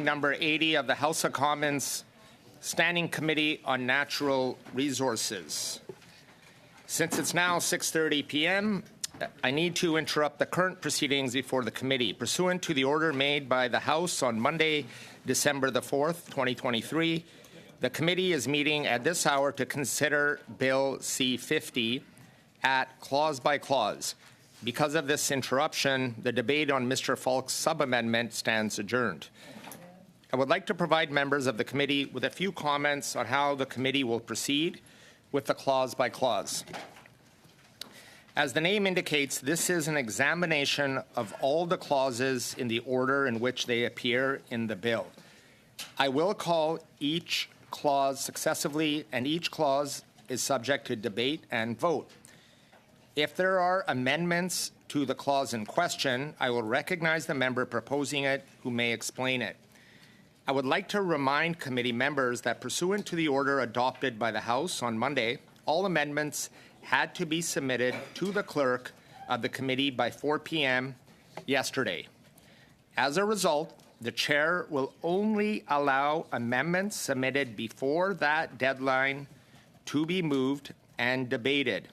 meeting number 80 of the House of Commons Standing Committee on Natural Resources. Since it's now 6:30 p.m., I need to interrupt the current proceedings before the committee. Pursuant to the order made by the House on Monday, December the 4th, 2023, the committee is meeting at this hour to consider Bill C-50 at clause by clause. Because of this interruption, the debate on Mr. Falk's sub-amendment stands adjourned. I would like to provide members of the committee with a few comments on how the committee will proceed with the clause by clause. As the name indicates, this is an examination of all the clauses in the order in which they appear in the bill. I will call each clause successively, and each clause is subject to debate and vote. If there are amendments to the clause in question, I will recognize the member proposing it who may explain it. I would like to remind committee members that pursuant to the order adopted by the House on Monday, all amendments had to be submitted to the clerk of the committee by 4 p.m. yesterday. As a result, the chair will only allow amendments submitted before that deadline to be moved and debated.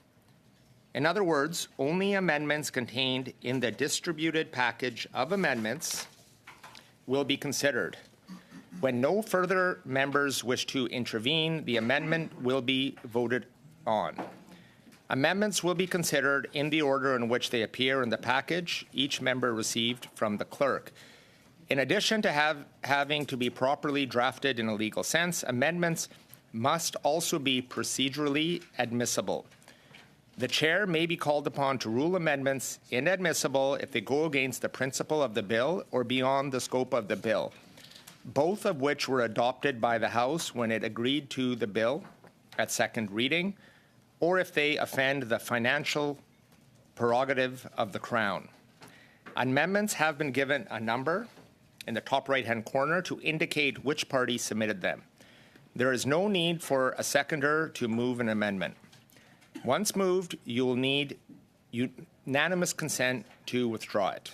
In other words, only amendments contained in the distributed package of amendments will be considered. When no further members wish to intervene, the amendment will be voted on. Amendments will be considered in the order in which they appear in the package each member received from the clerk. In addition to having to be properly drafted in a legal sense, amendments must also be procedurally admissible. The chair may be called upon to rule amendments inadmissible if they go against the principle of the bill or beyond the scope of the bill, both of which were adopted by the House when it agreed to the bill at second reading, or if they offend the financial prerogative of the Crown. Amendments have been given a number in the top right-hand corner to indicate which party submitted them. There is no need for a seconder to move an amendment. Once moved, you will need unanimous consent to withdraw it.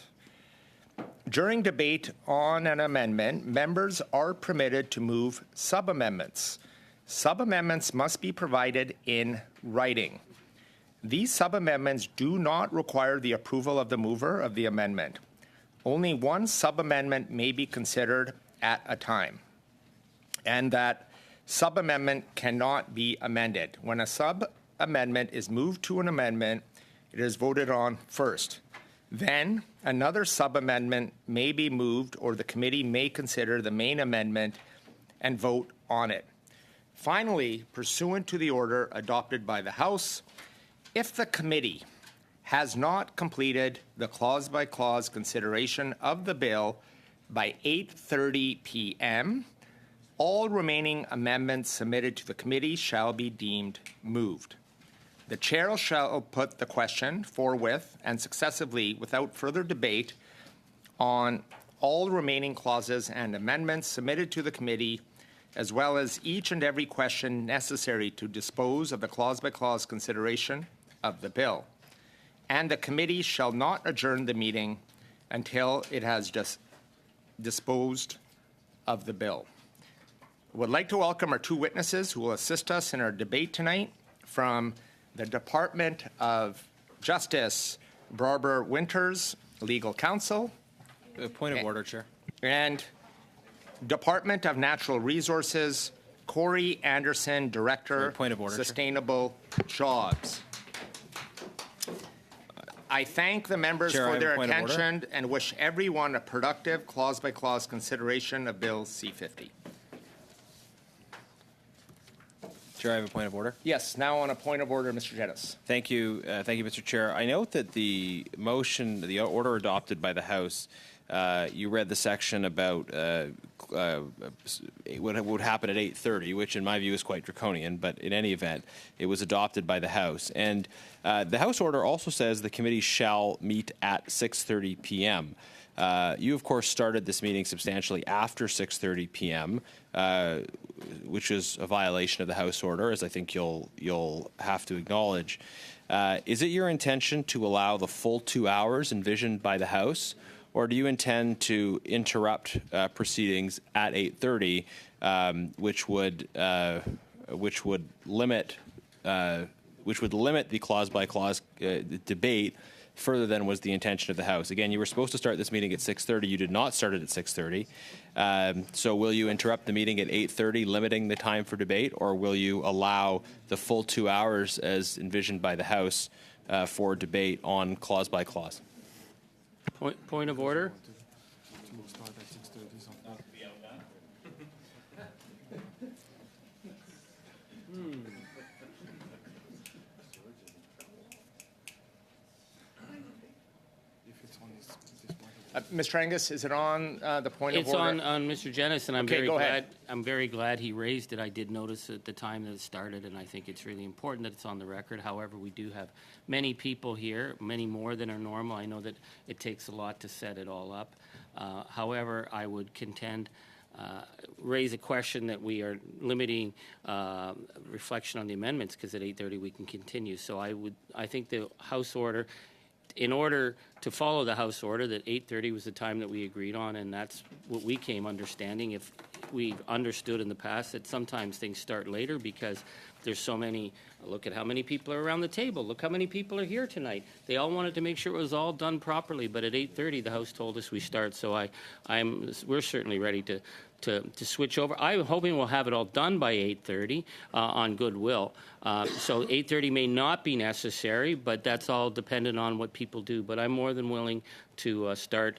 During debate on an amendment, members are permitted to move sub-amendments. Sub-amendments must be provided in writing. These sub-amendments do not require the approval of the mover of the amendment. Only one sub-amendment may be considered at a time, and that sub-amendment cannot be amended. When a sub-amendment is moved to an amendment, it is voted on first. Then another sub-amendment may be moved, or the committee may consider the main amendment and vote on it. Finally, pursuant to the order adopted by the House, if the committee has not completed the clause-by-clause consideration of the bill by 8:30 p.m., all remaining amendments submitted to the committee shall be deemed moved. The chair shall put the question forthwith and successively without further debate on all remaining clauses and amendments submitted to the committee, as well as each and every question necessary to dispose of the clause-by-clause consideration of the bill. And the committee shall not adjourn the meeting until it has disposed of the bill. I would like to welcome our two witnesses who will assist us in our debate tonight. From the Department of Justice, Barbara Winters, Legal Counsel. Point of order, Chair. And Department of Natural Resources, Corey Anderson, Director, Point of order, Sustainable Jobs. I thank the members for their attention and wish everyone a productive clause-by-clause consideration of Bill C-50. Chair, I have a point of order. Yes, now on a point of order, Mr. Geddes. Thank you, Mr. Chair. I note that the motion, the order adopted by the House, you read the section about what would happen at 8:30, which in my view is quite draconian, but in any event, it was adopted by the House. And the House order also says the committee shall meet at 6:30 p.m. You, of course, started this meeting substantially after 6:30 p.m., which is a violation of the House order, as I think you'll have to acknowledge. Is it your intention to allow the full 2 hours envisioned by the House, or do you intend to interrupt proceedings at 8:30, which would limit the clause-by-clause debate further than was the intention of the House? Again, you were supposed to start this meeting at 6:30. You did not start it at 6:30. So will you interrupt the meeting at 8:30, limiting the time for debate, or will you allow the full 2 hours as envisioned by the House for debate on clause-by-clause? Point of order. Mr. Angus, is it on the point of It's order? on Mr. Jennison. I'm Okay, very go glad. ahead. I'm very glad he raised it. I did notice at the time that it started, and I think it's really important that it's on the record. However, we do have many people here, many more than are normal. I know that it takes a lot to set it all up. However, I would contend, raise a question that we are limiting reflection on the amendments, because at 8:30 we can continue. So I think the House order, in order to follow the House order, that 8:30 was the time that we agreed on, and that's what we came understanding. If we've understood in the past that sometimes things start later because there's so many, look at how many people are around the table, look how many people are here tonight. They all wanted to make sure it was all done properly, but at 8:30 the House told us we start, so we're certainly ready to switch over. I'm hoping we'll have it all done by 8:30 on goodwill. So 8:30 may not be necessary, but that's all dependent on what people do. But I'm more than willing to start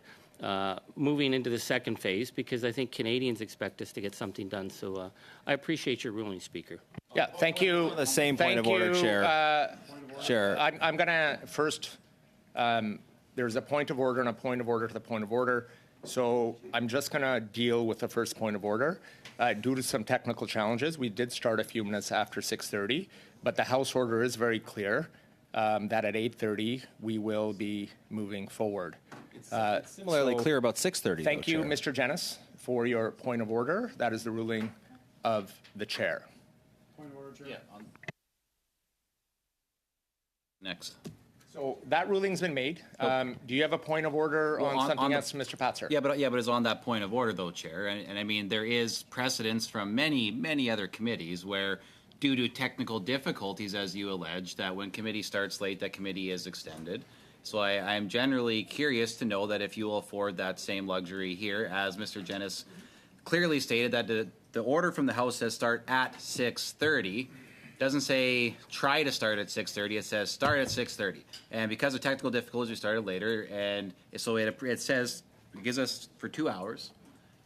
moving into the second phase, because I think Canadians expect us to get something done. So I appreciate your ruling, Speaker. Yeah, thank you. The same point Thank of order, you. Chair. Chair. I'm going to first, there's a point of order and a point of order to the point of order. So I'm just going to deal with the first point of order. Due to some technical challenges, we did start a few minutes after 6:30, but the House order is very clear that at 8:30 we will be moving forward. It's similarly clear about 6:30. Thank you, Chair. Mr. Jenness, for your point of order. That is the ruling of the chair. Point of order, Chair. Yeah. Next. So that ruling's been made. Do you have a point of order Well, on something on the- else, Mr. Patzer? Yeah, but it's on that point of order, though, Chair. And I mean, there is precedence from many other committees where, due to technical difficulties, as you allege, that when committee starts late, that committee is extended. So I'm generally curious to know that if you will afford that same luxury here, as Mr. Jenness clearly stated that the order from the House says start at 6:30. Doesn't say try to start at 6:30. It says start at 6:30. And because of technical difficulties, we started later. And so it says it gives us for 2 hours.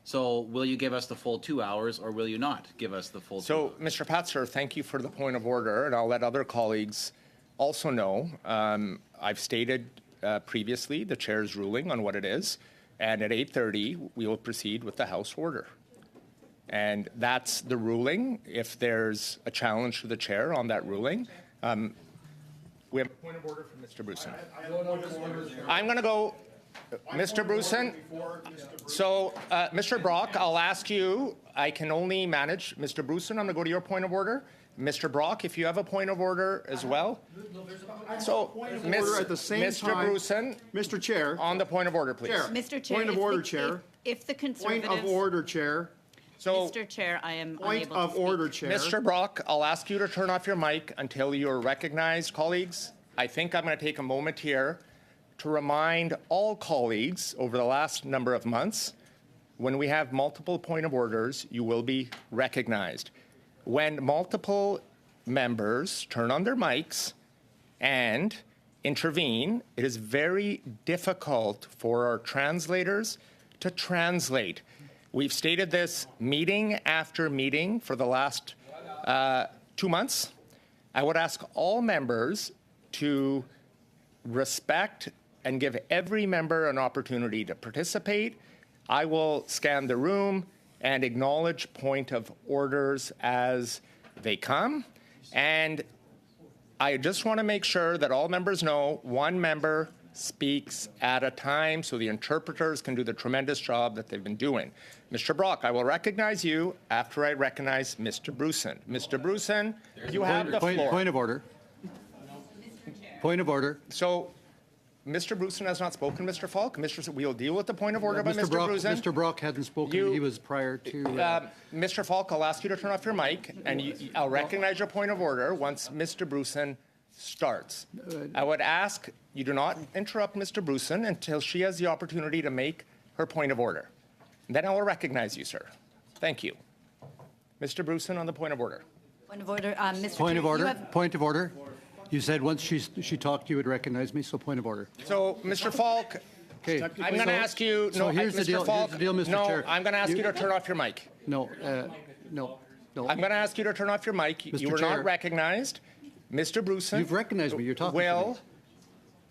So will you give us the full 2 hours, or will you not give us the full 2 hours? So, Mr. Patzer, thank you for the point of order, and I'll let other colleagues also know. I've stated previously the chair's ruling on what it is, and at 8:30 we will proceed with the House order. And that's the ruling. If there's a challenge to the chair on that ruling, we have a point of order from Mr. Bruson. I'm going to go, Mr. Bruson. So, Mr. Brock, I'll ask you. I can only manage Mr. Bruson. I'm going to go to your point of order. Mr. Brock, if you have a point of order as well. So, Order at the same Mr. time. Bruson, Mr. Chair. on the point of order, please. Chair. Mr. Chair, Point of order, Chair. If the Point Conservatives... of order, Chair. So, Mr. Chair, I am Point unable to of speak. order, Chair. Mr. Brock, I'll ask you to turn off your mic until you're recognized, colleagues. I think I'm going to take a moment here to remind all colleagues over the last number of months, when we have multiple point of orders, you will be recognized. When multiple members turn on their mics and intervene, it is very difficult for our translators to translate. We've stated this meeting after meeting for the last 2 months. I would ask all members to respect and give every member an opportunity to participate. I will scan the room and acknowledge point of orders as they come. And I just want to make sure that all members know one member speaks at a time so the interpreters can do the tremendous job that they've been doing. Mr. Brock, I will recognize you after I recognize Mr. Bruson. Mr. Bruson, you have the floor. Point of order. Point of order. So Mr. Bruson has not spoken, Mr. Falk. We'll deal with the point of order by Mr. Bruson. Mr. Brock hadn't spoken. He was prior to. Mr. Falk, I'll ask you to turn off your mic, and I'll recognize your point of order once Mr. Bruson starts. I would ask you do not interrupt Mr. Bruson until she has the opportunity to make her point of order. Then I will recognize you, sir. Thank you. Mr. Bruson on the point of order. Point of order, Mr. Point Chair, of order. you have- Point of order. You said once she talked, you would recognize me. So point of order. So, Mr. Falk, Okay. I'm going to ask you. So here's the Mr. deal. Falk, Here's the deal, Mr. no, Chair. I'm going to ask you to turn off your mic. No. No. I'm going to ask you to turn off your mic. You were Chair. not recognized. Mr. Bruson. You've recognized me. You're talking Will,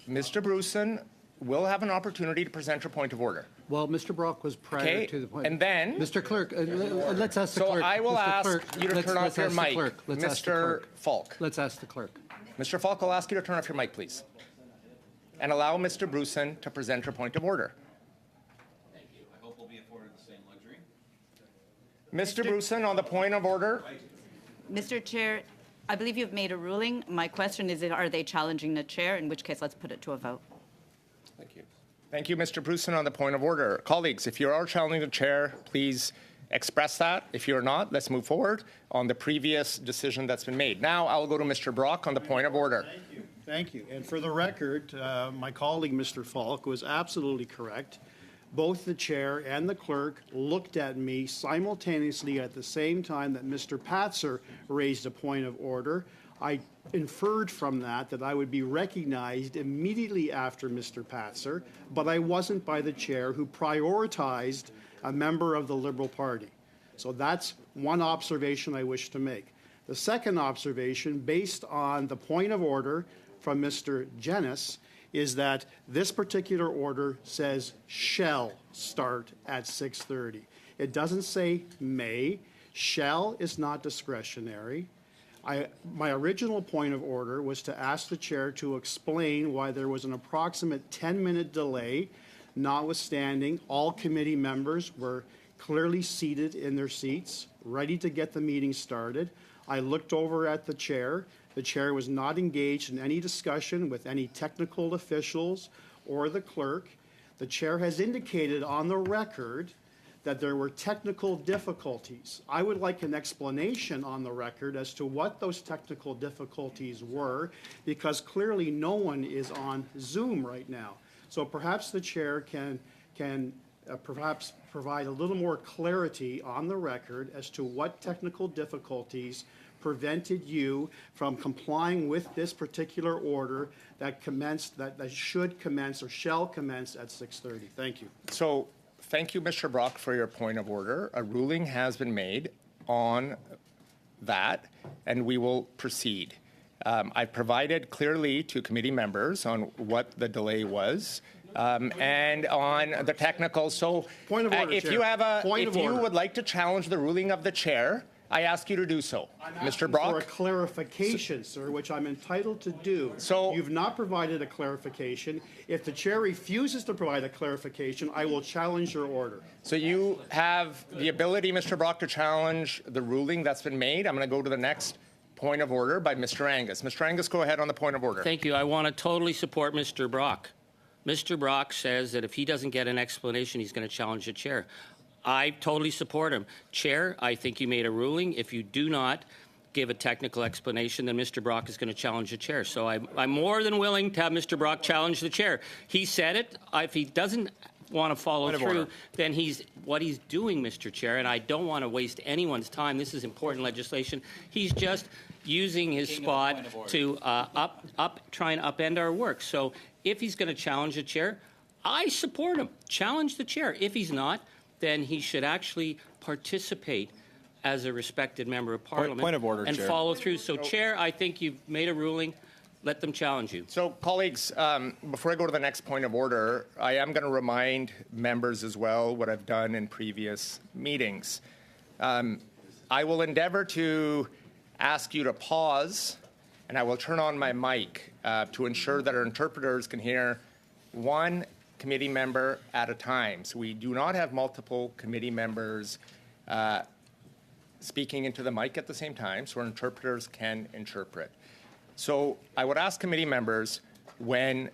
to me. Mr. Bruson will have an opportunity to present your point of order. Well, Mr. Brock was prior Okay, to the point. and then- Mr. Clerk, let's ask the So clerk. I will Mr. ask Clerk, you to let's- turn off let's your ask the mic, clerk. Let's ask the Mr. clerk. Falk. Let's ask the clerk. Mr. Falk, I'll ask you to turn off your mic, please. And allow Mr. Bruson to present your point of order. Thank you. I hope we'll be afforded the same luxury. Mr. Bruson, on the point of order. Mr. Chair, I believe you've made a ruling. My question is, are they challenging the chair? In which case, let's put it to a vote. Thank you. Thank you, Mr. Bruson, on the point of order. Colleagues, if you are challenging the chair, please express that. If you're not, let's move forward on the previous decision that's been made. Now I'll go to Mr. Brock on the point of order. Thank you. And for the record, my colleague, Mr. Falk, was absolutely correct. Both the chair and the clerk looked at me simultaneously at the same time that Mr. Patzer raised a point of order. I inferred from that I would be recognized immediately after Mr. Patzer, but I wasn't by the chair, who prioritized a member of the Liberal Party. So that's one observation I wish to make. The second observation, based on the point of order from Mr. Jenis, is that this particular order says shall start at 6:30. It doesn't say may. Shall is not discretionary. My original point of order was to ask the chair to explain why there was an approximate 10-minute delay, notwithstanding all committee members were clearly seated in their seats, ready to get the meeting started. I looked over at the chair. The chair was not engaged in any discussion with any technical officials or the clerk. The chair has indicated on the record that there were technical difficulties. I would like an explanation on the record as to what those technical difficulties were, because clearly no one is on Zoom right now. So perhaps the chair can perhaps provide a little more clarity on the record as to what technical difficulties prevented you from complying with this particular order that should commence or shall commence at 6:30. Thank you. So thank you, Mr. Brock, for your point of order. A ruling has been made on that, and we will proceed. I provided clearly to committee members on what the delay was. And on the technical, so Point of order, if Chair. you have Point of if you order. would like to challenge the ruling of the chair, I ask you to do so, Mr. For a Brock. clarification, sir, which I'm entitled to do. So- You've not provided a clarification. If the chair refuses to provide a clarification, I will challenge your order. So you have the ability, Mr. Brock, to challenge the ruling that's been made. I'm going to go to the next point of order by Mr. Angus. Mr. Angus, go ahead on the point of order. Thank you. I want to totally support Mr. Brock. Mr. Brock says that if he doesn't get an explanation, he's going to challenge the chair. I totally support him. Chair, I think you made a ruling. If you do not give a technical explanation, then Mr. Brock is going to challenge the chair. So I'm more than willing to have Mr. Brock challenge the chair. He said it. If he doesn't want to follow through, then what he's doing, Mr. Chair, and I don't want to waste anyone's time. This is important legislation. He's just using his spot to try and upend our work. So if he's going to challenge the chair, I support him. Challenge the chair. If he's not, then he should actually participate as a respected member of Parliament point of order, and Chair. follow through. So, Chair, I think you've made a ruling. Let them challenge you. So, colleagues, before I go to the next point of order, I am going to remind members as well what I've done in previous meetings. I will endeavor to ask you to pause, and I will turn on my mic to ensure that our interpreters can hear one committee member at a time. So we do not have multiple committee members speaking into the mic at the same time, so our interpreters can interpret. So I would ask committee members, when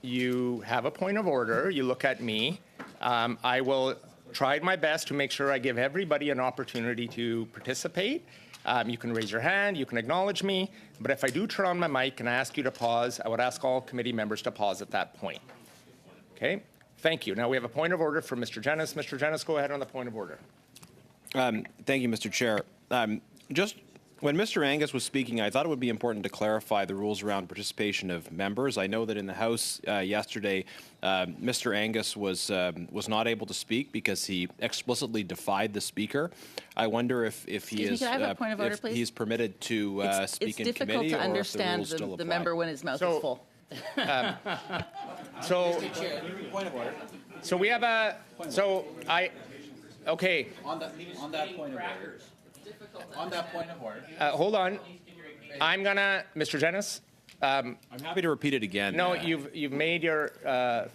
you have a point of order, you look at me. I will try my best to make sure I give everybody an opportunity to participate. You can raise your hand, you can acknowledge me, but if I do turn on my mic and I ask you to pause, I would ask all committee members to pause at that point. Okay? Thank you. Now we have a point of order from Mr. Jennis. Mr. Jennis, go ahead on the point of order. Thank you, Mr. Chair. Just when Mr. Angus was speaking, I thought it would be important to clarify the rules around participation of members. I know that in the House yesterday, Mr. Angus was not able to speak because he explicitly defied the Speaker. I wonder if he is Can I have a point of order, please? he's permitted to speak in committee, to or understand if the rules still the apply. member when his mouth So- is full. So, so we have a, so I, okay, On that point of order. On that point of order. hold on. I'm gonna, Mr. Jennis, I'm happy to repeat it again. no, you've made your,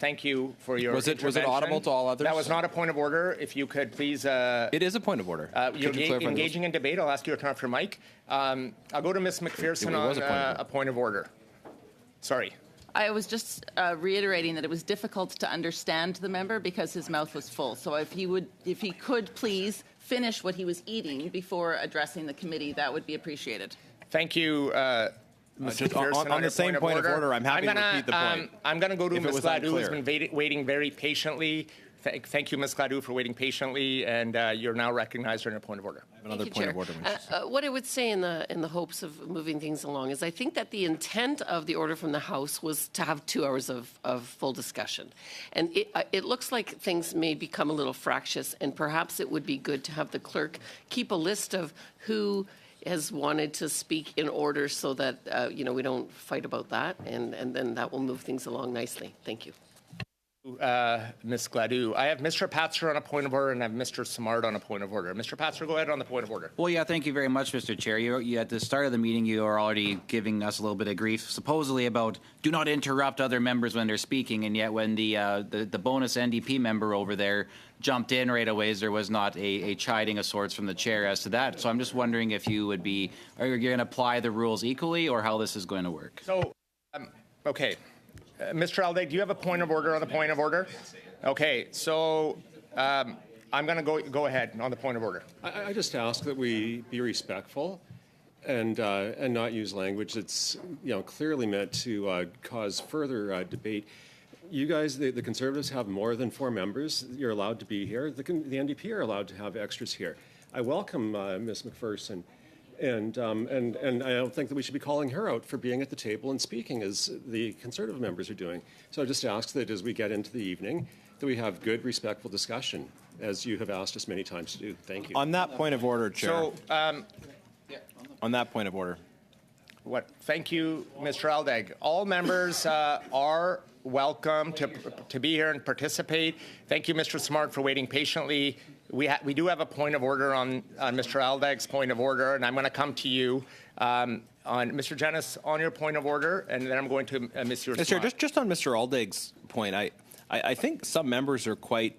thank you for your Was it intervention. audible to all others? That was not a point of order. If you could please, It is a point of order. you're Could you clarify the rules? engaging in debate. I'll ask you to turn off your mic. I'll go to Ms. McPherson It was on a point of order. a point of order. Sorry. I was just reiterating that it was difficult to understand the member because his mouth was full. So if he could please finish what he was eating before addressing the committee, that would be appreciated. Thank you, Ms. just McPherson. on the your same point of order, I'm happy to repeat the point. I'm going to go to If it Ms. was Gladue, who's unclear. been waiting very patiently. Thank you, Ms. Gladue, for waiting patiently, and you're now recognized on your point of order. I have another Thank you, point of Chair. order. What I would say in the hopes of moving things along is I think that the intent of the order from the House was to have 2 hours of full discussion. And it looks like things may become a little fractious, and perhaps it would be good to have the clerk keep a list of who has wanted to speak in order so that, we don't fight about that, and then that will move things along nicely. Thank you. Ms. Gladue. I have Mr. Patzer on a point of order, and I have Mr. Simard on a point of order. Mr. Patzer, go ahead on the point of order. Well, yeah, thank you very much, Mr. Chair. You at the start of the meeting, you are already giving us a little bit of grief, supposedly about do not interrupt other members when they're speaking, and yet when the bonus NDP member over there jumped in right away, there was not a chiding of sorts from the chair as to that. So I'm just wondering if you would be, are you going to apply the rules equally, or how this is going to work? So, okay. Mr. Aldag, do you have a point of order on the point of order? Okay, so I'm going to go ahead on the point of order. I just ask that we be respectful and not use language that's clearly meant to cause further debate. You guys, the Conservatives, have more than 4 members. You're allowed to be here. The NDP are allowed to have extras here. I welcome Ms. McPherson. And I don't think that we should be calling her out for being at the table and speaking as the Conservative members are doing. So I just ask that as we get into the evening, that we have good, respectful discussion, as you have asked us many times to do. Thank you. On that point of order, Chair. So, on that point of order. Thank you, Mr. Aldag. All members are welcome to be here and participate. Thank you, Mr. Smart, for waiting patiently. We do have a point of order on Mr. Aldag's point of order, and I'm going to come to you on Mr. Jennis on your point of order, and then I'm going to Mr. Mr. Chair, just on Mr. Aldag's point, I think some members are quite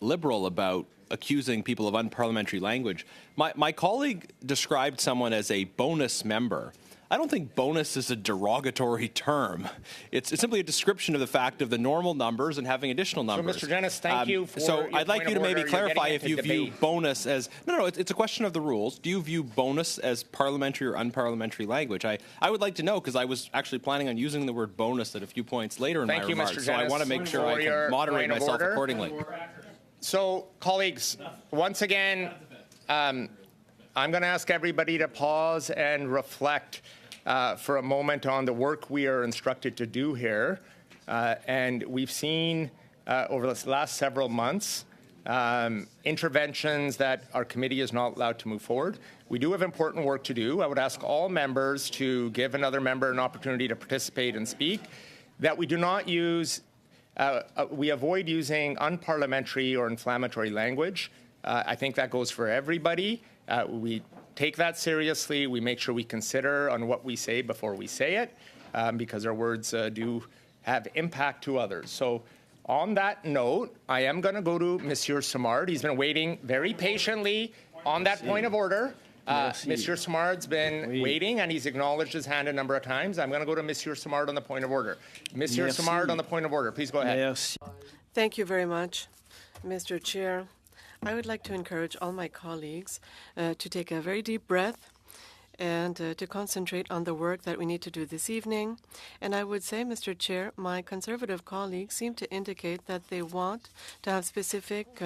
liberal about accusing people of unparliamentary language. My colleague described someone as a bonus member. I don't think bonus is a derogatory term. It's simply a description of the fact of the normal numbers and having additional numbers. So, Mr. Jennis, thank you for So your I'd like point you to of maybe order. You're clarify getting if you into view debate. bonus as no. It's a question of the rules. Do you view bonus as parliamentary or unparliamentary language? I would like to know because I was actually planning on using the word bonus at a few points later in Thank my you, remarks. Mr. So I Jennis, want to make sure for I your can moderate point of myself order. accordingly. So, colleagues, once again, I'm going to ask everybody to pause and reflect for a moment on the work we are instructed to do here. And we've seen over the last several months interventions that our committee is not allowed to move forward. We do have important work to do. I would ask all members to give another member an opportunity to participate and speak, that we do not use we avoid using unparliamentary or inflammatory language. I think that goes for everybody. We take that seriously. We make sure we consider on what we say before we say it, because our words do have impact to others. So on that note, I am going to go to Monsieur Simard. He's been waiting very patiently on that point of order. Monsieur Simard's been waiting, and he's acknowledged his hand a number of times. I'm going to go to Monsieur Simard on the point of order. Monsieur Simard on the point of order. Please go ahead. Thank you very much, Mr. Chair. I would like to encourage all my colleagues to take a very deep breath and to concentrate on the work that we need to do this evening. And I would say, Mr. Chair, my Conservative colleagues seem to indicate that they want to have specific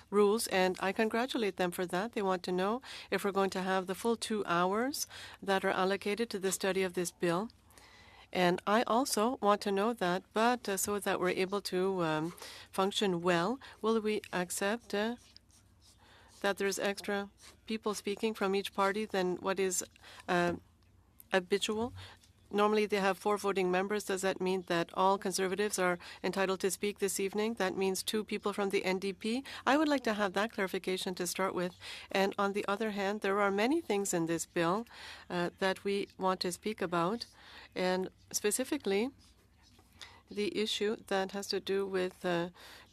rules, and I congratulate them for that. They want to know if we're going to have the full 2 hours that are allocated to the study of this bill. And I also want to know that, but so that we're able to function well, will we accept that there's extra people speaking from each party than what is habitual? Normally they have 4 voting members. Does that mean that all Conservatives are entitled to speak this evening? That means 2 people from the NDP. I would like to have that clarification to start with. And on the other hand, there are many things in this bill that we want to speak about, and specifically the issue that has to do with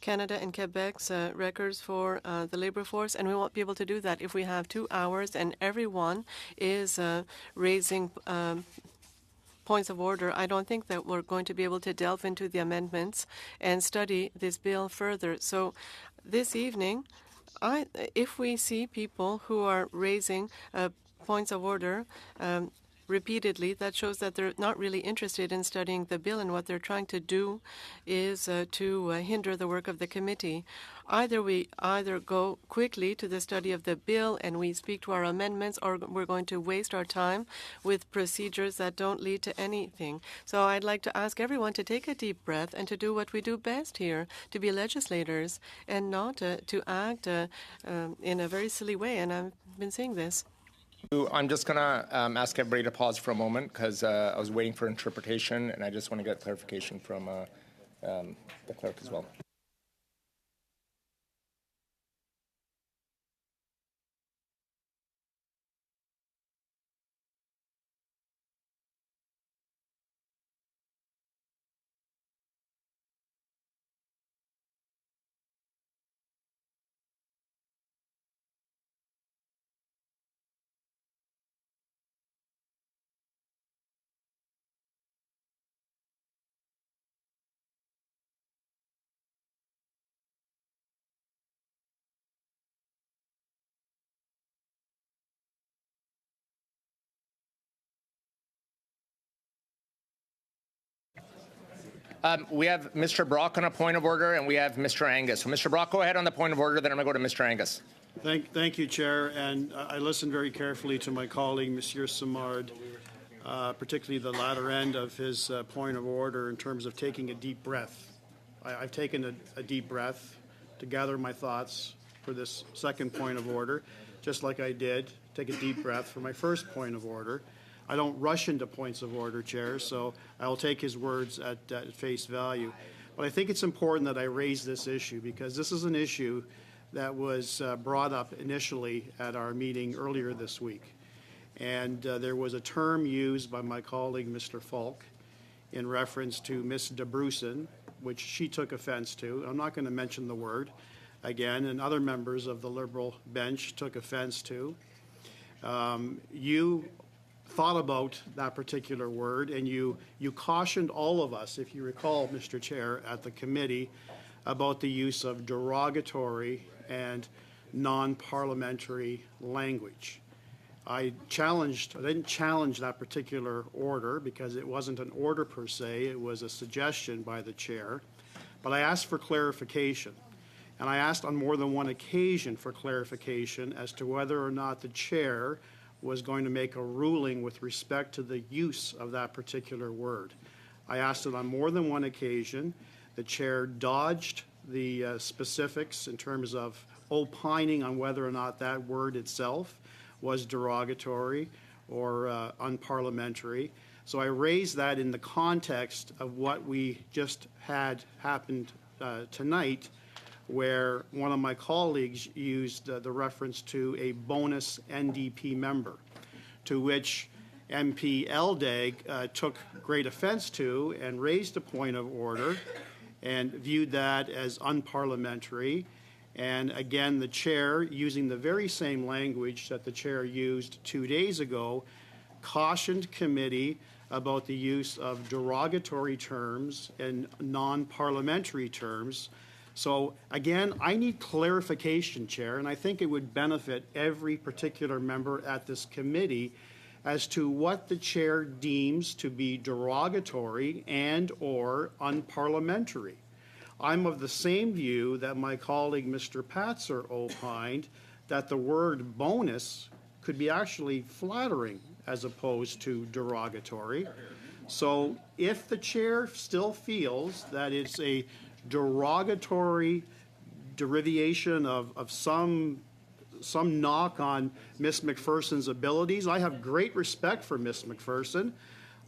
Canada and Quebec's records for the labor force, and we won't be able to do that if we have 2 hours and everyone is raising points of order. I don't think that we're going to be able to delve into the amendments and study this bill further. So this evening, if we see people who are raising points of order repeatedly, that shows that they're not really interested in studying the bill, and what they're trying to do is to hinder the work of the committee. Either we go quickly to the study of the bill and we speak to our amendments, or we're going to waste our time with procedures that don't lead to anything. So I'd like to ask everyone to take a deep breath and to do what we do best here, to be legislators and not to act in a very silly way. And I've been saying this. I'm just going to ask everybody to pause for a moment, because I was waiting for interpretation, and I just want to get clarification from the clerk as well. We have Mr. Brock on a point of order, and we have Mr. Angus. So, Mr. Brock, go ahead on the point of order, then I'm going to go to Mr. Angus. Thank you, Chair. And I listened very carefully to my colleague, Monsieur Simard, particularly the latter end of his point of order in terms of taking a deep breath. I've taken a deep breath to gather my thoughts for this second point of order, just like I did take a deep breath for my first point of order. I don't rush into points of order, Chair, so I'll take his words at face value. But I think it's important that I raise this issue, because this is an issue that was brought up initially at our meeting earlier this week. And there was a term used by my colleague, Mr. Falk, in reference to Ms. DeBrusen, which she took offense to. I'm not going to mention the word again, and other members of the Liberal bench took offense to. You thought about that particular word, and you cautioned all of us, if you recall, Mr. Chair, at the committee about the use of derogatory and non-parliamentary language. I didn't challenge that particular order, because it wasn't an order per se, it was a suggestion by the chair, but I asked for clarification. And I asked on more than one occasion for clarification as to whether or not the chair was going to make a ruling with respect to the use of that particular word. I asked it on more than one occasion. The chair dodged the specifics in terms of opining on whether or not that word itself was derogatory or unparliamentary. So I raised that in the context of what we just had happened tonight, where one of my colleagues used the reference to a bonus NDP member, to which MP Eldag took great offense to and raised a point of order and viewed that as unparliamentary And again, the chair, using the very same language that the chair used 2 days ago, cautioned committee about the use of derogatory terms and non-parliamentary terms. So again, I need clarification, Chair, and I think it would benefit every particular member at this committee as to what the chair deems to be derogatory and or unparliamentary. I'm of the same view that my colleague Mr. Patzer opined that the word bonus could be actually flattering as opposed to derogatory. So if the chair still feels that it's a derogatory derivation of some knock on Miss McPherson's abilities, I have great respect for Miss McPherson.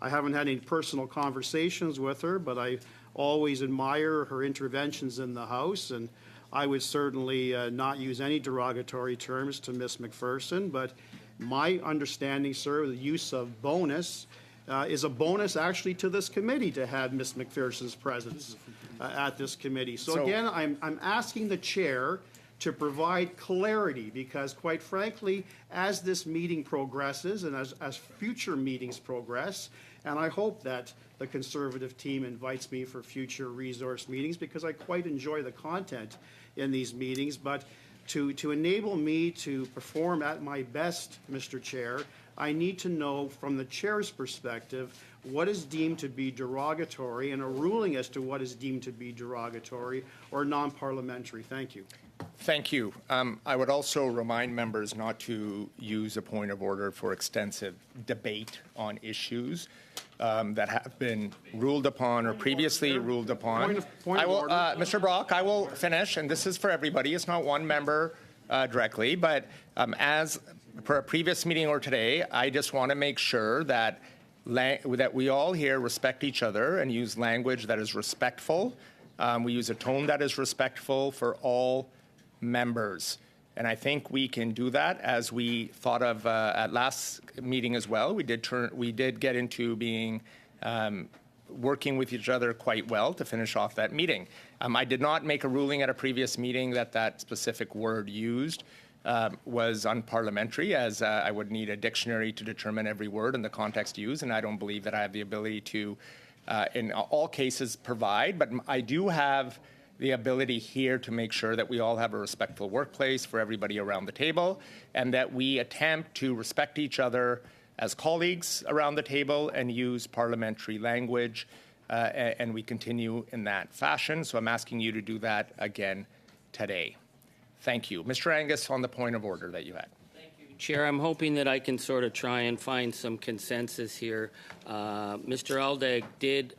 I haven't had any personal conversations with her, but I always admire her interventions in the House, and I would certainly not use any derogatory terms to Miss McPherson, but my understanding, sir, the use of bonus is a bonus actually to this committee to have Miss McPherson's presence at this committee. So again, I'm asking the chair to provide clarity because, quite frankly, as this meeting progresses and as future meetings progress, and I hope that the Conservative team invites me for future resource meetings because I quite enjoy the content in these meetings, but to enable me to perform at my best, Mr. Chair, I need to know from the chair's perspective what is deemed to be derogatory and a ruling as to what is deemed to be derogatory or non-parliamentary. Thank you. Thank you. I would also remind members not to use a point of order for extensive debate on issues that have been ruled upon or previously ruled upon. Point of order. Mr. Brock, I will finish, and this is for everybody. It's not one member directly, but as per a previous meeting or today, I just want to make sure that that we all here respect each other and use language that is respectful. We use a tone that is respectful for all members. And I think we can do that as we thought of at last meeting as well. We did get into being working with each other quite well to finish off that meeting. I did not make a ruling at a previous meeting that specific word used was unparliamentary, as I would need a dictionary to determine every word in the context used, and I don't believe that I have the ability to, in all cases, provide. But I do have the ability here to make sure that we all have a respectful workplace for everybody around the table, and that we attempt to respect each other as colleagues around the table and use parliamentary language, and we continue in that fashion. So I'm asking you to do that again today. Thank you. Mr. Angus, on the point of order that you had. Chair, I'm hoping that I can sort of try and find some consensus here. Mr. Aldag did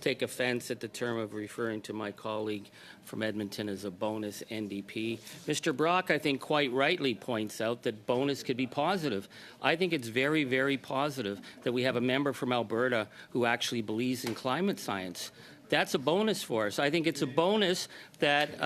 take offense at the term of referring to my colleague from Edmonton as a bonus NDP. Mr. Brock, I think, quite rightly points out that bonus could be positive. I think it's very, very positive that we have a member from Alberta who actually believes in climate science. That's a bonus for us. I think it's a bonus that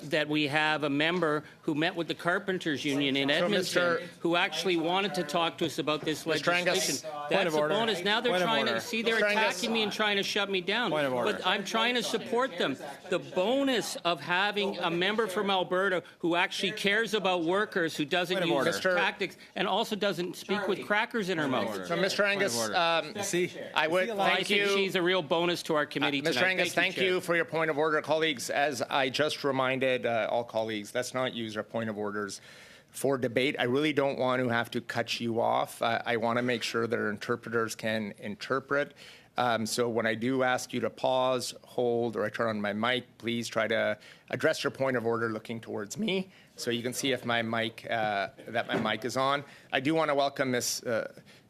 that we have a member who met with the Carpenters Union in Edmonton who actually wanted to talk to us about this legislation. That's a bonus. Now they're trying to see they're attacking me and trying to shut me down. But I'm trying to support them. The bonus of having a member from Alberta who actually cares about workers, who doesn't use tactics, and also doesn't speak with crackers in her mouth. So, Mr. Angus, I would thank you. I think she's a real bonus to our committee tonight. Mr. Angus, thank you for your point of order. Colleagues, as I just reminded all colleagues, let's not use our point of orders for debate. I really don't want to have to cut you off. I want to make sure that our interpreters can interpret. So when I do ask you to pause, hold, or I turn on my mic, please try to address your point of order looking towards me so you can see if my mic, that my mic is on. I do want to welcome Ms.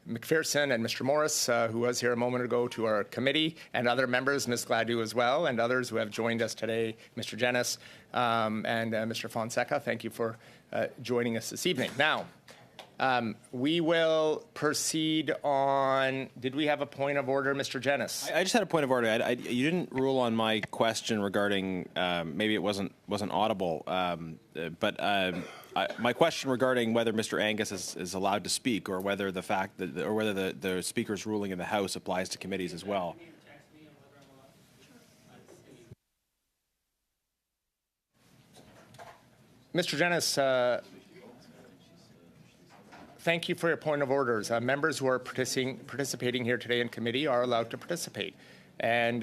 McPherson and Mr. Morris, who was here a moment ago, to our committee, and other members, Ms. Gladue as well, and others who have joined us today, Mr. Jennis and Mr. Fonseca. Thank you for joining us this evening. Now, we will proceed on. Did we have a point of order, Mr. Jennis? I just had a point of order. You didn't rule on my question regarding maybe it wasn't audible, but my question regarding whether Mr. Angus is allowed to speak, or whether the fact that, or whether the Speaker's ruling in the House applies to committees as well. Mr. Jennings, thank you for your point of orders. Members who are participating here today in committee are allowed to participate, and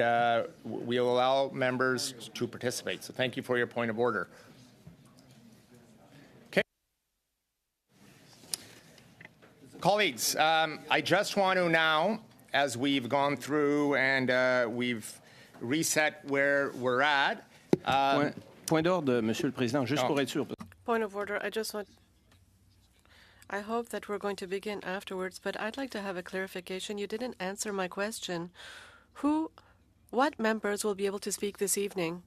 we'll allow members to participate. So thank you for your point of order. Okay. Colleagues, I just want to now, as we've gone through and we've reset where we're at. Point d'ordre, Monsieur le Président, juste pour être sûr. Point of order. I hope that we're going to begin afterwards, but I'd like to have a clarification. You didn't answer my question. What members will be able to speak this evening?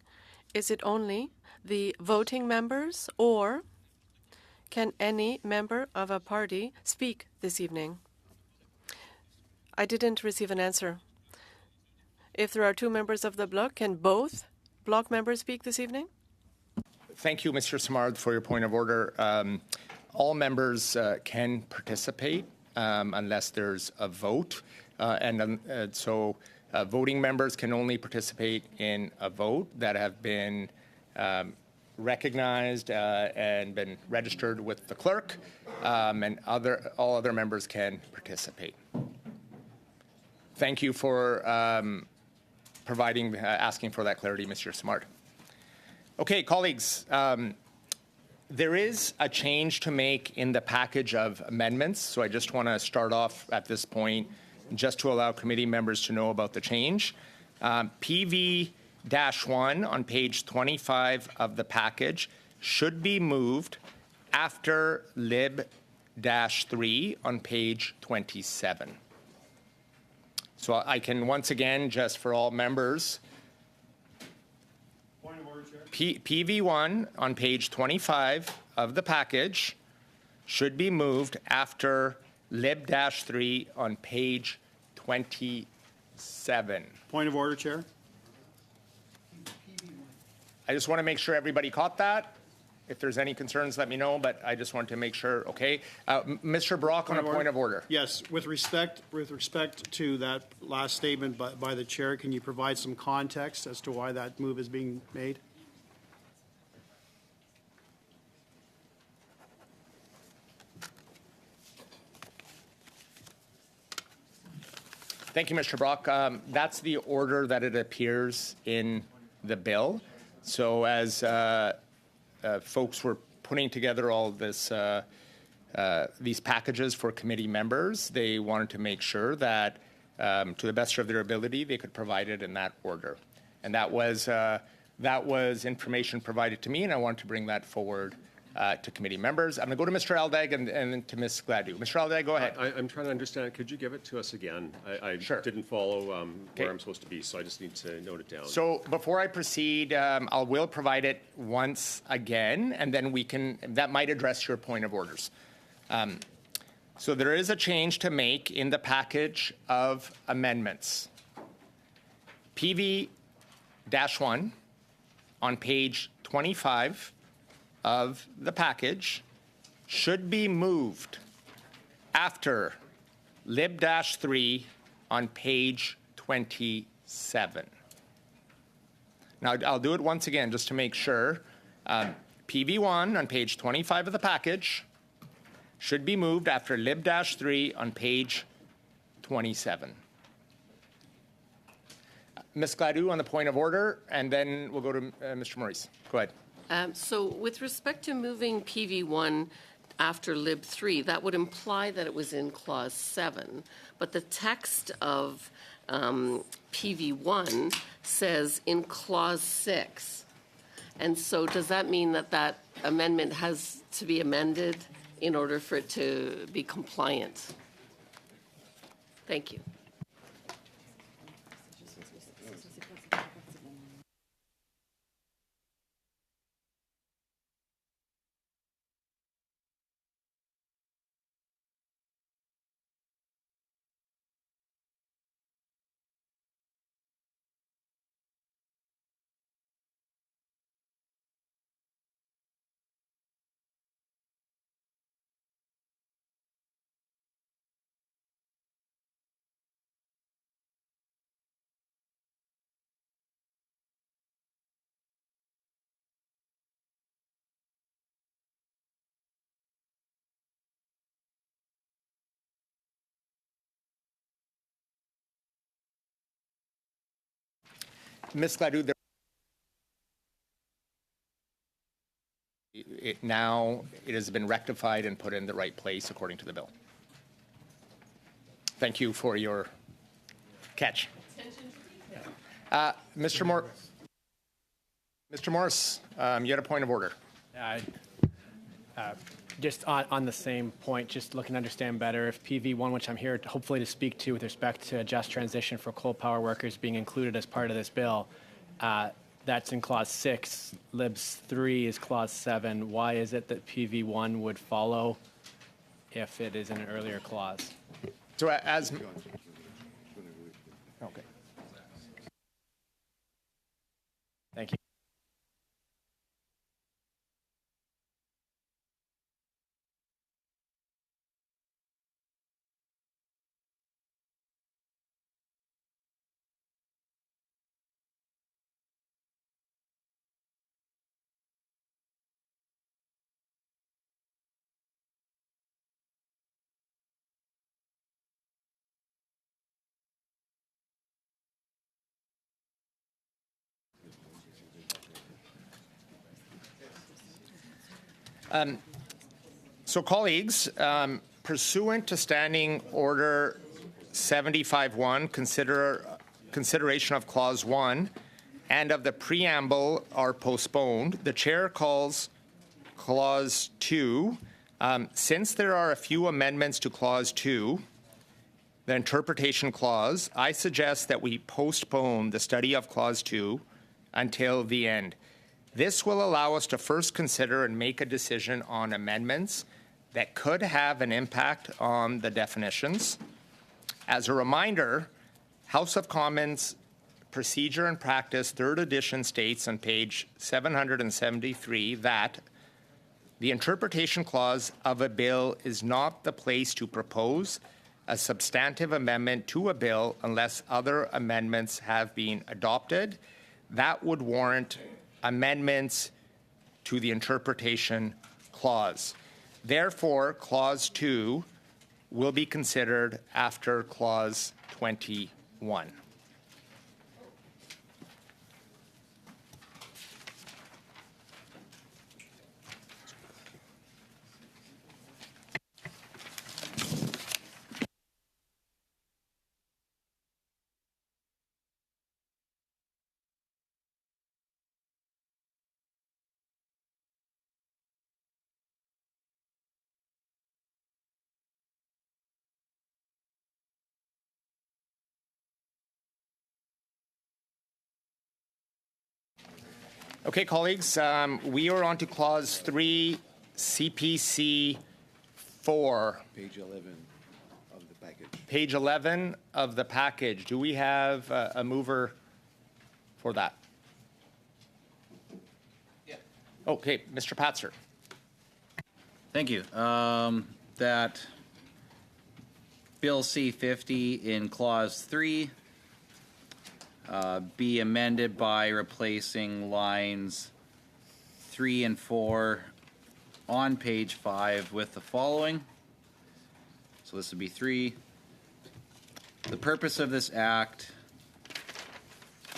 Is it only the voting members, or can any member of a party speak this evening? I didn't receive an answer. If there are two members of the bloc, can both bloc members speak this evening? Thank you, Mr. Simard, for your point of order. All members can participate unless there's a vote. So voting members can only participate in a vote that have been recognized and been registered with the clerk, and all other members can participate. Thank you for asking for that clarity, Mr. Simard. Okay, colleagues, there is a change to make in the package of amendments, so I just want to start off at this point just to allow committee members to know about the change. PV-1 on page 25 of the package should be moved after Lib-3 on page 27. So I can once again, just for all members, PV1 on page 25 of the package should be moved after Lib-3 on page 27. Point of order, Chair. I just want to make sure everybody caught that. If there's any concerns, let me know, but I just want to make sure. Okay. Mr. Brock, on a point of order. Yes, with respect to that last statement by the chair, can you provide some context as to why that move is being made? Thank you, Mr. Brock. That's the order that it appears in the bill. So as folks were putting together all this, these packages for committee members, they wanted to make sure that, to the best of their ability, they could provide it in that order. And that was information provided to me, and I wanted to bring that forward to committee members. I'm going to go to Mr. Aldag and then to Ms. Gladue. Mr. Aldag, go ahead. I'm trying to understand. Could you give it to us again? I Sure. didn't follow where I'm supposed to be, so I just need to note it down. So before I proceed, I will provide it once again, and then that might address your point of orders. So there is a change to make in the package of amendments. PV-1 on page 25 of the package should be moved after Lib-3 on page 27. Now, I'll do it once again just to make sure. PV-1 on page 25 of the package should be moved after Lib-3 on page 27. Ms. Gladue on the point of order, and then we'll go to Mr. Maurice. Go ahead. So with respect to moving PV1 after Lib-3, that would imply that it was in Clause 7. But the text of PV1 says in Clause 6. And so does that mean that that amendment has to be amended in order for it to be compliant? Thank you. Ms. Gladue, now it has been rectified and put in the right place according to the bill. Thank you for your catch. Mr. Morris, you had a point of order. Just on the same point, just looking to understand better if PV1, which I'm here hopefully to speak to with respect to a just transition for coal power workers being included as part of this bill, that's in clause 6. Libs 3 is clause 7. Why is it that PV1 would follow if it is in an earlier clause? So as... Okay. Thank you. So, colleagues, pursuant to Standing Order 75-1, consideration of Clause 1 and of the preamble are postponed. The Chair calls Clause 2. Since there are a few amendments to Clause 2, the interpretation clause, I suggest that we postpone the study of Clause 2 until the end. This will allow us to first consider and make a decision on amendments that could have an impact on the definitions. As a reminder, House of Commons Procedure and Practice, 3rd edition states on page 773 that the interpretation clause of a bill is not the place to propose a substantive amendment to a bill unless other amendments have been adopted. That would warrant amendments to the interpretation clause. Therefore, Clause 2 will be considered after Clause 21. Okay, colleagues, we are on to Clause 3, CPC 4. Page 11 of the package. Page 11 of the package. Do we have a mover for that? Yeah. Okay, Mr. Patzer. Thank you. That Bill C-50 in Clause 3 be amended by replacing lines 3 and 4 on page 5 with the following. So this would be 3. The purpose of this act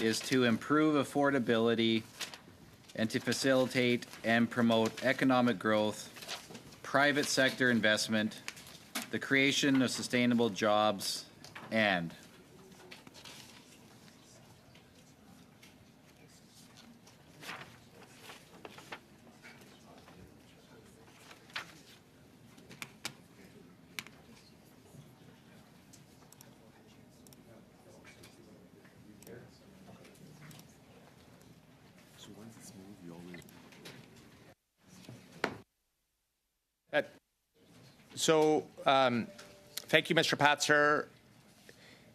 is to improve affordability and to facilitate and promote economic growth, private sector investment, the creation of sustainable jobs, and thank you, Mr. Patzer.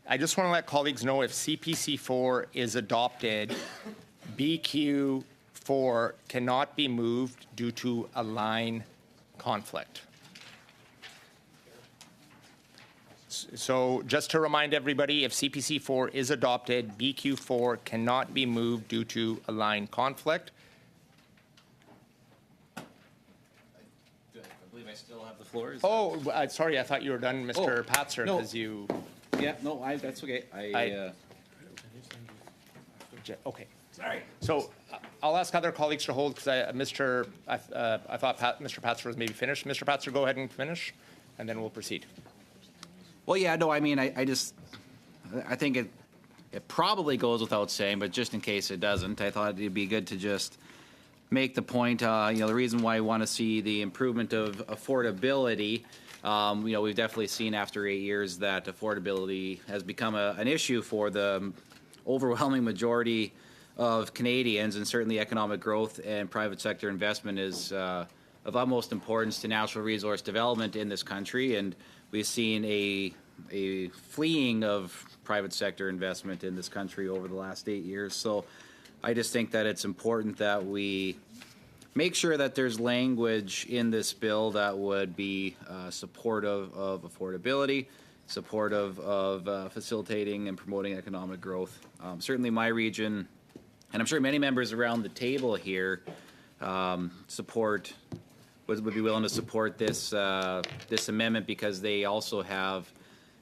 I just want to let colleagues know if CPC 4 is adopted, BQ 4 cannot be moved due to a line conflict. So just to remind everybody, if CPC 4 is adopted, BQ 4 cannot be moved due to a line conflict. Still have the floor. Sorry, I thought you were done, Mr. Patzer, no. because you... Yeah, no, that's okay. Okay. Sorry. So I'll ask other colleagues to hold because I thought Mr. Patzer was maybe finished. Mr. Patzer, go ahead and finish, and then we'll proceed. Well, yeah, no, I mean, I think it probably goes without saying, but just in case it doesn't, I thought it'd be good to just make the point, the reason why we want to see the improvement of affordability. We've definitely seen after 8 years that affordability has become an issue for the overwhelming majority of Canadians, and certainly economic growth and private sector investment is of utmost importance to natural resource development in this country. And we've seen a fleeing of private sector investment in this country over the last 8 years. So I just think that it's important that we make sure that there's language in this bill that would be supportive of affordability, supportive of facilitating and promoting economic growth. Certainly my region, and I'm sure many members around the table here would be willing to support this amendment because they also have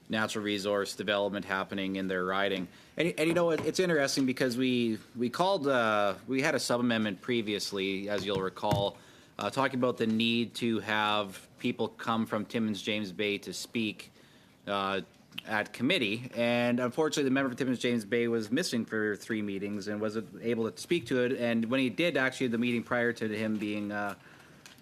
natural resource development happening in their riding. And it's interesting because we had a sub-amendment previously, as you'll recall, talking about the need to have people come from Timmins James Bay to speak at committee. And unfortunately, the member from Timmins James Bay was missing for 3 meetings and wasn't able to speak to it. And when he did, actually, the meeting prior to him being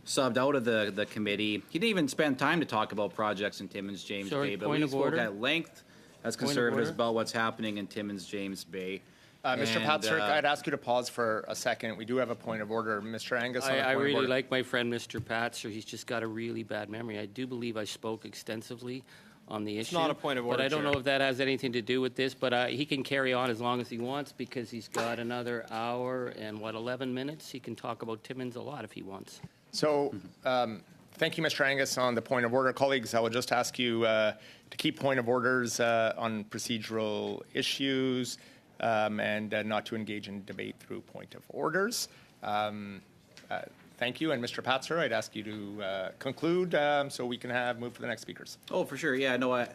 subbed out of the committee, he didn't even spend time to talk about projects in Timmins James Bay. But we spoke at length as conservatives about what's happening in Timmins James Bay. Mr. Patzer, I'd ask you to pause for a second. We do have a point of order. Mr. Angus, on a point I of really order. like my friend Mr. Patzer. He's just got a really bad memory. I do believe I spoke extensively on the issue. not a point of order, But I don't Chair. know if that has anything to do with this, but he can carry on as long as he wants because he's got another hour and, 11 minutes? He can talk about Timmins a lot if he wants. So, thank you, Mr. Angus, on the point of order. Colleagues, I will just ask you to keep point of orders on procedural issues and not to engage in debate through point of orders. Thank you. And Mr. Patzer, I'd ask you to conclude so we can move to the next speakers. Oh, for sure. Yeah, no,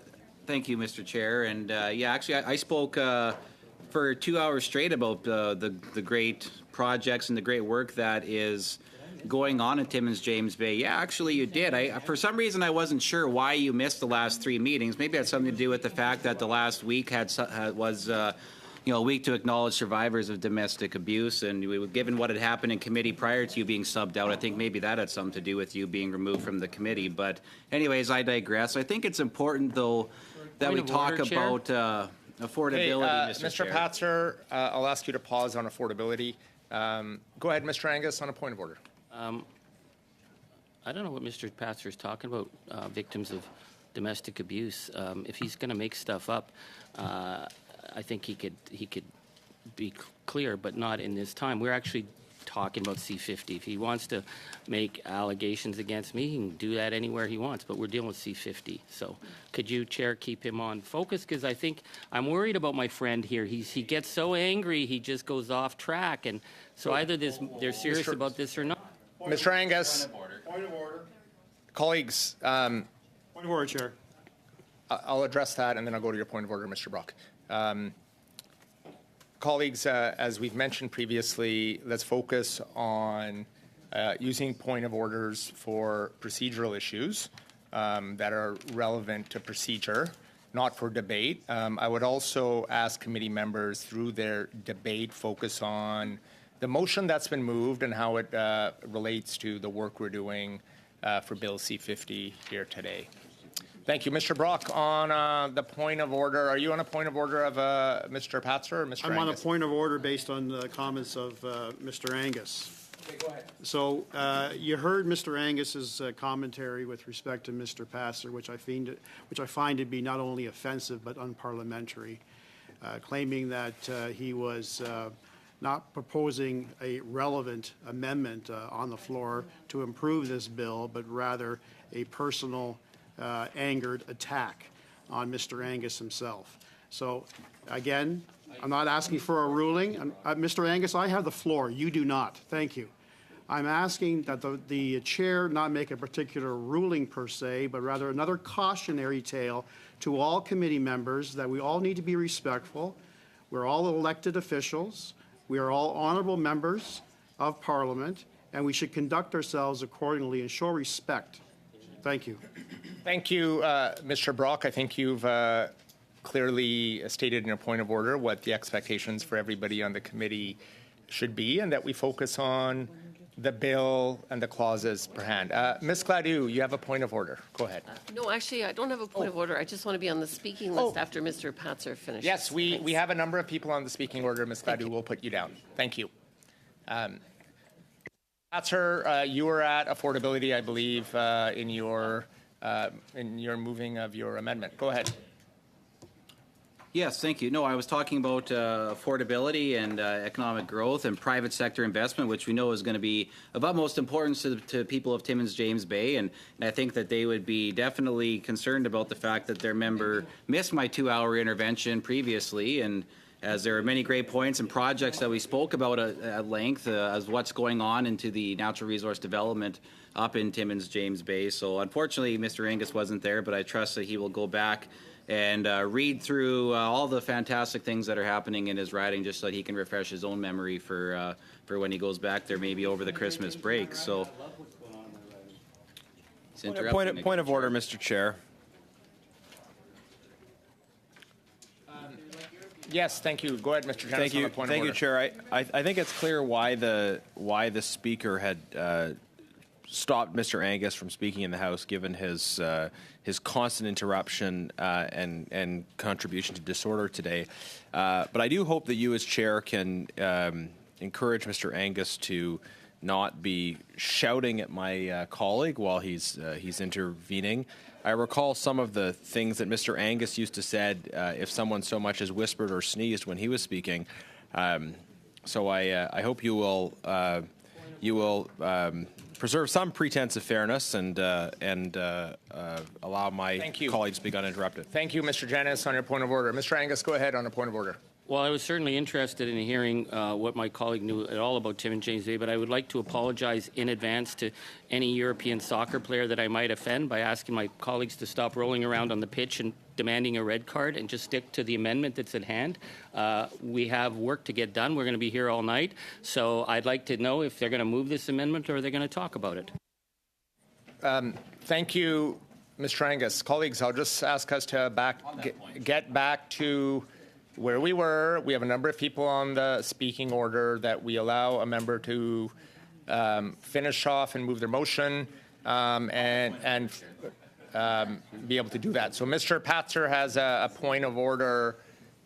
thank you, Mr. Chair. And actually, I spoke for 2 hours straight about the great projects and the great work that is going on in Timmins James Bay. Yeah, actually, you did. For some reason, I wasn't sure why you missed the last 3 meetings. Maybe it had something to do with the fact that the last week was a week to acknowledge survivors of domestic abuse, and given what had happened in committee prior to you being subbed out, I think maybe that had something to do with you being removed from the committee. But anyways, I digress. I think it's important, though, that we talk about affordability, Mr. Mr. Chair. Patzer, I'll ask you to pause on affordability. Go ahead, Mr. Angus, on a point of order. I don't know what Mr. Patzer is talking about, victims of domestic abuse. If he's going to make stuff up, I think he could be clear, but not in this time. We're actually talking about C-50. If he wants to make allegations against me, he can do that anywhere he wants, but we're dealing with C-50. So could you, Chair, keep him on focus? Because I think I'm worried about my friend here. He gets so angry, he just goes off track. And so either they're serious about this or not. Mr. Angus. Point of order. Colleagues. Point of order, Chair. I'll address that, and then I'll go to your point of order, Mr. Brock. Colleagues, as we've mentioned previously, let's focus on using point of orders for procedural issues that are relevant to procedure, not for debate. I would also ask committee members through their debate focus on the motion that's been moved and how it relates to the work we're doing for Bill C-50 here today. Thank you. Mr. Brock, on the point of order, are you on a point of order of Mr. Patzer or Mr. I'm Angus? on a point of order based on the comments of Mr. Angus. Okay, go ahead. So you heard Mr. Angus's commentary with respect to Mr. Patzer, which I find to be not only offensive but unparliamentary, claiming that he was not proposing a relevant amendment on the floor to improve this bill, but rather a personal angered attack on Mr. Angus himself. So, again, I'm not asking for a ruling. Mr. Angus, I have the floor. You do not. Thank you. I'm asking that the chair not make a particular ruling per se, but rather another cautionary tale to all committee members that we all need to be respectful. We're all elected officials. We are all honorable members of Parliament, and we should conduct ourselves accordingly and show respect. Thank you. Thank you, Mr. Brock. I think you've clearly stated in a point of order what the expectations for everybody on the committee should be, and that we focus on the bill and the clauses per hand. Ms. Gladue, you have a point of order. Go ahead. No, actually, I don't have a point of order. I just want to be on the speaking list after Mr. Patzer finishes. Yes, we have a number of people on the speaking order. Ms. Gladue will put you down. Thank you. Patzer, you were at affordability, I believe, in your moving of your amendment. Go ahead. Yes, thank you. No, I was talking about affordability and economic growth and private sector investment, which we know is going to be of utmost importance to people of Timmins James Bay. And I think that they would be definitely concerned about the fact that their member missed my 2-hour intervention previously. And as there are many great points and projects that we spoke about at length as what's going on into the natural resource development up in Timmins James Bay. So unfortunately, Mr. Angus wasn't there, but I trust that he will go back and read through all the fantastic things that are happening in his riding, just so that he can refresh his own memory for when he goes back there, maybe over the Christmas break. So, Point of order, Mr. Chair. Yes, thank you. Go ahead, Mr. Jennings. Thank you, Chair. I think it's clear why the speaker had stopped Mr. Angus from speaking in the House, given his constant interruption and contribution to disorder today. But I do hope that you, as chair, can encourage Mr. Angus to not be shouting at my colleague while he's intervening. I recall some of the things that Mr. Angus used to said if someone so much as whispered or sneezed when he was speaking. So I hope you will preserve some pretense of fairness and allow my colleague to speak uninterrupted. Thank you, Mr. Janice, on your point of order. Mr. Angus, go ahead on a point of order. Well, I was certainly interested in hearing what my colleague knew at all about Timmins James Bay, but I would like to apologize in advance to any European soccer player that I might offend by asking my colleagues to stop rolling around on the pitch and demanding a red card and just stick to the amendment that's at hand. We have work to get done. We're going to be here all night. So I'd like to know if they're going to move this amendment or they're going to talk about it. Thank you, Mr. Angus. Colleagues, I'll just ask us to get back to where we were. We have a number of people on the speaking order that we allow a member to finish off and move their motion and be able to do that. So Mr. Patzer has a point of order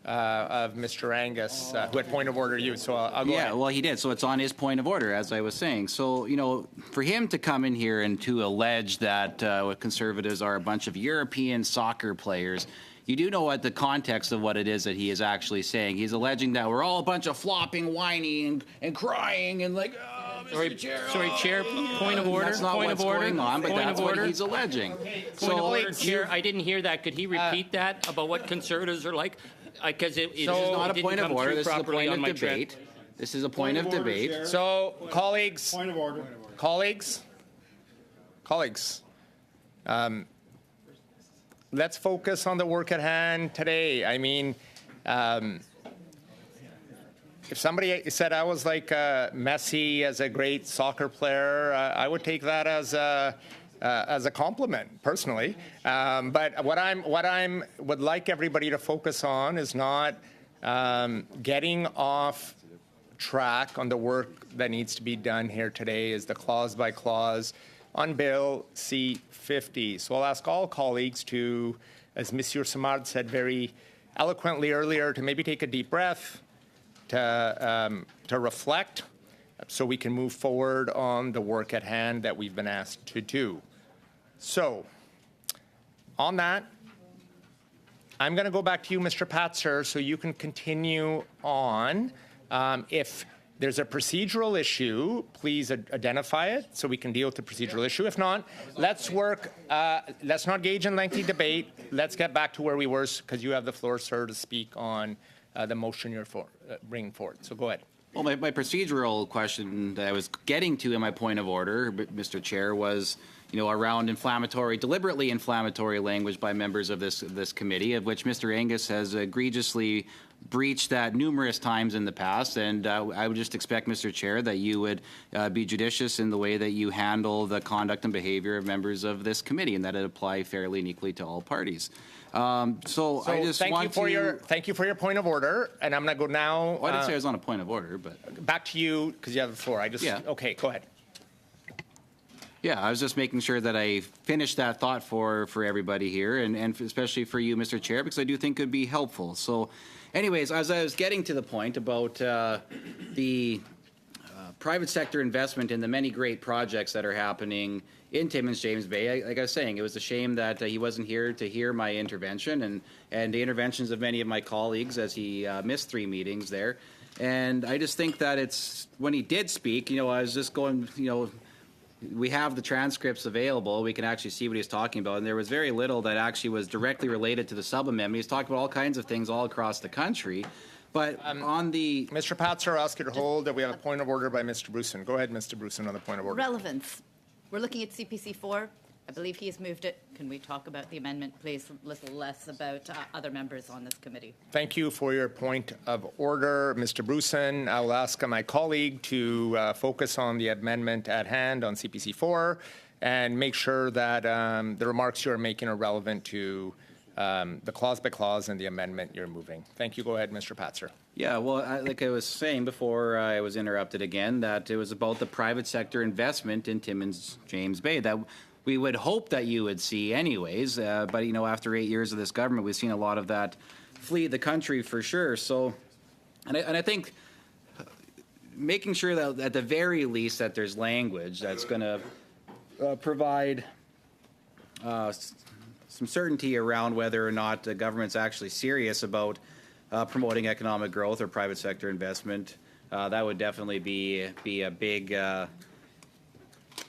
of Mr. Angus, who had point of order you. So I'll go ahead. Well, he did. So it's on his point of order, as I was saying. So, for him to come in here and to allege that Conservatives are a bunch of European soccer players, you do know what the context of what it is that he is actually saying. He's alleging that we're all a bunch of flopping, whining, and crying, and like, oh, Mr. Chair. Sorry, Chair. Point of order. That's not point what's of order. going on, but point that's of what order. he's alleging. Point of order, Chair. I didn't hear that. Could he repeat that about what Conservatives are like? Because this is not a point of order. This is a point of debate. This is a point of debate. So, colleagues. Point of order. Colleagues. Let's focus on the work at hand today. I mean, if somebody said I was like Messi as a great soccer player, I would take that as a compliment, personally. But what I'm would like everybody to focus on is not getting off track on the work that needs to be done here today. Is the clause by clause on Bill C-50. So I'll ask all colleagues to, as Monsieur Simard said very eloquently earlier, to maybe take a deep breath, to reflect, so we can move forward on the work at hand that we've been asked to do. So, on that, I'm going to go back to you, Mr. Patzer, so you can continue on. If there's a procedural issue, please identify it so we can deal with the procedural issue. If not, let's work. Let's not engage in lengthy debate. Let's get back to where we were, because you have the floor, sir, to speak on the motion you're bringing forward. So go ahead. Well, my procedural question that I was getting to in my point of order, Mr. Chair, was around deliberately inflammatory language by members of this committee, of which Mr. Angus has egregiously breached that numerous times in the past, and I would just expect, Mr. Chair, that you would be judicious in the way that you handle the conduct and behavior of members of this committee, and that it apply fairly and equally to all parties. So I just thank want you for to... thank you for your point of order, and I'm going to go now. Well, I didn't say I was on a point of order, but... Back to you, because you have the floor. Yeah. Okay, go ahead. Yeah, I was just making sure that I finished that thought for everybody here, and especially for you, Mr. Chair, because I do think it would be helpful. So anyways, as I was getting to the point about the private sector investment in the many great projects that are happening in Timmins, James Bay, like I was saying, it was a shame that he wasn't here to hear my intervention and the interventions of many of my colleagues as he missed 3 meetings there. And I just think that it's, when he did speak, I was just going, we have the transcripts available. We can actually see what he's talking about. And there was very little that actually was directly related to the sub-amendment. He's talking about all kinds of things all across the country. But on the... Mr. Patzer, I'll ask you to hold that we have a point of order by Mr. Bruson. Go ahead, Mr. Bruson, on the point of order. Relevance. We're looking at CPC 4. I believe he has moved it. Can we talk about the amendment, please? A little less about other members on this committee. Thank you for your point of order, Mr. Bruson. I'll ask my colleague to focus on the amendment at hand on CPC 4 and make sure that the remarks you're making are relevant to the clause by clause and the amendment you're moving. Thank you. Go ahead, Mr. Patzer. Yeah, well, like I was saying before I was interrupted again, that it was about the private sector investment in Timmins, James Bay that we would hope that you would see anyways. But, after 8 years of this government, we've seen a lot of that flee the country for sure. So, and I think making sure that at the very least that there's language that's going to provide some certainty around whether or not the government's actually serious about promoting economic growth or private sector investment. That would definitely be a big...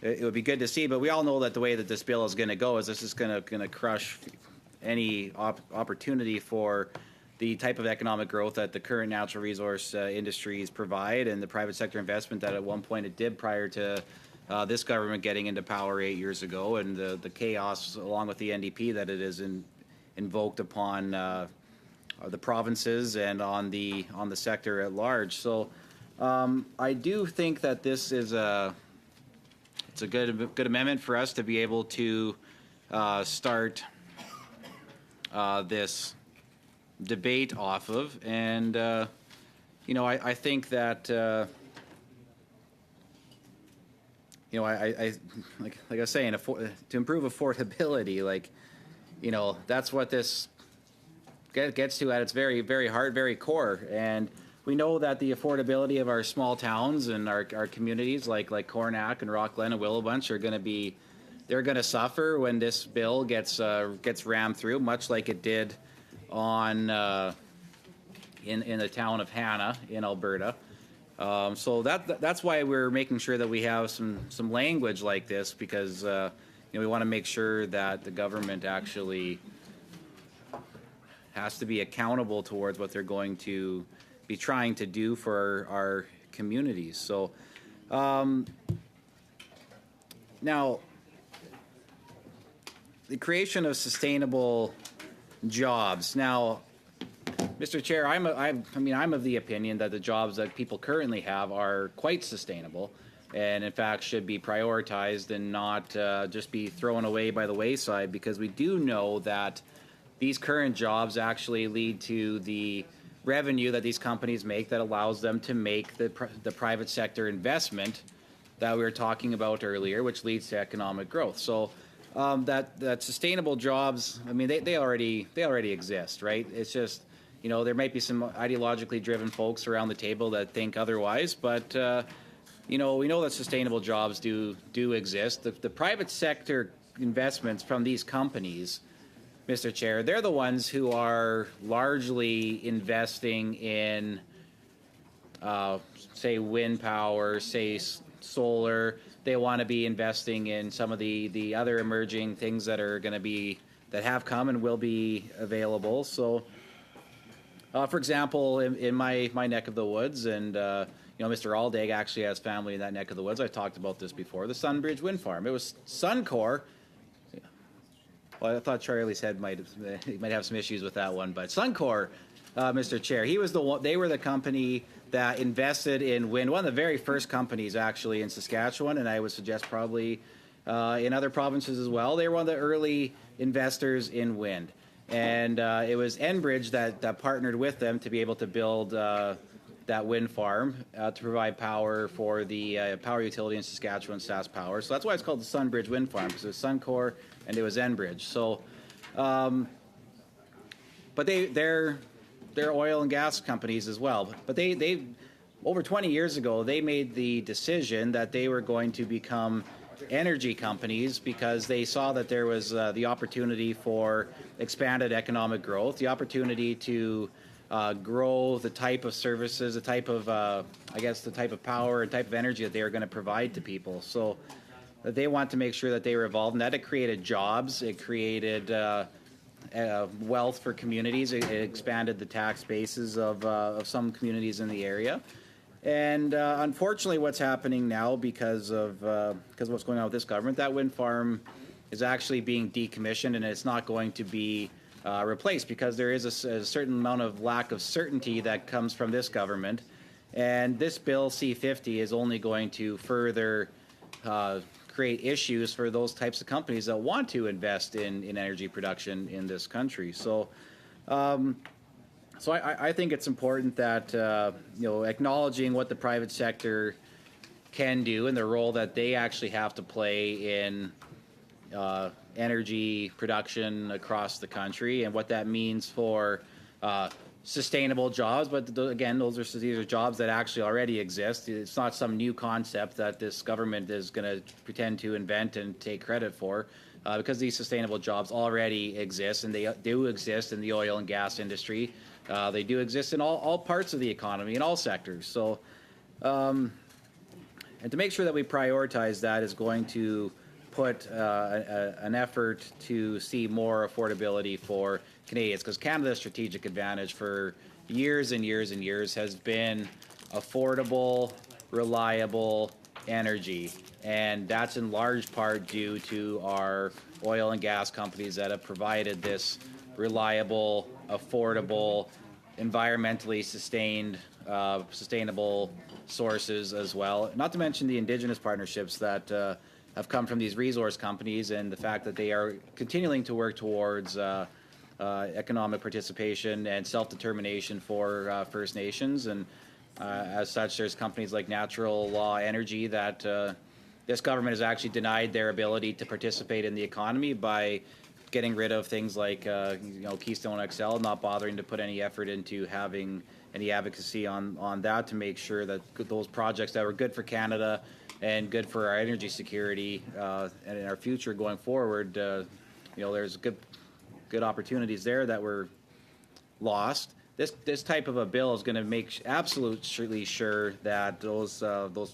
it would be good to see, but we all know that the way that this bill is going to go is this is going to crush any opportunity for the type of economic growth that the current natural resource industries provide and the private sector investment that at one point it did prior to this government getting into power 8 years ago, and the chaos along with the NDP that it has invoked upon the provinces and on the sector at large. So I do think that this is it's a good amendment for us to be able to start this debate off of, and I think that I like I was saying, to improve affordability, that's what this gets to at its very, very heart, very core. And we know that the affordability of our small towns and our communities like Coronach and Rockglen and Willowbunch they're going to suffer when this bill gets rammed through, much like it did on in the town of Hanna in Alberta. So that's why we're making sure that we have some language like this, because we want to make sure that the government actually has to be accountable towards what they're going to be trying to do for our communities. So now the creation of sustainable jobs. Now, Mr. Chair, I'm of the opinion that the jobs that people currently have are quite sustainable, and in fact should be prioritized and not just be thrown away by the wayside, because we do know that these current jobs actually lead to the revenue that these companies make that allows them to make the private sector investment that we were talking about earlier, which leads to economic growth. So that sustainable jobs, they already exist, right? It's just, there might be some ideologically driven folks around the table that think otherwise, but we know that sustainable jobs do exist. The private sector investments from these companies, Mr. Chair, they're the ones who are largely investing in, say, wind power, say, solar. They want to be investing in some of the other emerging things that are going to be, that have come and will be available. So, for example, in my neck of the woods, and Mr. Aldag actually has family in that neck of the woods. I've talked about this before. The Sunbridge Wind Farm. It was Suncor. Well, I thought Charlie's head might have some issues with that one, but Suncor Mr. Chair. He was the one. They were the company that invested in wind. One of the very first companies, actually, in Saskatchewan, and I would suggest probably in other provinces as well. They were one of the early investors in wind, and it was Enbridge that partnered with them to be able to build that wind farm to provide power for the power utility in Saskatchewan, SaskPower. So that's why it's called the Sunbridge Wind Farm, because it was Suncor and it was Enbridge. So, but they're oil and gas companies as well. But they over 20 years ago, they made the decision that they were going to become energy companies because they saw that there was the opportunity for expanded economic growth, the opportunity to grow the type of services, the type of, the type of power and type of energy that they are going to provide to people. So they want to make sure that they were involved, and that it created jobs, it created wealth for communities, it expanded the tax bases of some communities in the area. And unfortunately, what's happening now because of what's going on with this government, that wind farm is actually being decommissioned, and it's not going to be replaced because there is a certain amount of lack of certainty that comes from this government. And this bill, C-50, is only going to further create issues for those types of companies that want to invest in energy production in this country. So I think it's important that, acknowledging what the private sector can do and the role that they actually have to play in energy production across the country and what that means for sustainable jobs. But again, these are jobs that actually already exist. It's not some new concept that this government is going to pretend to invent and take credit for, because these sustainable jobs already exist, and they do exist in the oil and gas industry. They do exist in all parts of the economy, in all sectors. So, and to make sure that we prioritize that is going to put an effort to see more affordability for Canadians, because Canada's strategic advantage for years and years and years has been affordable, reliable energy. And that's in large part due to our oil and gas companies that have provided this reliable, affordable, environmentally sustainable sources as well. Not to mention the Indigenous partnerships that have come from these resource companies, and the fact that they are continuing to work towards economic participation and self-determination for First Nations. And as such, there's companies like Natural Law Energy that this government has actually denied their ability to participate in the economy by getting rid of things like Keystone XL, not bothering to put any effort into having any advocacy on that to make sure that those projects that were good for Canada and good for our energy security and in our future going forward, there's good opportunities there that were lost. This type of a bill is going to make absolutely sure that those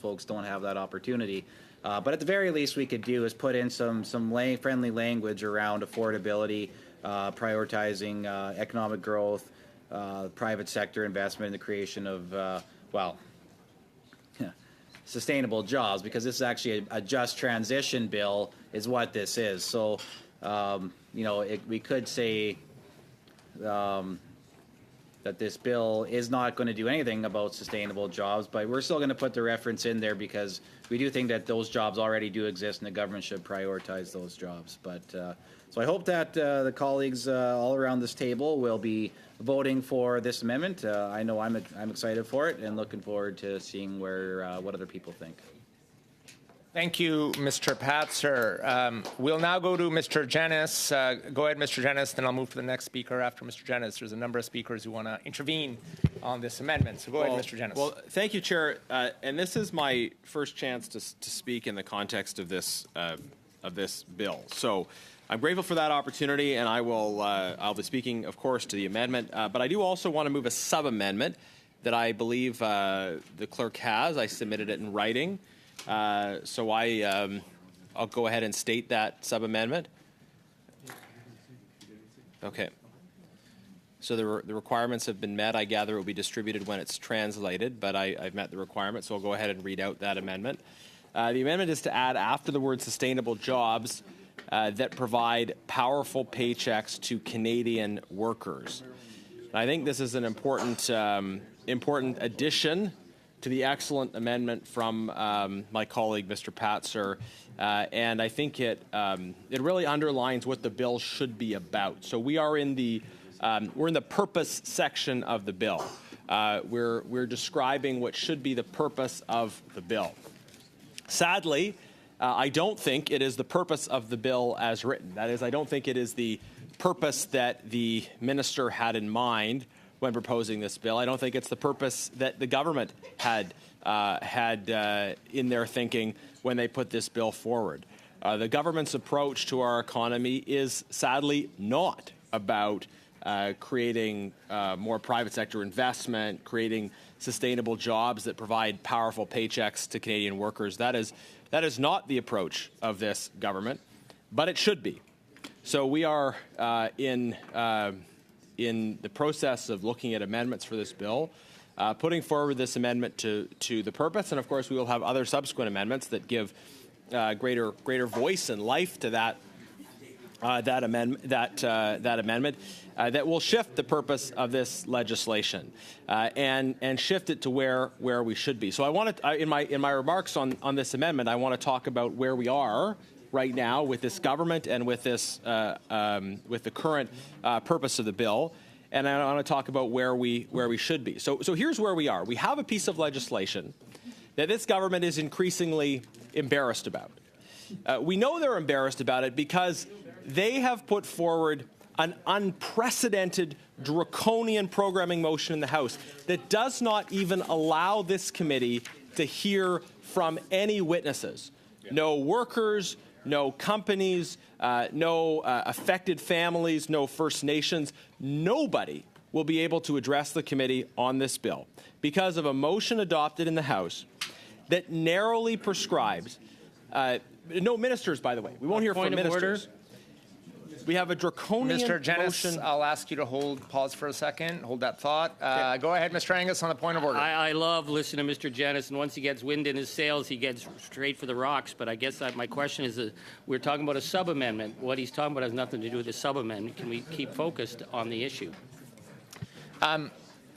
folks don't have that opportunity. But at the very least, we could do is put in some friendly language around affordability, prioritizing economic growth, private sector investment in the creation of sustainable jobs, because this is actually a just transition bill is what this is. So, we could say that this bill is not going to do anything about sustainable jobs, but we're still going to put the reference in there because we do think that those jobs already do exist and the government should prioritize those jobs. But so I hope that the colleagues all around this table will be voting for this amendment. I know I'm excited for it and looking forward to seeing what other people think. Thank you, Mr. Patzer. We'll now go to Mr. Jennis. Go ahead, Mr. Jennis, then I'll move to the next speaker after Mr. Jennis. There's a number of speakers who want to intervene on this amendment. So go ahead, Mr. Jennis. Well, thank you, Chair. And this is my first chance to speak in the context of this bill. So I'm grateful for that opportunity, and I'll be speaking, of course, to the amendment. But I do also want to move a sub-amendment that I believe the clerk has. I submitted it in writing. So I'll go ahead and state that sub-amendment. Okay. So the requirements have been met. I gather it will be distributed when it's translated, but I've met the requirements, so I'll go ahead and read out that amendment. The amendment is to add after the word sustainable jobs that provide powerful paychecks to Canadian workers. And I think this is an important addition to the excellent amendment from my colleague, Mr. Patzer, and I think it really underlines what the bill should be about. So we are in the purpose section of the bill. We're describing what should be the purpose of the bill. Sadly, I don't think it is the purpose of the bill as written. That is, I don't think it is the purpose that the minister had in mind when proposing this bill. I don't think it's the purpose that the government had in their thinking when they put this bill forward. The government's approach to our economy is sadly not about creating more private sector investment, creating sustainable jobs that provide powerful paychecks to Canadian workers. That is not the approach of this government, but it should be. So we are in the process of looking at amendments for this bill, putting forward this amendment to the purpose, and of course we will have other subsequent amendments that give greater voice and life to that amendment that will shift the purpose of this legislation and shift it to where we should be. So I want to, in my remarks on this amendment, I want to talk about where we are right now with this government and with this with the current purpose of the bill, and I want to talk about where we should be. So here's where we are. We have a piece of legislation that this government is increasingly embarrassed about. We know they're embarrassed about it because they have put forward an unprecedented, draconian programming motion in the House that does not even allow this committee to hear from any witnesses. No workers, no companies, no affected families, no First Nations. Nobody will be able to address the committee on this bill because of a motion adopted in the House that narrowly prescribes, no ministers, by the way. We won't hear from ministers. We have a draconian Mr. Genis, motion. I'll ask you to pause for a second, hold that thought. Go ahead, Mr. Angus, on the point of order. I love listening to Mr. Genis, and once he gets wind in his sails, he gets straight for the rocks. But I guess my question is, we're talking about a sub-amendment. What he's talking about has nothing to do with the sub-amendment. Can we keep focused on the issue?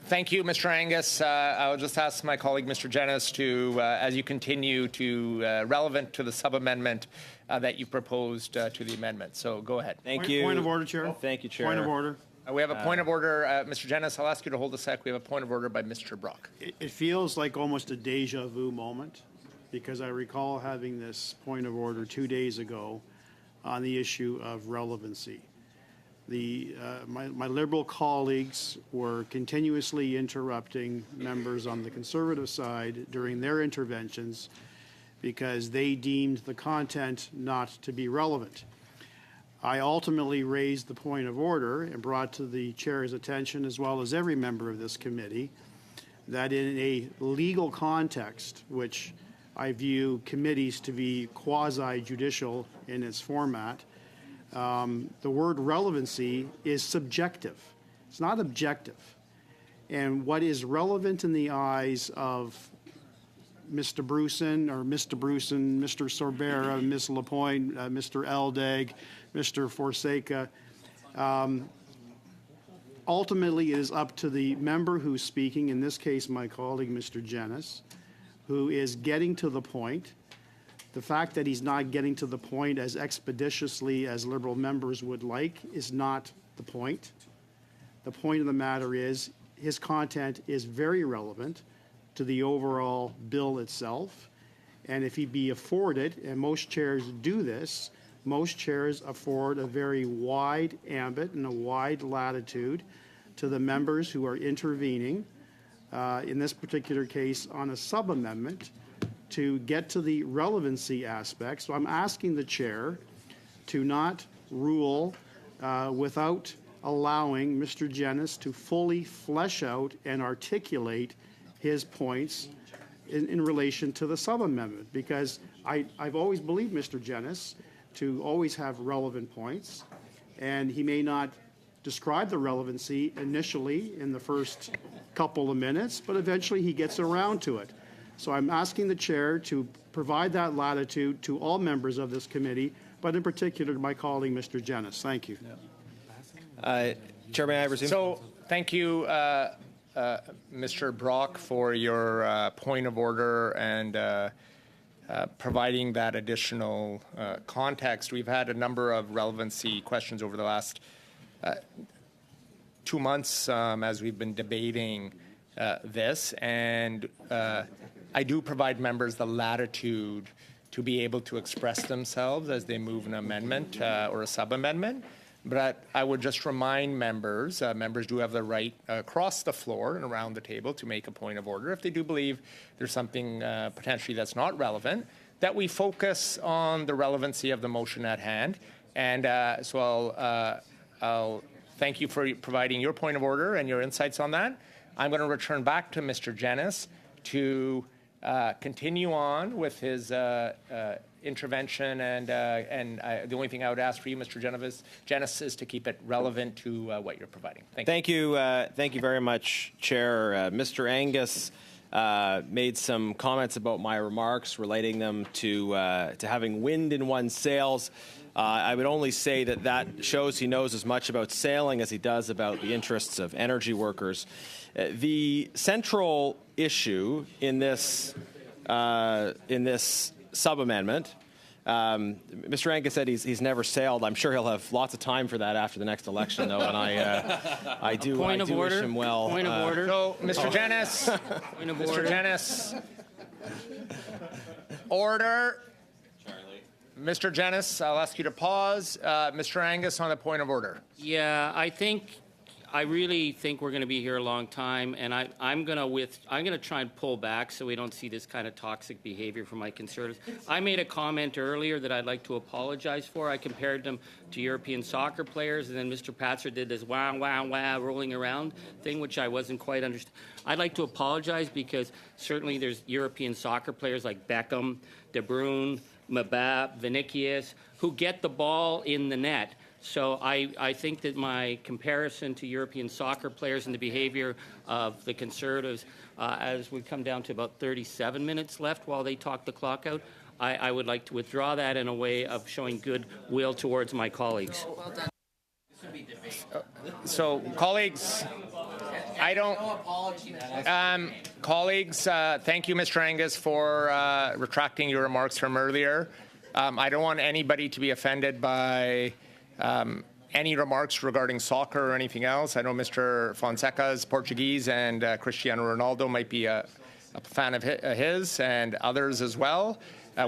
Thank you, Mr. Angus. I'll just ask my colleague, Mr. Genis, to, as you continue to relevant to the sub-amendment that you proposed to the amendment. So go ahead. Thank you. Point of order, Chair. Thank you, Chair. Point of order. We have a point of order. Mr. Genis, I'll ask you to hold a sec. We have a point of order by Mr. Brock. It feels like almost a deja vu moment because I recall having this point of order 2 days ago on the issue of relevancy. My Liberal colleagues were continuously interrupting members on the Conservative side during their interventions because they deemed the content not to be relevant. I ultimately raised the point of order and brought to the Chair's attention, as well as every member of this committee, that in a legal context, which I view committees to be quasi-judicial in its format, the word relevancy is subjective. It's not objective. And what is relevant in the eyes of Mr. Bruson, Mr. Sorbera, Ms. Lapointe, Mr. Eldag, Mr. Forsaca, ultimately it is up to the member who's speaking, in this case my colleague Mr. Genis, who is getting to the point. The fact that he's not getting to the point as expeditiously as Liberal members would like is not the point. The point of the matter is his content is very relevant to the overall bill itself. And if he be afforded, and most chairs do this, most chairs afford a very wide ambit and a wide latitude to the members who are intervening, in this particular case on a sub-amendment, to get to the relevancy aspect. So I'm asking the chair to not rule without allowing Mr. Genis to fully flesh out and articulate his points in relation to the sub-amendment, because I've always believed Mr. Genis to always have relevant points, and he may not describe the relevancy initially in the first couple of minutes, but eventually he gets around to it. So I'm asking the chair to provide that latitude to all members of this committee, but in particular to my colleague, Mr. Genis. Thank you. Chairman, I resume. So Thank you, Mr. Brock, for your point of order and providing that additional context. We've had a number of relevancy questions over the last 2 months as we've been debating this, and I do provide members the latitude to be able to express themselves as they move an amendment or a sub-amendment. But I would just remind members, members do have the right across the floor and around the table to make a point of order if they do believe there's something potentially that's not relevant, that we focus on the relevancy of the motion at hand. And so I'll thank you for providing your point of order and your insights on that. I'm going to return back to Mr. Genis to continue on with his intervention, and the only thing I would ask for you, Mr. Genis, is to keep it relevant to what you're providing. Thank you. Thank you very much, Chair. Mr. Angus made some comments about my remarks, relating them to having wind in one's sails. I would only say that shows he knows as much about sailing as he does about the interests of energy workers. The central issue in this sub-amendment, Mr. Angus said he's never sailed. I'm sure he'll have lots of time for that after the next election, though, and I do wish him well. Point of order. So, Mr. Genis, Mr. Genis, order. Mr. Genis, I'll ask you to pause. Mr. Angus, on the point of order. Yeah, I really think we're going to be here a long time, and I'm going to try and pull back so we don't see this kind of toxic behavior from my Conservatives. I made a comment earlier that I'd like to apologize for. I compared them to European soccer players, and then Mr. Patzer did this wah, wah, wah, rolling around thing, which I wasn't quite understanding. I'd like to apologize because certainly there's European soccer players like Beckham, De Bruyne, Mbappe, Vinicius, who get the ball in the net. So I think that my comparison to European soccer players and the behavior of the Conservatives, as we come down to about 37 minutes left while they talk the clock out, I would like to withdraw that in a way of showing goodwill towards my colleagues. Well done. So, colleagues, I don't. Colleagues, thank you, Mr. Angus, for retracting your remarks from earlier. I don't want anybody to be offended by any remarks regarding soccer or anything else. I know Mr. Fonseca is Portuguese, and Cristiano Ronaldo might be a fan of his, and others as well.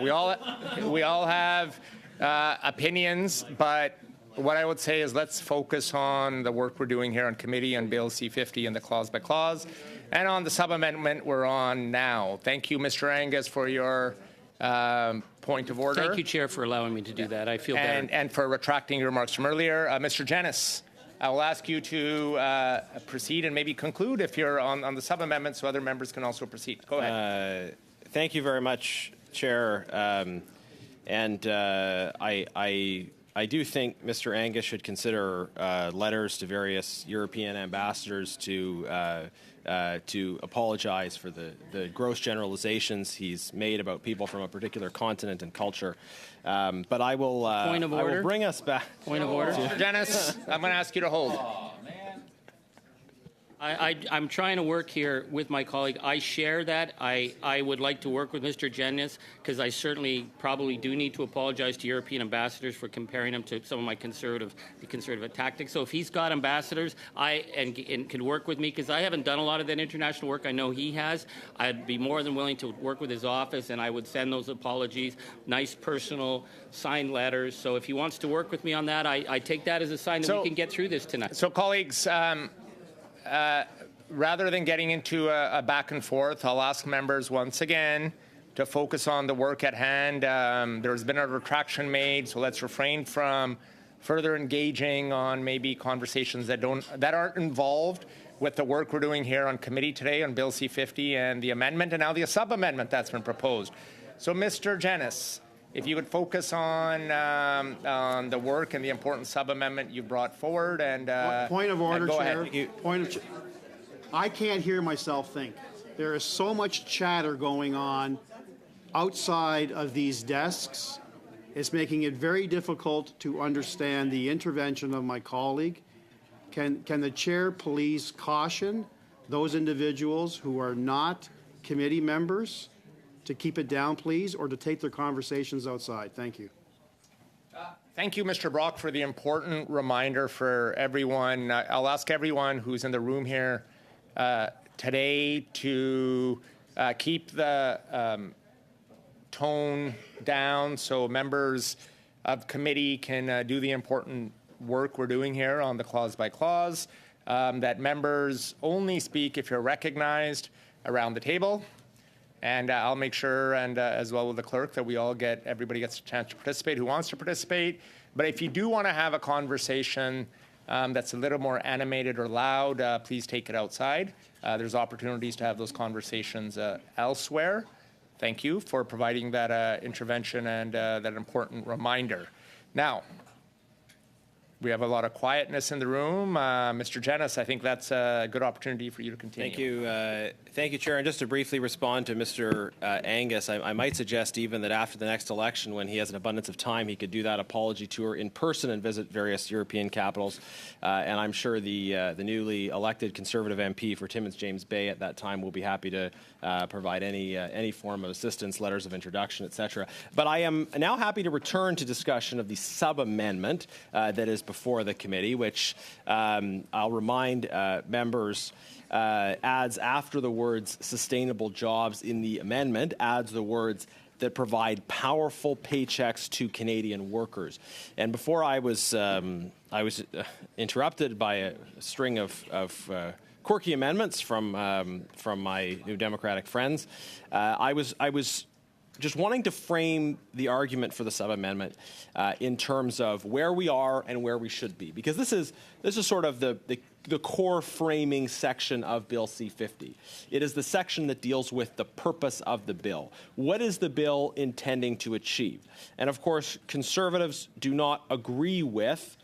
We all have opinions, but what I would say is let's focus on the work we're doing here on committee on Bill C-50 and the clause by clause, and on the sub-amendment we're on now. Thank you, Mr. Angus, for your point of order. Thank you, Chair, for allowing me to do that. I feel better. And for retracting your remarks from earlier. Mr. Genis, I will ask you to proceed and maybe conclude if you're on the sub-amendment so other members can also proceed. Go ahead. Thank you very much, Chair. I do think Mr. Angus should consider letters to various European ambassadors to apologize for the gross generalizations he's made about people from a particular continent and culture. But I will bring us back. Point of order. Mr. Genis, I'm going to ask you to hold. I'm trying to work here with my colleague. I share that. I would like to work with Mr. Genis because I certainly probably do need to apologize to European ambassadors for comparing them to some of my conservative tactics. So if he's got ambassadors and can work with me, because I haven't done a lot of that international work, I know he has, I'd be more than willing to work with his office, and I would send those apologies, nice personal signed letters. So if he wants to work with me on that, I take that as a sign that we can get through this tonight. So colleagues, rather than getting into a back and forth, I'll ask members once again to focus on the work at hand. There's been a retraction made, so let's refrain from further engaging on maybe conversations that aren't involved with the work we're doing here on committee today on Bill C-50 and the amendment and now the sub-amendment that's been proposed. So, Mr. Genis, if you would focus on the work and the important sub-amendment you brought forward, and point of order, Chair. Ahead. I can't hear myself think. There is so much chatter going on outside of these desks. It's making it very difficult to understand the intervention of my colleague. Can the chair please caution those individuals who are not committee members to keep it down, please, or to take their conversations outside? Thank you. Thank you, Mr. Brock, for the important reminder for everyone. I'll ask everyone who's in the room here today to keep the tone down so members of committee can do the important work we're doing here on the clause by clause, that members only speak if you're recognized around the table. And I'll make sure, and as well with the clerk, that everybody gets a chance to participate who wants to participate. But if you do want to have a conversation that's a little more animated or loud, please take it outside. There's opportunities to have those conversations elsewhere. Thank you for providing that intervention and that important reminder. Now, we have a lot of quietness in the room. Mr. Jennis, I think that's a good opportunity for you to continue. Thank you, Chair. And just to briefly respond to Mr. Angus, I might suggest even that after the next election, when he has an abundance of time, he could do that apology tour in person and visit various European capitals. And I'm sure the newly elected Conservative MP for Timmins James Bay at that time will be happy to provide any form of assistance, letters of introduction, etc. But I am now happy to return to discussion of the sub-amendment that is before the committee, which I'll remind members adds after the words sustainable jobs in the amendment, adds the words that provide powerful paychecks to Canadian workers. And before I was interrupted by a string of quirky amendments from my New Democratic friends, I was just wanting to frame the argument for the sub-amendment in terms of where we are and where we should be, because this is sort of the core framing section of Bill C-50. It is the section that deals with the purpose of the bill. What is the bill intending to achieve? And of course, Conservatives do not agree with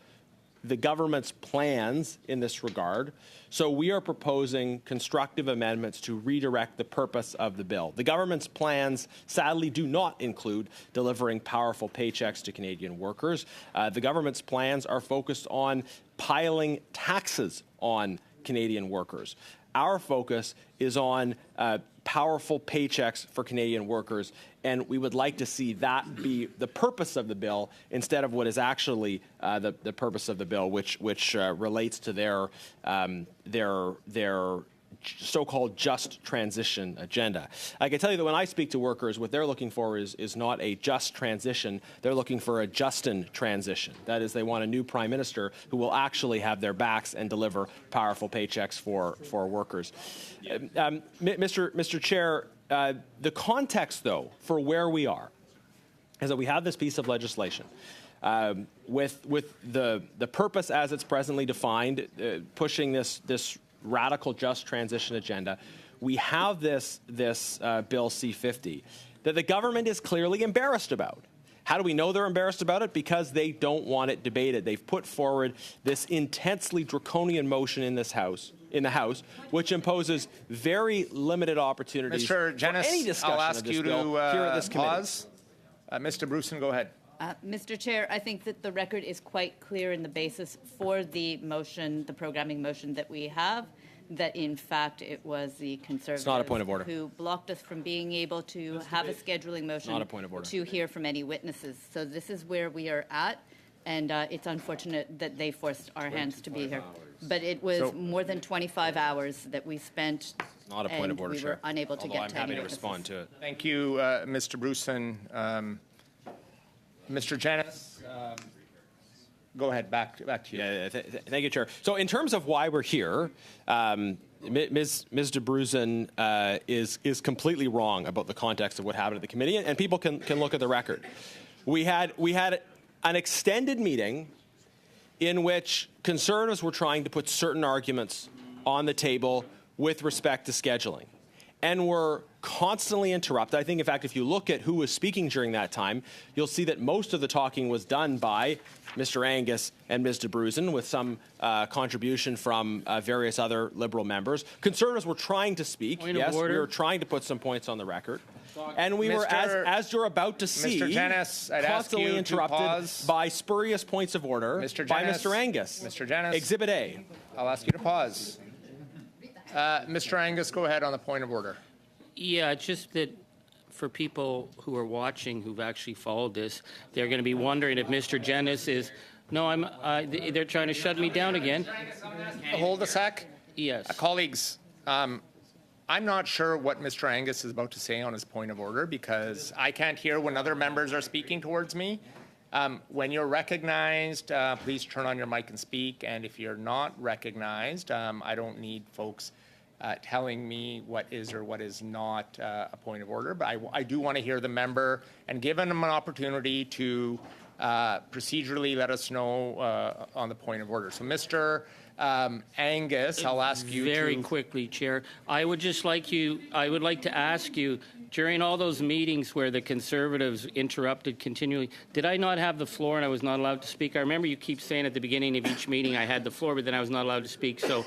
the government's plans in this regard. So we are proposing constructive amendments to redirect the purpose of the bill. The government's plans, sadly, do not include delivering powerful paychecks to Canadian workers. The government's plans are focused on piling taxes on Canadian workers. Our focus is on powerful paychecks for Canadian workers, and we would like to see that be the purpose of the bill instead of what is actually the purpose of the bill, which relates to their so-called just transition agenda. I can tell you that when I speak to workers, what they're looking for is not a just transition. They're looking for a Justin transition. That is, they want a new prime minister who will actually have their backs and deliver powerful paychecks for workers. Mr. Chair, the context, though, for where we are is that we have this piece of legislation with the purpose as it's presently defined, pushing this radical just transition agenda. We have this Bill C-50 that the government is clearly embarrassed about. How do we know they're embarrassed about it? Because they don't want it debated. They've put forward this intensely draconian motion in the House, which imposes very limited opportunities Mr. Jennis, for any discussion I'll ask of this you bill to here at this committee. pause. Mr. Bruson, go ahead. Mr. Chair, I think that the record is quite clear in the basis for the motion, the programming motion that we have, that in fact it was the Conservatives not a point of order. who blocked us from being able to have a scheduling motion Not a point of order. to hear from any witnesses. So this is where we are at, and it's unfortunate that they forced our hands to be here. But it was more than 25 hours that we spent, Not a point of order, we were Chair. unable to Although get I'm to happy any to witnesses. respond to it. Thank you, Mr. Bruson. Mr. Jennis, go ahead. Back to you. Yeah, thank you, Chair. So in terms of why we're here, Ms. DeBruzen is completely wrong about the context of what happened at the committee, and people can look at the record. We had an extended meeting in which Conservatives were trying to put certain arguments on the table with respect to scheduling, and were constantly interrupted. I think, in fact, if you look at who was speaking during that time, you'll see that most of the talking was done by Mr. Angus and Ms. DeBruzen, with some contribution from various other Liberal members. Conservatives were trying to speak. Point of yes, order. we were trying to put some points on the record. And we were, Mr. as you're about to see, Mr. Janice, I'd ask constantly you to interrupted pause. by spurious points of order by Janice, Mr. Angus. Mr. Janice. Exhibit A. I'll ask you to pause. Mr. Angus, go ahead on the point of order. Yeah, it's just that for people who are watching who've actually followed this, they're going to be wondering if Mr. Janice is. No, they're trying to shut me down again. Hold a sec. Yes. Colleagues, I'm not sure what Mr. Angus is about to say on his point of order because I can't hear when other members are speaking towards me. When you're recognized, please turn on your mic and speak. And if you're not recognized, I don't need folks telling me what is or what is not a point of order. But I do want to hear the member and give him an opportunity to procedurally let us know on the point of order. So, Mr. Angus, I'll ask you very quickly, Chair. I would like to ask you, during all those meetings where the Conservatives interrupted continually, did I not have the floor and I was not allowed to speak? I remember you keep saying at the beginning of each meeting I had the floor, but then I was not allowed to speak. So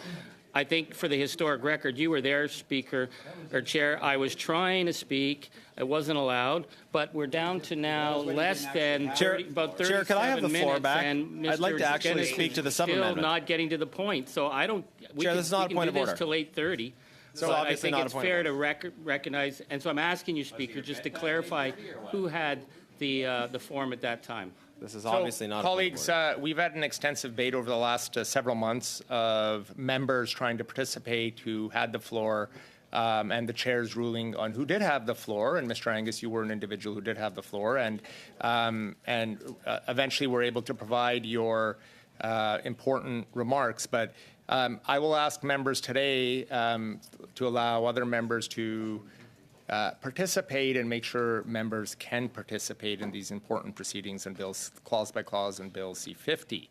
I think for the historic record, you were there, Speaker or Chair. I was trying to speak. I wasn't allowed, but we're down to now less than 30, about 37 Chair, can I have the floor minutes, back? and I'd like to Mr. actually Dennis speak is to the still sub-amendment. not getting to the point. So I don't. Chair, this is not a point of order. Till 8:30. So But I obviously think not a it's point of fair order. to recognize, and so I'm asking you, Speaker, just to clarify who had the form at that time. This is obviously not colleagues, a point of order. we've had an extensive debate over the last several months of members trying to participate who had the floor and the chair's ruling on who did have the floor. And Mr. Angus, you were an individual who did have the floor, and eventually were able to provide your important remarks. But I will ask members today to allow other members to participate and make sure members can participate in these important proceedings and bills, clause by clause, in Bill C-50.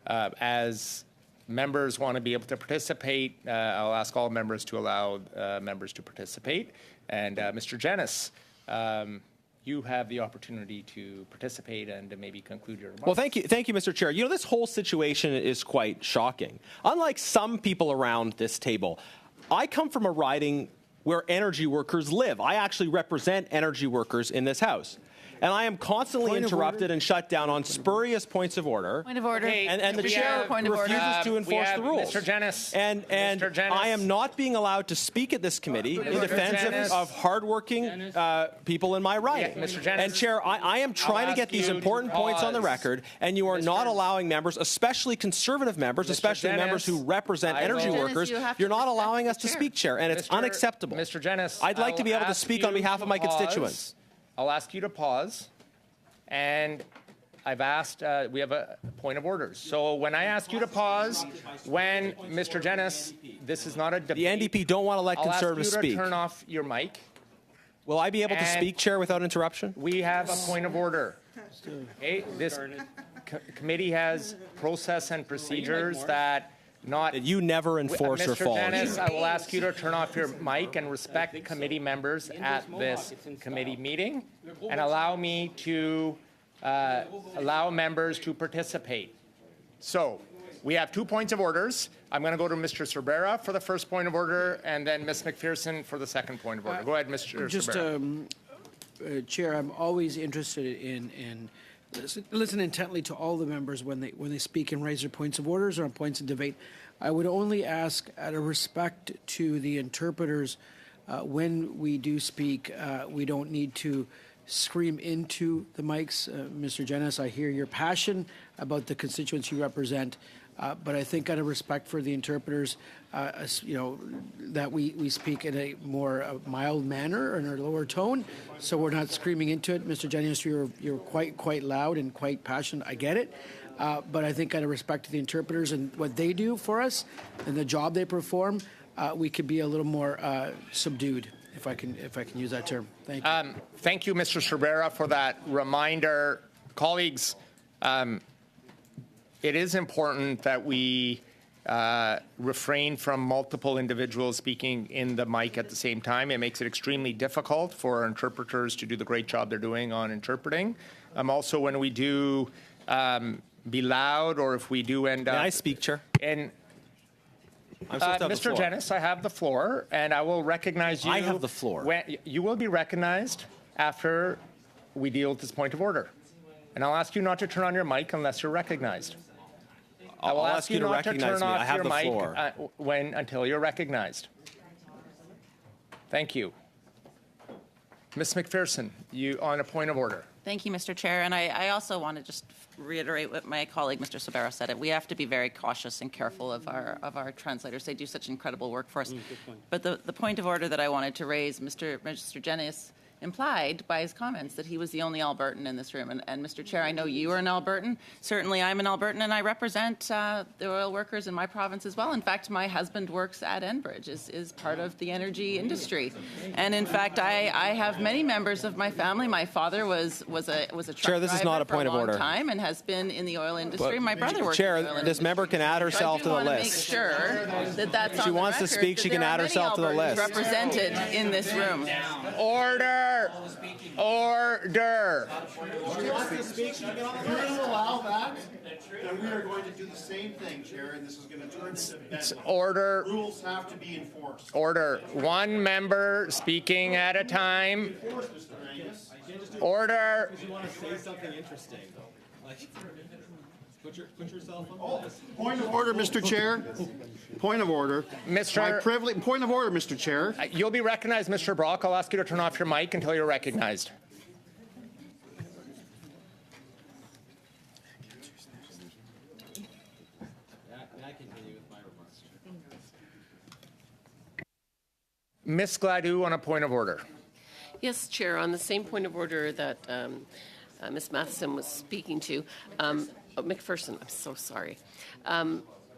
As members want to be able to participate, I'll ask all members to allow members to participate. And Mr. Janice, you have the opportunity to participate and to maybe conclude your remarks. Well, thank you, Mr. Chair. You know, this whole situation is quite shocking. Unlike some people around this table, I come from a riding where energy workers live. I actually represent energy workers in this House. And I am constantly interrupted and shut down on spurious points of order. Point of order. Okay, And the we chair have- refuses to enforce the rules. Mr. Janice. And Mr. Janice. I am not being allowed to speak at this committee in defense Janice. of hardworking people in my riding. Yeah, Mr. Janice. And Chair, I am trying to ask get these you to important points on the pause. record, and you are not allowing members, especially conservative members, especially Janice, members who represent I energy will- workers, you have to you're not respect allowing us the to chair. speak, Chair, and it's unacceptable. Mr. Janice, I'd like to be able to I'll speak ask on behalf you of my to pause. constituents. I'll ask you to pause. And I've asked, we have a point of orders. So when I ask you to pause, when Mr. Janice, this is not a debate. The NDP don't want to let I'll conservatives ask you speak. to turn off your mic. Will I be able to And- speak, Chair, without interruption? We have a point of order. Okay, this committee has process and procedures that not. That you never enforce or Mr. follow. Janice, I will ask you to turn off your mic and respect committee members at this committee meeting and allow me to allow members to participate. So we have 2 points of orders. I'm going to go to Mr. Cervera for the first point of order and then Ms. McPherson for the second point of order. Go ahead, Mr. Just, Cervera. Chair, I'm always interested in listen intently to all the members when they speak and raise their points of orders or on points of debate. I would only ask, out of respect to the interpreters, when we do speak, we don't need to scream into the mics. Mr. Janice, I hear your passion about the constituents you represent, but I think out of respect for the interpreters, that we speak in a more mild manner and a lower tone, so we're not screaming into it. Mr. Janice, you're quite loud and quite passionate. I get it. But I think out of respect to the interpreters and what they do for us and the job they perform, we could be a little more subdued, if I can use that term. Thank you. Thank you, Mr. Cervera, for that reminder. Colleagues, it is important that we refrain from multiple individuals speaking in the mic at the same time. It makes it extremely difficult for our interpreters to do the great job they're doing on interpreting. Also, when we do be loud, or if we do end up... May I speak, Chair? And I'm supposed to have the Mr. floor. Janice, I have the floor, and I will recognize you. I have the floor. You will be recognized after we deal with this point of order. And I'll ask you not to turn on your mic unless you're recognized. I will I'll ask you not to recognize turn me. off I have your the mic floor. until you're recognized. Thank you. Ms. McPherson, you on a point of order. Thank you, Mr. Chair. And I also want to just reiterate what my colleague, Mr. Sabero, said. We have to be very cautious and careful of our translators. They do such incredible work for us. But the point of order that I wanted to raise, Mr. Janice implied by his comments that he was the only Albertan in this room. And Mr. Chair, I know you are an Albertan. Certainly I'm an Albertan, and I represent the oil workers in my province as well. In fact, my husband works at Enbridge, is part of the energy industry. And in fact, I have many members of my family. My father was a truck Chair, this is driver not a point for of a long order. time and has been in the oil industry. But, My brother works Chair, in the oil this industry. member can add herself to the So I do want to list. make sure that that's She on the wants to record, speak, that she can there add are herself to the many Albertans list. represented in this room. Order! Order! She wants to speak. If you're going to allow that, then we are going to do the same thing, Chair, and this is going to turn into bedlam. Order. Rules have to be enforced. Order. One member speaking at a time. Order. You want to say something interesting, though. Like, put yourself on the list. Point of order, Mr. Chair. Point of order. Point of order, Mr. Chair. You'll be recognized, Mr. Brock. I'll ask you to turn off your mic until you're recognized. Ms. Gladue on a point of order. Yes, Chair, on the same point of order that Ms. Matheson was speaking to. McPherson, I'm so sorry.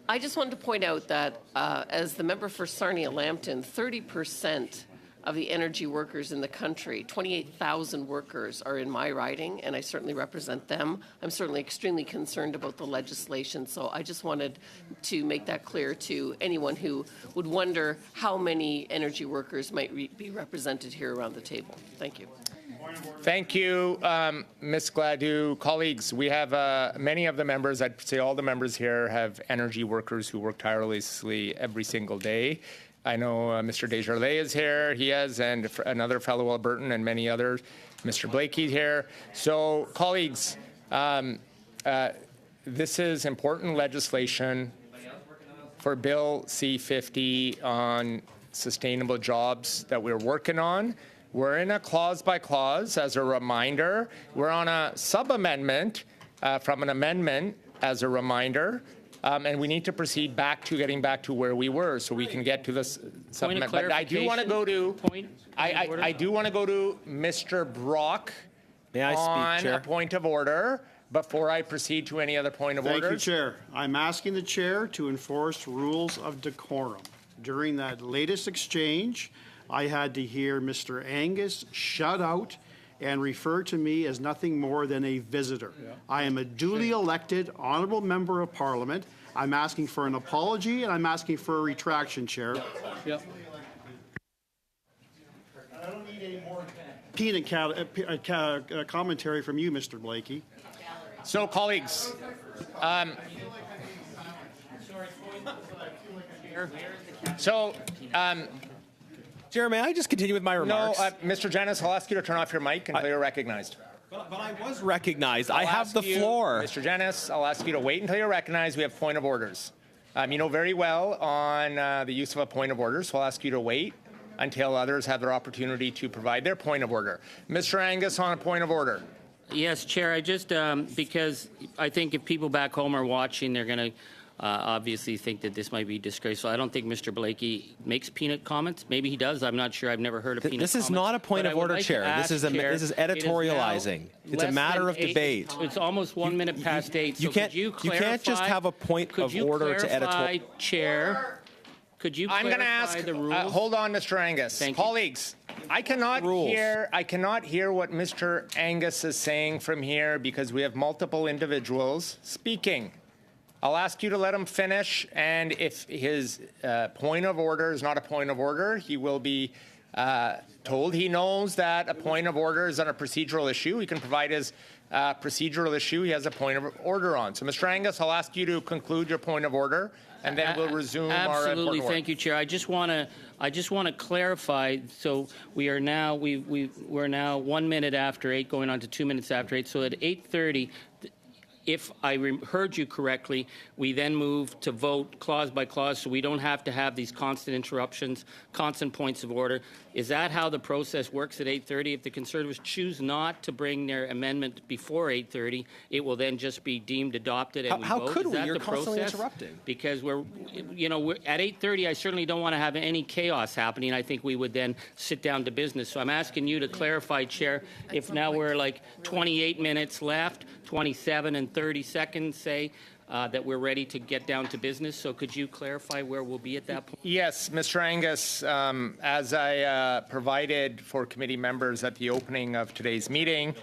I just wanted to point out that as the member for Sarnia-Lambton, 30% of the energy workers in the country, 28,000 workers, are in my riding, and I certainly represent them. I'm certainly extremely concerned about the legislation, so I just wanted to make that clear to anyone who would wonder how many energy workers might be represented here around the table. Thank you. Thank you, Ms. Gladue. Colleagues, we have many of the members, I'd say all the members here, have energy workers who work tirelessly every single day. I know Mr. Desjardins is here, he is, and another fellow Albertan and many others. Mr. Blakey here. So, colleagues, this is important legislation for Bill C-50 on sustainable jobs that we're working on. We're in a clause by clause as a reminder. We're on a sub-amendment from an amendment as a reminder. And we need to proceed getting back to where we were so we can get to this supplement. But I do want to go to I do want to go to Mr. Brock on a point of order before I proceed to any other point of order. Thank you, Chair. I'm asking the Chair to enforce rules of decorum. During that latest exchange, I had to hear Mr. Angus shut out and refer to me as nothing more than a visitor. Yeah. I am a duly elected, honourable member of Parliament. I'm asking for an apology and I'm asking for a retraction, Chair. Yep. I don't need any more peanut commentary from you, Mr. Blakey. So, colleagues, Chair, may I just continue with my remarks? No, Mr. Janice, I'll ask you to turn off your mic until you're recognized. But I was recognized. I have the floor. Mr. Janice, I'll ask you to wait until you're recognized. We have point of orders. You know very well on the use of a point of order, so I'll ask you to wait until others have their opportunity to provide their point of order. Mr. Angus on a point of order. Yes, Chair. I just, because I think if people back home are watching, they're going to obviously think that this might be disgraceful. I don't think Mr. Blakey makes peanut comments. Maybe he does. I'm not sure. I've never heard of peanut comments. This is not a point of order, Chair. This is editorializing. It's a matter of debate. It's almost 1 minute past 8. So could you clarify? You can't just have a point of order to editorialize. Chair, could you clarify I'm going to ask. the rules? Hold on, Mr. Angus. Colleagues, I cannot hear what Mr. Angus is saying from here because we have multiple individuals speaking. I'll ask you to let him finish, and if his point of order is not a point of order, he will be told he knows that a point of order is on a procedural issue. He can provide his procedural issue he has a point of order on. So, Mr. Angus, I'll ask you to conclude your point of order, and then we'll resume our Absolutely, report. thank you, Chair. I just want to clarify. So we are now we're now 1 minute after 8, going on to 2 minutes after 8. So at 8:30. If I heard you correctly, we then move to vote clause by clause, so we don't have to have these constant interruptions, constant points of order. Is that how the process works at 8:30? If the Conservatives choose not to bring their amendment before 8:30, it will then just be deemed adopted and we How vote? could Is we? that You're the constantly process? interrupting. Because we're at 8:30, I certainly don't want to have any chaos happening. I think we would then sit down to business. So I'm asking you to clarify, Chair, if now we're like 28 minutes left, 27 and 30 seconds, say, that we're ready to get down to business. So could you clarify where we'll be at that point? Yes, Mr. Angus, as I provided for committee members at the opening of today's meeting,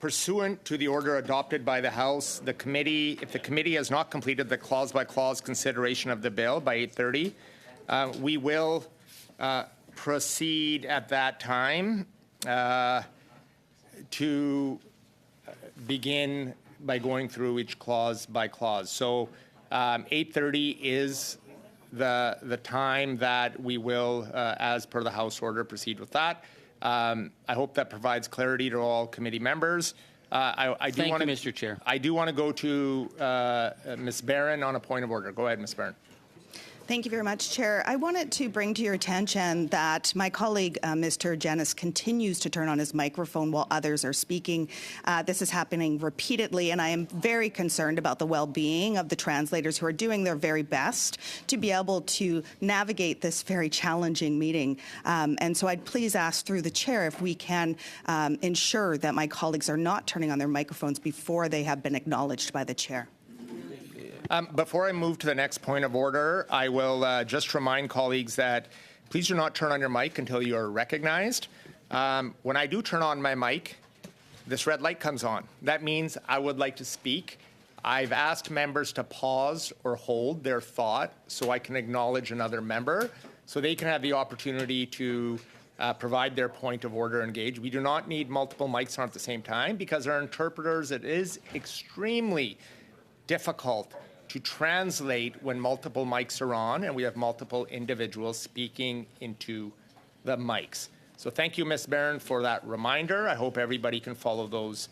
pursuant to the order adopted by the House, the committee, if the committee has not completed the clause-by-clause consideration of the bill by 8:30, we will proceed at that time to begin by going through each clause by clause. So 8:30 is the time that we will, as per the House order, proceed with that. I hope that provides clarity to all committee members. Thank you, Mr. Chair. I do want to go to Ms. Barron on a point of order. Go ahead, Ms. Barron. Thank you very much, Chair. I wanted to bring to your attention that my colleague, Mr. Jennis, continues to turn on his microphone while others are speaking. This is happening repeatedly, and I am very concerned about the well-being of the translators who are doing their very best to be able to navigate this very challenging meeting. And so I'd please ask through the Chair if we can ensure that my colleagues are not turning on their microphones before they have been acknowledged by the Chair. Before I move to the next point of order, I will just remind colleagues that please do not turn on your mic until you are recognized. When I do turn on my mic, this red light comes on. That means I would like to speak. I've asked members to pause or hold their thought so I can acknowledge another member so they can have the opportunity to provide their point of order and engage. We do not need multiple mics on at the same time because our interpreters, it is extremely difficult to translate when multiple mics are on and we have multiple individuals speaking into the mics. So thank you, Ms. Barron, for that reminder. I hope everybody can follow those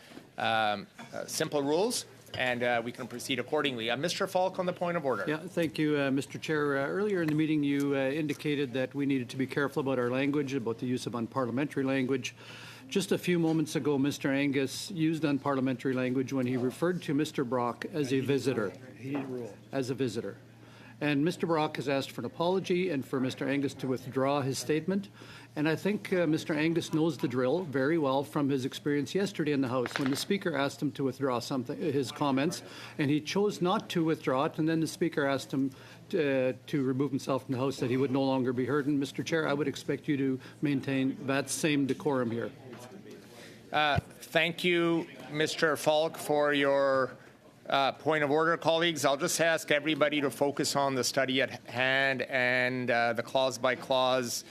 simple rules and we can proceed accordingly. Mr. Falk on the point of order. Yeah, thank you, Mr. Chair. Earlier in the meeting, you indicated that we needed to be careful about our language, about the use of unparliamentary language. Just a few moments ago, Mr. Angus used unparliamentary language when he referred to Mr. Brock as a visitor. He didn't rule. As a visitor. And Mr. Brock has asked for an apology and for Mr. Angus to withdraw his statement. And I think Mr. Angus knows the drill very well from his experience yesterday in the House when the Speaker asked him to withdraw his comments, and he chose not to withdraw it, and then the Speaker asked him to remove himself from the House, that he would no longer be heard. And Mr. Chair, I would expect you to maintain that same decorum here. Thank you, Mr. Falk, for your point of order, colleagues. I'll just ask everybody to focus on the study at hand and the clause-by-clause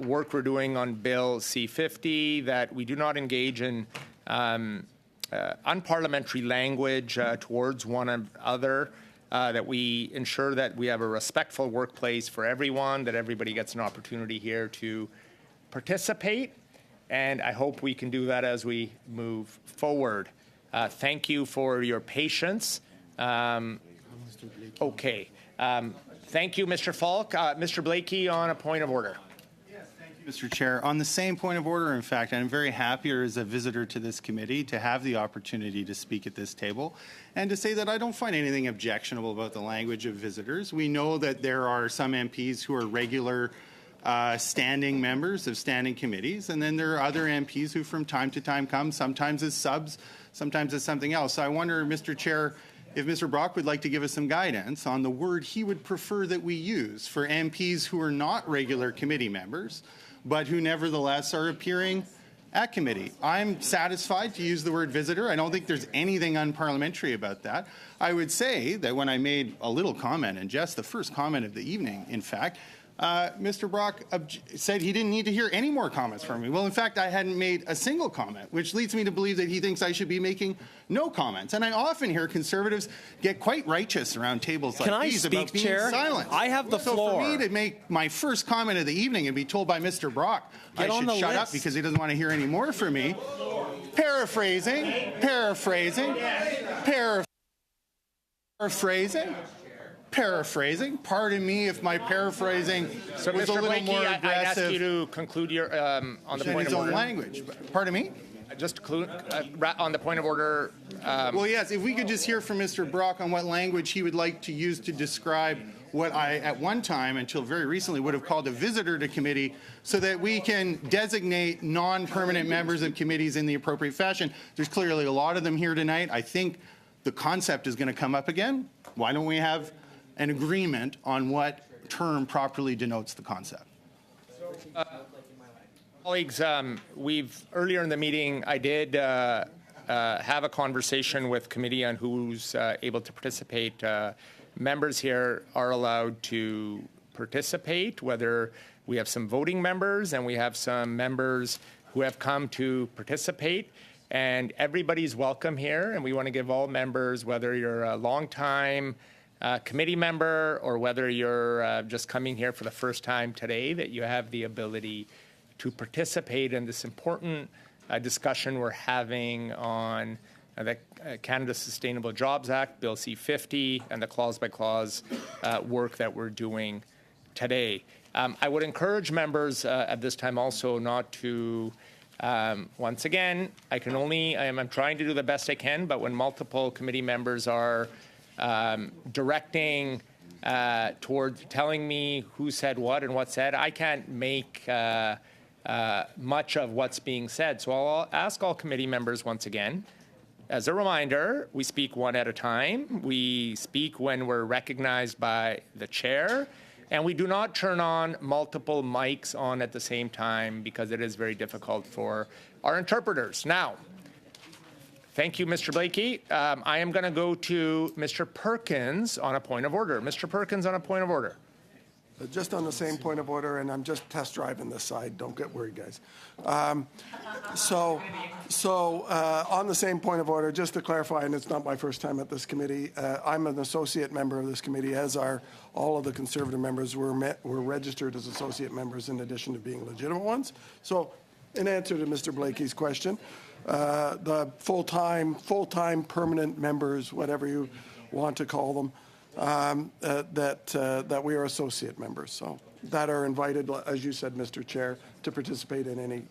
work we're doing on Bill C-50, that we do not engage in unparliamentary language towards one another, that we ensure that we have a respectful workplace for everyone, that everybody gets an opportunity here to participate. And I hope we can do that as we move forward. Thank you for your patience. Okay. Thank you, Mr. Falk. Mr. Blakey on a point of order. Mr. Chair, on the same point of order, in fact, I'm very happy as a visitor to this committee to have the opportunity to speak at this table and to say that I don't find anything objectionable about the language of visitors. We know that there are some MPs who are regular standing members of standing committees, and then there are other MPs who from time to time come, sometimes as subs, sometimes as something else. So I wonder, Mr. Chair, if Mr. Brock would like to give us some guidance on the word he would prefer that we use for MPs who are not regular committee members, but who nevertheless are appearing at committee. I'm satisfied to use the word visitor. I don't think there's anything unparliamentary about that. I would say that when I made a little comment, and just the first comment of the evening, in fact, Mr. Brock said he didn't need to hear any more comments from me. Well, in fact, I hadn't made a single comment, which leads me to believe that he thinks I should be making no comments. And I often hear Conservatives get quite righteous around tables like these about being silent. I have the floor. So for me to make my first comment of the evening and be told by Mr. Brock I should shut up because he doesn't want to hear any more from me, paraphrasing, pardon me if my paraphrasing So, was Mr. a little Blakey, more I'd ask aggressive you to conclude your on the in point his of own order. language. Pardon me? Just to conclude on the point of order. Well, yes, if we could just hear from Mr. Brock on what language he would like to use to describe what I, at one time, until very recently, would have called a visitor to committee, so that we can designate non-permanent members of committees in the appropriate fashion. There's clearly a lot of them here tonight. I think the concept is going to come up again. Why don't we have an agreement on what term properly denotes the concept? Colleagues, earlier in the meeting, I did have a conversation with committee on who's able to participate. Members here are allowed to participate, whether we have some voting members and we have some members who have come to participate. And everybody's welcome here, and we want to give all members, whether you're a long-time committee member or whether you're just coming here for the first time today, that you have the ability to participate in this important discussion we're having on the Canada Sustainable Jobs Act, Bill C-50, and the clause-by-clause work that we're doing today. I would encourage members at this time also not to, once again, I'm trying to do the best I can, but when multiple committee members are directing toward telling me who said what and what said, I can't make much of what's being said. So I'll ask all committee members once again. As a reminder, we speak one at a time. We speak when we're recognized by the chair, and we do not turn on multiple mics on at the same time because it is very difficult for our interpreters. Now, thank you, Mr. Blakey. I am going to go to Mr. Perkins on a point of order. Mr. Perkins on a point of order. Just on the same point of order, and I'm just test driving this side. Don't get worried, guys. On the same point of order, just to clarify, and it's not my first time at this committee, I'm an associate member of this committee, as are all of the Conservative members. We're registered as associate members in addition to being legitimate ones. So, in answer to Mr. Blakey's question, the full-time permanent members, whatever you want to call them, that we are associate members, so that are invited, as you said, Mr. Chair, to participate in any.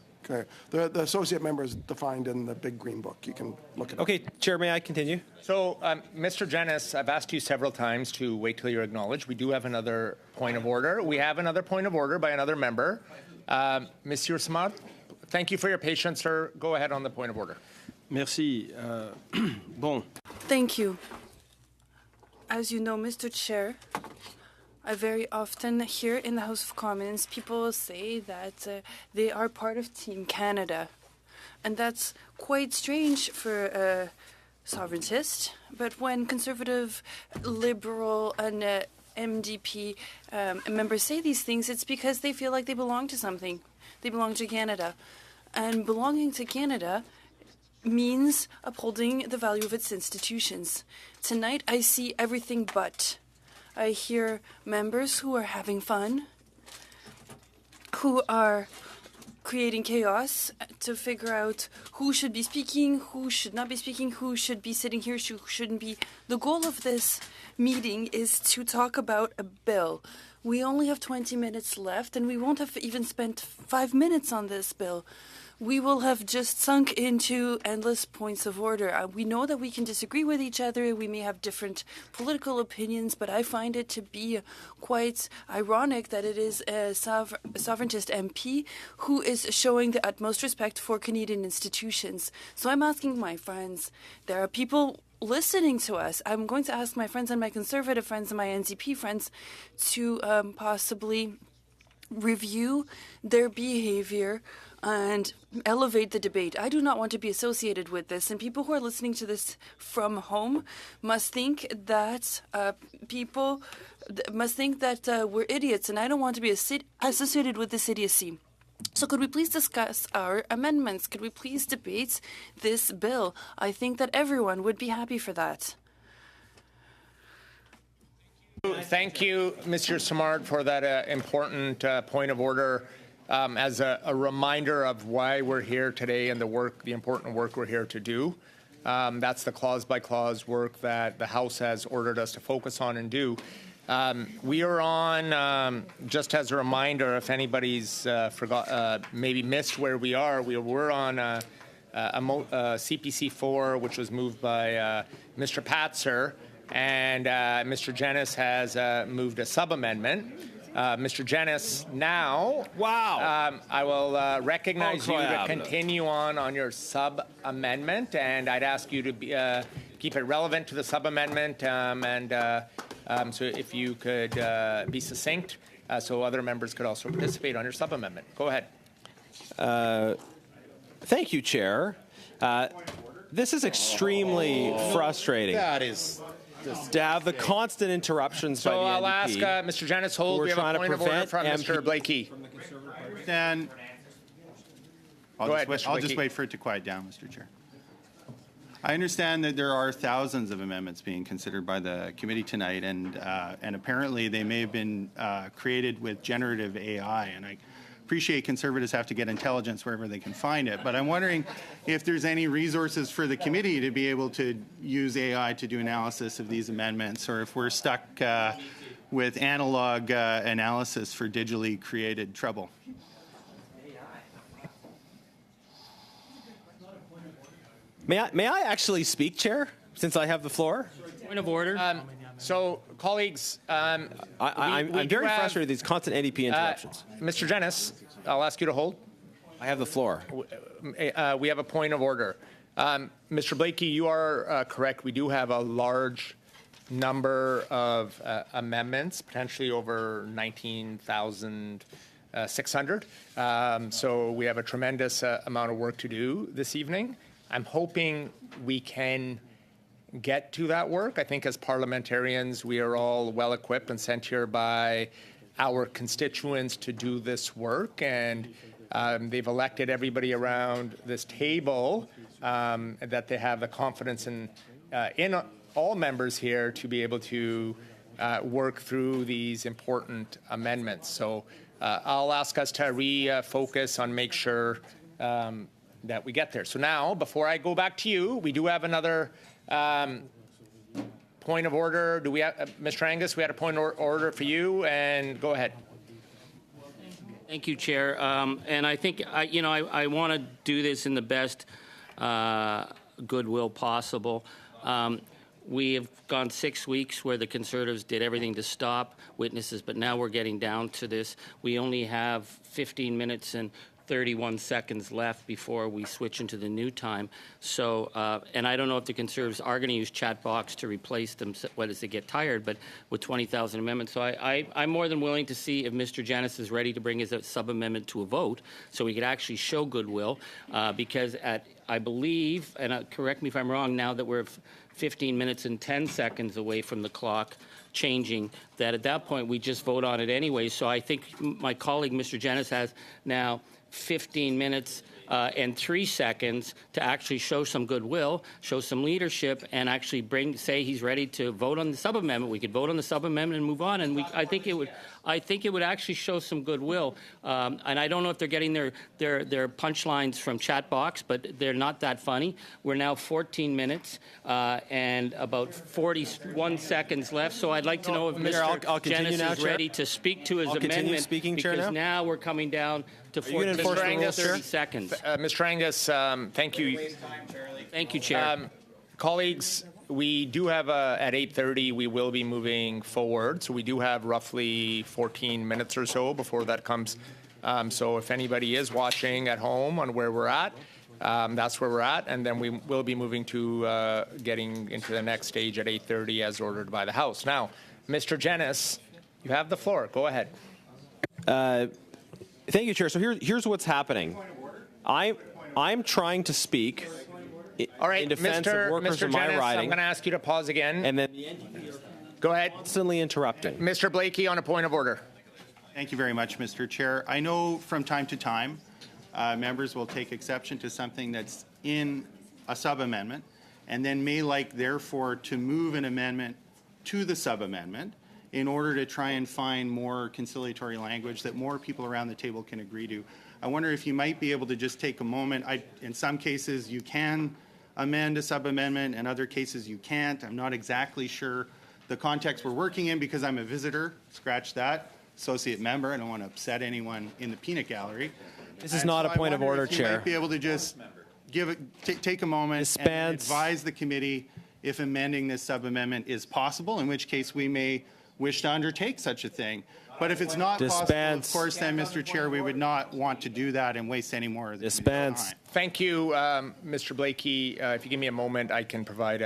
The associate member is defined in the big green book. You can look at it. Okay, Chair, may I continue? So, Mr. Jennis, I've asked you several times to wait till you're acknowledged. We do have another point of order. We have another point of order by another member. Monsieur Samad, thank you for your patience, sir. Go ahead on the point of order. Merci. Bon. Thank you. As you know, Mr. Chair, I very often hear in the House of Commons people say that they are part of Team Canada. And that's quite strange for a sovereigntist. But when Conservative, Liberal, and MDP members say these things, it's because they feel like they belong to something. They belong to Canada. And belonging to Canada means upholding the value of its institutions. Tonight, I see everything but. I hear members who are having fun, who are creating chaos to figure out who should be speaking, who should not be speaking, who should be sitting here, who shouldn't be. The goal of this meeting is to talk about a bill. We only have 20 minutes left, and we won't have even spent 5 minutes on this bill. We will have just sunk into endless points of order. We know that we can disagree with each other. We may have different political opinions, but I find it to be quite ironic that it is a sovereigntist MP who is showing the utmost respect for Canadian institutions. So I'm asking my friends, there are people listening to us. I'm going to ask my friends and my Conservative friends and my NDP friends to possibly review their behavior and elevate the debate. I do not want to be associated with this, and people who are listening to this from home must think that we're idiots, and I don't want to be associated with this idiocy. So could we please discuss our amendments? Could we please debate this bill? I think that everyone would be happy for that. Thank you, Mr. Simard, for that important point of order. As a reminder of why we're here today and the important work we're here to do. That's the clause-by-clause work that the House has ordered us to focus on and do. We are on, just as a reminder, if anybody's maybe missed where we are, we're on CPC 4, which was moved by Mr. Patzer, and Mr. Jennis has moved a sub-amendment. Mr. Jennis, now, I will recognize you to continue on your sub-amendment, and I'd ask you to keep it relevant to the sub-amendment, so if you could be succinct, so other members could also participate on your sub-amendment. Go ahead. Thank you, Chair. This is extremely frustrating. That is... to have the constant interruptions by the NDP. So I'll ask Mr. Jennis Hold. We have a point of order from Mr. Blakey. Dan, I'll just wait for it to quiet down, Mr. Chair. I understand that there are thousands of amendments being considered by the committee tonight, and apparently they may have been created with generative AI, and I appreciate Conservatives have to get intelligence wherever they can find it, but I'm wondering if there's any resources for the committee to be able to use AI to do analysis of these amendments, or if we're stuck with analog analysis for digitally created trouble. May I actually speak, Chair, since I have the floor? Point of order. So, colleagues, I'm very frustrated with these constant NDP interruptions. Mr. Jennis, I'll ask you to hold. I have the floor. We have a point of order. Mr. Blakey, you are correct. We do have a large number of amendments, potentially over 19,600. So we have a tremendous amount of work to do this evening. I'm hoping we can get to that work. I think as parliamentarians, we are all well equipped and sent here by our constituents to do this work, and they've elected everybody around this table that they have the confidence in all members here to be able to work through these important amendments. So I'll ask us to refocus on make sure that we get there. So now, before I go back to you, we do have another point of order. Do we have, Mr. Angus, we had a point of order for you, and go ahead. Thank you, Chair. And I think, I want to do this in the best goodwill possible. We have gone 6 weeks where the Conservatives did everything to stop witnesses, but now we're getting down to this. We only have 15 minutes and 31 seconds left before we switch into the new time. So, and I don't know if the Conservatives are going to use chat box to replace them as they get tired, but with 20,000 amendments. So I'm more than willing to see if Mr. Jennis is ready to bring his sub-amendment to a vote so we could actually show goodwill, because I believe, and correct me if I'm wrong, now that we're 15 minutes and 10 seconds away from the clock changing, that at that point we just vote on it anyway. So I think my colleague, Mr. Jennis, has now 15 minutes and 3 seconds to actually show some goodwill, show some leadership, and actually say he's ready to vote on the sub-amendment. We could vote on the sub-amendment and move on, and I think it would actually show some goodwill. And I don't know if they're getting their punchlines from chat box, but they're not that funny. We're now 14 minutes and about 41 seconds left. So I'd like to know if Mr. Jennis is ready to speak to his amendment, speaking, because Chair, now we're coming down to 14 30 seconds. Mr. Angus, thank you. Thank you, Chair. Colleagues, we do have at 8:30 we will be moving forward, so we do have roughly 14 minutes or so before that comes. So if anybody is watching at home on where we're at, that's where we're at, and then we will be moving to getting into the next stage at 8:30 as ordered by the House. Now, Mr. Jennis, you have the floor. Go ahead. Thank you, Chair. So here's what's happening. I'm trying to speak All right, in defense of workers Mr. in my Jennings, riding. I'm going to ask you to pause again. And then go ahead. Constantly interrupting. Mr. Blakey on a point of order. Thank you very much, Mr. Chair. I know from time to time members will take exception to something that's in a sub-amendment and then may like, therefore, to move an amendment to the sub-amendment in order to try and find more conciliatory language that more people around the table can agree to. I wonder if you might be able to just take a moment. In some cases, you can amend a sub-amendment, and other cases you can't. I'm not exactly sure the context we're working in because I'm a visitor. Scratch that. Associate member. I don't want to upset anyone in the peanut gallery. This is not a point of order, Chair. You might be able to just take a moment and advise the committee if amending this sub-amendment is possible, in which case we may wish to undertake such a thing. But if it's not possible, of course, then, Mr. Chair, we would not want to do that and waste any more of the time. Thank you, Mr. Blakey. If you give me a moment, I can provide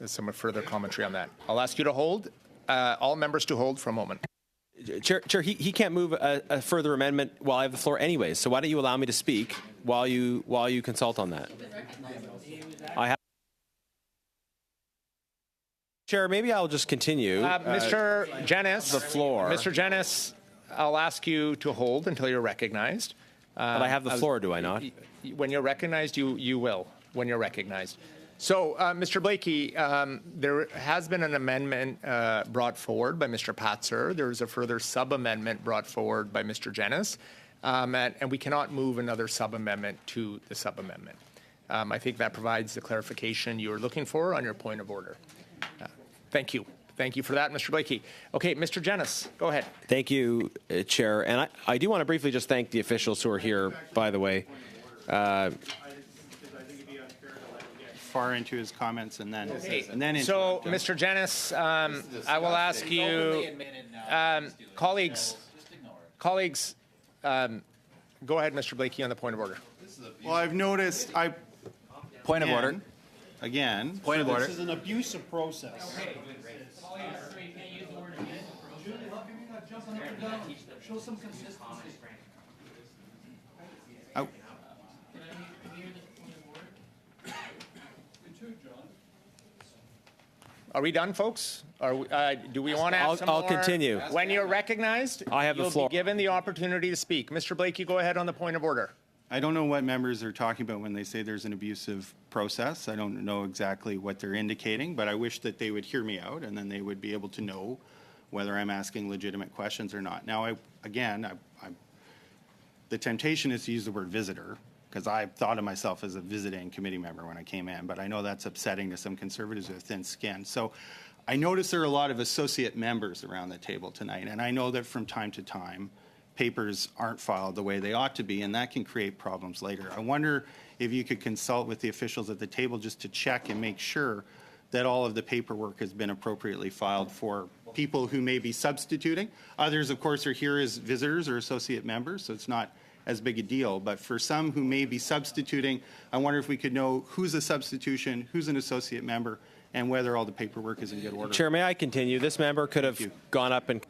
some further commentary on that. I'll ask you to hold, all members to hold for a moment. Chair, he can't move a further amendment while I have the floor anyways. So why don't you allow me to speak while you consult on that? Chair, maybe I'll just continue. Mr. Jennings, the floor. Mr. Jennings, I'll ask you to hold until you're recognized. But I have the floor, do I not? When you're recognized, you will. When you're recognized. So, Mr. Blakey, there has been an amendment brought forward by Mr. Patzer. There is a further sub-amendment brought forward by Mr. Jennings, and we cannot move another sub-amendment to the sub-amendment. I think that provides the clarification you were looking for on your point of order. Thank you. Thank you for that, Mr. Blakey. Okay, Mr. Jennings, go ahead. Thank you, Chair. And I do want to briefly just thank the officials who are here, by the way. Far into his comments and then so, Mr. Jennings, I will ask you, colleagues, go ahead, Mr. Blakey, on the point of order. Well, I've noticed. Point of order. Again. Point of order. This is an abusive process. Show some consistency. Are we done, folks? Do we want to have some I'll more? continue. When you're recognized, I have the floor. You'll be given the opportunity to speak. Mr. Blakey, go ahead on the point of order. I don't know what members are talking about when they say there's an abusive process. I don't know exactly what they're indicating, but I wish that they would hear me out and then they would be able to know whether I'm asking legitimate questions or not. Now, the temptation is to use the word visitor because I thought of myself as a visiting committee member when I came in, but I know that's upsetting to some conservatives with thin skin. So I notice there are a lot of associate members around the table tonight, and I know that from time to time, papers aren't filed the way they ought to be, and that can create problems later. I wonder if you could consult with the officials at the table just to check and make sure that all of the paperwork has been appropriately filed for people who may be substituting. Others, of course, are here as visitors or associate members, so it's not as big a deal. But for some who may be substituting, I wonder if we could know who's a substitution, who's an associate member, and whether all the paperwork is in good order. Chair, may I continue? This member could have gone up and...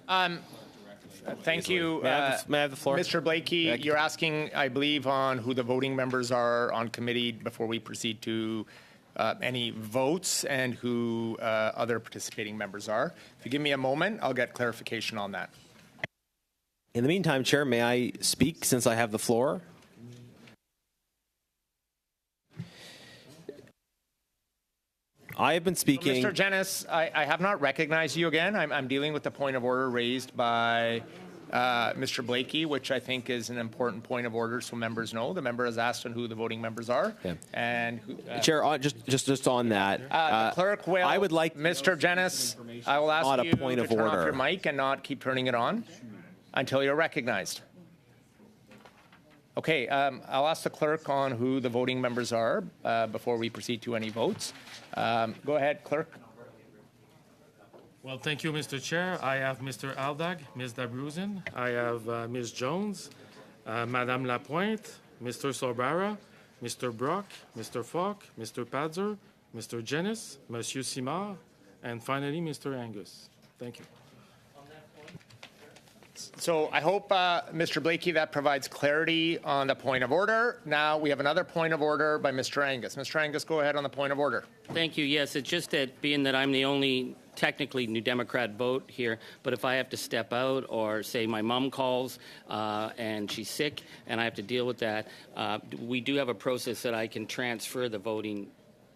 Thank you. May I have the floor? Mr. Blakey, you're asking, I believe, on who the voting members are on committee before we proceed to any votes and who other participating members are. If you give me a moment, I'll get clarification on that. In the meantime, Chair, may I speak since I have the floor? I have been speaking... Mr. Jennings, I have not recognized you again. I'm dealing with the point of order raised by Mr. Blakey, which I think is an important point of order so members know. The member has asked on who the voting members are. Yeah. And who, Chair, just on that, the clerk will. I would like Mr. Jennings, I will ask you to turn off your mic and not keep turning it on until you're recognized. Okay, I'll ask the clerk on who the voting members are before we proceed to any votes. Go ahead, clerk. Well, thank you, Mr. Chair. I have Mr. Aldag, Ms. Dabruzen. I have Ms. Jones, Madame Lapointe, Mr. Sorbara, Mr. Brock, Mr. Falk, Mr. Padzer, Mr. Jennings, Monsieur Simard, and finally, Mr. Angus. Thank you. So I hope, Mr. Blakey, that provides clarity on the point of order. Now we have another point of order by Mr. Angus. Mr. Angus, go ahead on the point of order. Thank you. Yes, it's just that being that I'm the only technically New Democrat vote here, but if I have to step out or say my mom calls and she's sick and I have to deal with that, we do have a process that I can transfer the voting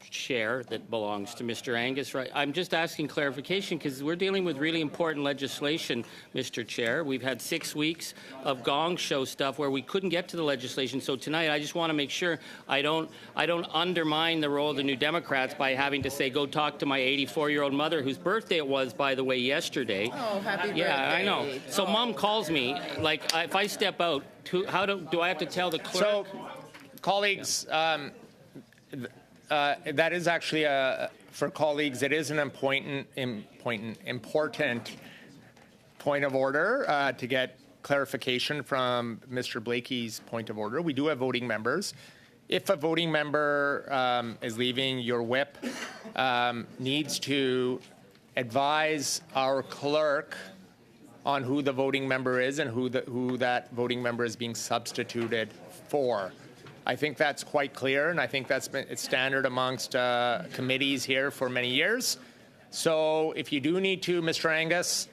chair that belongs to Mr. Angus. Right? I'm just asking clarification because we're dealing with really important legislation, Mr. Chair. We've had 6 weeks of gong show stuff where we couldn't get to the legislation. So tonight, I just want to make sure I don't undermine the role of the New Democrats by having to say, go talk to my 84-year-old mother, whose birthday it was, by the way, yesterday. Oh, happy birthday. Yeah, I know. So Mom calls me. Like, if I step out, how do I have to tell the clerk? So, colleagues, that is actually, for colleagues, it is an important point of order to get clarification from Mr. Blakey's point of order. We do have voting members. If a voting member is leaving, your whip needs to advise our clerk on who the voting member is and who that voting member is being substituted for. I think that's quite clear, and I think it's standard amongst committees here for many years. So if you do need to, Mr. Angus,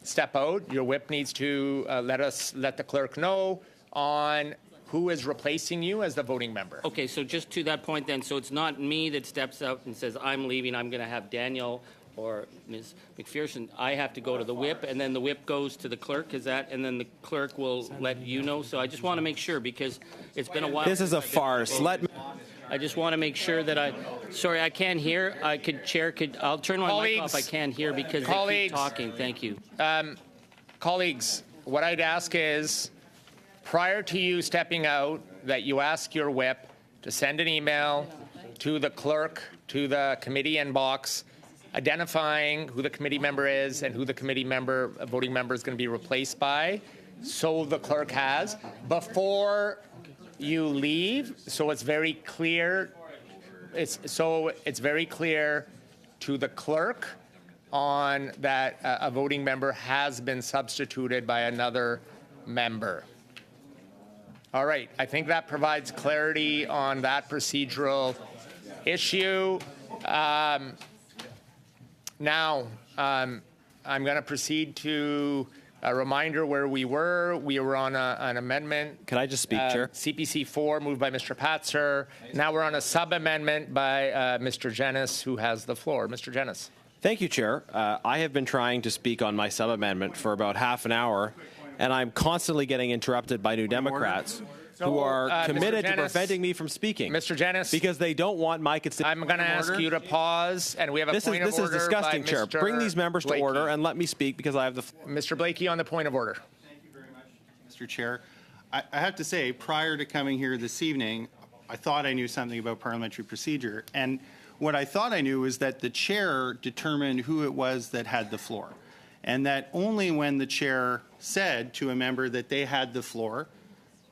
step out, your whip needs to let the clerk know on who is replacing you as the voting member. Okay, so just to that point then, so it's not me that steps out and says, I'm leaving, I'm going to have Daniel or Ms. McPherson. I have to go to the whip, and then the whip goes to the clerk, is that, and then the clerk will let you know? So I just want to make sure, because it's been a while. This is a farce. I just want to make sure that sorry, I can't hear. I'll turn my mic off. I can't hear because they keep talking. Thank you. Colleagues, what I'd ask is, prior to you stepping out, that you ask your whip to send an email to the clerk, to the committee inbox, identifying who the committee member is and who the voting member is going to be replaced by, so the clerk has, before you leave, so it's very clear. It's very clear to the clerk on that a voting member has been substituted by another member. All right, I think that provides clarity on that procedural issue. Now, I'm going to proceed to a reminder where we were. We were on an amendment. Can I just speak, Chair? CPC 4, moved by Mr. Patzer. Now we're on a sub-amendment by Mr. Jennis, who has the floor. Mr. Jennis. Thank you, Chair. I have been trying to speak on my sub-amendment for about half an hour, and I'm constantly getting interrupted by New Democrats who are committed to preventing me from speaking. Mr. Jennis. Because they don't want my constituents. I'm going to ask you to pause, and we have a point of order. This is disgusting, Chair. Bring these members to order and let me speak because I have the floor. Mr. Blakey on the point of order. Thank you very much, Mr. Chair. I have to say, prior to coming here this evening, I thought I knew something about parliamentary procedure. And what I thought I knew was that the chair determined who it was that had the floor. And that only when the chair said to a member that they had the floor,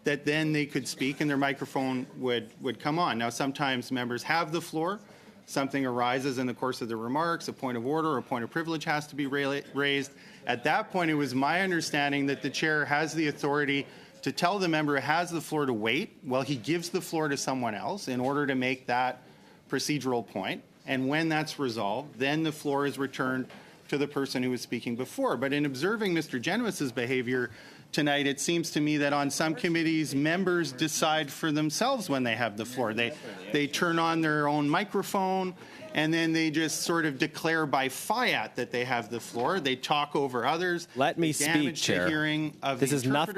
that then they could speak and their microphone would come on. Now, sometimes members have the floor. Something arises in the course of the remarks, a point of order or a point of privilege has to be raised. At that point, it was my understanding that the chair has the authority to tell the member who has the floor to wait while he gives the floor to someone else in order to make that procedural point. And when that's resolved, then the floor is returned to the person who was speaking before. But in observing Mr. Genuis's behavior tonight, it seems to me that on some committees, members decide for themselves when they have the floor. They turn on their own microphone, and then they just sort of declare by fiat that they have the floor. They talk over others. Let me speak, Chair. The hearing of this the is not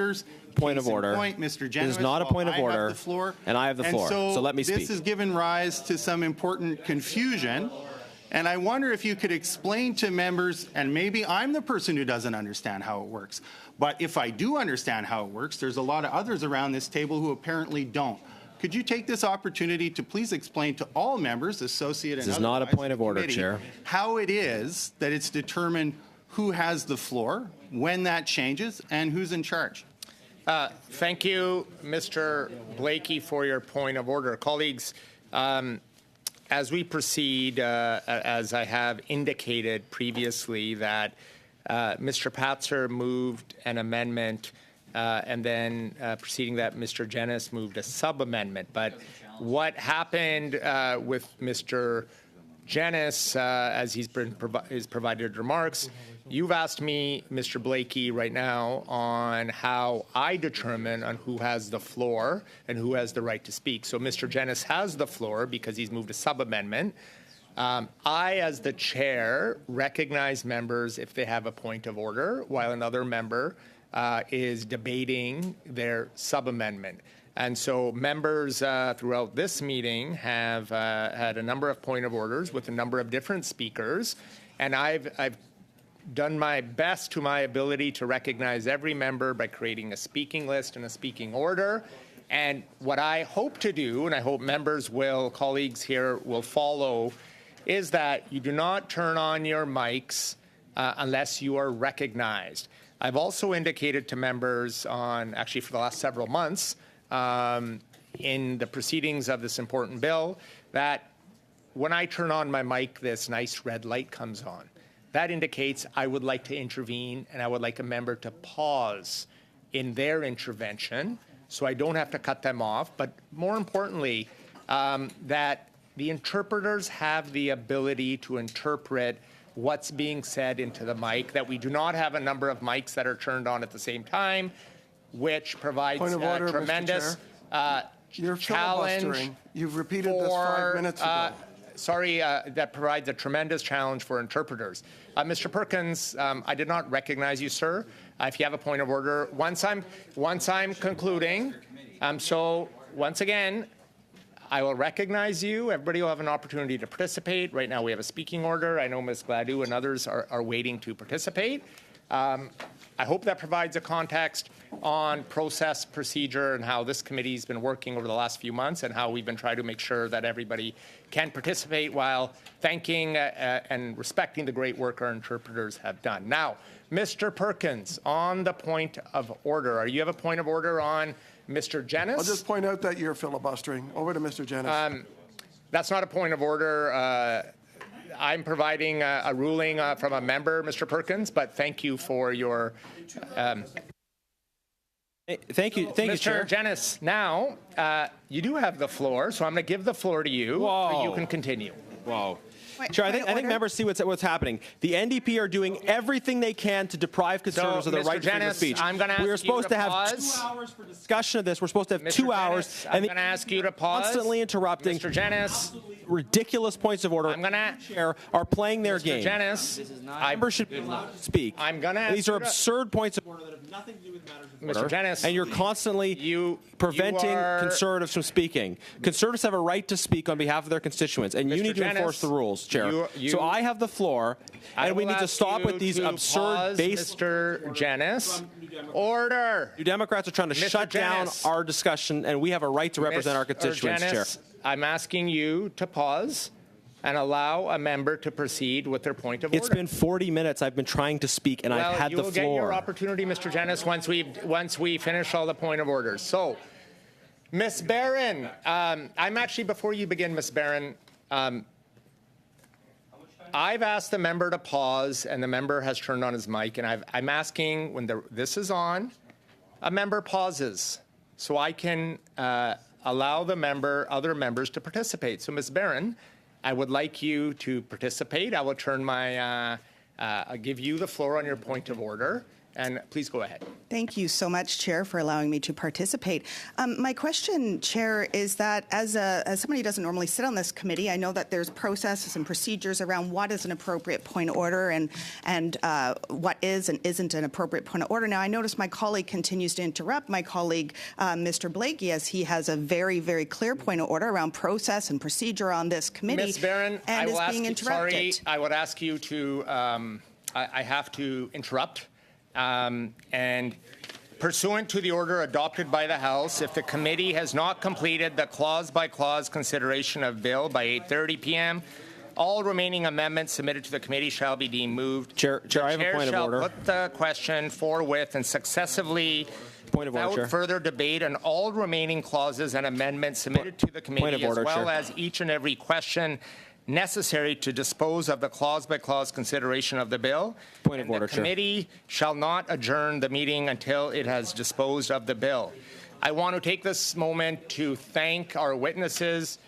point of order. Mr. This is not a point of order, and I have the floor. So let me speak. This has given rise to some important confusion. And I wonder if you could explain to members, and maybe I'm the person who doesn't understand how it works, but if I do understand how it works, there's a lot of others around this table who apparently don't. Could you take this opportunity to please explain to all members, associate and This is not a point of order, committee, Chair. how it is that it's determined who has the floor, when that changes, and who's in charge? Thank you, Mr. Blakey, for your point of order. Colleagues, as we proceed, as I have indicated previously, that Mr. Patzer moved an amendment, and then preceding that, Mr. Jenis moved a sub-amendment. But what happened with Mr. Jenis, as he's provided remarks, you've asked me, Mr. Blakey, right now on how I determine on who has the floor and who has the right to speak. So Mr. Jenis has the floor because he's moved a sub-amendment. I, as the chair, recognize members if they have a point of order, while another member is debating their sub-amendment. And so members throughout this meeting have had a number of point of orders with a number of different speakers, and I've done my best to my ability to recognize every member by creating a speaking list and a speaking order. And what I hope to do, and I hope members will, colleagues here will follow, is that you do not turn on your mics unless you are recognized. I've also indicated to members actually for the last several months, in the proceedings of this important bill, that when I turn on my mic, this nice red light comes on. That indicates I would like to intervene, and I would like a member to pause in their intervention so I don't have to cut them off. But more importantly, that the interpreters have the ability to interpret what's being said into the mic, that we do not have a number of mics that are turned on at the same time, which provides order, tremendous You're challenge. filibustering. You've repeated this 5 minutes ago. That provides a tremendous challenge for interpreters. Mr. Perkins, I did not recognize you, sir. If you have a point of order, once I'm concluding, so once again, I will recognize you. Everybody will have an opportunity to participate. Right now we have a speaking order. I know Ms. Gladue and others are waiting to participate. I hope that provides a context on process, procedure, and how this committee's been working over the last few months and how we've been trying to make sure that everybody can participate while thanking and respecting the great work our interpreters have done. Now, Mr. Perkins, on the point of order, you have a point of order on Mr. Jenis? I'll just point out that you're filibustering. Over to Mr. Jenis. That's not a point of order. I'm providing a ruling from a member, Mr. Perkins, but thank you for your... Thank you, Chair. Mr. Jenis, now, you do have the floor, so I'm going to give the floor to you. Whoa. You can continue. Whoa. Sure, I think members see what's happening. The NDP are doing everything they can to deprive Conservatives of the right to freedom of speech. I'm going to ask we were supposed to have pause. 2 hours for discussion of this. We're supposed to have Mr. 2 hours. I'm going to ask you to pause. Constantly interrupting. Mr. Jenis. Ridiculous points of order. I'm going to chair are playing their game. Mr. Jenis. Members should be allowed to speak. I'm going to. These are absurd points of order that have nothing to do with matters of order. Mr. Jenis. And you're constantly preventing Conservatives from speaking. Conservatives have a right to speak on behalf of their constituents, and you Mr. need to Jenis, enforce the rules, Chair. So I have the floor, and we need to stop with these absurd base. Mr. Jenis. Order. You Democrats are trying to shut down our discussion, and we have a right to represent our constituents, Chair. I'm asking you to pause and allow a member to proceed with their point of order. It's been 40 minutes. I've been trying to speak, and I've had the floor. You will get your opportunity, Mr. Jenis, once we finish all the point of orders. So, Ms. Barron, I'm actually, before you begin, Ms. Barron, I've asked the member to pause, and the member has turned on his mic, and I'm asking when this is on, a member pauses so I can allow other members to participate. So, Ms. Barron, I would like you to participate. I will turn I'll give you the floor on your point of order. And please go ahead. Thank you so much, Chair, for allowing me to participate. My question, Chair, is that as somebody who doesn't normally sit on this committee, I know that there's processes and procedures around what is an appropriate point of order and what is and isn't an appropriate point of order. Now, I notice my colleague continues to interrupt my colleague, Mr. Blakey, as he has a very, very clear point of order around process and procedure on this committee. Ms. Barron, and is being interrupted. Sorry, I would ask you to, I have to interrupt. And pursuant to the order adopted by the House, if the committee has not completed the clause-by-clause consideration of bill by 8:30 p.m., all remaining amendments submitted to the committee shall be deemed moved. Chair, I have a point of order. Put the question forthwith and successively, without further debate, on all remaining clauses and amendments submitted to the committee, as well as each and every question necessary to dispose of the clause-by-clause consideration of the bill. Point of order, The Chair. committee shall not adjourn the meeting until it has disposed of the bill. I want to take this moment to thank our witnesses,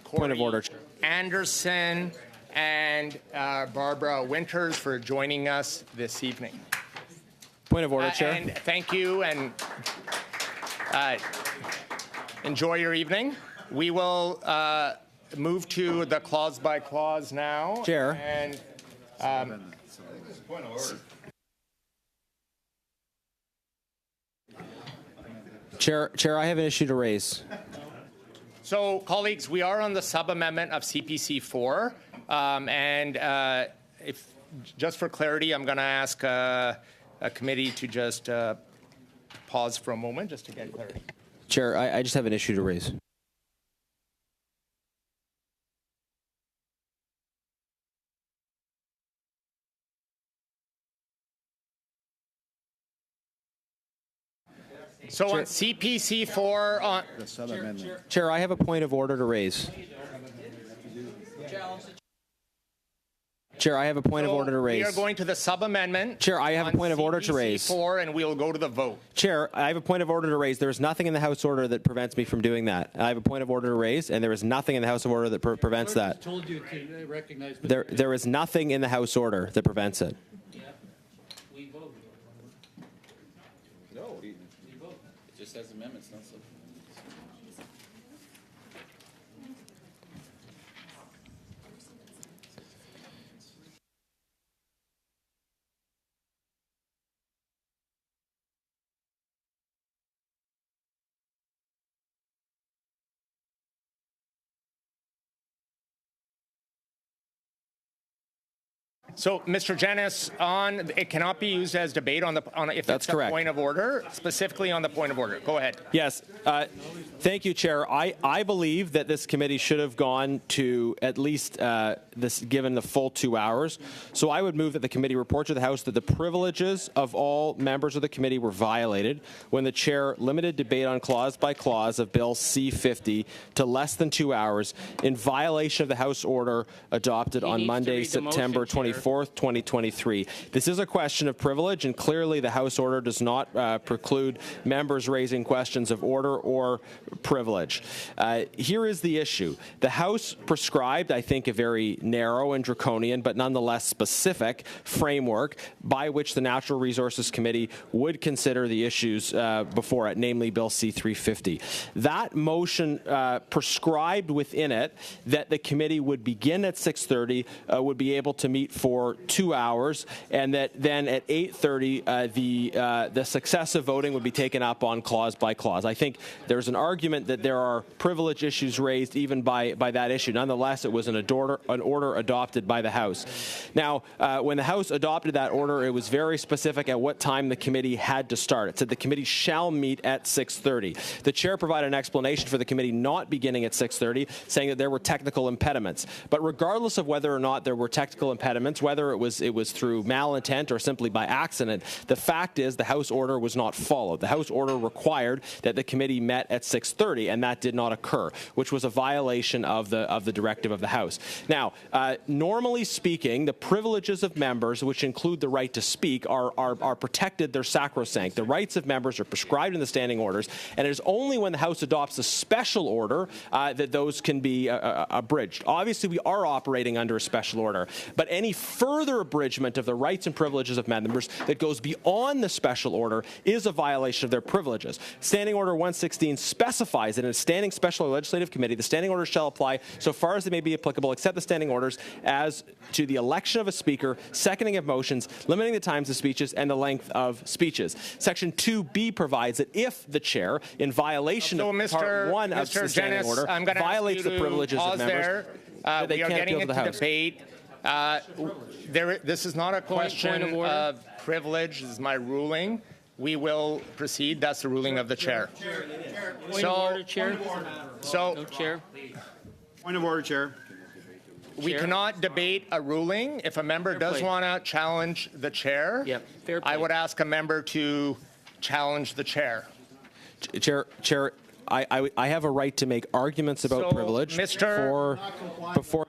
Point of order. Anderson and Barbara Winters, for joining us this evening. Point of order, Chair. And thank you, and enjoy your evening. We will move to the clause by clause now. Chair. And Point of order. Chair, I have an issue to raise. so, colleagues, we are on the sub-amendment of CPC 4. If just for clarity, I'm going to ask a committee to just pause for a moment just to get clarity. Chair, I just have an issue to raise. So on CPC 4, on The sub-amendment. Chair, I have a point of order to raise. Chair, I have a point of order to raise. we are going to the sub-amendment. Chair, I have a on point of order to CPC raise. 4, and we'll go to the vote. Chair, I have a point of order to raise. There is nothing in the House order that prevents me from doing that. I have a point of order to raise, and there is nothing in the House of order that prevents that. Told you to recognize. There is nothing in the House order that prevents it. No, it just says amendments, not so. So, Mr. Janice, it cannot be used as debate if That's it's correct. a point of order, specifically on the point of order. Go ahead. Yes. Thank you, Chair. I believe that this committee should have gone to at least given the full 2 hours. So I would move that the committee report to the House that the privileges of all members of the committee were violated when the Chair limited debate on clause by clause of Bill C-50 to less than 2 hours in violation of the House order adopted on needs to Monday, read the motion, September Chair. 24th, 2023. This is a question of privilege, and clearly the House order does not preclude members raising questions of order or privilege. Here is the issue. The House prescribed, I think, a very narrow and draconian, but nonetheless specific framework by which the Natural Resources Committee would consider the issues before it, namely Bill C-350. That motion prescribed within it that the committee would begin at 6:30, would be able to meet for 2 hours, and that then at 8:30 the successive voting would be taken up on clause by clause. I think there's an argument that there are privilege issues raised even by that issue. Nonetheless, it was an order adopted by the House. Now, when the House adopted that order, it was very specific at what time the committee had to start. It said the committee shall meet at 6:30. The Chair provided an explanation for the committee not beginning at 6:30, saying that there were technical impediments. But regardless of whether or not there were technical impediments, whether it was through malintent or simply by accident, the fact is the House order was not followed. The House order required that the committee met at 6:30, and that did not occur, which was a violation of the directive of the House. Now, normally speaking, the privileges of members, which include the right to speak, are protected. They're sacrosanct. The rights of members are prescribed in the standing orders, and it is only when the House adopts a special order that those can be abridged. Obviously, we are operating under a special order, but any further abridgment of the rights and privileges of members that goes beyond the special order is a violation of their privileges. Standing Order 116 specifies that in a standing special or legislative committee, the standing orders shall apply so far as they may be applicable, except the standing orders as to the election of a speaker, seconding of motions, limiting the times of speeches, and the length of speeches. Section 2B provides that if the Chair, in violation of Part 1 of the standing order, violates the privileges of members, that they we are can't getting appeal to the into House. debate. This is not a question of privilege. This is my ruling. We will proceed. That's the ruling of the Chair. Point of order, Chair. So, Chair. Point of order, Chair. We cannot debate a ruling. If a member does play. want to challenge the Chair, fair I play. would ask a member to challenge the Chair. Chair, I have a right to make arguments about So, privilege Mr. before.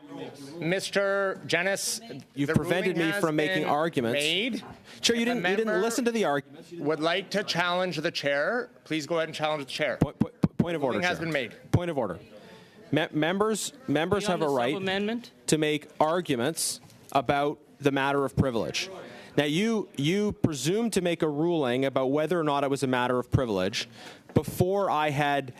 Mr. Jenness, You've the prevented ruling me has from making been arguments. Made. Chair, you If a didn't member listen to the argument. Would like to challenge the chair. Please go ahead and challenge the chair. Point of order, Ruling has Chair. been made. Point of order. Members have a right Amendment. to make arguments about the matter of privilege. Now, you presumed to make a ruling about whether or not it was a matter of privilege before I had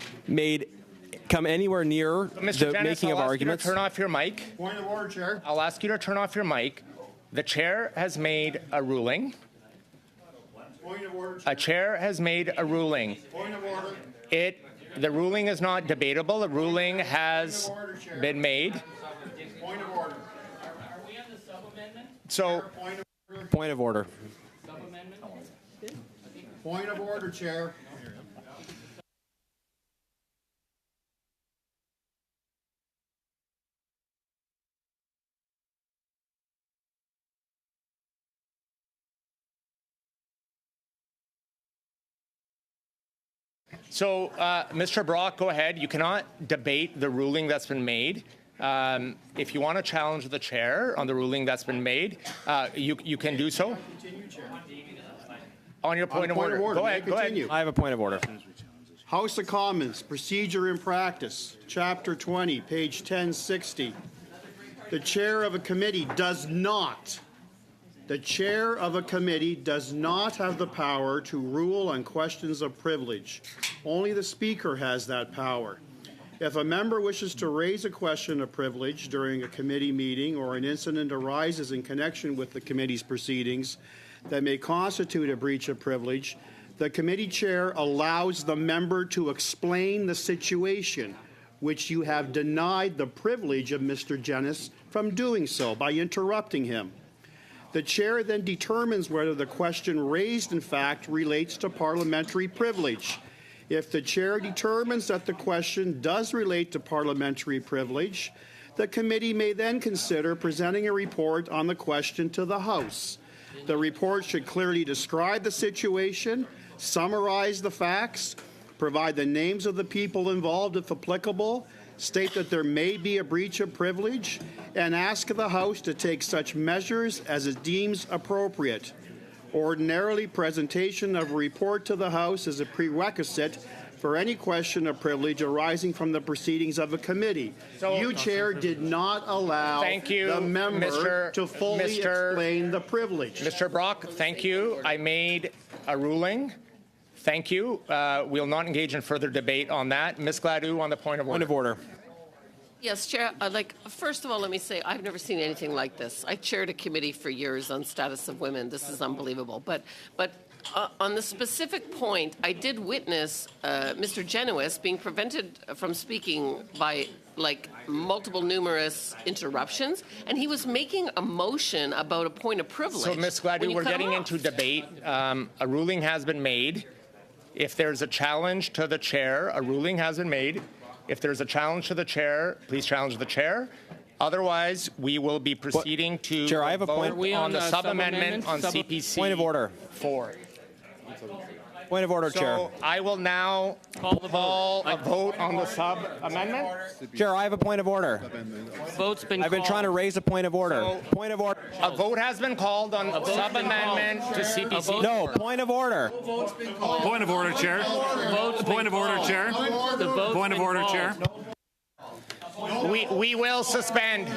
come anywhere near Mr. the Jenness, making I'll of ask arguments. You to turn off your mic. Point of order, Chair. I'll ask you to turn off your mic. The chair has made a ruling. Point of order, Chair. A chair has made a ruling. Point of order. The ruling is not debatable. The ruling has been made. Point of order. Are we on the sub-amendment? So, Point of order. Sub-amendment? Point of order, Chair. So, Mr. Brock, go ahead. You cannot debate the ruling that's been made. If you want to challenge the chair on the ruling that's been made, you can do so. On your point of order. Go ahead. Go ahead. I have a point of order. House of Commons, Procedure and Practice, Chapter 20, page 1060. The chair of a committee does not have the power to rule on questions of privilege. Only the Speaker has that power. If a member wishes to raise a question of privilege during a committee meeting or an incident arises in connection with the committee's proceedings that may constitute a breach of privilege, the committee chair allows the member to explain the situation, which you have denied the privilege of Mr. Jenness from doing so by interrupting him. The chair then determines whether the question raised, in fact, relates to parliamentary privilege. If the chair determines that the question does relate to parliamentary privilege, the committee may then consider presenting a report on the question to the House. The report should clearly describe the situation, summarize the facts, provide the names of the people involved if applicable, state that there may be a breach of privilege, and ask the House to take such measures as it deems appropriate. Ordinarily, presentation of a report to the House is a prerequisite for any question of privilege arising from the proceedings of a committee. You, Chair, did not allow the member to fully explain the privilege. Mr. Brock, thank you. I made a ruling. Thank you. We'll not engage in further debate on that. Ms. Gladue on the point of order. Point of order. Yes, Chair. First of all, let me say I've never seen anything like this. I chaired a committee for years on status of women. This is unbelievable. But on the specific point, I did witness Mr. Genuis being prevented from speaking by multiple numerous interruptions, and he was making a motion about a point of privilege. So, Ms. Gladue, we're getting into debate. A ruling has been made. If there's a challenge to the chair, a ruling has been made. If there's a challenge to the chair, please challenge the chair. Otherwise, we will be proceeding to Chair, I have a vote point. on the sub-amendment on CPC. Point of order. 4. Point of order, Chair. So I will now call a vote on the sub-amendment. Chair, I have a point of order. Vote's been I've been called. trying to raise a point of order. Point of order. A vote has been called on sub-amendment to CPC. No, point of order. Point of order, Chair. Point of order, Chair. Point of order, Chair. We will suspend.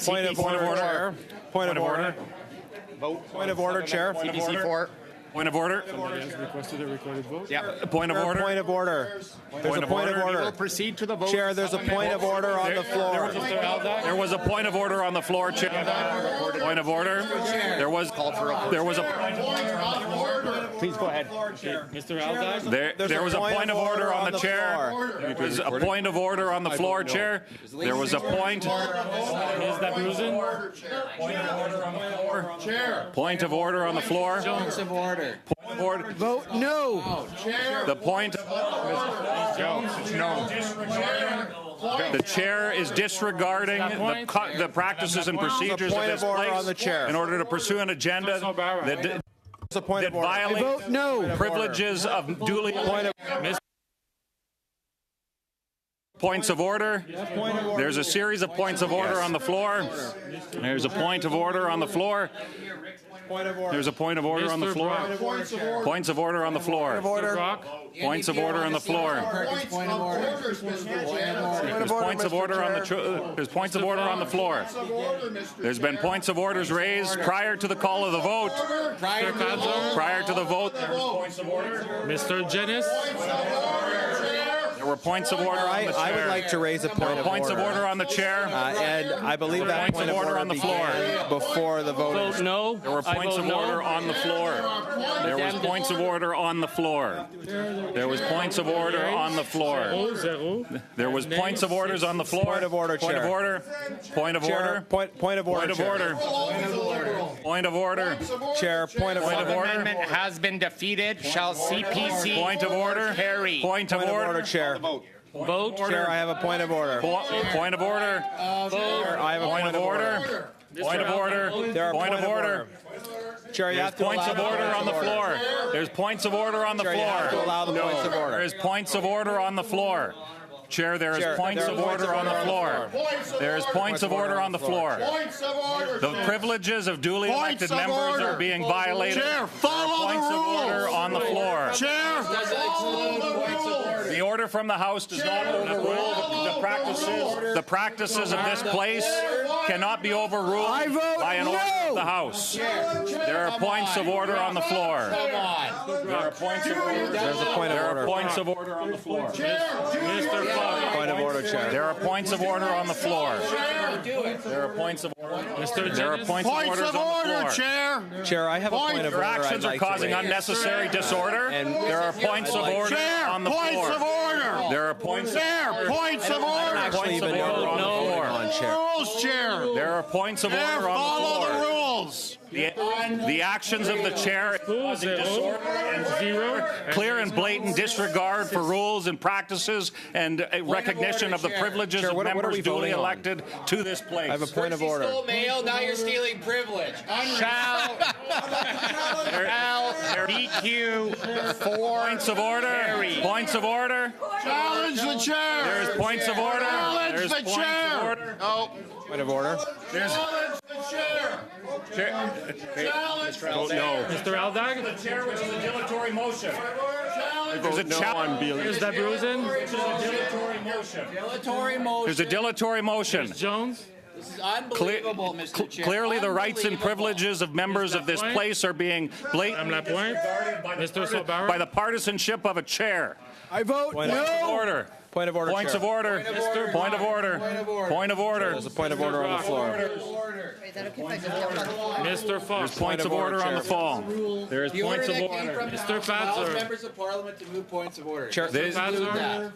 Point of order. Point of order. Vote. Point of order, Chair. CPC 4. Point of order. Requested a recorded vote. Yeah. Point of order. Point of order. There's a point of We will order. proceed to the vote. Chair, there's a point of order on the floor. There was a point of order on the floor, Chair. Point of order. There was a. Please go ahead. Mr. Aldag? There was a point of order on the chair. There was a point of order on the floor, Chair. There was a point. Ms. Dabruzin? Point of order on the floor. Points of order. Point of order. Vote no. The point. No. The chair is disregarding the practices and procedures of point this of order place on the chair. in order to pursue an agenda that There's a point of order. violates Vote no. privileges of duly points of order. There's a series of points of order on the floor. There's a point of order on the floor. There's a point of order on the floor. Points of order on the floor. Points of order on the floor. There's points of order on the there's points of order on the floor. There's been points of orders raised prior to the call of the vote. Prior to the vote, there was points of order. Mr. Jennings? There were points of order on the chair. I would like to raise a point of points of order on the chair. And I believe that points point of order on the floor before the vote. Vote no. There were points of order on the floor. There was points of order on the floor. There was points of order on the floor. There was points of orders on the floor. Point of order, Point of Chair. order. Point of Chair, order. point of order. Point of Chair. order. Point of order. Chair, point of Point order. of order. Amendment has been defeated. Shall CPC Point of order. carry? Point of Point of order, order. Chair. Vote. Chair, I have a point of order. Point of order. Chair, I have a Point of order. Point of order. There are Point of order. Chair, you There's have to points allow of the order points on the of order. floor. There's points of order on the Chair, you have to floor. allow the points of order. There is points of order on the floor. Chair, there is Chair, points there of are points order of on the order floor. There is points of order on the floor. The privileges of duly elected members are being violated. Chair, follow Points the of rules. order on the floor. Chair, The order from the House does not overrule the practices. The practices of this place cannot be overruled by an order of the House. There are points of order on the floor. There are points of order. There's a point of There order. are points of order on the floor. Mr. Fogg? Point of order, Chair. There are points of order on the floor. There are points of order. There are points of points orders of on the order, floor. Chair. Chair, I have a point of Your order. I'd actions are like to causing raise. unnecessary disorder. And there are points of order Chair, on the points floor. of order. There are points. Chair, points of order. actually Points of even know order what on the I'm voting floor. on, Chair. Rules, Chair. There are points of Chair, order on follow the the floor. rules. The actions of the chair causing disorder and clear and blatant disregard for rules and practices and recognition of the privileges Chair, of what are members we duly voting on? elected to this place. I have a point of order. Mail, now you're stealing privilege. Shall DQ 4 Points of order. carry? Points of order. Challenge the chair. There's points of order. Challenge There's the points chair. of order. No. Point of order. Challenge the chair. Challenge the chair. Mr. Aldag? The chair, which is a dilatory motion. There's a challenge. Ms. Dabruzin? Which is a dilatory motion. Dilatory motion. There's a dilatory motion. Ms. Jones? This is unbelievable, Mr. Chair. Clearly, the rights and Unbelievable. privileges of members of this place are being blatantly Madame Lapointe? disregarded by Mr. Sobara? by the partisanship of a chair. I vote Point of no. Order. Point of order, Points Chair. of order. Point of order. Point of order. There's a point of order on the floor. Is that okay if I just jump on? Mr. Fox? Points of order on the Chair. fall. There is The points order of that came order. from the Mr. House allows Fatser. members of Parliament to move points of order. Chair. Mr. Include Fatser? that.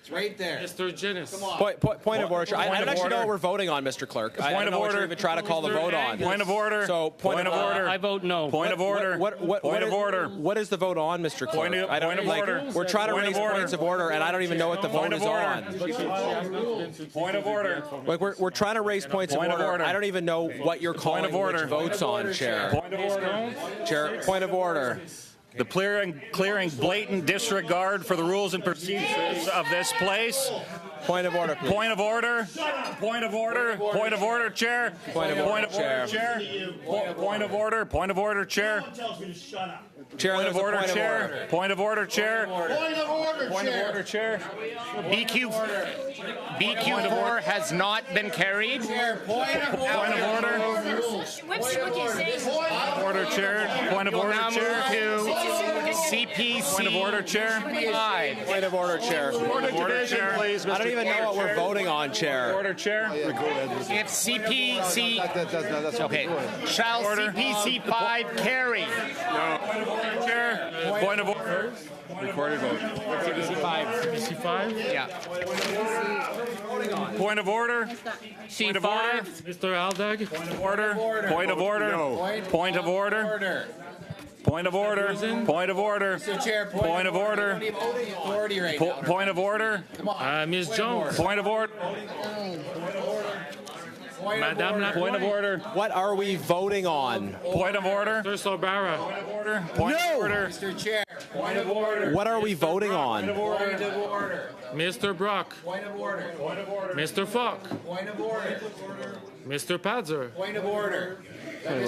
It's right there. Mr. Jennings? Point of order, Chair. I Point don't of actually know order. what we're voting on, Mr. Clerk. I Point don't of know what order. you're even trying to call the vote on. Point of order. So, Point of order. I vote no. Point of order. Point of order. What is the vote on, Mr. Clerk? Point of- I don't point of like. order. We're trying to Point raise of order. points of order, and I don't even know what the vote Point is of order. on. Point of order. Like we're trying to raise points Point of of order. order. I don't even know what you're calling of order. which votes on, Chair. Point of order. Chair, point of order. The clearing blatant disregard for the rules and procedures of this place Point of order. Point of order. Point of order. Point of order, Chair. Point of order, Chair. Point of order. Point of order, Chair. Chair, Point of there's a order, point of Chair. order. Point of order, Chair. Point of order, Point of Chair. order, Chair. BQ4 has not been carried. Point of Point of order. Order, Chair. Point of We'll order, now move Chair. to CPC. Point of order, Chair. 5. Point of order, Chair. Point of order, Chair. I don't even know what we're voting on, Chair. Order, Chair. If CPC, okay, shall Order. CPC 5 carry? Chair. Point of order. Recorded vote. CPC 5. CPC 5. Yeah. Point of order. Point of order. Mr. Aldag. Point of order. Point of order. Point of order. Point of order. Point of order. Mr. Chair, Point of order. Authority right now. Point of order. Ms. Jones. Point of order. Madame la Point of order. What are we voting on? Point of order. Mr. Sobara. Point of order. Point of order. Mr. Chair, point of order. What are we voting on? Point of order. Mr. Brock. Point of order. Mr. Falk. Point of order. Mr. Padzer. Point of order. Point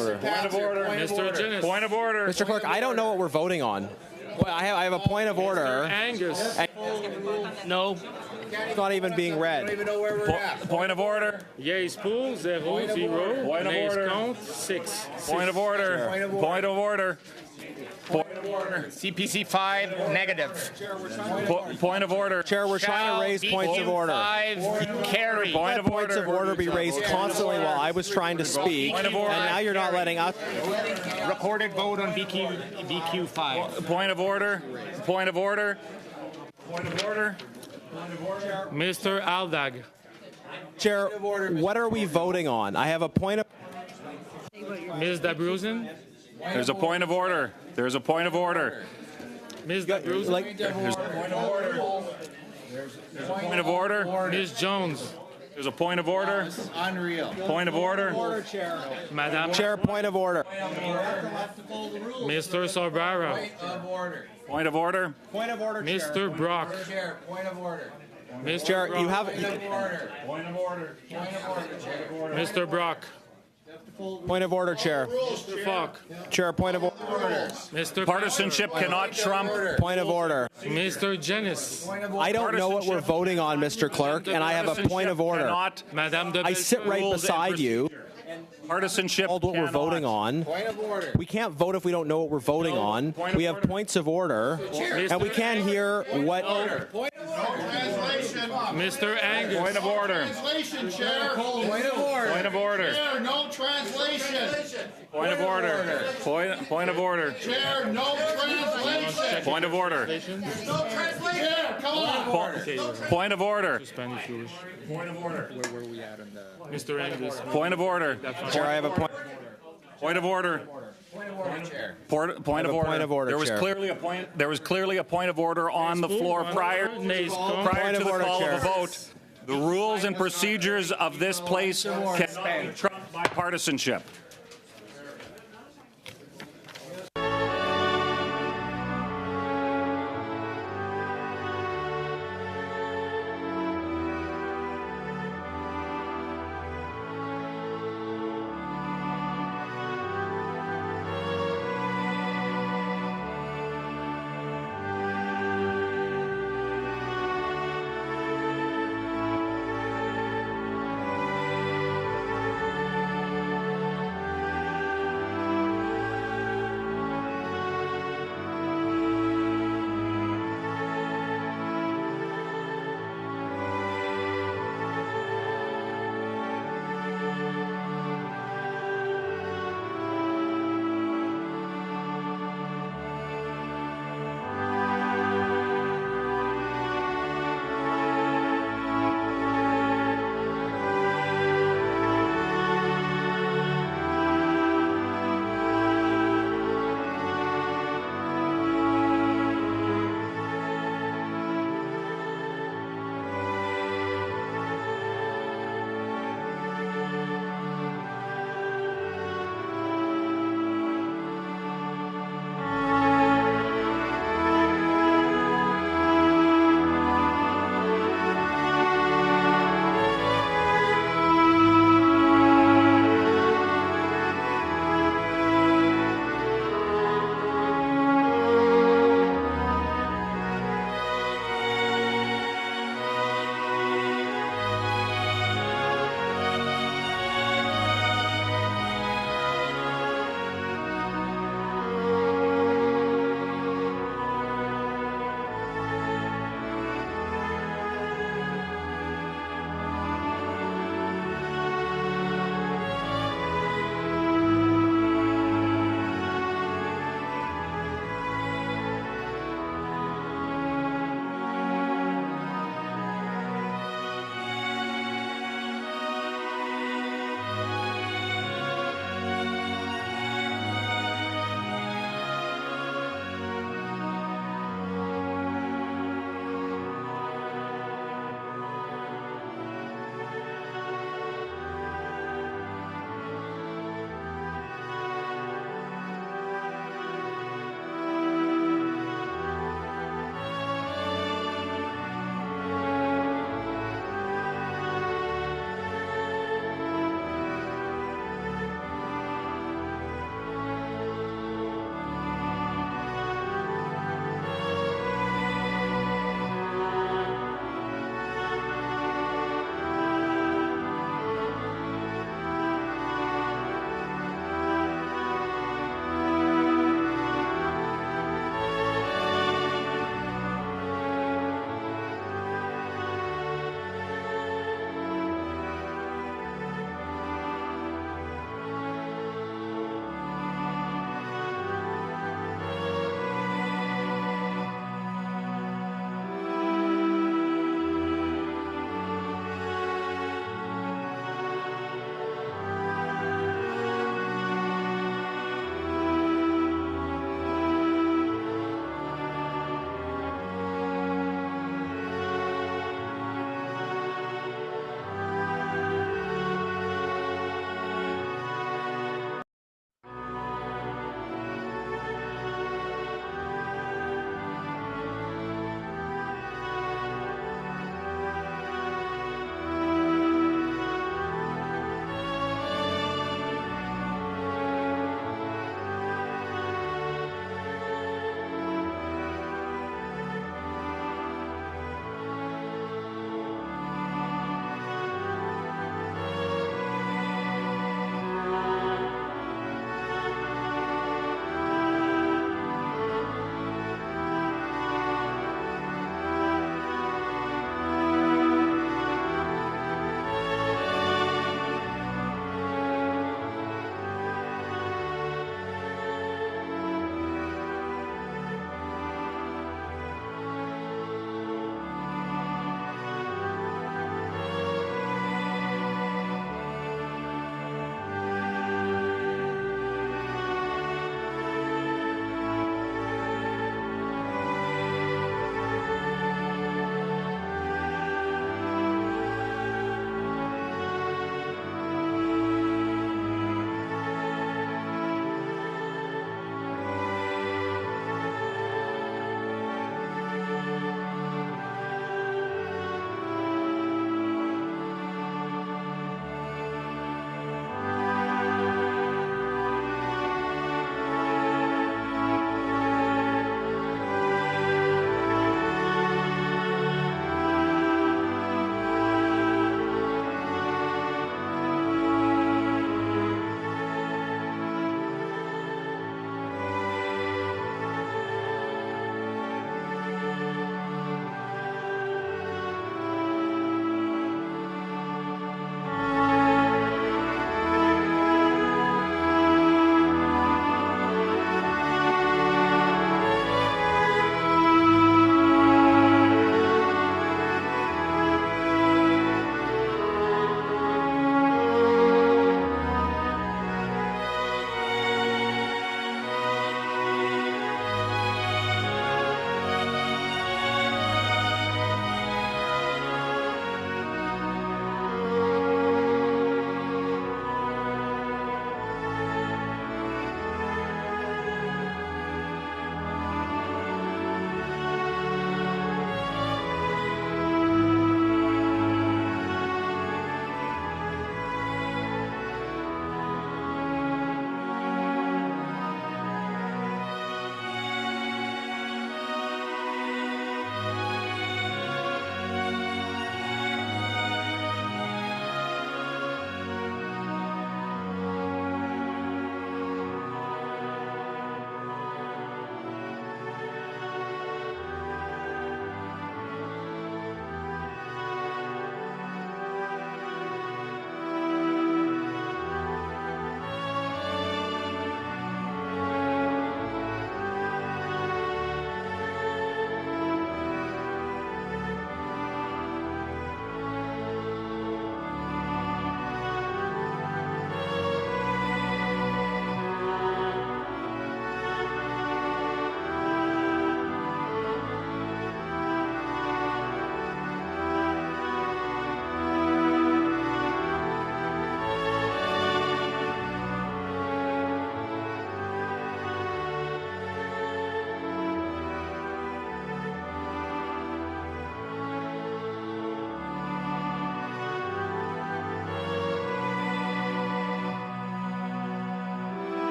of order. Mr. Jennis. Point of order. Mr. Clerk, I don't know what we're voting on. I have a point of order. Angus. No. It's not even being read. Point of order. Yeas pool 0 0. Point of Nays order. count 6. Point of order. Point of order. Point of order. CPC 5 negative. Point of order. Chair, we're trying to raise points of order. 5 carry. Point of Points of order be raised constantly while I was trying to speak, Point and of order. now you're not letting us. Recorded vote on BQ 5. Point of order. Point of order. Point of order. Mr. Aldag. Chair, what are we voting on? I have a point of. Ms. Dabruzen. There's a point of order. There's a point of order. Ms. Dabruzen. Like, There's a point of order. There's a point of order. Ms. Jones. There's a point of order. Unreal. Point of order. Madame. Chair, point of order. Mr. Sorbara. Point of order. Point of order, Mr. Brock. Chair, point of order. Mr. Chair, Brock. you have. Point of order. Mr. Brock. Point of order, Chair. Mr. Falk. Chair, point of order. Mr. Partisanship cannot trump. Point of order. Mr. Jennis. I don't know what we're voting on, Mr. Clerk, and I have a point of order. Madame I sit right beside you. Partisanship Told what we're voting on. Point of order. We can't vote if we don't know what we're voting on. We have points of order, and we can't hear what. Mr. Angus. Point of order. Translation, Chair. Point of order. Point of order. Chair, no translation. Point of order. Point of order. Chair, no translation. Point of order. No translation. Chair, come on. Point of order. Point of order. Where were we at on the? Mr. Angus. Point of order. Chair, I have a point. Point of order. Point of order, Chair. Point of Point of order, There was Chair. clearly a point. There was clearly a point of order on the floor prior Point to of the order, call Chair. of a vote. The rules and procedures of this place cannot be trumped by partisanship.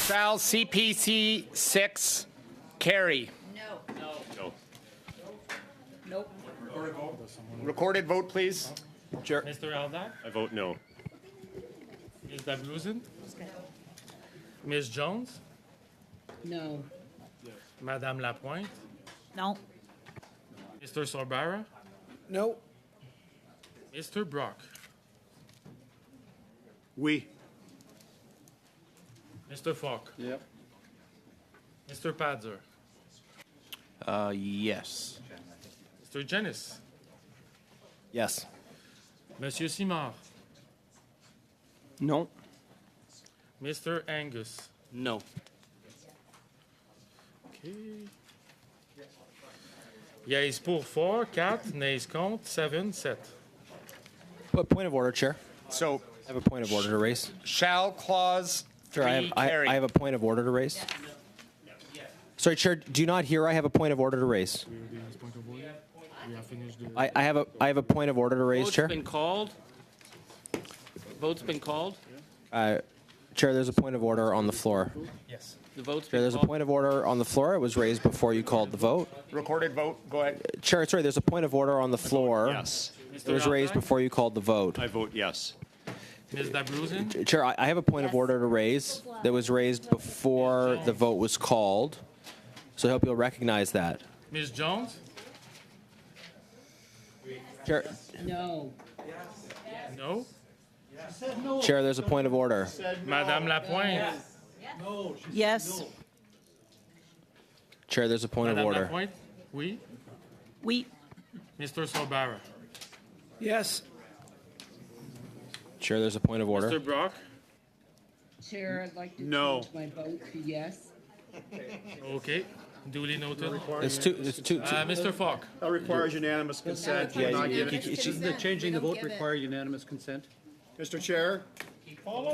Shall CPC 6 carry? No. Nope. Recorded vote, please. Chair. Mr. Aldag? I vote no. Ms. Dabruzen? Ms. Jones? No. Madame Lapointe? No. Mr. Sorbara? No. Mr. Brock? We. Mr. Falk? Yep. Mr. Padzer? Yes. Mr. Jenis? Yes. Monsieur Simard? Non. Mr. Angus? No. Okay. Yeas pour 4, 4, nays contre, 7, 7. Point of order, Chair. So, I have a point of order to raise. shall clause 3 Chair, carry? I have a point of order to raise. Sorry, Chair, do you not hear I have a point of order to raise? I have a point of order to raise, Vote's Chair. been called. Vote's been called. Chair, there's a point of order on the floor. Yes. The vote's Chair, been there's a called. point of order on the floor. It was raised before you called the vote. Recorded vote. Go ahead. Chair, sorry, there's a point of order on the floor. Yes. It was raised before you called the vote. I vote yes. Ms. Dabruzen? Chair, I have a point of order to raise that was raised before the vote was called. So I hope you'll recognize that. Ms. Jones? Chair, No. No. Chair, there's a point of order. Madame Lapointe? Yes. Chair, there's a point of Madame order. Lapointe? Oui. We. Mr. Sorbara? Yes. Chair, there's a point of order. Mr. Brock? Chair, I'd like to No. change my vote to yes. Okay. Duly noted. It's two. Mr. Falk? That requires unanimous consent. Yeah, We're not you- getting- Doesn't the changing the vote require unanimous consent? Mr. Chair, We'll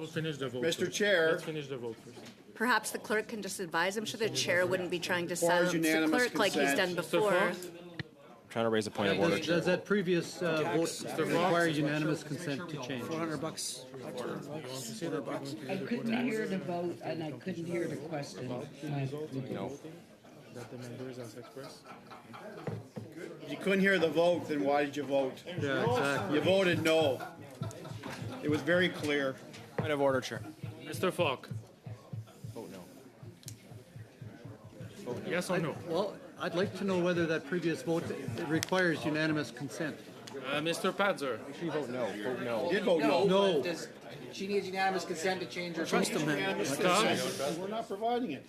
finish the vote. Mr. first. Chair. Let's finish the vote first. Perhaps the clerk can just advise. I'm sure the chair wouldn't be trying to Requires silence the unanimous clerk like he's done consent. before. Trying to raise a point of order. Does that previous vote require unanimous consent to change? $400. I couldn't hear the vote and I couldn't hear the question. No. That the members has expressed. If you couldn't hear the vote, then why did you vote? Yeah, exactly. You voted no. It was very clear. Point of order, Chair. Mr. Falk? Vote no. Yes or no? Well, I'd like to know whether that previous vote requires unanimous consent. Mr. Padzer? Vote no. Vote no. Did vote no. No. She needs unanimous consent to change her vote. Unanimous consent. We're not providing it.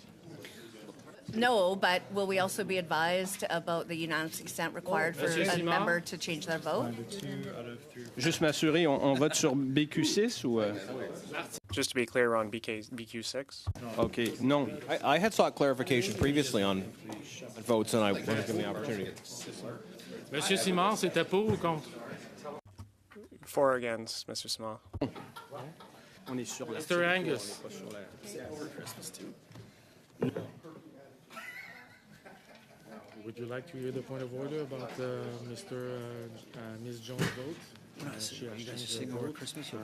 No, but will we also be advised about the unanimous consent required for Monsieur a Simard? member to change their vote? Juste m'assurer, on vote sur BQ6 ou... Just to be clear on BQ6. OK, non. I had sought clarification previously on votes, and I wasn't given the opportunity. Monsieur Simard, c'était pour ou contre? For or against, Mr. Small. On est sur la... Mr. Angus? Would you like to hear the point of order about Ms. Jones' vote? You guys just sing over Christmas. You'll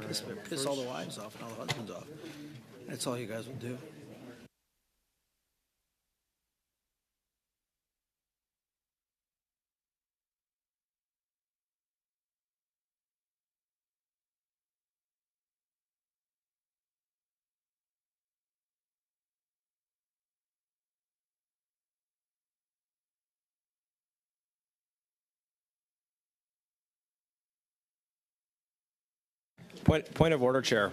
piss all the wives off and all the husbands off. That's all you guys will do. Point of order, Chair.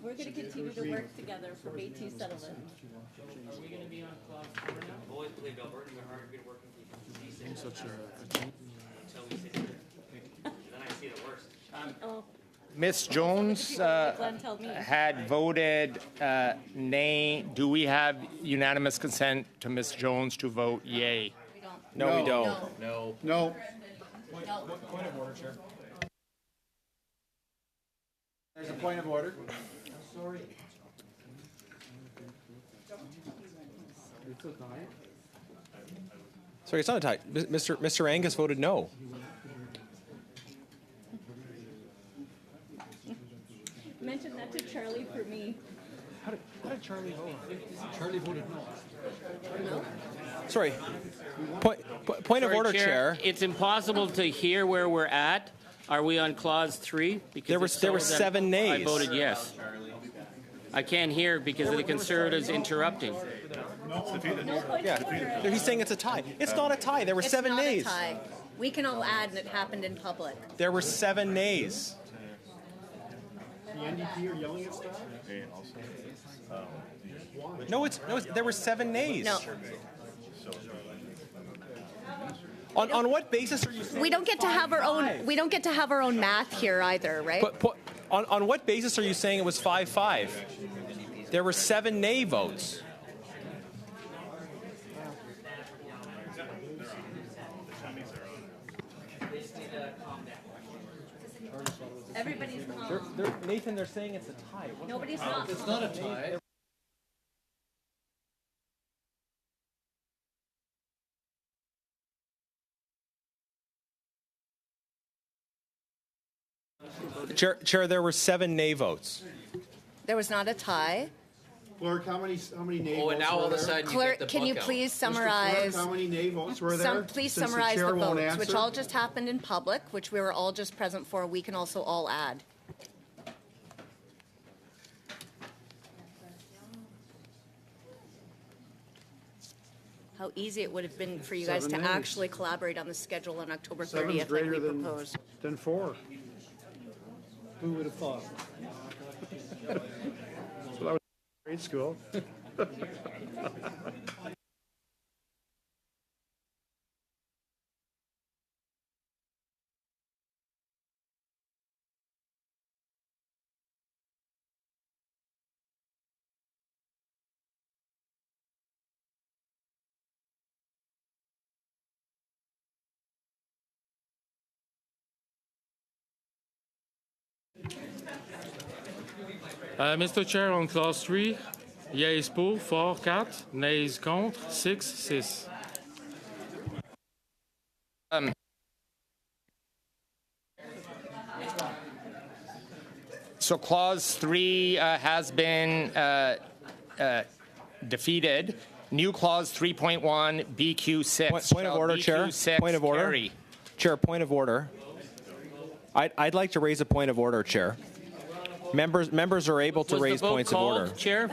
We're going to continue to work together for Métis settlement. Are we going to be on clause 4 now? Always believed Albertans are hard, good-working people. Such a Until we see it. Then I see the worst. Ms. Jones had voted nay. Do we have unanimous consent to Ms. Jones to vote yay? No, we don't. No. No. Point of order, Chair. There's a point of order. Sorry. Sorry, it's not a tie. Mr. Angus voted no. Mention that Charlie voted no. Sorry. Point of Sorry, order, Chair. It's impossible to hear where we're at. Are we on clause 3? Because There were 7 nays. I voted yes. I can't hear because of the Conservatives interrupting. Yeah, he's saying it's a tie. It's not a tie. There were 7 nays. It's not a tie. We can all add, and it happened in public. There were 7 nays. The NDP are yelling at staff? No, there were 7 nays. No. On what basis are you saying We don't get to have our own. We don't get to have our own math here either, right? on what basis are you saying it was 5-5? There were 7 nay votes. Everybody's calm. Nathan, they're saying it's a tie. Nobody's not. It's not a tie. Chair, there were 7 nay votes. There was not a tie. Clerk, how many nay Oh, votes and now all of were a there? sudden you Clerk, get the can book you out. please Mr. Clerk, summarize? how many nay votes were there? Please Since the summarize chair the won't votes, which answer? all just happened in public, which we were all just present for. We can also all add. How easy it would have been for you guys 7 to nays. actually collaborate on the schedule on October 30th, Seven's like greater we than proposed. 4. Who would have thought? So that was grade school. Mr. Chair, on clause 3, yeas pour, 4, 4, nays contre, 6, 6. So clause 3 has been defeated. New clause 3.1, BQ6. Point of order, Chair. Point of order. Carry. Chair, point of order. I'd like to raise a point of order, Chair. Members are able to Was the raise vote points of called, order. Chair?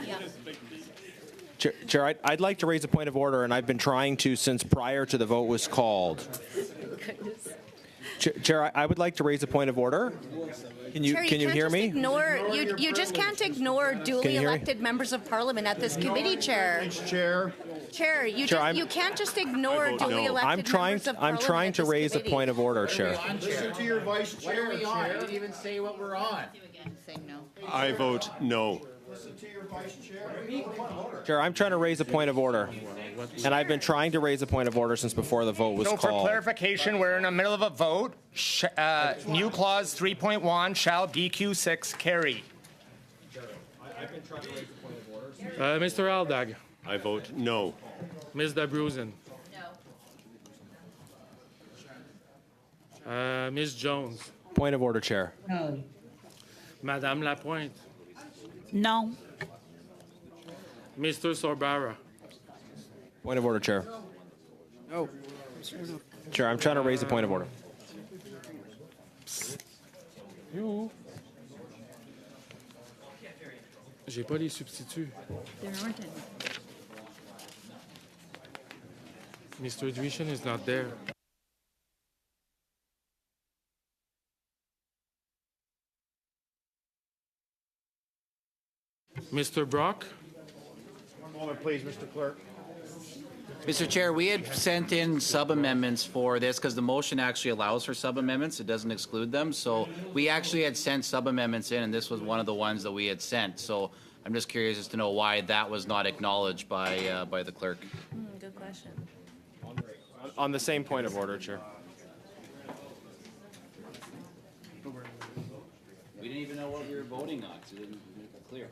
Chair, I'd like to raise a point of order, and I've been trying to since prior to the vote was called. Chair, I would like to raise a point of order. Can you Chair, hear can't me? just ignore, you just can't ignore duly hear me? elected members of parliament at this committee, Chair. Chair. Chair, you can't just ignore duly elected I'm trying. members of I'm parliament trying at to this raise a committee. point of order, Chair. Listen to your vice What chair, are we on? Chair. You didn't even say what we're on. Saying no. I vote no. Listen to your vice chair. Chair, I'm trying to raise a point of order, and I've been trying to raise a point of order since before the vote was So for called. clarification, we're in the middle of a vote. New clause 3.1 shall BQ6 carry. Mr. Aldag, I vote no. Ms. Dabruzen, Ms. Jones, Point of order, Chair. No. Madame Lapointe, No. Mr. Sorbara. Point of order, Chair. No. Chair, I'm trying to raise a point of order. J'ai pas les substituts. There aren't any. Mr. Drishin is not there. Mr. Brock? One moment, please, Mr. Clerk. Mr. Chair, we had sent in sub-amendments for this because the motion actually allows for sub-amendments. It doesn't exclude them. So we actually had sent sub-amendments in, and this was one of the ones that we had sent. So I'm just curious as to know why that was not acknowledged by the clerk. Good question. On the same point of order, Chair. We didn't even know what we were voting on, so it didn't make it clear.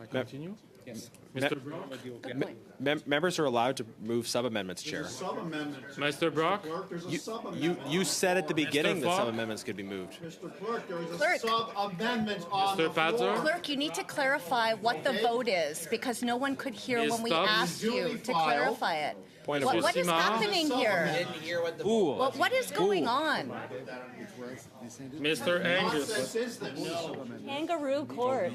I continue? Mr. Brock? Members are allowed to move sub-amendments, Chair. There's a sub-amendment. Mr. Brock? Clerk, there's a sub-amendment. You said at the beginning that Falk? sub-amendments could be moved. Mr. Clerk, there is a Clerk. sub-amendment on the Mr. Pazzo? floor. Clerk, you need to clarify what the vote is, because no one could hear Ms. when we Stubbs? asked you Duly to filed. clarify it. Point of What order. is Simon? happening here? Didn't hear what the What is going on? Mr. Angus? Nonsense is this? Kangaroo court.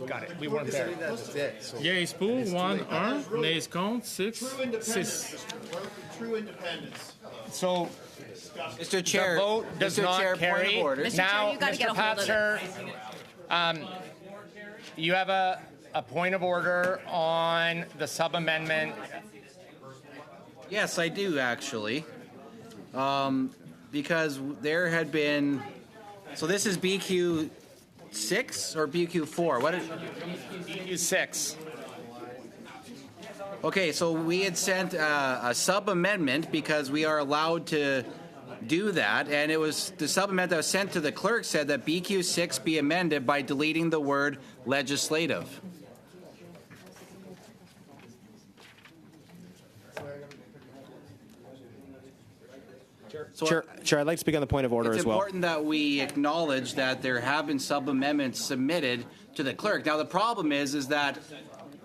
Got it. We weren't there. Yeas pour, 1, nays contre, 6, True independence, 6. Mr. Clerk. True independence. So Mr. Chair, the vote does Mr. not Chair, carry. point of order. Mr. Chair, Now, you gotta Mr. get a hold of Patzer, you have a point of order on the sub-amendment. Yes, I do actually, because there had been. So this is BQ 6 or BQ 4? What? BQ 6. Okay, so we had sent a sub-amendment because we are allowed to do that, and it was the sub-amendment that was sent to the clerk said that BQ 6 be amended by deleting the word legislative. So Chair, I'd like to speak on the point of order it's as well. important that we acknowledge that there have been sub-amendments submitted to the clerk. Now, the problem is that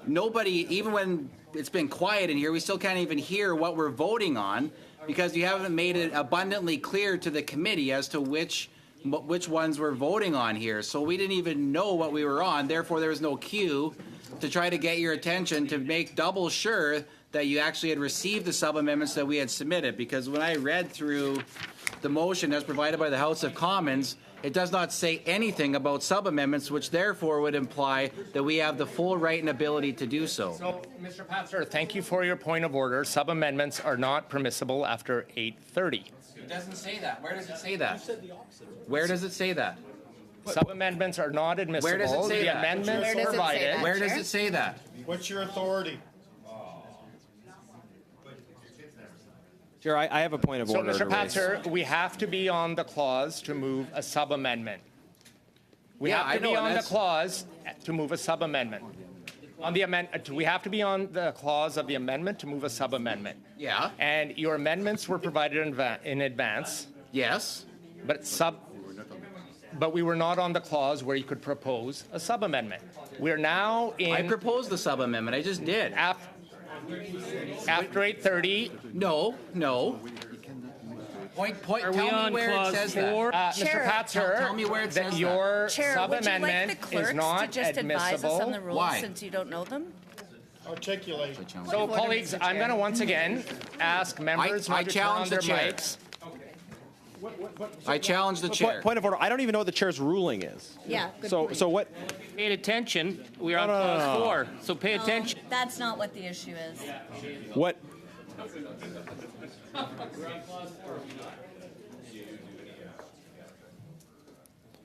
nobody, even when it's been quiet in here, we still can't even hear what we're voting on because you haven't made it abundantly clear to the committee as to which ones we're voting on here. So we didn't even know what we were on. Therefore, there was no cue to try to get your attention to make double sure that you actually had received the sub-amendments that we had submitted. Because when I read through the motion as provided by the House of Commons, it does not say anything about sub-amendments, which therefore would imply that we have the full right and ability to do so. So, Mr. Patzer, thank you for your point of order. Sub-amendments are not permissible after 8:30. It doesn't say that. Where does it say that? Where does it say that? Sub-amendments are not admissible. Where does it say the that? amendments Where does it say provided. that? Where does it say that? What's your authority? Chair, I have a point of So, order. Mr. to raise. Patzer, we have to be on the clause to move a sub-amendment. We Yeah, have to I know, be and on the that's- clause to move a sub-amendment. On the we have to be on the clause of the amendment to move a sub-amendment. Yeah. And your amendments were provided in advance, Yes. but we were not on the clause where you could propose a sub-amendment. We're now in. I proposed the sub-amendment. I just did. After 8:30. No. Tell me where it says that. Mr. Patzer, tell me where it says that your Chair, would you like the sub-amendment clerks is not to just advise us on the admissible. rules Why? since you don't know them? Articulate. So, colleagues, Mr. I'm Chair. going to once again ask members I not to turn on challenge the their chair. mics. I challenge the chair. Point of order. I don't even know what the chair's ruling is. Yeah, good So, point. so what? Pay attention. We are on No, no, clause no, no. 4, so pay attention. That's not what the issue is. What?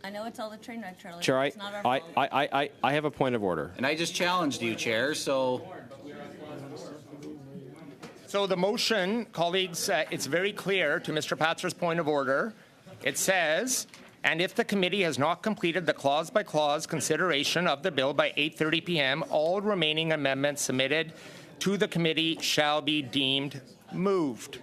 I know it's all the train wreck trailers. Chair, It's not our fault. I have a point of order. And I just challenged you, Chair, so So the motion, colleagues, it's very clear to Mr. Patzer's point of order. It says, and if the committee has not completed the clause-by-clause consideration of the bill by 8:30 p.m., all remaining amendments submitted to the committee shall be deemed moved.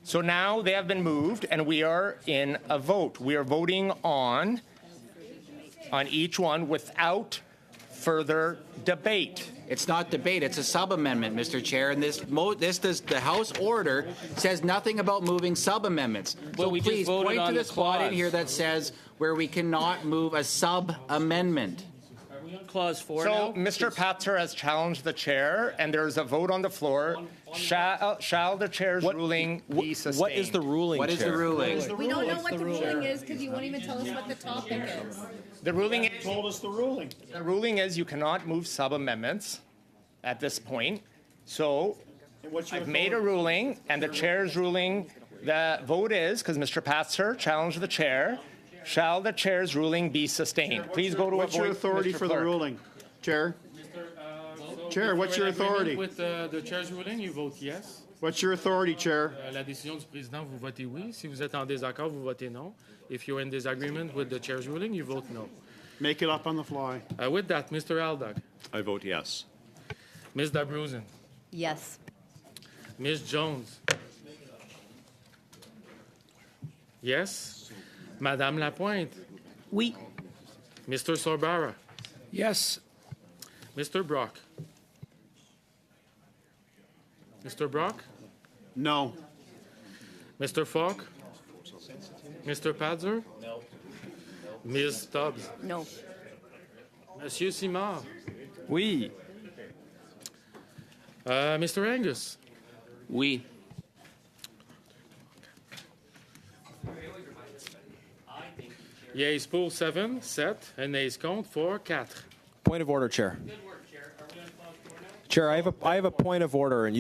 So now they have been moved, and we are in a vote. We are voting on each one without further debate. it's not debate. It's a sub-amendment, Mr. Chair, and the House order says nothing about moving sub-amendments. Well, So we just please voted point to on the the spot in clause. here that says where we cannot move a sub-amendment. Clause 4 So now? Mr. Patzer has challenged the chair, and there's a vote on the floor. Shall the chair's ruling be sustained? What is the ruling, What is the Chair? ruling? We don't know what the ruling is because you won't even tell us what the topic is. The ruling is, Told us the ruling. the ruling is you cannot move sub-amendments at this point. So And what's your I've made a authority? ruling, and the chair's ruling, the vote is, because Mr. Patzer challenged the chair, shall the chair's ruling be sustained? Please go to a What's your vote, authority Mr. for the Clerk. ruling? Chair? Chair, what's your authority? With the chair's ruling, you vote yes. What's your authority, Chair? La décision du président, vous votez oui. Si vous êtes en désaccord, vous votez non. If you're in disagreement with the chair's ruling, you vote no. Make it up on the fly. With that, Mr. Aldag, I vote yes. Ms. Dabruzen, Yes. Ms. Jones. Yes. Madame Lapointe. Oui. Mr. Sorbara. Yes. Mr. Brock. Mr. Brock. No. Mr. Falk. Mr. Padzer. No. Ms. Stubbs. No. Monsieur Simard. Oui. Mr. Angus. Oui. Yeas pour 7, and nays contre 4, 4. Point of order, Chair. Chair, I have a point of order, and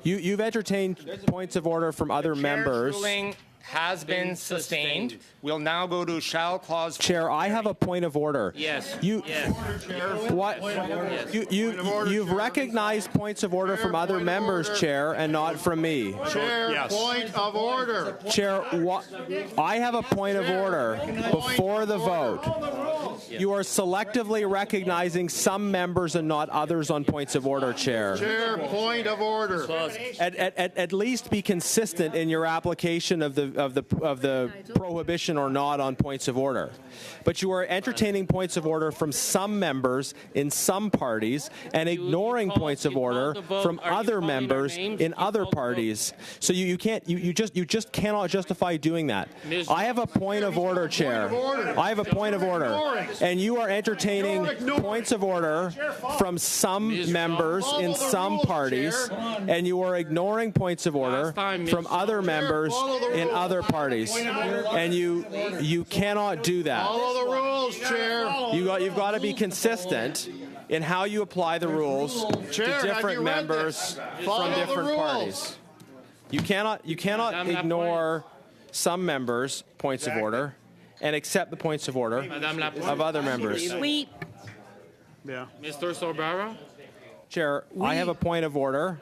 you've entertained points of order from other members. Ruling has been sustained. We'll now go to shall clause. Chair, I have a point of order. Yes. What? You've recognized points of order from other members, Chair, and not from me. Chair, point of order. Chair, I have a point of order before the vote. You are selectively recognizing some members and not others on points of order, Chair. Chair, point of order. At least be consistent in your application of the prohibition or not on points of order. But you are entertaining points of order from some members in some parties and ignoring points of order from other members in other parties. So you just cannot justify doing that. I have a point of order, Chair. I have a point of order. And you are entertaining points of order from some members in some parties, and you are ignoring points of order from other members in other parties. And you cannot do that. Follow the rules, Chair. You've got to be consistent in how you apply the rules Chair, to different members from different parties. You cannot ignore some members' points of order and accept the points of order of other members. Oui. Yeah. Mr. Sorbara. Chair, I have a point of order.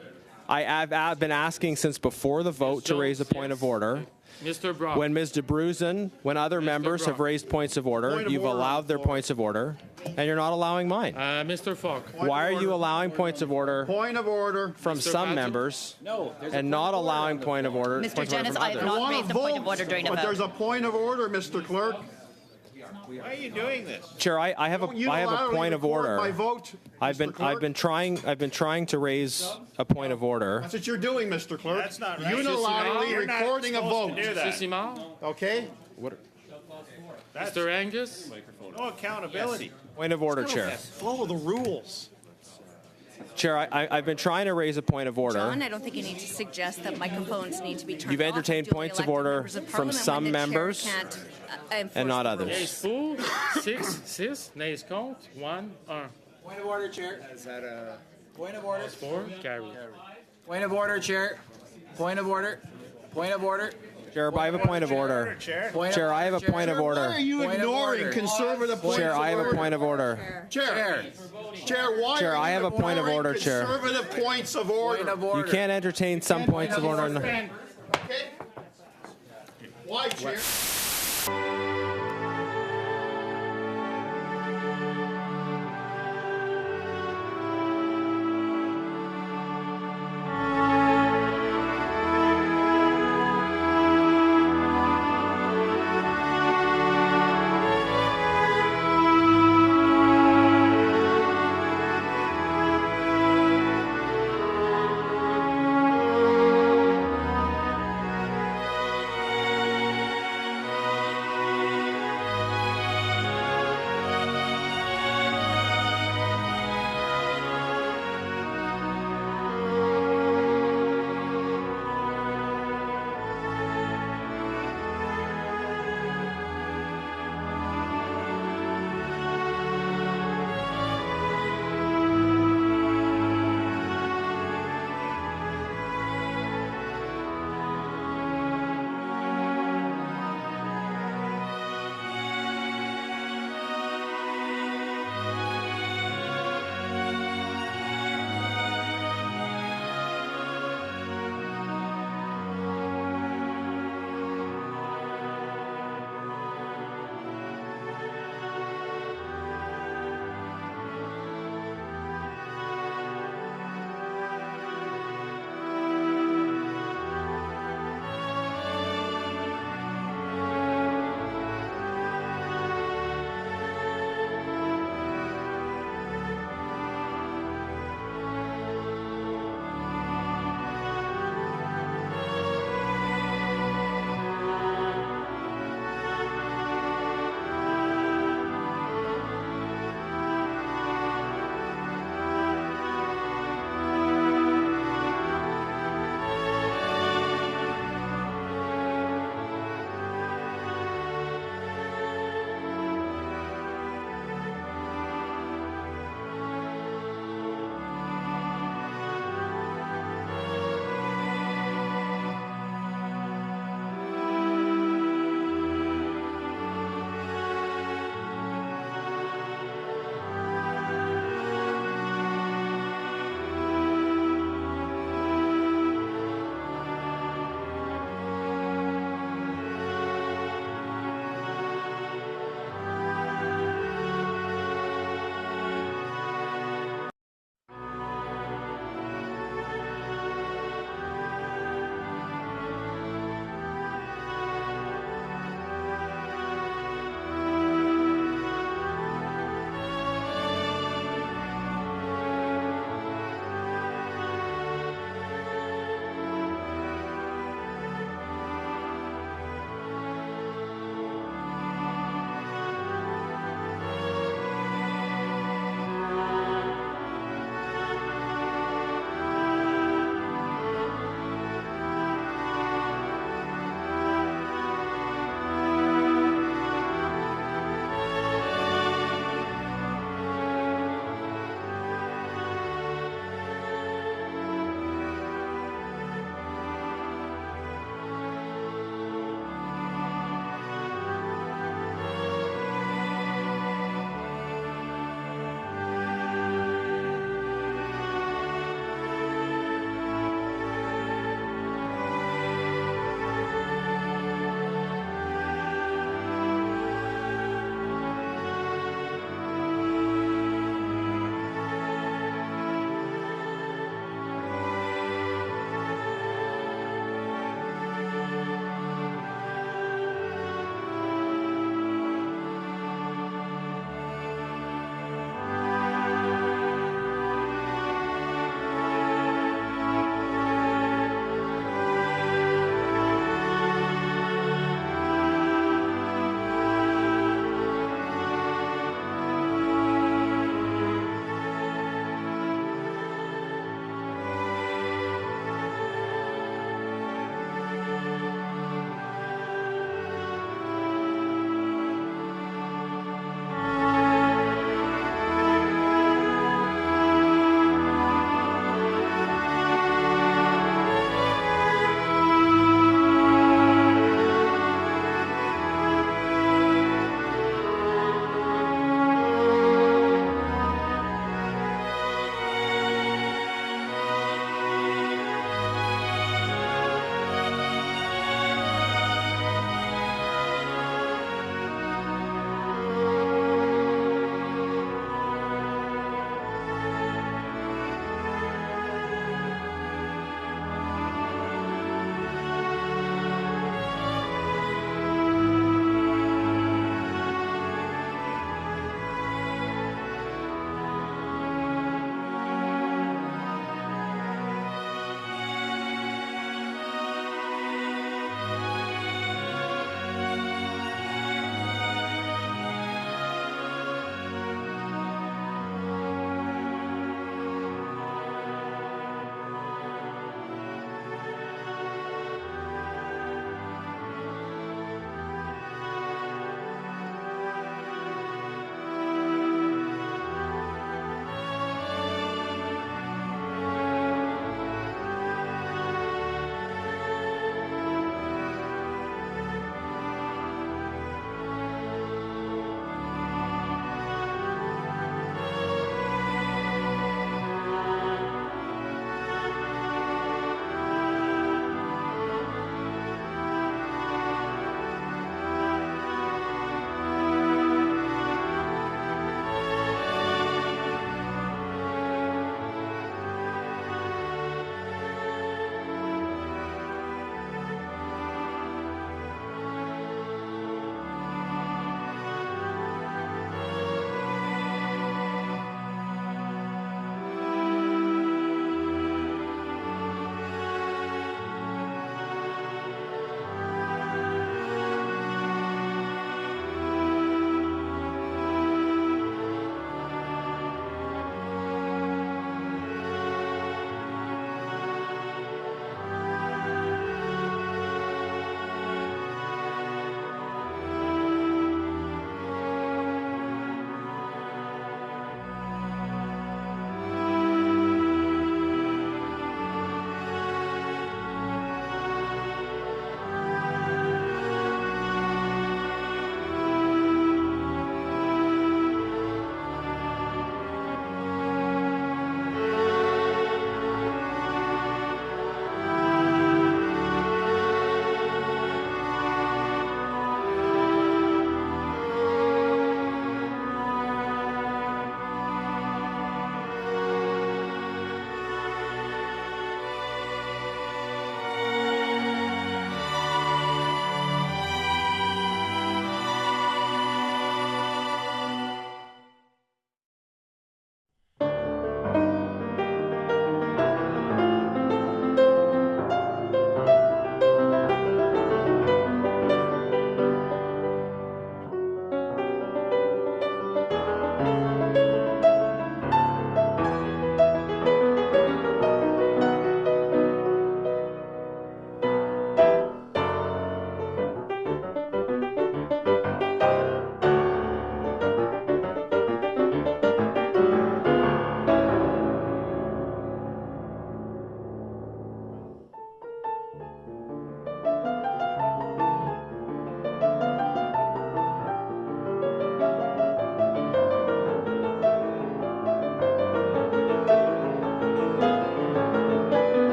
I've been asking since before the vote to raise a point of order. Mr. Brock. When Ms. Dabruzen, when other members have raised points of order, you've allowed their points of order, and you're not allowing mine. Mr. Falk. Why are you allowing points of order Point of order. from some members and not allowing point of order? Mr. Dennis, I have not raised a point of order during a But there's vote. a point of order, Mr. Clerk. Why are you doing this? Chair, I have a point of order. My vote, I've been trying to raise a point of order. That's what you're doing, Mr. Clerk. That's not right. Unilaterally You're not recording a supposed vote. to do that. Simard. Okay? Mr. Angus. No accountability. Point of order, Chair. Follow the rules. Chair, I've been trying to raise a point of order. John, I don't think you need to suggest that microphones need to be turned You've off. entertained Duly points of elected order members of from Parliament some when the chair members can't, enforce and not the others. rules. Yeas pour 6, nays contre 1, 1. Point of order, Chair. Is that a... Point of order. 4, carry. Point of order, Chair. Point of order. Point of order. Chair, I have a point of order. Chair, I have a point of Why order. are you ignoring conservative points Chair, of order? I have a point of order. Chair, why Chair, are I you have a point of ignoring order, Chair. conservative points of order? Point of order. You can't entertain some points of order. Okay? Why, Chair?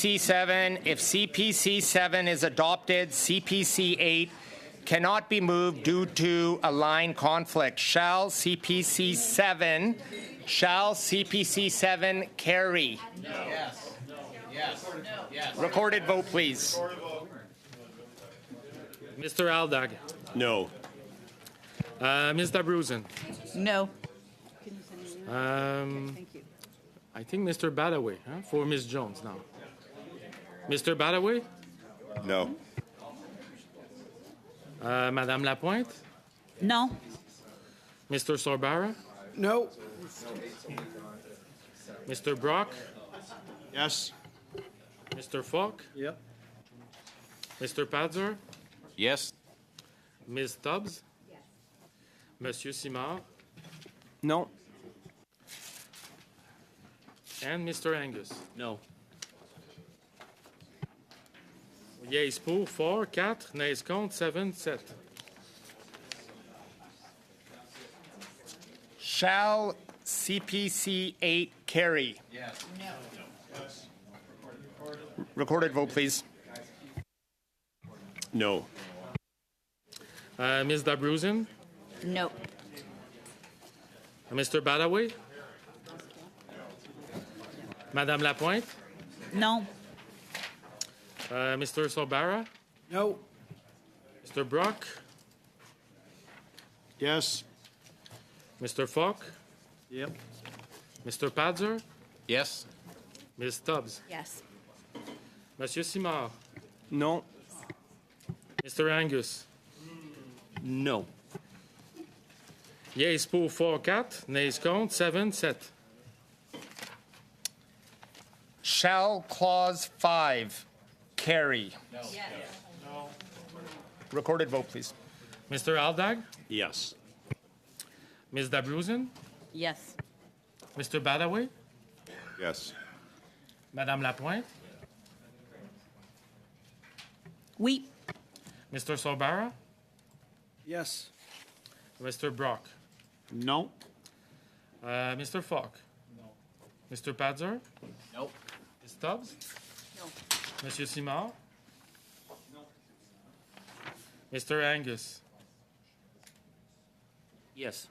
CPC 7. If CPC 7 is adopted, CPC 8 cannot be moved due to a line conflict. Shall CPC 7 carry? Yes. Yes. Yes. Recorded vote, please. Mr. Aldag. No. Ms. Dabruzen. No. I think Mr. Badaway for Ms. Jones now. Mr. Badaway? No. Madame Lapointe? No. Mr. Sorbara? No. Mr. Brock? Yes. Mr. Falk? Yep. Mr. Padzer? Yes. Ms. Tubbs? Monsieur Simard? Non. And Mr. Angus? No. Yeas pour 4, 4, nays contre 7, 7. Shall CPC 8 carry? Yes. Recorded vote, please. No. Ms. Dabruzen? No. Mr. Badaway? Madame Lapointe? No. Mr. Sorbara? No. Mr. Brock? Yes. Mr. Falk? Yep. Mr. Padzer? Yes. Ms. Tubbs? Yes. Monsieur Simard? Non. Mr. Angus? No. Yeas pour 4, 4, nays contre 7, 7. Shall clause 5 carry? No. Recorded vote, please. Mr. Aldag? Yes. Ms. Dabruzen? Yes. Mr. Badaway? Yes. Madame Lapointe? Oui. Mr. Sorbara? Yes. Mr. Brock? No. Mr. Falk? No. Mr. Padzer? Nope. Ms. Tubbs? No. Monsieur Simard? No. Mr. Angus? Yes.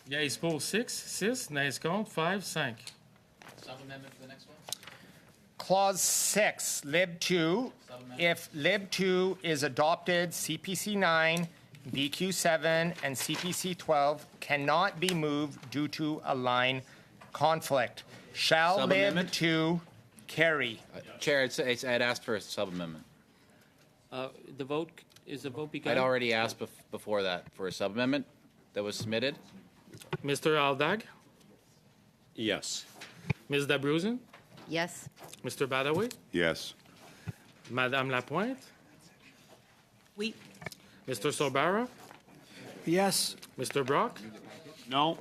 Yeas pour 6, 6, nays contre 5, 5. Supplementment for the next one? Clause 6, Lib 2. If Lib 2 is adopted, CPC 9, BQ 7, and CPC 12 cannot be moved due to a line conflict. Shall Lib Sub-amendment? 2 carry? Chair, I'd asked for a sub-amendment. The vote, is the vote begun? I'd already asked before that for a sub-amendment that was submitted. Mr. Aldag? Yes. Ms. Dabruzen? Yes. Mr. Badaway? Yes. Madame Lapointe? Oui. Mr. Sorbara? Yes. Mr. Brock? No.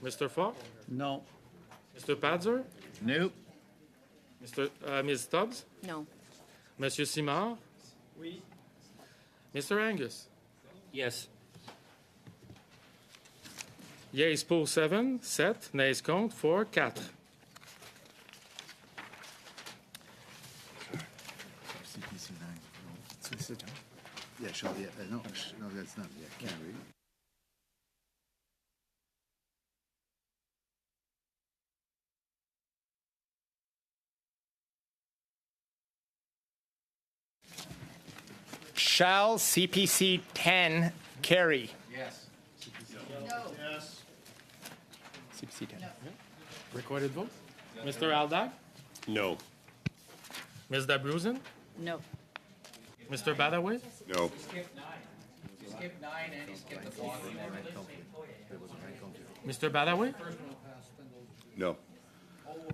Mr. Falk? No. Mr. Padzer? Nope. Ms. Tubbs? No. Monsieur Simard? Oui. Mr. Angus? Yes. Yeas pour 7, 7, nays contre 4, 4. Yeah, sure. Yeah, no, that's not. Yeah, can't read. Shall CPC 10 carry? Yes. Yes. CPC 10. Recorded vote? Mr. Aldag? No. Ms. Dabruzen? No. Mr. Badaway? No. Skip 9. You skip 9 and you skip the water. Mr. Badaway? No.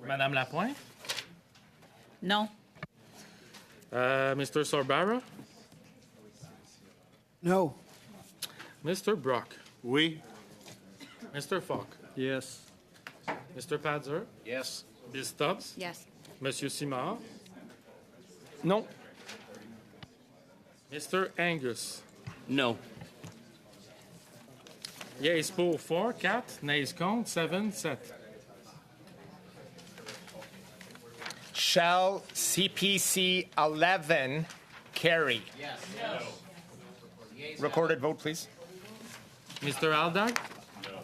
Madame Lapointe? No. Mr. Sorbara? No. Mr. Brock? Oui. Mr. Falk? Yes. Mr. Padzer? Yes. Ms. Tubbs? Yes. Monsieur Simard? Non. Mr. Angus? No. Yeas pour 4, 4. Nays contre 7, 7. Shall CPC 11 carry? Yes. Recorded vote, please. Mr. Aldag? No.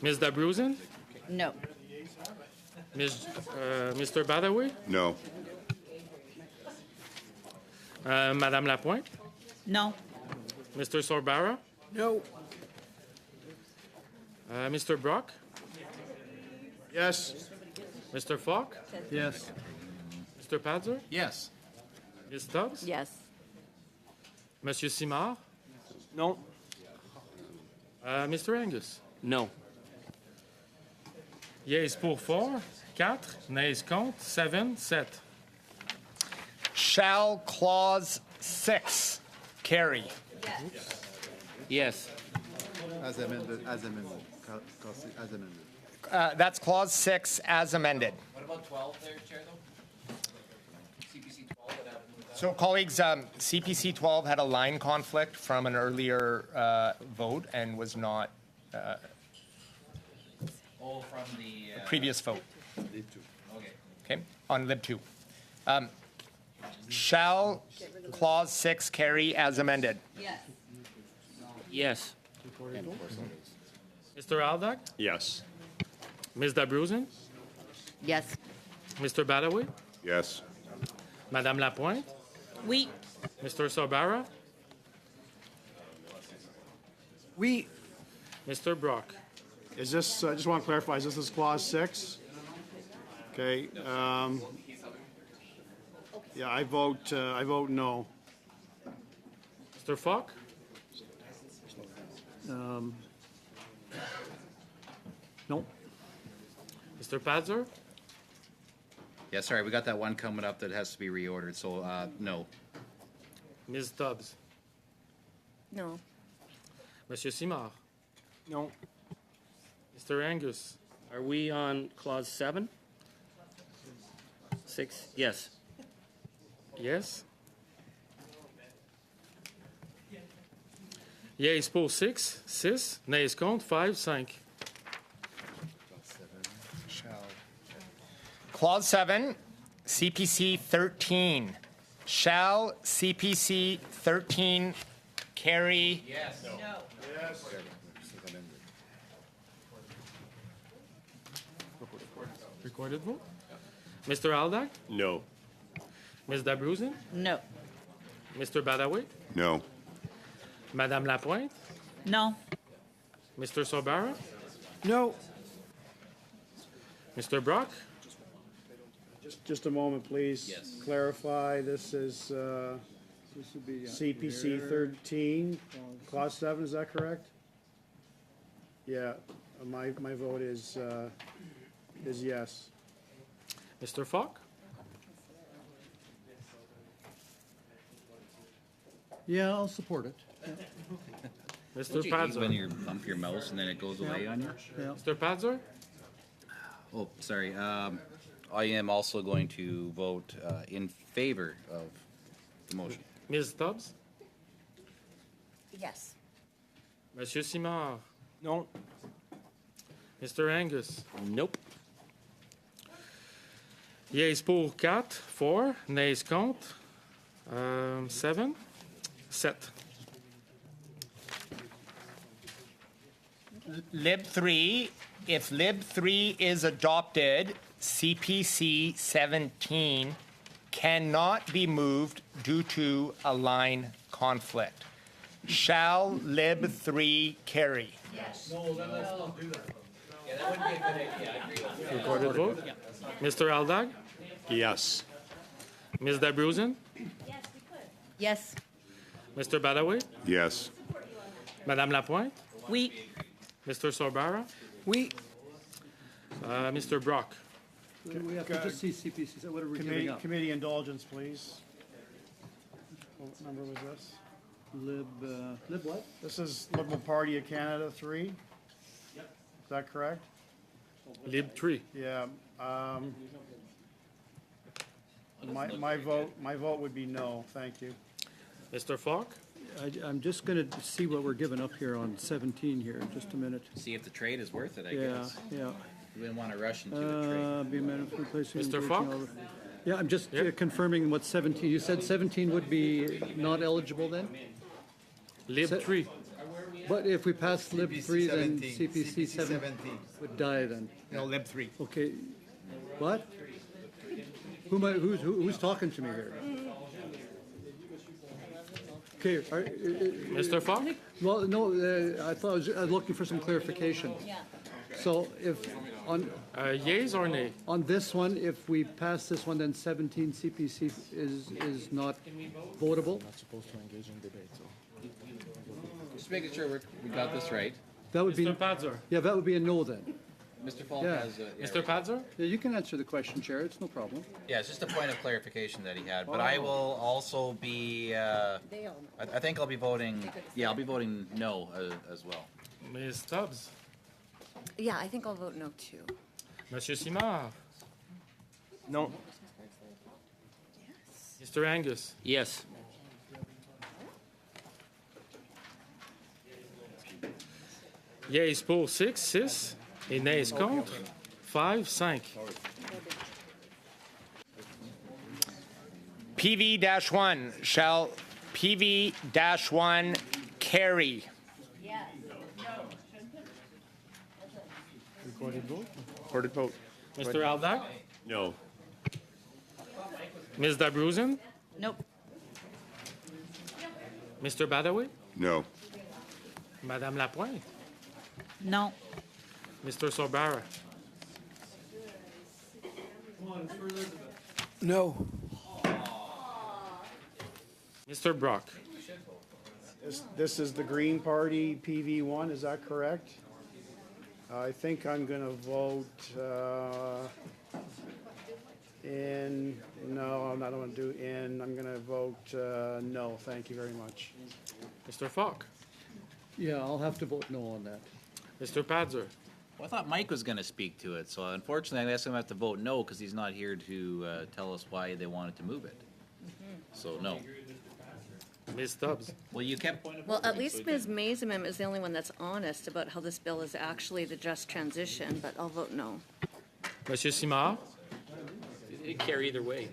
Ms. Dabruzen? No. Mr. Badawi? No. Madame Lapointe? No. Mr. Sorbara? No. Mr. Brock? Yes. Mr. Falk? Yes. Mr. Padzer? Yes. Ms. Tubbs? Yes. Monsieur Simard? Non. Mr. Angus? No. Yeas pour 4, 4. Nays contre 7, 7. Shall clause 6 carry? Yes. As amended, as amended. As amended. That's clause 6 as amended. What about 12 there, Chair, though? CPC 12 would have moved up. So, colleagues, CPC 12 had a line conflict from an earlier vote and was not Oh, from the... previous vote. Okay. Okay, on Lib 2. Shall clause 6 carry as amended? Yes. Yes. Mr. Aldag? Yes. Ms. Dabruzen? Yes. Mr. Badawi? Yes. Madame Lapointe? Oui. Mr. Sorbara? We. Mr. Brock? Is this, I just want to clarify, is this clause 6? Okay. Yeah, I vote no. Mr. Falk? No. Mr. Padzer? Yeah, sorry, we got that one coming up that has to be reordered, so no. Ms. Tubbs? No. Monsieur Simard? Non. Mr. Angus? Are we on clause 7? 6? Yes. Yes. Yeas pour 6, 6. Nays contre 5, 5. Clause 7, CPC 13. Shall CPC 13 carry? Yes. No. Yes. Recorded vote. Mr. Aldag? No. Ms. Dabruzen? No. Mr. Badawi? No. Madame Lapointe? No. Mr. Sorbara? No. Mr. Brock? Just a moment, please. Yes. Clarify, this is CPC 13, clause 7, is that correct? Yeah, my vote is yes. Mr. Falk? Yeah, I'll support it. Mr. Don't you hate when Padzer? you bump your mouse and then it goes away on you? Yeah. Mr. Padzer? Oh, sorry. I am also going to vote in favor of the motion. Ms. Tubbs? Yes. Monsieur Simard? Non. Mr. Angus? Nope. Yeas pour 4, 4. Nays contre 7, 7. Lib 3, if Lib 3 is adopted, CPC 17 cannot be moved due to a line conflict. Shall Lib 3 carry? Recorded vote. Mr. Aldag? Yes. Ms. Dabruzen? Yes. Mr. Badawi? Yes. Madame Lapointe? Oui. Mr. Sorbara? We. Mr. Brock? We have to just see CPC, so what are we giving Committee, up? committee indulgence, please. What number was this? Lib what? This is Liberal Party of Canada 3? Is that correct? Lib 3. Yeah. My vote would be no, thank you. Mr. Falk? I'm just going to see what we're giving up here on 17 here in just a minute. See if the trade is worth it, I Yeah, guess. yeah. We didn't want to rush into the trade. Be amended for replacing. Mr. engaging Falk? all the- Yeah, I'm just confirming what 17, you said 17 would be not eligible then? Lib 3. But if we pass Lib 3, then CPC 7 would die then? No, Lib 3. Okay, what? Who's talking to me here? Okay, Mr. Falk? well, no, I thought I was looking for some clarification. So if, on, Yeas or nay? on this one, if we pass this one, then 17 CPC is not votable? Not supposed to engage in debate, so. Just making sure we got this right. That would be, Mr. Padzer? yeah, that would be a no then. Mr. Falk Yeah. has Mr. Padzer? Yeah, you can answer the question, Chair, it's no problem. Yeah, it's just a point of clarification that he had, but I will also be, I think I'll be voting, yeah, I'll be voting no as well. Ms. Stubbs? Yeah, I think I'll vote no too. Monsieur Simard? Non. Mr. Angus? Yes. Yeas pour 6, et nays contre 5. PV-1, shall PV-1 carry? Recorded vote. Recorded vote. Mr. Aldag? No. Ms. Dabruzen? Nope. Mr. Badaway? No. Madame Lapointe? No. Mr. Sorbara? No. Mr. Brock? This is the Green Party PV1, is that correct? I think I'm going to vote no, I'm not going to do in. I'm going to vote no. Thank you very much. Mr. Falk? Yeah, I'll have to vote no on that. Mr. Padzer? Well, I thought Mike was going to speak to it, so unfortunately, I guess I'm going to have to vote no because he's not here to tell us why they wanted to move it. So, no. Ms. Stubbs? Well, you kept. Well, at least Ms. May's amendment is the only one that's honest about how this bill is actually the just transition, but I'll vote no. Monsieur Simard? It carry either way.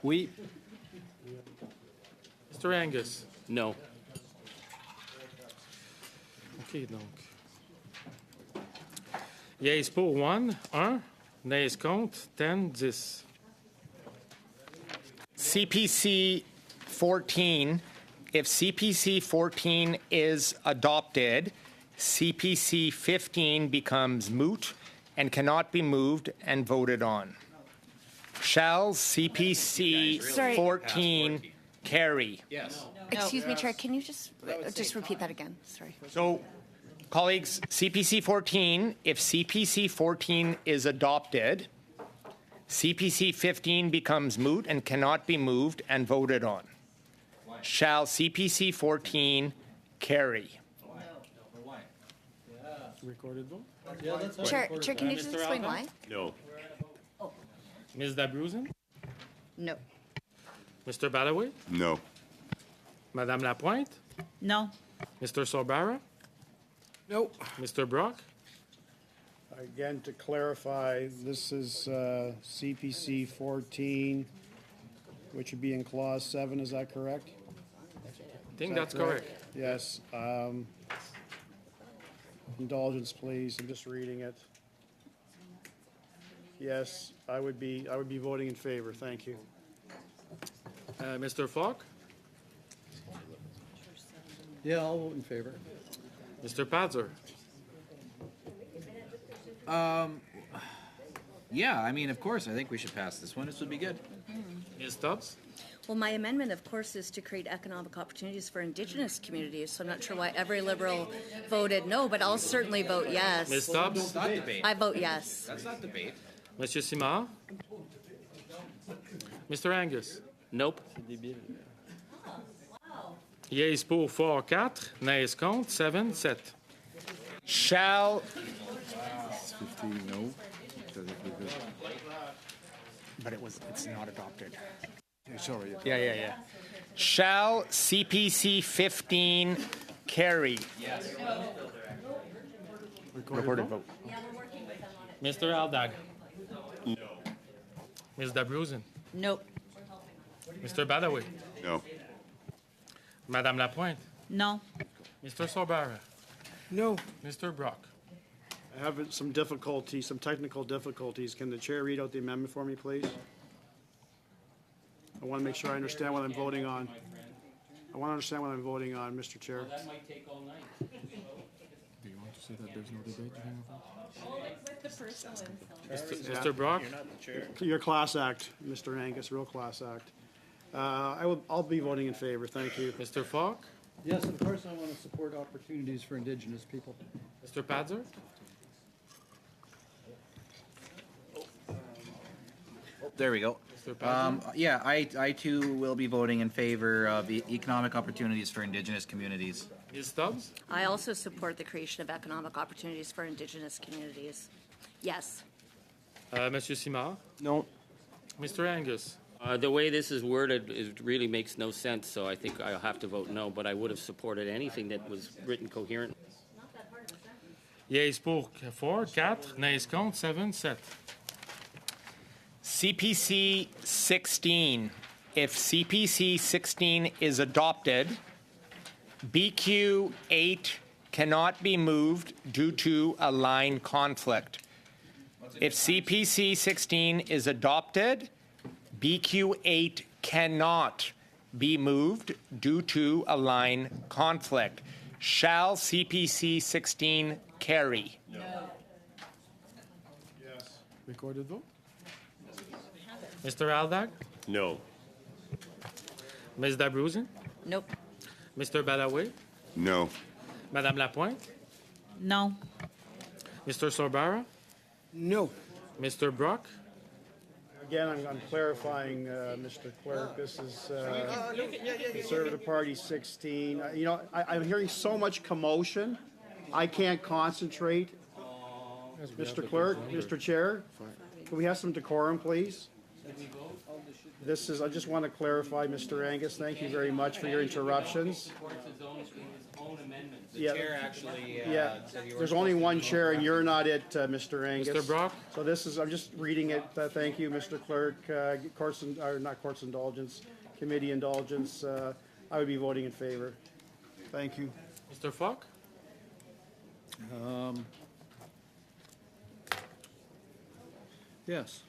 Oui. Mr. Angus? No. OK, donc. Yeas pour 1, nays contre 10. CPC 14, if CPC 14 is adopted, CPC 15 becomes moot and cannot be moved and voted on. Shall CPC Sorry. 14 carry? Yes. Excuse me, Chair, can you just repeat that again? Sorry. So, colleagues, CPC 14, if CPC 14 is adopted, CPC 15 becomes moot and cannot be moved and voted on. Shall CPC 14 carry? Recorded vote? Chair, can you just Mr. explain Alba? why? No. Ms. Dabruzen? No. Mr. Badaway? No. Madame Lapointe? No. Mr. Sorbara? No. Mr. Brock? Again, to clarify, this is CPC 14, which would be in Clause 7, is that correct? I think that's correct. Yes. Indulgence, please. I'm just reading it. Yes, I would be voting in favor. Thank you. Mr. Falk? Yeah, I'll vote in favor. Mr. Padzer? Yeah, I mean, of course, I think we should pass this one. This would be good. Ms. Stubbs? Well, my amendment, of course, is to create economic opportunities for Indigenous communities, so I'm not sure why every Liberal voted no, but I'll certainly vote yes. Ms. Stubbs? It's not debate. I vote yes. That's not debate. Monsieur Simard? Mr. Angus? Nope. Yeas pour 4, nays contre 7. Shall, 15, no. but it's not adopted. Sorry. Yeah. Shall CPC 15 carry? Yes. Recorded vote. Mr. Aldag? No. Ms. Dabrowski? Nope. Mr. Badaway? No. Madame Lapointe? No. Mr. Sorbara? No. Mr. Brock? I have some difficulties, some technical difficulties. Can the chair read out the amendment for me, please? I want to make sure I understand what I'm voting on. I want to understand what I'm voting on, Mr. Chair. That might take all night. Do you want to say that there's no debate? Mr. Brock? Your class act, Mr. Angus, real class act. I'll be voting in favor, thank you. Mr. Falk? Yes, of course, I want to support opportunities for Indigenous people. Mr. Padzer? There we go. Mr. Padzer? Yeah, I too will be voting in favor of economic opportunities for Indigenous communities. Ms. Stubbs? I also support the creation of economic opportunities for Indigenous communities. Yes. Monsieur Simard? No. Mr. Angus? The way this is worded, it really makes no sense, so I think I'll have to vote no, but I would have supported anything that was written coherent. Yeas pour 4, 4, nays contre 7, 7. CPC 16. If CPC 16 is adopted, BQ 8 cannot be moved due to a line conflict. If CPC 16 is adopted, BQ 8 cannot be moved due to a line conflict. Shall CPC 16 carry? No. Yes. Recorded vote? Mr. Aldag? No. Ms. Dabrowski? Nope. Mr. Badaway? No. Madame Lapointe? No. Mr. Sorbara? No. Mr. Brock? Again, I'm clarifying, Mr. Clerk, this is Conservative Party 16. I'm hearing so much commotion, I can't concentrate. Mr. Clerk, Mr. Chair, can we have some decorum, please? I just want to clarify, Mr. Angus, thank you very much for your interruptions. The chair actually said he There's only one chair, and you're not it, Mr. Angus. Mr. Brock? So I'm just reading it. Thank you, Mr. Clerk. Not court's indulgence, committee indulgence. I would be voting in favor. Thank you. Mr. Falk? Yes.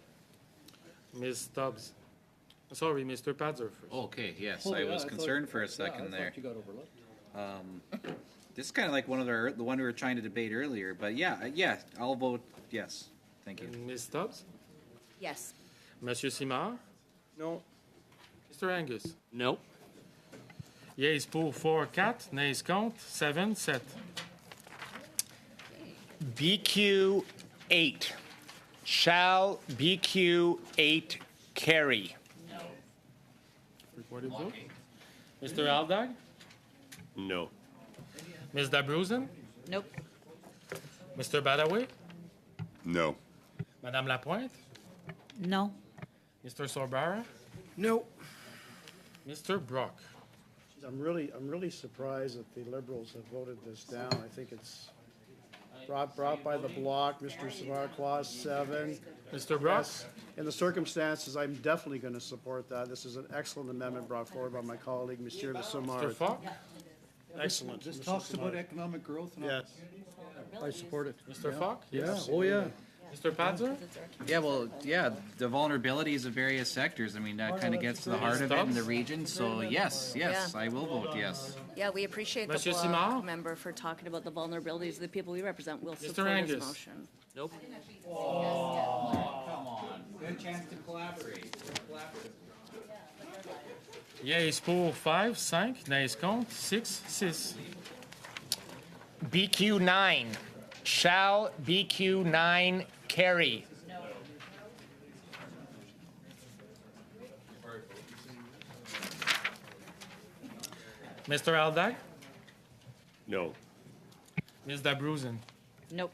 Ms. Stubbs? Sorry, Mr. Padzer first. Okay, yes, I was concerned for a second there. You got overlooked. This is kind of like the one we were trying to debate earlier, but yeah, I'll vote yes. Thank you. Ms. Stubbs? Yes. Monsieur Simard? No. Mr. Angus? No. Yeas pour 4, 4, nays contre 7, 7. BQ 8. Shall BQ 8 carry? Recorded vote? Mr. Aldag? No. Ms. Dabrowski? Nope. Mr. Badaway? No. Madame Lapointe? No. Mr. Sorbara? No. Mr. Brock? I'm really surprised that the Liberals have voted this down. I think it's brought by the bloc. Mr. Savard, Clause 7. Mr. Brock? Yes. In the circumstances, I'm definitely going to support that. This is an excellent amendment brought forward by my colleague, Monsieur Le Mr. Simard. Falk? Excellent. This Mr. talks about Simard. economic growth. And Yes. I support it. Mr. Falk? Yeah. Oh, yeah. Mr. Padzer? Yeah, the vulnerabilities of various sectors. I mean, that kind of gets to the heart of it in the region. So yes, Yeah. I will vote yes. Yeah, we appreciate Monsieur the Simard? bloc member for talking about the vulnerabilities of the people we represent. We'll Mr. support his Angus? motion. Nope. Come on, good chance to collaborate. Yeas pour 5, 5, nays contre 6, 6. BQ 9. Shall BQ 9 carry? Mr. Aldag? No. Ms. Dabrowski? Nope.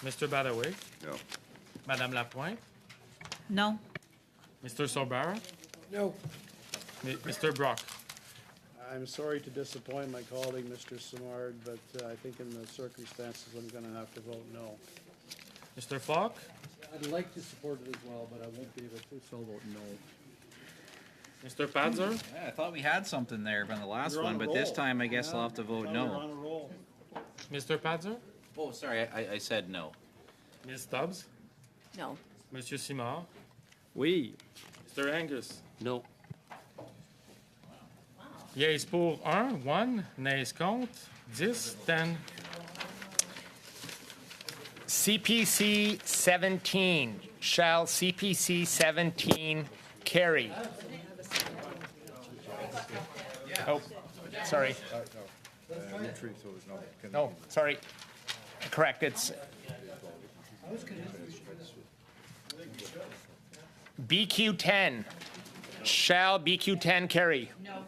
Mr. Badaway? No. Madame Lapointe? No. Mr. Sorbara? No. Mr. Brock. I'm sorry to disappoint my colleague, Mr. Simard, but I think in the circumstances, I'm going to have to vote no. Mr. Falk. I'd like to support it as well, but I won't be able to, so I'll vote no. Mr. Padzer. Yeah, I thought we had something there from the last You're on one, a but this roll. time I guess I'll have to vote You're on no. a roll. Mr. Padzer. Oh, sorry, I said no. Ms. Stubbs. No. Monsieur Simard. Oui. Mr. Angus. No. Yeas pour 1, nays contre, 10, 10. CPC 17. Shall CPC 17 carry? Oh, sorry. No, sorry. Correct, it's BQ 10. Shall BQ 10 carry? No.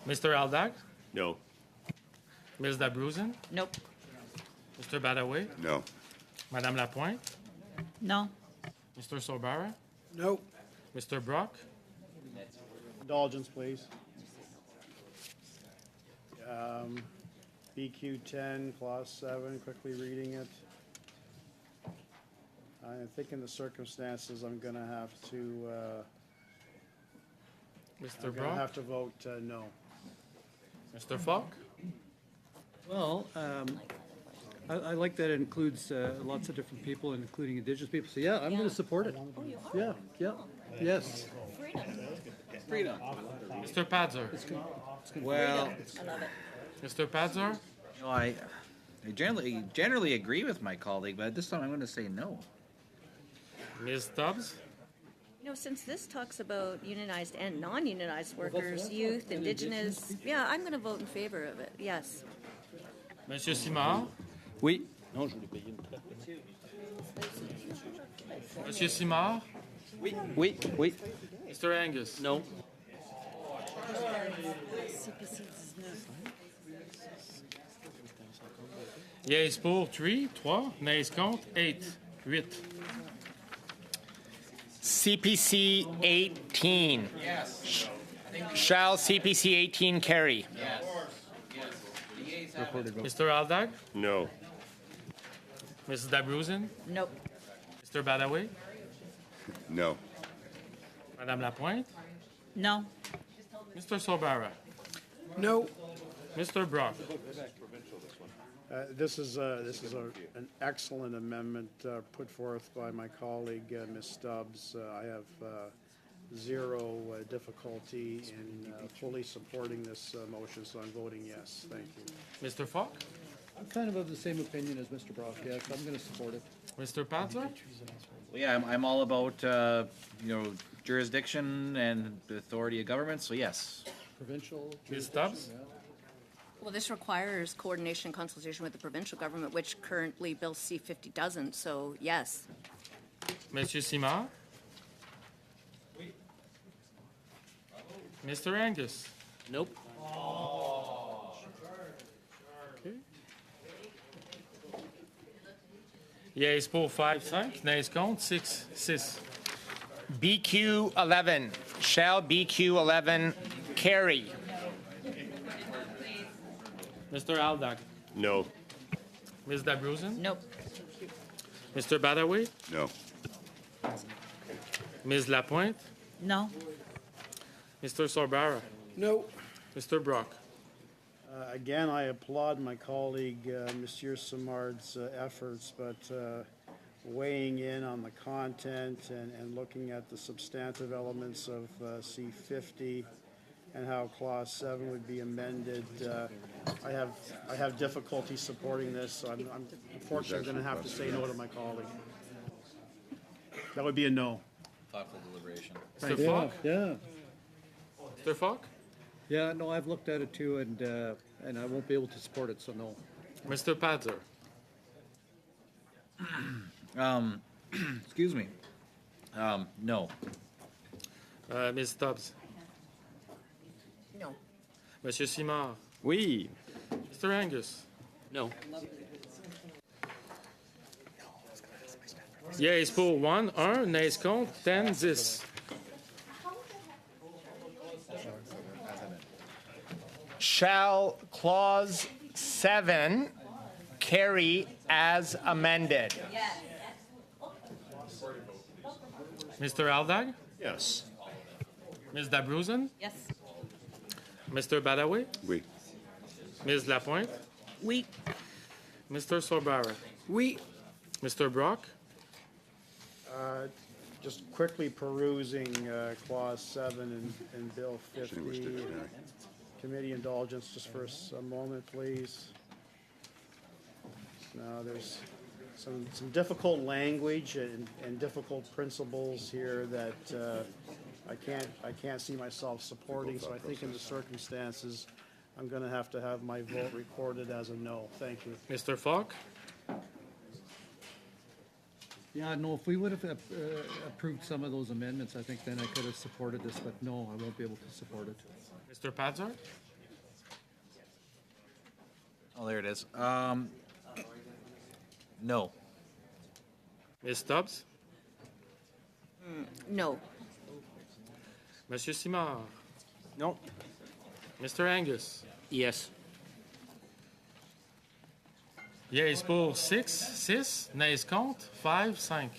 Mr. Aldag. No. Ms. Dabrousin. Nope. Mr. Badaway. No. Madame Lapointe. No. Mr. Sobara. No. Mr. Brock. Indulgence, please. BQ 10, Clause 7, quickly reading it. I think in the circumstances, I'm going to have to, Mr. I'm going to Brock. have to vote no. Mr. Falk. Well, I like that it includes lots of different people, including Indigenous people. So yeah, I'm going to support it. Yeah, yeah, yes. Freedom. Mr. Padzer. Well, I love it. Mr. Padzer. you know, I generally agree with my colleague, but this time I'm going to say no. Ms. Stubbs. You know, since this talks about unionized and non-unionized workers, youth, Indigenous, yeah, I'm going to vote in favor of it. Yes. Monsieur Simard. Oui. Monsieur Simard. Oui. Oui. Oui. Mr. Angus. No. Yeas pour 3, nays contre, 8, 8. CPC 18. Yes. Shall CPC 18 carry? Mr. Aldag. No. Mrs. Dabrousin. Nope. Mr. Badaway. No. Madame Lapointe. No. Mr. Sobara. No. Mr. Brock. This is an excellent amendment put forth by my colleague, Ms. Stubbs. I have zero difficulty in fully supporting this motion, so I'm voting yes. Thank you. Mr. Falk. I'm kind of the same opinion as Mr. Brock. Yes, I'm going to support it. Mr. Padzer. Well, yeah, I'm all about jurisdiction and the authority of government. So yes. Provincial. Ms. Stubbs. Well, this requires coordination and consultation with the provincial government, which currently Bill C-50 doesn't, so yes. Monsieur Simard. Mr. Angus. Nope. Okay. Yeas pour 5, 5, nays contre, 6, 6. BQ 11. Shall BQ 11 carry? Mr. Aldag. No. Ms. Dabrousin. Nope. Mr. Badaway. No. Ms. Lapointe. No. Mr. Sorbara. No. Mr. Brock. Again, I applaud my colleague, Monsieur Simard's efforts, but weighing in on the content and looking at the substantive elements of C-50 and how Clause 7 would be amended, I have difficulty supporting this. So I'm unfortunately going to have to say no to my colleague. That would be a no. Thoughtful deliberation. Mr. Falk. Yeah. Mr. Falk. Yeah, no, I've looked at it too, and I won't be able to support it, so no. Mr. Padzer. Excuse me. No. Ms. Stubbs. No. Monsieur Simard. Oui. Mr. Angus. No. Yeas pour 1, nays contre 10, 10. Shall clause 7 carry as amended? Mr. Aldag? Yes. Ms. Dabruzen? Yes. Mr. Badawi? Oui. Ms. Lapointe? Oui. Mr. Sorbara? Oui. Mr. Brock? Just quickly perusing Clause 7 in Bill 50. Committee indulgence just for a moment, please. Now, there's some difficult language and difficult principles here that I can't see myself supporting, so I think in the circumstances, I'm going to have my vote recorded as a no. Thank you. Mr. Falk? Yeah, no, if we would have approved some of those amendments, I think then I could have supported this, but no, I won't be able to support it. Mr. Padzar? Oh, there it is. No. Ms. Stubbs? No. Monsieur Simard? No. Mr. Angus? Yes. Yeas pour 6, nays contre 5, 5.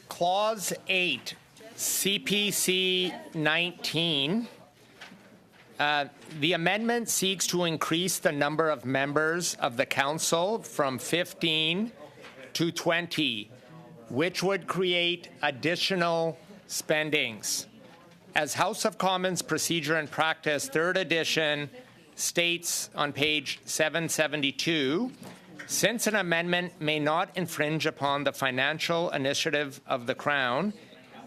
Clause 8, CPC 19. The amendment seeks to increase the number of members of the council from 15 to 20, which would create additional spendings. As House of Commons Procedure and Practice, 3rd edition, states on page 772, since an amendment may not infringe upon the financial initiative of the Crown,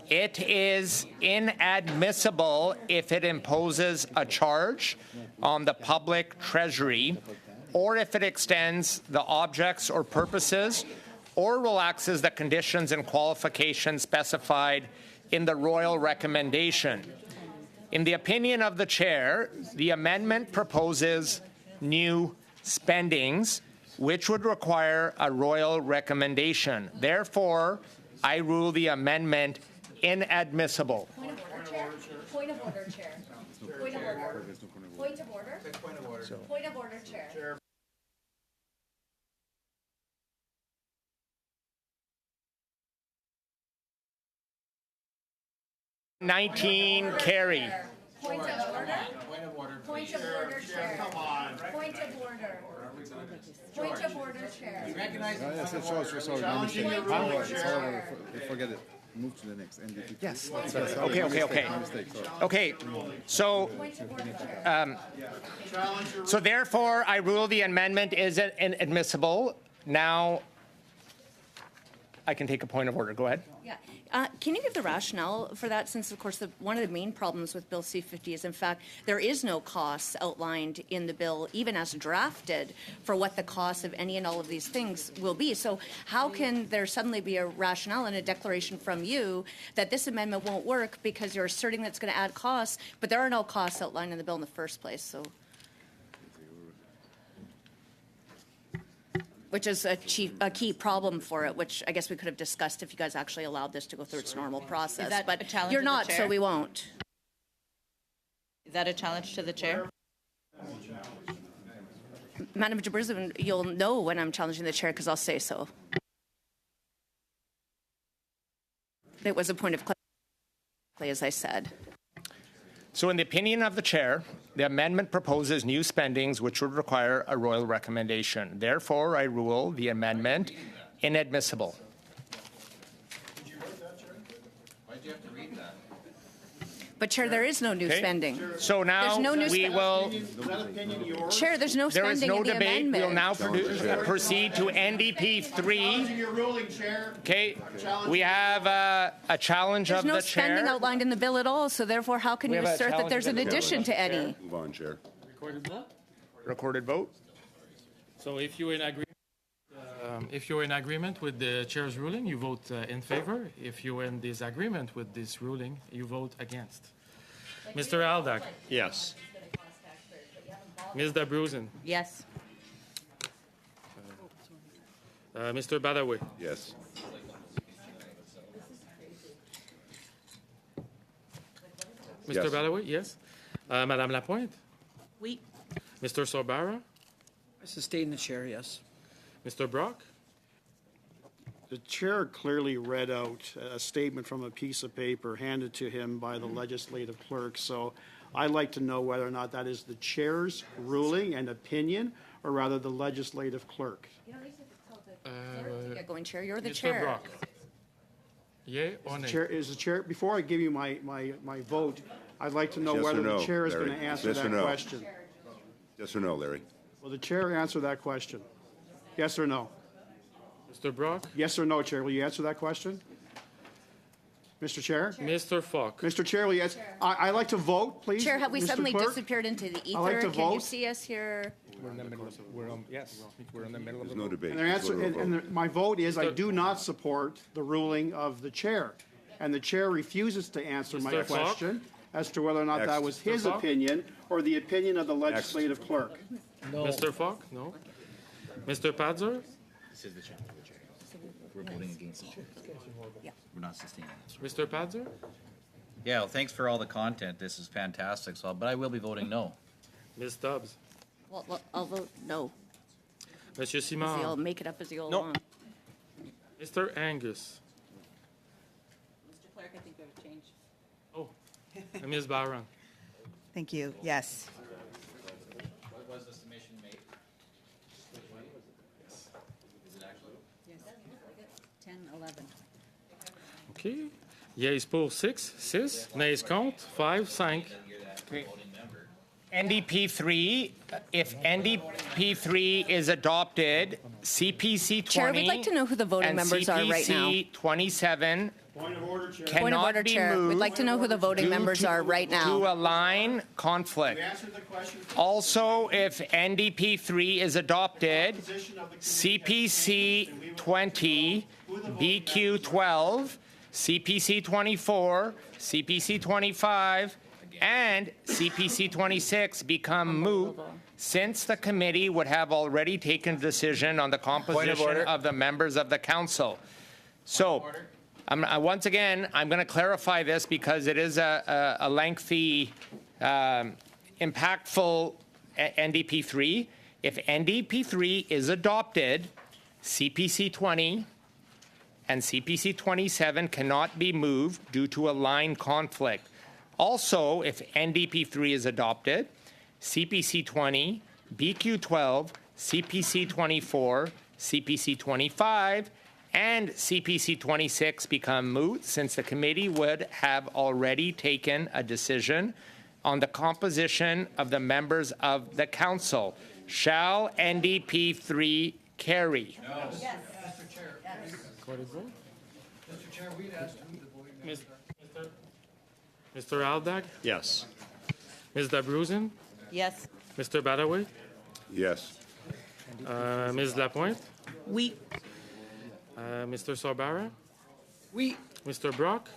it is inadmissible if it imposes a charge on the public treasury, or if it extends the objects or purposes, or relaxes the conditions and qualifications specified in the royal recommendation. In the opinion of the chair, the amendment proposes new spendings, which would require a royal recommendation. Therefore, I rule the amendment inadmissible. Point of order, Chair. Point of order, Chair. Point of order. Point of order. Point of order, Chair. 19 carry. Point of order. Point of order, Chair. Come on. Point of order. Point of order, Chair. Forget it. Move to the next. Yes. Okay. So therefore, I rule the amendment is inadmissible. Now, I can take a point of order. Go ahead. Yeah. Can you give the rationale for that, since, of course, one of the main problems with Bill C-50 is, in fact, there is no costs outlined in the bill, even as drafted, for what the cost of any and all of these things will be. So how can there suddenly be a rationale and a declaration from you that this amendment won't work because you're asserting that it's going to add costs, but there are no costs outlined in the bill in the first place? So, which is a key problem for it, which I guess we could have discussed if you guys actually allowed this to go through its normal process. Is that but a challenge you're to the not, chair? so we won't. Is that a challenge to the chair? Madam Jabruzin, you'll know when I'm challenging the chair because I'll say so. It was a point of clarity, as I said. So in the opinion of the chair, the amendment proposes new spendings which would require a royal recommendation. Therefore, I rule the amendment inadmissible. Why'd you have to read that? But, Chair, there is no new spending. So now There's no new we will... Chair, there's no There is spending no in the debate. amendment. We'll now proceed to NDP 3. Your ruling, Chair. Okay, we have a challenge There's of no the spending chair. outlined in the bill at all, so therefore how can We you have a assert that challenge there's of an the addition to any? Move on, Chair. Recorded vote. So if you're in agreement with the chair's ruling, you vote in favor. If you're in disagreement with this ruling, you vote against. Mr. Aldag? Yes. Ms. Dabrousin, Yes. Mr. Badaway, Yes. Mr. Yes. Badaway, yes. Madame Lapointe, Oui. Mr. Sorbara, I sustain the chair, yes. Mr. Brock, The chair clearly read out a statement from a piece of paper handed to him by the legislative clerk. So I'd like to know whether or not that is the chair's ruling and opinion, or rather the legislative clerk. You don't need to tell the clerk to get going, Chair. You're the Mr. chair. Brock. Yay or nay? Chair, is the chair, before I give you my vote, I'd like to know Yes or whether the no, chair is going to Larry? answer Yes or that no? question. Yes or no, Larry? Will the chair answer that question? Yes or no? Mr. Brock, Yes or no, Chair? Will you answer that question? Mr. Chair? Mr. Falk. Mr. Chair, will you answer? I'd like to vote, please. Chair, have we Mr. suddenly Clerk? disappeared into the I'd like ether? to Can you vote. see us here? We're in the middle of, yes, we're in the middle of There's no debate. And their answer, Go to a vote. and my vote is I do not support the ruling of the chair. And the chair refuses to answer my Mr. Falk? question as to whether or not that Next. was his Mr. Falk? opinion or the opinion of the legislative clerk. Mr. Falk, no. Mr. Padzer, This is the chair. We're voting against the chair. We're not sustaining this. Mr. Padzer, Yeah, well, thanks for all the content. This is fantastic. So, but I will be voting no. Ms. Stubbs, Well, I'll vote no. Monsieur He'll Simard, make it up as he goes No. along. Mr. Angus, Mr. Clerk, I think we have a change. oh, and Ms. Barron. Thank you. Yes. What was the submission made? Is it actually? 10, 11. OK. Yeas pour 6, nays contre, 5, 5. NDP 3, if NDP 3 is adopted, CPC 20 Chair, we'd like to know who the voting and members are right now. CPC 27 Point of order, Chair. cannot Point of order, be Chair. moved We'd like to know who the voting due members to- are right now. To align conflict. Answer the question. Also, if NDP 3 is adopted, CPC 20, BQ 12, CPC 24, CPC 25, and CPC 26 become moot, since the committee would have already taken a decision on the composition order. of the members of the council. So, once again, I'm going to clarify this because it is a lengthy, impactful NDP 3. If NDP 3 is adopted, CPC 20 and CPC 27 cannot be moved due to a line conflict. Also, if NDP 3 is adopted, CPC 20, BQ 12, CPC 24, CPC 25, and CPC 26 become moot, since the committee would have already taken a decision on the composition of the members of the council. Shall NDP 3 carry? Mr. Chair, we'd asked who the voting members Mr. Aldag, Yes. Ms. Dabrousin, Yes. Mr. Badaway, Yes. Ms. Lapointe, Oui. Mr. Sorbara, We, Mr. Brock,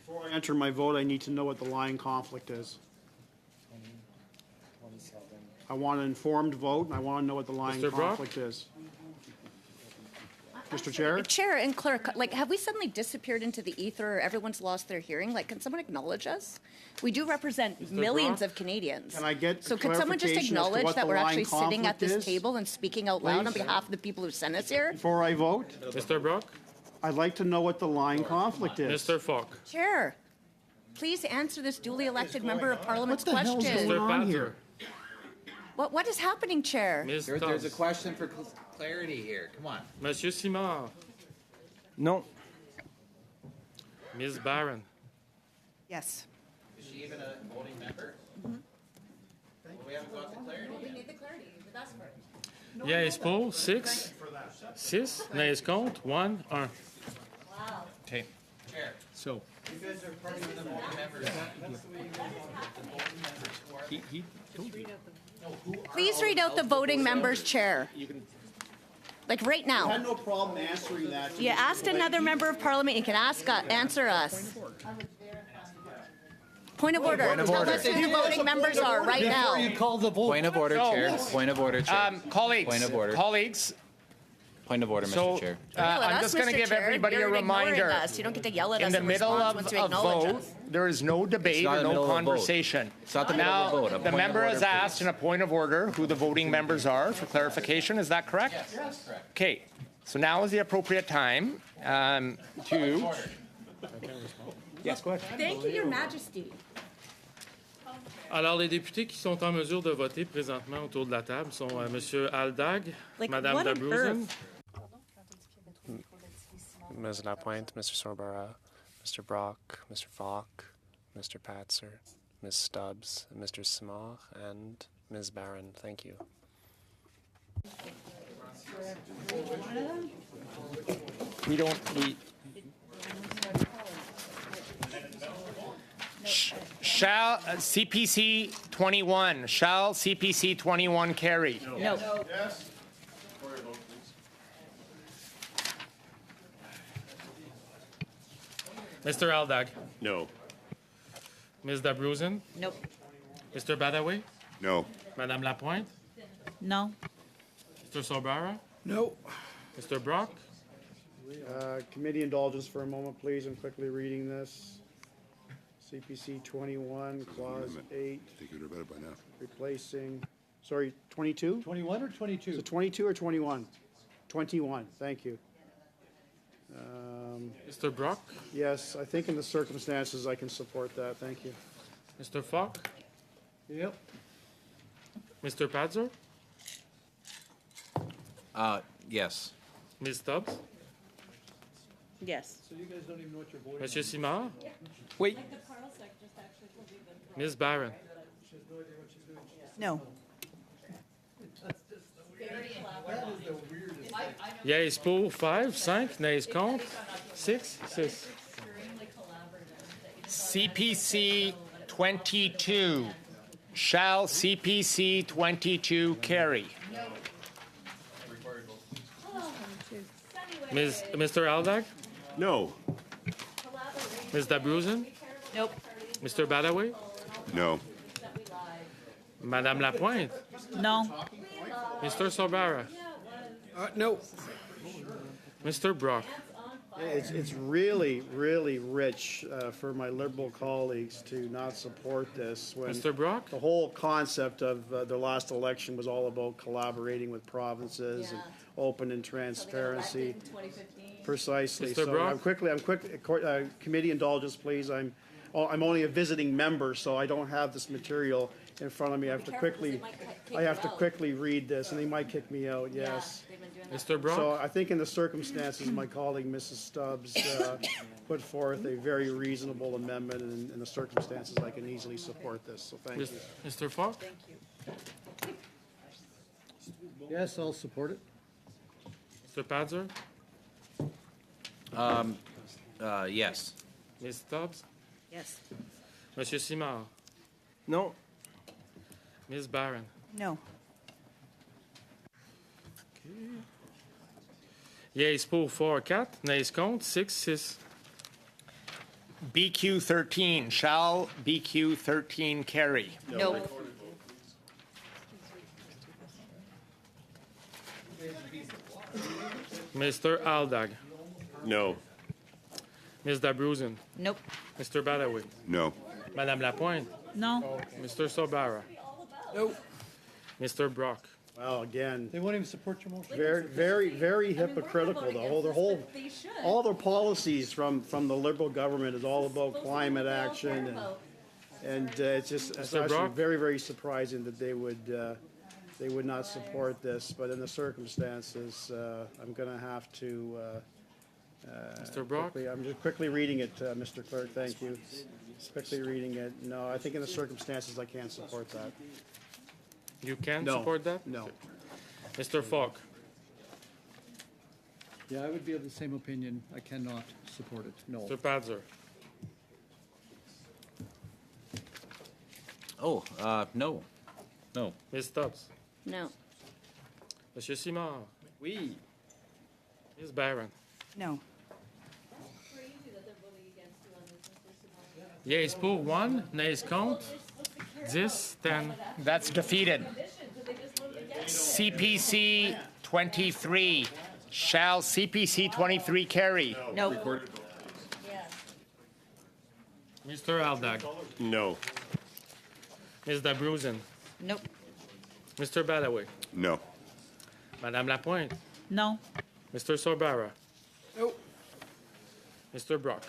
Before I enter my vote, I need to know what the line conflict is. I want an informed vote, and I want to know what the line Mr. Brock? conflict is. Mr. Chair? Chair and clerk, like, have we suddenly disappeared into the ether or everyone's lost their hearing? Like, can someone acknowledge us? We do represent Mr. millions Brock? of Canadians. Can I get So could someone just clarification as to acknowledge what that the we're line actually sitting at conflict this is, table and speaking out loud on please? behalf of the people who sent us here? Before I vote, Mr. Brock, I'd like to know what the line conflict is. Mr. Falk, Chair, please answer this duly elected member of Parliament's What the hell's question. going Mr. on Padzer, here? What is happening, Chair? Ms. There's a Stubbs, question for clarity here. Come on. Monsieur Simard, Non. Ms. Barron, Yes. Is she even a voting member? We haven't got the clarity yet. need the clarity. We've asked for it. yeas pour 6, nays contre, 1. Okay. Chair, So, you guys are part of the voting members. Please read out the voting members, Chair. Like right I had now. no problem answering that. You asked another member of Parliament, you can answer us. Point of order. Tell us who the voting members are right now. Before you call the vote. Point of order, No. Chair. Point of order, Chair. Colleagues, Point of order. colleagues, Point of order, so Mr. Chair. Yell at I'm us, just going to Mr. give Chair. everybody You're a ignoring reminder. us. You don't get to yell at In us the in middle response of once you a acknowledge vote, us. there is no debate not or in the no middle of a vote. conversation. It's not the middle Now, of a vote. A the point of member has order, asked please. in a point of order who the voting members are for clarification. Is that correct? Yes, correct. Okay, so now is the appropriate time to. Yes, go ahead. Thank you, Your Majesty. Alors, les députés qui sont en mesure de voter présentement autour de la table sont M. Aldag, Like, Mme what on Dabrouzen, earth? Ms. Lapointe, Mr. Sorbara, Mr. Brock, Mr. Falk, Mr. Patzer, Ms. Stubbs, Mr. Simard, and Ms. Barron. Thank you. We don't. Shall CPC 21? Shall CPC 21 carry? No. Yes. Mr. Aldag, No. Ms. Dabrouzen, Nope. Mr. Badaway, No. Madame Lapointe, No. Mr. Sorbara, No. Mr. Brock, Committee indulgence for a moment, please. I'm quickly reading this. CPC 21, Clause 8, I think you'd have read it by now. replacing, sorry, 22? 21 or 22? Is it 22 or 21? 21, thank you. Mr. Brock, Yes, I think in the circumstances, I can support that, thank you. Mr. Falk, Yep. Mr. Patzer, Yes. Ms. Stubbs, Yes. So you guys don't even know what you're voting on. Monsieur Simard, Wait. Ms. Barron. No. Yeas pour 5, 5, nays contre 6, 6. CPC 22. Shall CPC 22 carry? Mr. Aldag, No. Ms. Dabrouzen, Nope. Mr. Badaway, No. Madame Lapointe, No. Mr. Sorbara, No. Mr. Brock. It's really, really rich for my Liberal colleagues to not support this when Mr. Brock? the whole concept of the last election was all about collaborating with provinces and open and transparency. Precisely. Mr. So Brock? I'm quick, committee indulgence, please. I'm only a visiting member, so I don't have this material in front of me. I have to quickly read this, and they might kick me out, yes. Mr. Brock? So I think in the circumstances, my colleague, Mrs. Stubbs, put forth a very reasonable amendment, and in the circumstances, I can easily support this, so thank you. Mr. Falk? Yes, I'll support it. Mr. Patzer? Yes. Ms. Stubbs? Yes. Monsieur Simard? No. Ms. Barron? No. Yeas pour 4, 4, nays contre 6, 6. BQ 13. Shall BQ 13 carry? No. Mr. Aldag? No. Ms. Dabrouzen? Nope. Mr. Badaway? No. Madame Lapointe? No. Mr. Sorbara? No. Mr. Brock? Well, again, They won't even support your motion. very hypocritical. All their policies from the Liberal government is all about climate action, and it's Mr. actually Brock? very surprising that they would not support this. But in the circumstances, I'm going to have to. Mr. Brock? I'm just quickly reading it, Mr. Clerk. Thank you. Just quickly reading it. No, I think in the circumstances, I can't support that. You can No. support that? No. Mr. Falk? Yeah, I would be of the same opinion. I cannot support it. No. Mr. Patzer? Oh, no. No. Ms. Stubbs? No. Monsieur Simard? Oui. Ms. Barron? No. Yeas pour 1, nays contre 10, 10. That's defeated. CPC 23. Shall CPC 23 carry? No. Mr. Aldag. No. Ms. Dabruzen. Nope. Mr. Badaway. No. Madame Lapointe. No. Mr. Sorbara. Nope. Mr. Brock.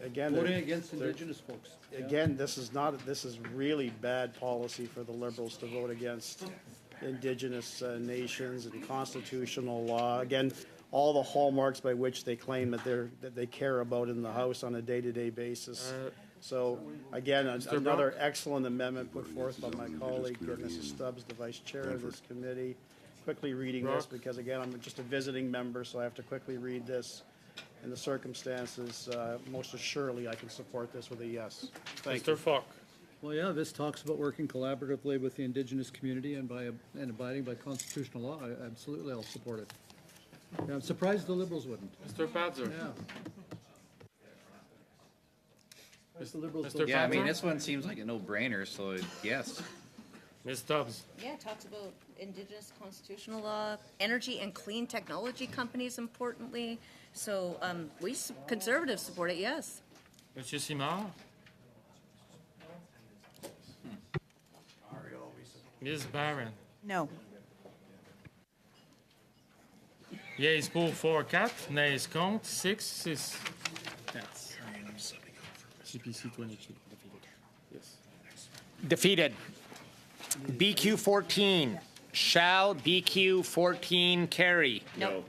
Again, Voting against Indigenous folks. again, this is really bad policy for the Liberals to vote against Indigenous nations and constitutional law. Again, all the hallmarks by which they claim that they care about in the House on a day-to-day basis. So again, another excellent amendment put forth by my colleague, Mrs. Stubbs, the Vice Chair of this committee. Quickly reading this because again, I'm just a visiting member, so I have to quickly read this. In the circumstances, most assuredly, I can support this with a yes. Thank you. Mr. Falk. Well, yeah, this talks about working collaboratively with the Indigenous community and abiding by constitutional law. Absolutely, I'll support it. Yeah, I'm surprised the Liberals wouldn't. Mr. Padzer. Yeah. The Liberals Mr. don't- Yeah, I mean, Panzer? this one seems like a no-brainer, so yes. Ms. Stubbs. Yeah, it talks about Indigenous constitutional law, energy and clean technology companies, importantly. So conservatives support it, yes. Monsieur Simard. Ms. Barron. No. Yeas pour 4, 4, nays contre 6, 6. Yes. CPC 22. Yes. Defeated. BQ 14. Shall BQ 14 carry? Nope.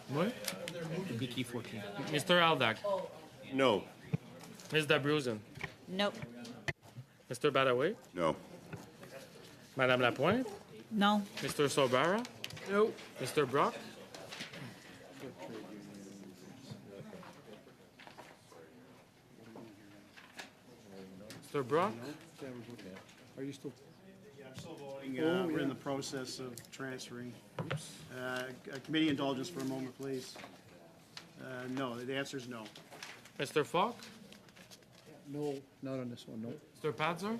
What? BQ 14. Mr. Aldag. No. Ms. Dabruzen. Nope. Mr. Badaway. No. Madame Lapointe. No. Mr. Sorbara. No. Mr. Brock. Mr. Brock. Are you still? I'm still voting. We're in the process of transferring. Committee indulgence for a moment, please. No, the answer is no. Mr. Falk. No, not on this one, no. Mr. Padzer.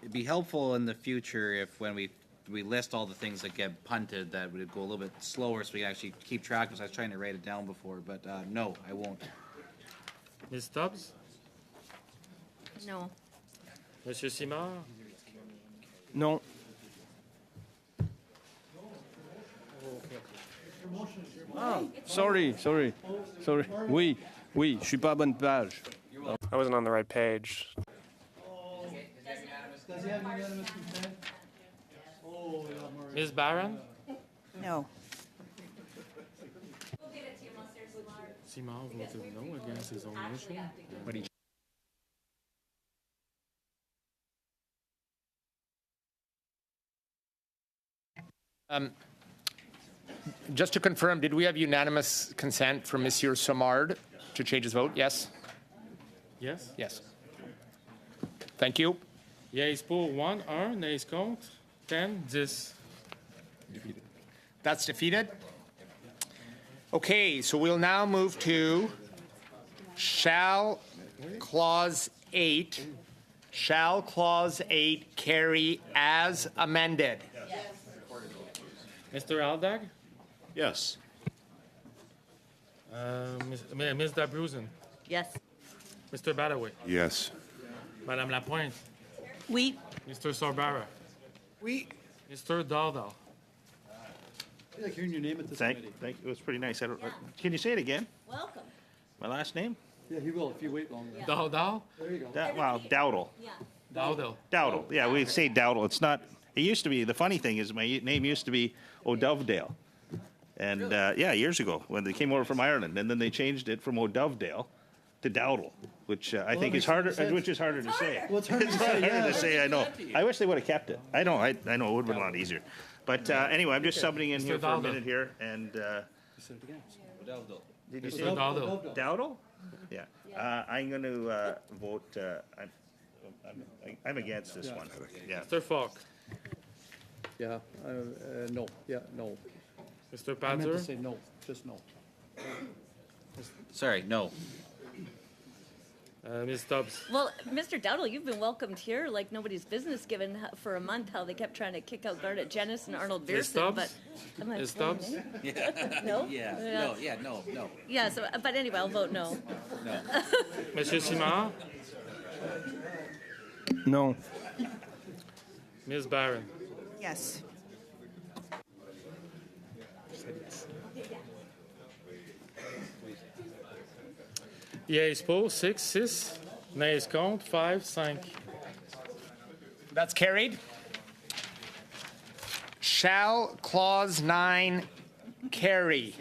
It'd be helpful in the future if when we list all the things that get punted, that would go a little bit slower so we can actually keep track, because I was trying to write it down before, but no, I won't. Ms. Stubbs. No. Monsieur Simard. Non. Sorry. Oui, je suis pas à bonne page. I wasn't on the right page. Does he have unanimous consent? Oh, yeah, Mario. Ms. Barron. No. Simard voted no against his own motion. But he Just to confirm, did we have unanimous consent from Monsieur Simard to change his vote? Yes? Yes. Yes. Thank you. Yeas pour 1, 1, nays contre 10, 10. Defeated. That's defeated. Okay, so we'll now move to shall clause 8. Shall clause 8 carry as amended? Mr. Aldag. Yes. Ms. Dabruzen. Yes. Mr. Badaway. Yes. Madame Lapointe. Oui. Mr. Sorbara. Oui. Mr. Daldal. I like hearing your name at this Thank, committee. thank, it was pretty nice. Can you say it again? Welcome. My last name? Yeah, he will if you wait long enough. Daldal. There you go. Wow, Dowdle. Daldal. Dowdle. Yeah, we say Dowdle. It's not, it used to be, the funny thing is my name used to be O'Dovedale. And, yeah, years ago, when they came over from Ireland. And then they changed it from O'Dovedale to Dowdle, which I think that is makes harder, sense. which is harder to say. Well, it's harder to say, yeah. Harder to say, I know. I wish they would have kept it. I know, it would have been a lot easier. But anyway, I'm just subbing in here for a Dowdle. minute here, and Say it again. Did you Mr. say Dowdle. Dowdle? Yeah. I'm going to vote. I'm against this one. Yeah. Mr. Falk. Yeah, no, yeah, no. Mr. I meant to Padzer. say no, just no. Sorry, no. Ms. Stubbs. Well, Mr. Dowdle, you've been welcomed here like nobody's business, given for a month how they kept trying to kick out Garnet Jennis and Arnold Ms. Beerson. Stubbs? But I'm like, Ms. Stubbs? no? No, no. Yeah, so, but anyway, I'll vote no. Monsieur Simard. No. Ms. Barron. Yes. Yeas pour, 6, 6. Nays contre, 5, 5. That's carried. Shall Clause 9 carry?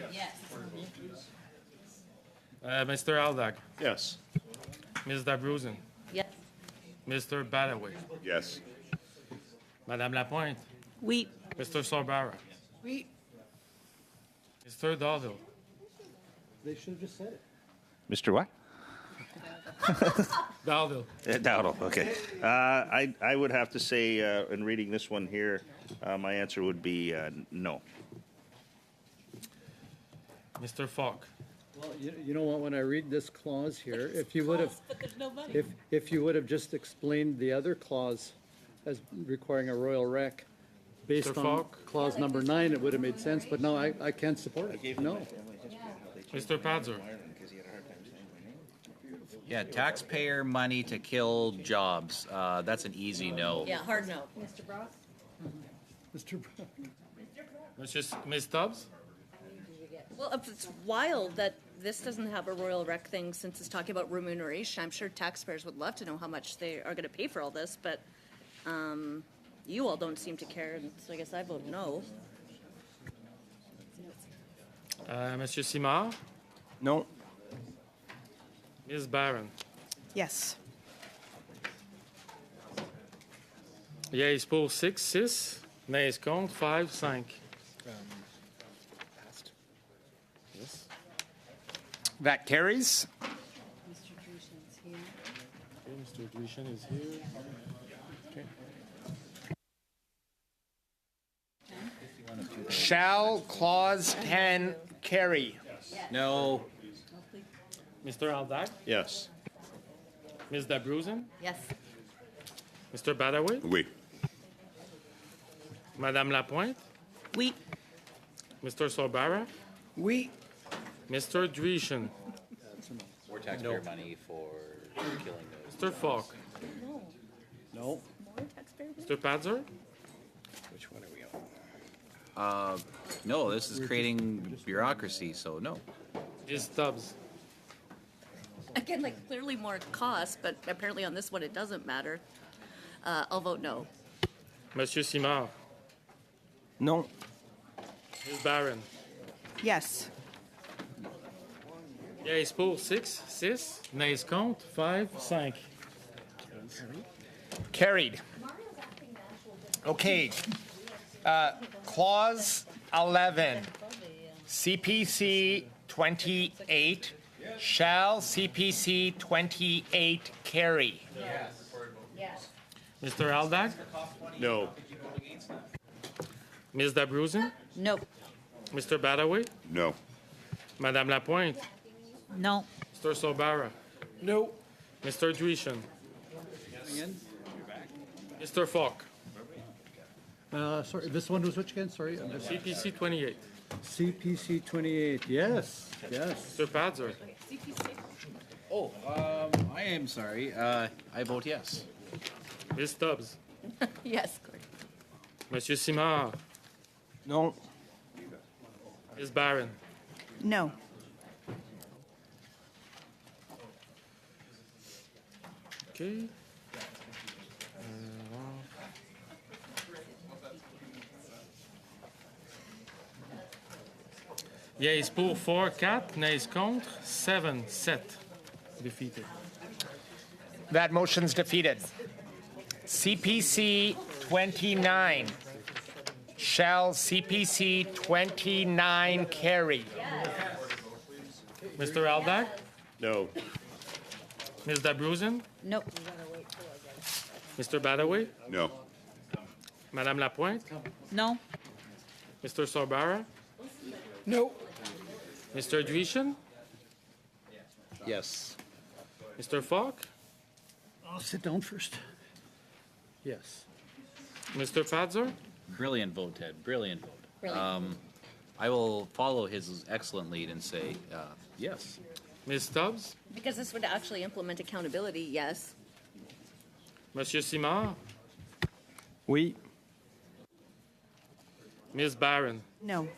Mr. Aldag. Yes. Ms. Dabrousin. Yes. Mr. Badaway. Yes. Madame Lapointe. Oui. Mr. Sorbara. Oui. Mr. Dowdle. They should have just said it. Mr. What? Dowdle. Dowdle, okay. I would have to say, in reading this one here, my answer would be no. Mr. Falk. Well, you know what, when I read this clause here, if you would have, But there's no money. if you would have just explained the other clause as requiring a royal rec, based Mr. on Falk? clause number 9, it would have made sense, but no, I can't support it, no. Mr. Padzer. Yeah, taxpayer money to kill jobs. That's an easy no. Yeah, hard no. Mr. Brock? Mr. Brock. Ms. Stubbs. Well, it's wild that this doesn't have a royal rec thing since it's talking about remuneration. I'm sure taxpayers would love to know how much they are going to pay for all this, but you all don't seem to care, and so I guess I vote no. Monsieur Simard. No. Ms. Barron. Yes. Yeas pour, 6, 6. Nays contre, 5, 5. Yes. That carries. Okay, Mr. Drishan is here. Okay. Shall Clause 10 carry? No. Mr. Aldag. Yes. Ms. Dabrousin. Yes. Mr. Badaway. Oui. Madame Lapointe. Oui. Mr. Sorbara. Oui. Mr. Drishan. More taxpayer money for killing those. Mr. Falk. No. More taxpayer money? Mr. Padzer. Which one are we on? No, this is creating bureaucracy, so no. Ms. Stubbs. Again, like clearly more cost, but apparently on this one it doesn't matter. I'll vote no. Monsieur Simard. No. Ms. Barron. Yes. Yeas pour, 6, 6. Nays contre, 5, 5. Carried. Okay. Clause 11. CPC 28. Shall CPC 28 carry? Mr. Aldag. No. Ms. Dabrousin. No. Mr. Badaway. No. Madame Lapointe. No. Mr. Sorbara. No. Mr. Drishan. Mr. Falk. Sorry, this one was which again? Sorry. I missed- CPC 28. CPC 28, yes, yes. Mr. Padzer. Oh, I am sorry. I vote yes. Ms. Stubbs. Yes, Gordon. Monsieur Simard. No. Ms. Barron. No. Okay. Yeas pour 4, 4. Nays contre, 7, 7. Defeated. That motion's defeated. CPC 29. Shall CPC 29 carry? Mr. Aldag, No. Ms. Dabrousin, Nope. Mr. Badaway, No. Madame Lapointe, No. Mr. Sorbara, No. Mr. Drishin, Yes. Mr. Falk, I'll sit down first. yes, Mr. Padzer, Brilliant vote, Ted. Brilliant vote. Brilliant. I will follow his excellent lead and say yes. Ms. Stubbs, Because this would actually implement accountability, yes. Monsieur Simard, Oui. Ms. Barron, No.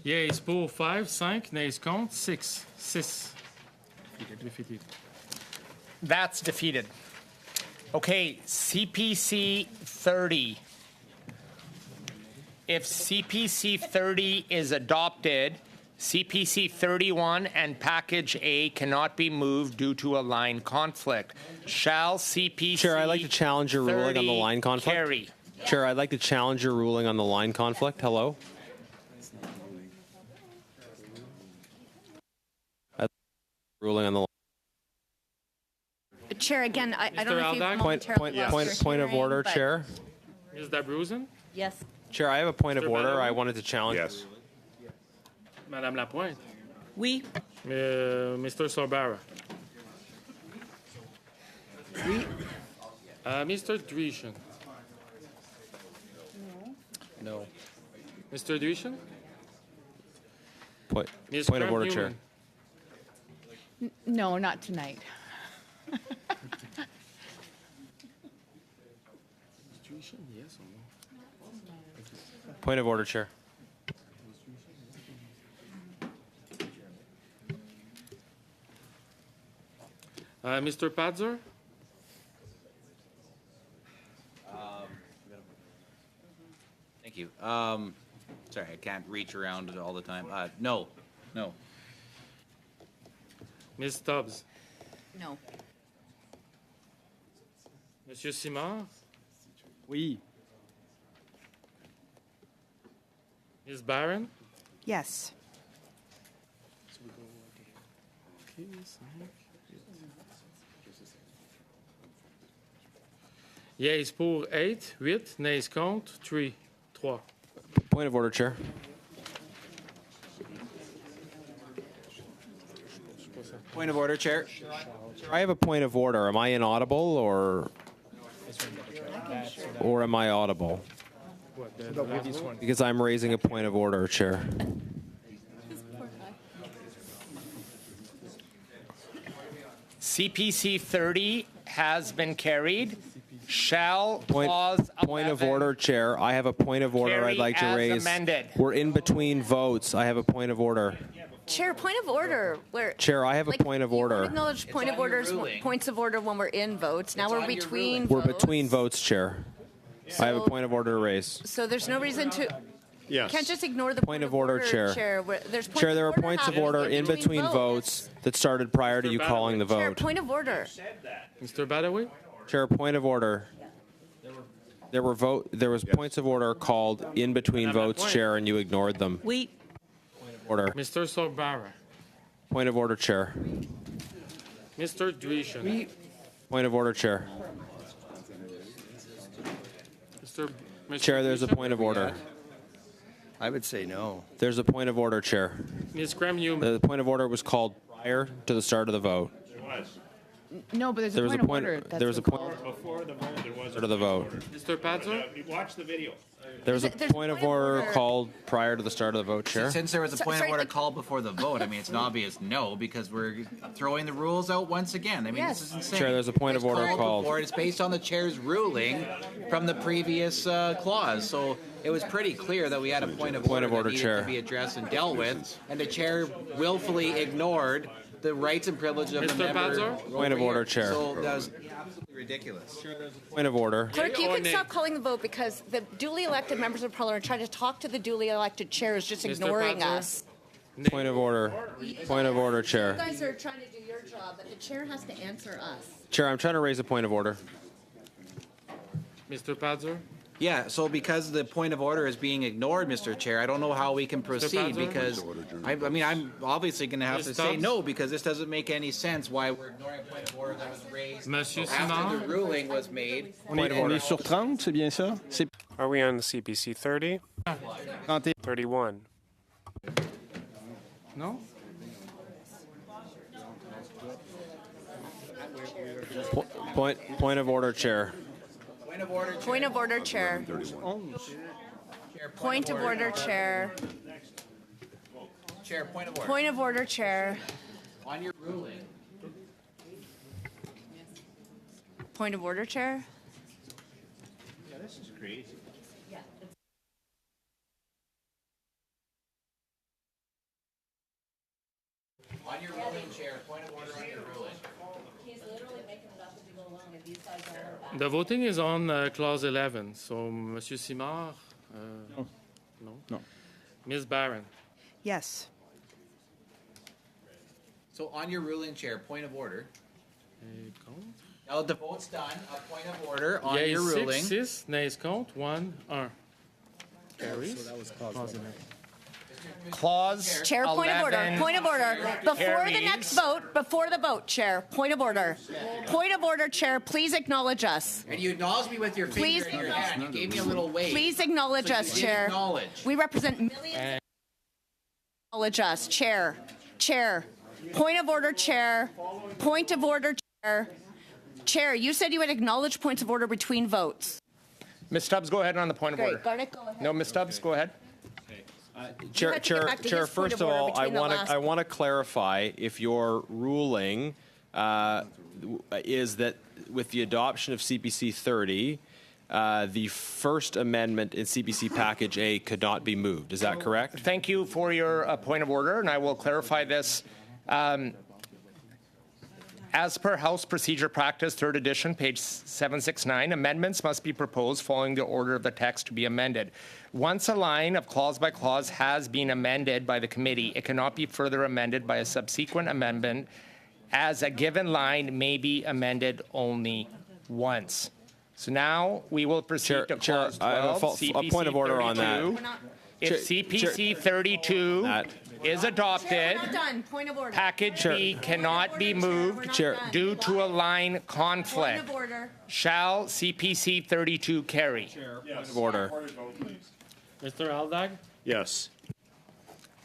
Yeas pour 5, 5, nays contre 6. 6. Defeated. That's defeated. Okay, CPC 30. If CPC 30 is adopted, CPC 31 and Package A cannot be moved due to a line conflict. Shall CPC Chair, I'd like to challenge your ruling on the 30 line conflict. carry? Chair, I'd like to challenge your ruling on the line conflict. Hello? Ruling on the Chair, again, I don't know if you've Aldag? momentarily lost your point of hearing, order, but- Chair. Ms. Dabrousin, Yes. Chair, I have a point of Mr. order. Badaway? I wanted to challenge. Yes. Madame Lapointe, Oui. Mr. Sorbara, Oui. Mr. Drishin, No. Mr. Drishin, Point Ms. of order, Chair. Newman, No, not tonight. Drishin, yes or no? Point of order, Chair. Mr. Padzer, Thank you. Sorry, I can't reach around all the time. No. Ms. Stubbs, No. Monsieur Simard, Oui. Ms. Barron, Yes. Yeas pour 8, 8, nays contre 3. 3. Point of order, Chair. Point of order, Chair. I have a point of order. Am I inaudible or am I audible? Because I'm raising a point of order, Chair. CPC 30 has been carried. Shall clause Point of 11 order, Chair. I have a point of order carry I'd like to as raise. amended? We're in between votes. I have a point of order. Chair, point of order. Where Chair, I have a point of You order. won't acknowledge point of orders, points of order when we're in votes. Now we're between We're votes. between votes, Chair. I have a So- point of order to raise. So there's no reason to. Yes. Can't just ignore the Point of order, Chair. There's points Chair, there are of order points of happening order in between votes that started prior to you calling the Chair, vote. point of order. Mr. Badaway, Chair, point of order. There was points of order called in between Madame votes, Lapointe. Chair, and you ignored them. Oui. Order. Mr. Sorbara, Point of order, Chair. Mr. Drishin, Point of order, Chair. Mr. Chair, there's a Drishin, point of order. I would say no. There's a point of order, Chair. Ms. Graham-Newman, The point of order was called prior to the start of the vote. No, but there's There a was point a of point. order. That's There was a been point. called. Before the vote, there was Start of the vote. Mr. Padzer, Watch the video. There was a There's a point of point of order order. card called prior to the start of the vote, Chair. Since there was a So- point of sorry, order like- called before the vote, I mean, it's an obvious no because we're throwing the rules out once again. I mean, Yes. this is insane. Chair, there's a point of It's order called. before. It's based on the chair's ruling from the previous clause. So it was pretty clear that we had a point of order order, that needed Chair. to be addressed and dealt with, and the chair willfully ignored the rights and privileges of the Mr. member. Padzer? over Point of order, here. Chair. So that was absolutely ridiculous. Point of order. Clerk, you or can nay? stop calling the vote because the duly elected members of parliament trying to talk to the duly elected chair is just Mr. ignoring Padzer? us. Point of order. Point of order, You Chair. guys are trying to do your job, but the chair has to answer us. Chair, I'm trying to raise a point of order. Mr. Padzer, Yeah, so because the point of order is being ignored, Mr. Chair, I don't know how we can proceed Pazzo? because, I mean, I'm obviously going to have to Ms. say Stubbs? no because this doesn't make any sense why we're ignoring a point of order that was raised Monsieur after Simard? the ruling was made. On est sur 30, c'est bien ça? C'est Are we on the CPC 30? 31. No? Point of order, Chair. Point of order, Point of order, Chair. Point of order, Chair. Chair, point of order. Point of order, Chair. On your ruling. Point of order, Chair. Yeah, this is crazy. On your ruling, Chair, point of order on your ruling. He's literally making it up as we go along, and these guys are The voting is on clause 11. So, Monsieur Simard? No. No. Ms. Barron? Yes. So on your ruling, Chair, point of order. Now the vote's done. A point of order on Yeas your ruling. 6, nays compte 1, 1. Carries. So that was clause 11. Clause Chair, point of order. 11 Point of order. Before the carries. next vote, before the vote, Chair. Point of order. Point of order, Chair. Please acknowledge us. And you acknowledged me with your Please finger in your hand. You gave me a little wave. Please acknowledge So you us, did Chair. acknowledge. We represent millions. Acknowledge us, Chair. Chair. Point of order, Chair. Point of order, Chair. Chair, you said you would acknowledge points of order between votes. Ms. Stubbs, go ahead on the point of Great. order. Garnet, go ahead. No, Ms. Stubbs, go ahead. Chair, have to get Chair, back to Chair. his point First of of order all, I between the want last- to clarify if your ruling is that with the adoption of CPC 30, the first amendment in CPC Package A could not be moved. Is that correct? Thank you for your point of order, and I will clarify this. As per House Procedure Practice, 3rd edition, page 769, amendments must be proposed following the order of the text to be amended. Once a line of clause by clause has been amended by the committee, it cannot be further amended by a subsequent amendment, as a given line may be amended only once. So now we will proceed to clause 12, I have a CPC point of order on that. 32. If CPC 32 is adopted, We're not done. Point of order. Package B cannot be moved due to a line Point conflict. of order. Shall CPC 32 carry? Point of order. Mr. Aldag? Yes.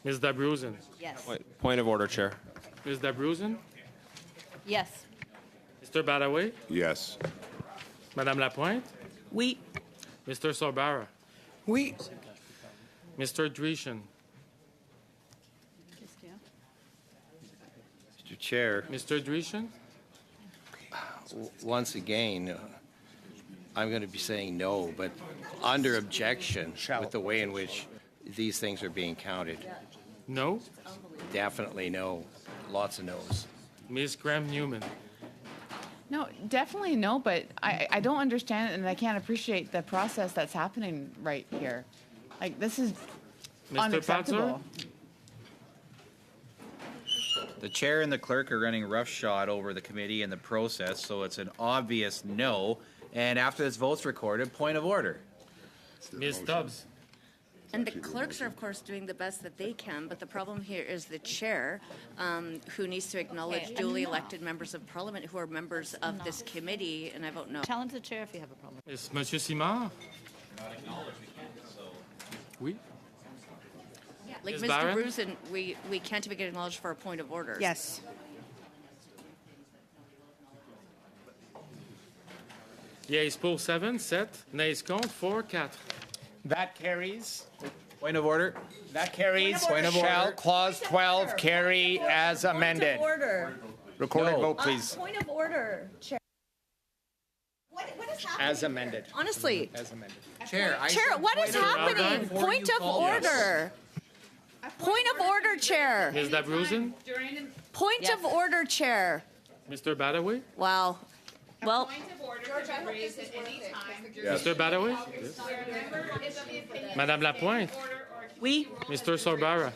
Ms. Dabruzen? Yes. Point of order, Chair. Ms. Dabruzen? Yes. Mr. Badaway? Yes. Madame Lapointe? Oui. Mr. Sorbara? Oui. Mr. Dreeshen? Mr. Chair, Mr. Dreeshen? once again, I'm going to be saying no, but under objection with the way in which these things are being counted. No? Definitely no. Lots of no's. Ms. Graham-Newman? No, definitely no, but I don't understand it and I can't appreciate the process that's happening right here. Like, this is Mr. unacceptable. The chair and the clerk are running roughshod over the committee and the process, so it's an obvious no. And after this vote's recorded, point of order. Ms. Stubbs? And the clerks are, of course, doing the best that they can, but the problem here is the chair, who needs to acknowledge duly elected members of parliament who are members of this committee, and I vote no. Challenge the chair if you have a problem. Is Monsieur Simard? Oui? Like Ms. Ms. Barron? DeBruzen, we can't even get acknowledged for a point of order. Yes. Yeas pour 7, 7. Nays contre 4, 4. That carries. Point of order. That carries. Point of Shall order. clause 12 carry as amended? Order. Recorded No. vote, please. Point of order, Chair. What is happening? As amended. Honestly. As amended. Chair, I Chair, said what is point of order happening? before Point you of called us. order. Point of order, Chair. Ms. Dabruzen? Point of order, Chair. Mr. Badaway? Wow. Well, Mr. Badaway? Madame Lapointe? Oui. Mr. Sorbara?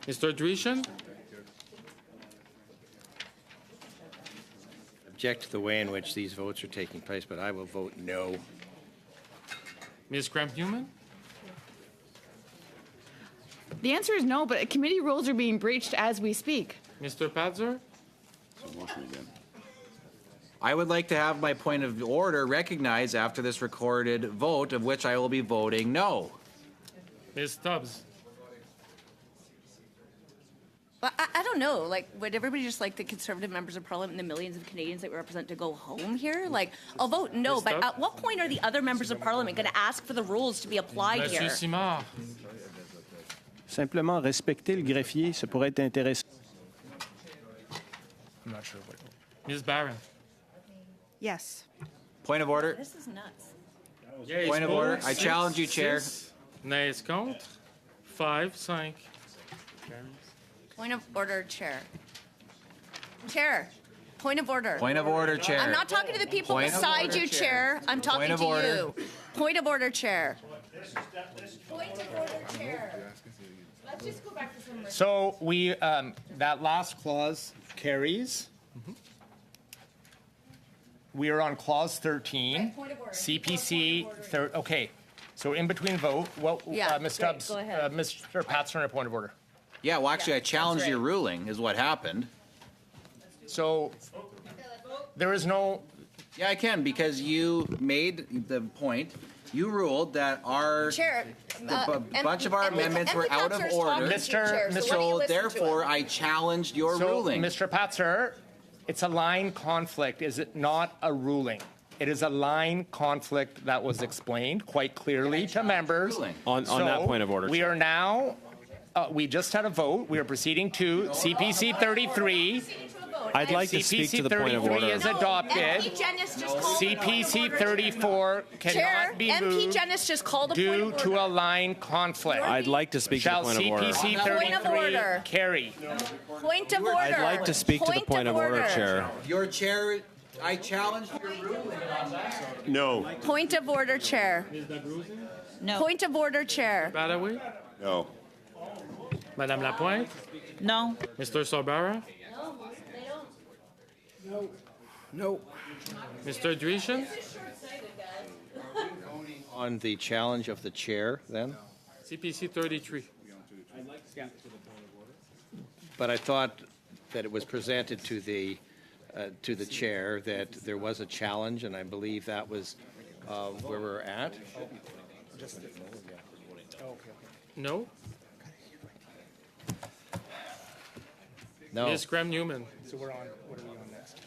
Mr. Dreeshen? object to the way in which these votes are taking place, but I will vote no. Ms. Cramp-Newman? The answer is no, but committee rules are being breached as we speak. Mr. Padzer? I would like to have my point of order recognized after this recorded vote, of which I will be voting no. Ms. Stubbs? Well, I don't know. Like, would everybody just like the Conservative members of Parliament and the millions of Canadians that we represent to go home here? Like, I'll vote no, but at what point are the other members of Parliament going to ask for the rules to be applied Monsieur here? Simard? Simplement respecter le greffier, ça pourrait être intéressant. I'm not sure what. Ms. Barron? Yes. Point of order. This is nuts. Yes, Point of pour, order. I six, challenge you, Chair. six. Nays contre. 5, 5. Point of order, Chair. Chair, point of order. Point of order, Chair. I'm not talking to the people Point of beside order, you, Chair. Chair. I'm talking Point of to order. you. Point of order, Chair. Point of order, Chair. Let's just go back to some. So we, that last clause carries. We are on clause 13. Right, point of order. CPC, okay. So in between vote, what, Yeah, Ms. great, Stubbs, go ahead. Mr. Patson, a point of order. Yeah, well, actually, I challenged right. your ruling, is what happened. So there is no, Yeah, I can, because you made the point. You ruled that our Chair, bunch of our amendments were out of order. So therefore, I challenged your so ruling. Mr. Patzer, it's a line conflict, is it not a ruling? It is a line conflict that was explained quite clearly to members. On that point of order, We Chair. are now, we just had a vote. We are proceeding to CPC 33. I'd like to speak to the point of CPC 33 order. is adopted. MP Jennings just called CPC 34 Chair, cannot be MP moved Jennings just called a point due of to order. a line conflict. I'd like to speak to the Shall point of order. CPC Point of 33 order. carry? Point of order. I'd like to speak to the point of order, Chair. Your chair, I challenged your ruling. No. Point of order, Chair. No. Point of order, Chair. Badaway? No. Madame Lapointe? No. Mr. Sorbara? No. Mr. Dreeshen? On the challenge of the chair, then? CPC 33. But I thought that it was presented to the chair that there was a challenge, and I believe that was where we're at. No? No. Ms. Graham-Newman? So we're on, what are we on next?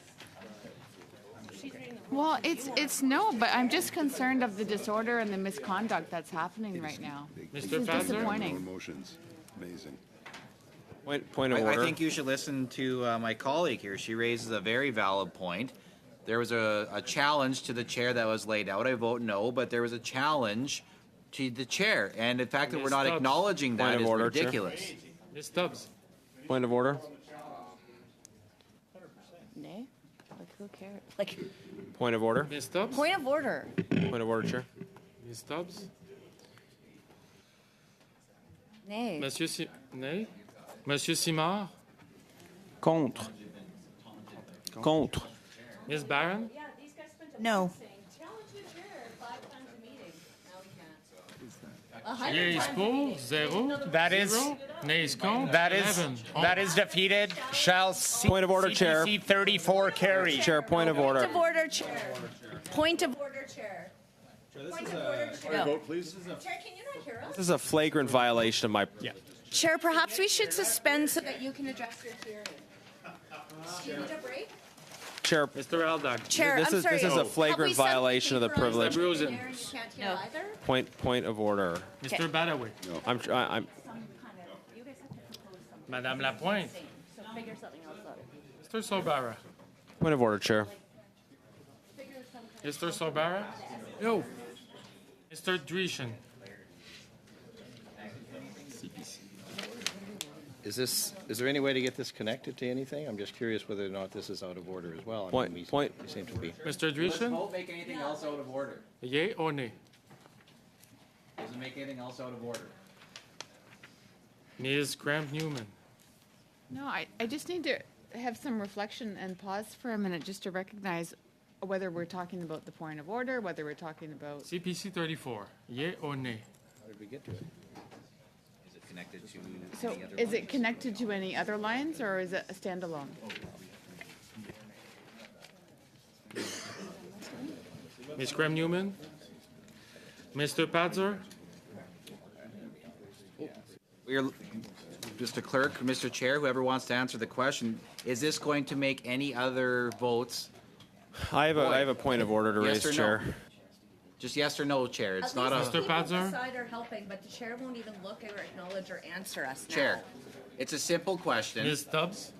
Well, it's no, but I'm just concerned of the disorder and the misconduct that's happening right now. This Mr. is Fazer? disappointing. Motions. Amazing. Point of I order. think you should listen to my colleague here. She raises a very valid point. There was a challenge to the chair that was laid out. I vote no, but there was a challenge to the chair. And the fact that we're not Ms. Stubbs. acknowledging Point that of is order, Chair. ridiculous. Ms. Stubbs? Point of order. Nay? Like, who cares? Like, Point of order. Ms. Stubbs? point of order. Point of order, Chair. Ms. Stubbs? Nay. Nay? Monsieur Simard? Contre. Contre. Ms. Barron? No. Yeas pour, 0. That is- Zero. Nays contre, That is 11. that is defeated. Shall Point of order, Chair. CPC 34 carry? Chair, point of order. Point of order, Chair. Point of order, Chair. Point of order, Chair. Vote, please. Chair, can you not hear us? This is a flagrant violation of my. Chair, perhaps we should suspend so that you can address your hearing. Do you need a break? Chair. Mr. Aldag? Chair, This I'm is sorry. this is a Have we flagrant set the violation of the speaker on privilege. Brusen. there and you can't hear either? Point of order. Mr. Badaway? I'm Madame Lapointe? So figure something else out. Mr. Sorbara? point of order, Chair. Mr. Sorbara? No. Mr. Dreeshen? Is there any way to get this connected to anything? I'm just curious whether or not this is out of order as well. Point- We seem to be. Mr. Does Dreeshen? vote make anything else out of order? Yea or nay? Does it make anything else out of order? Ms. Graham-Newman? No, I just need to have some reflection and pause for a minute just to recognize whether we're talking about the point of order, whether we're talking about... CPC 34, yea or nay? How did we get to it? Is it connected to So any other is it lines? connected to any other lines or is it a standalone? Ms. Graham-Newman? Mr. Padzer? We're, Mr. Clerk, Mr. Chair, whoever wants to answer the question, is this going to make any other votes? I have a point of order to Yes raise, or no? Chair. Just yes or no, Chair. It's At not least a the people inside are helping, but the chair won't even look or acknowledge or answer us now. Chair. It's a simple question. Ms. Stubbs?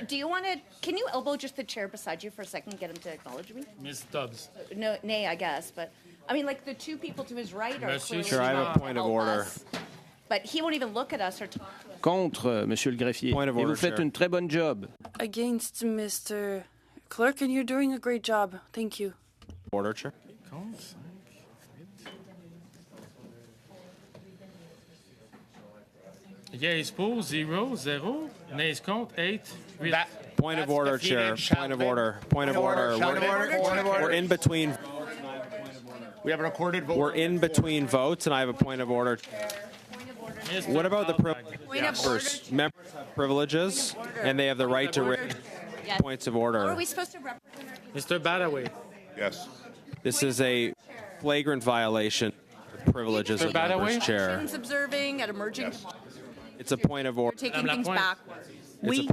Do you want to, can you elbow just the chair beside you for a second and get him to acknowledge me? Ms. Stubbs? No, nay, I guess, but, I mean, like, the two people to his right are Monsieur clearly Chair, I have not a to point of help order. us. But he won't even look at us or talk to us. Contre, Monsieur le greffier. Point of Et order, vous faites Chair. une très bonne job. Against Mr. Clerk, and you're doing a great job. Thank you. Order, Chair. Yeas pour, 0, 0. Nays contre, 8. Point of order, Chair. Point of order. Point of order. We're in between. We have a recorded vote. We're in between votes, and I have a point of order. What about the Point of order. members have privileges, and they have the right to raise Yes. points of How order? are we supposed to represent Mr. Badaway? Yes. This is a flagrant violation of privileges of members, our Chair. actions observing at emerging, It's a point of order. taking Madame things Lapointe. backwards?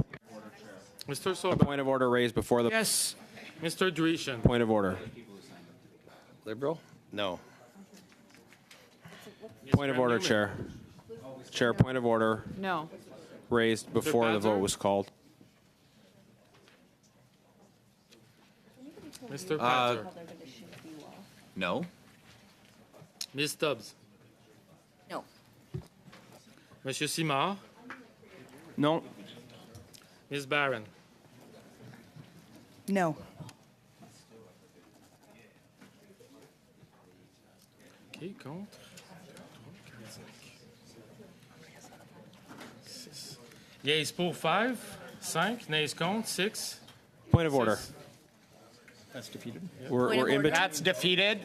Mr. A Sorba? point of order raised before the Yes. Mr. Dreeshen? point of order. Liberal? No. Point of order, Chair. Chair, point of order No. raised before the vote was called. Mr. Padzer? No. Ms. Stubbs? No. Monsieur Simard? Non. Ms. Barron? No. OK, contre. 6. Yeas pour, 5. 5. Nays contre, 6. Point of order. That's defeated. We're in between. That's defeated.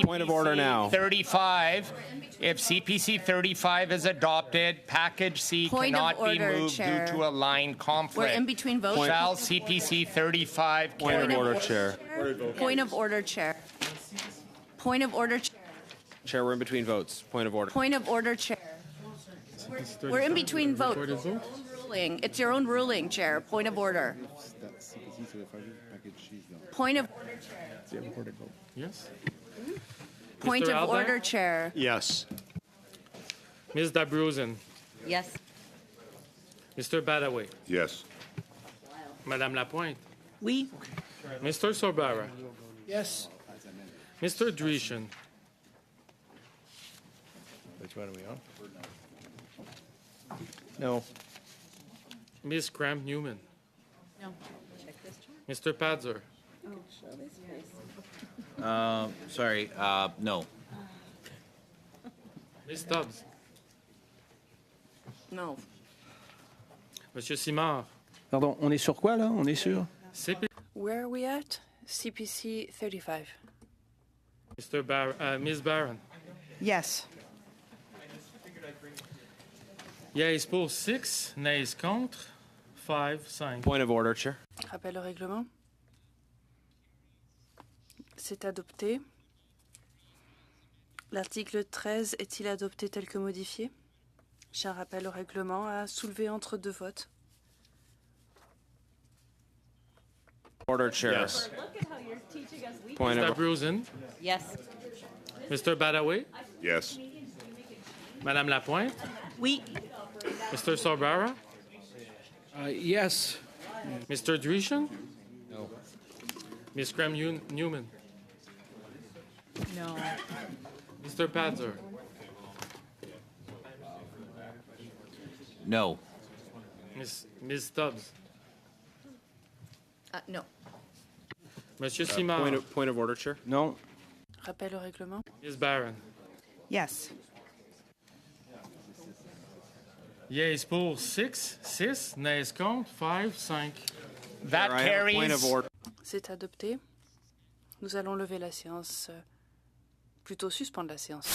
Point of order now. 35. If CPC 35 is adopted, package C Point of cannot be order, moved Chair. due to a line conflict. We're in between votes. Shall CPC 35 Point of carry? order, Chair. Point of order, Chair. Point of order, Chair. Chair, we're in between votes. Point of order. Point of order, Chair. We're in between votes. Recorded vote? Ruling. It's your own ruling, Chair. Point of order. Point of order, Chair. Yes. Point Mr. of Alda? order, Chair. Yes. Ms. Dabruzen? Yes. Mr. Badaway? Yes. Madame Lapointe? Oui. Mr. Sorbara? Yes. Mr. Dreeshen? Which one are we on? No. Ms. Graham-Newman? No. Mr. Padzer? Sorry. No. Ms. Stubbs? No. Monsieur Simard? Pardon, on est sur quoi là? On est sur? Where are we at? CPC 35. Ms. Barron? Yes. Yeas pour, 6. Nays contre, 5, 5. Point of order, Chair. Rappel au règlement. C'est adopté. L'article 13 est-il adopté tel que modifié? J'ai un rappel au règlement à soulever entre deux votes. Order, Chair. Yes. Point Ms. of Dabruzen? Yes. Mr. Badaway? Yes. Madame Lapointe? Oui. Mr. Sorbara? Yes. Mr. Dreeshen? No. Ms. Graham-Newman? No. Mr. Padzer? No. Ms. Stubbs? No. Monsieur Simard? Point of order, Chair. Non. Rappel au règlement. Ms. Barron? Yes. Yeas pour 6, nays contre 5. That carries. C'est adopté. Nous allons lever la séance, plutôt suspendre la séance.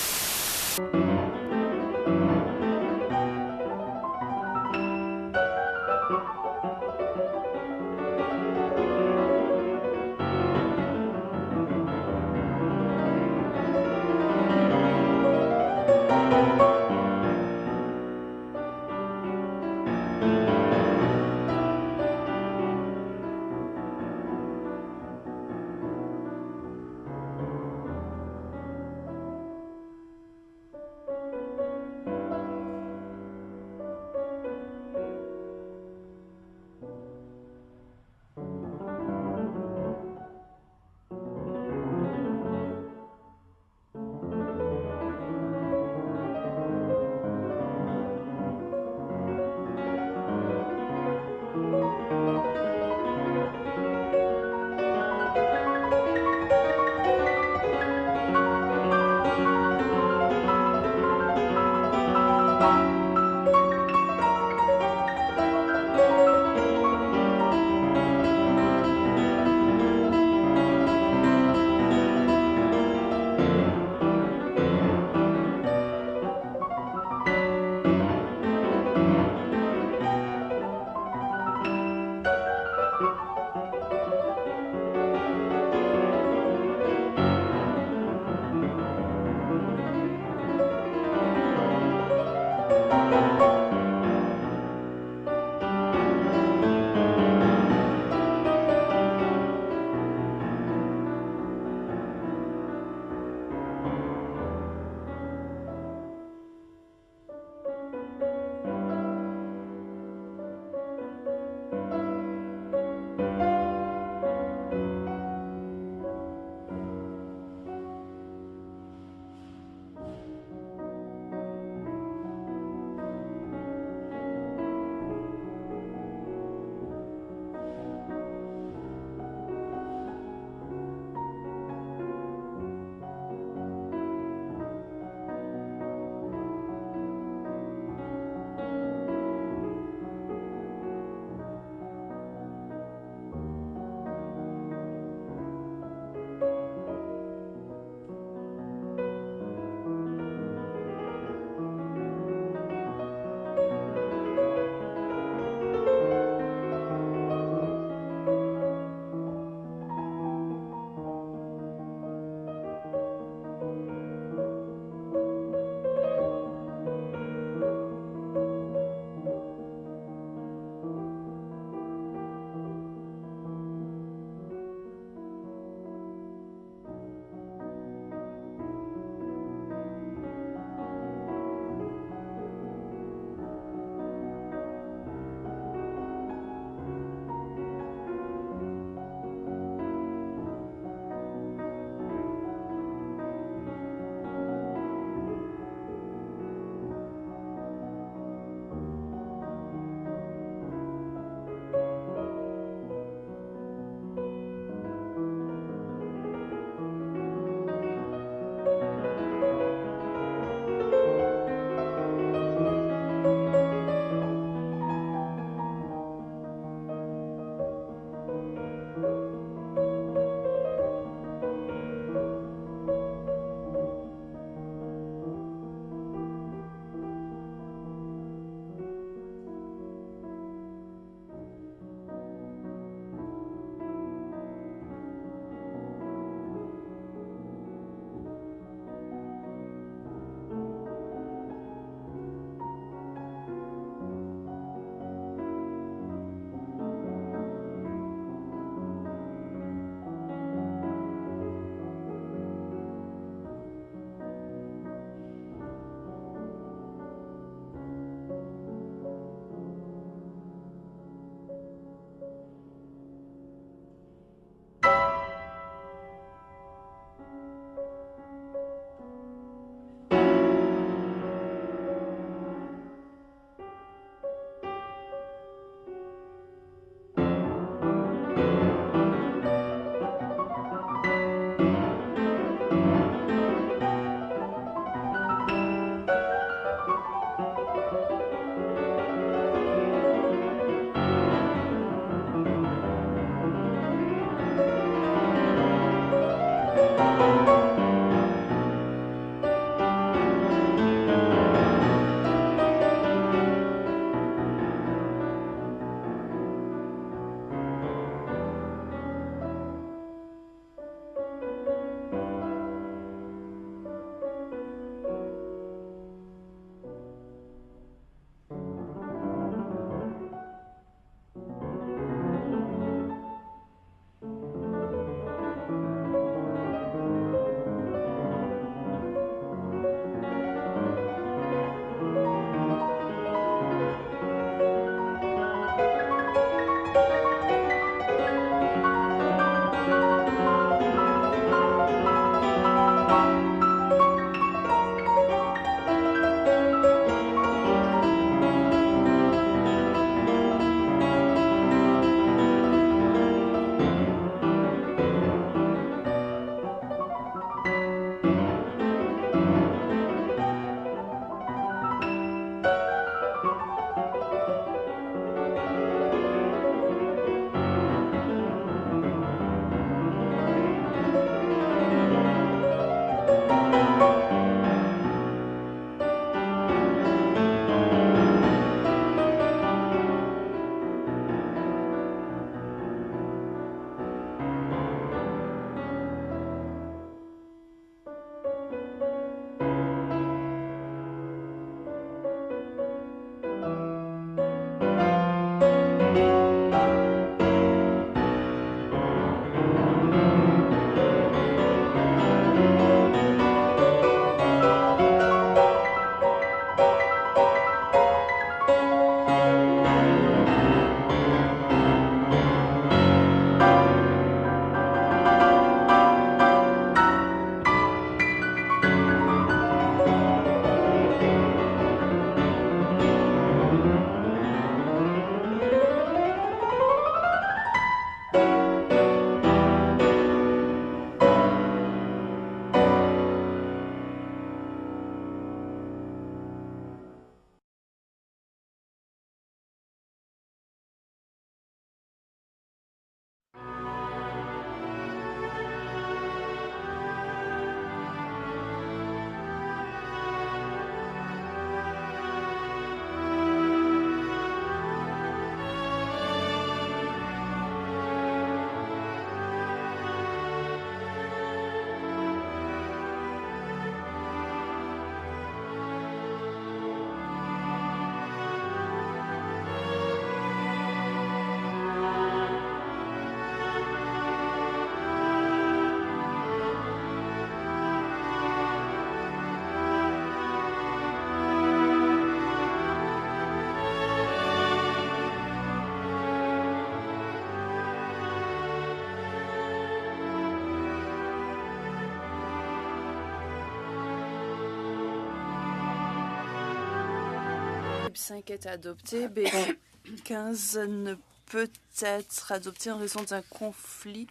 5 est adopté. B15 ne peut être adopté en raison d'un conflit.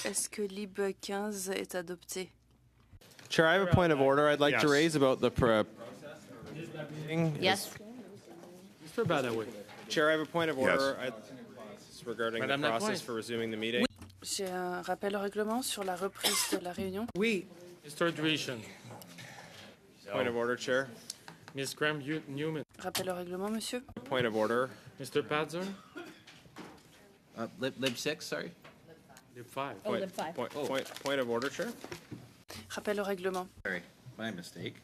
Est-ce que Lib 15 est adopté? Chair, I have a point of order I'd like to Yes. raise about the meeting. Yes. Mr. Badaway. Chair, I have a point of order Yes. regarding Madame the process Lapointe. for resuming the meeting. J'ai un rappel au règlement sur la reprise de la réunion. Oui. Mr. Dreeshen. Point of order, Chair. Ms. Graham-Newman. Rappel au règlement, monsieur. Point of order. Mr. Padzer. Lib 6, sorry. Lib 5. Point of order, Chair. Rappel au règlement. Sorry, my mistake.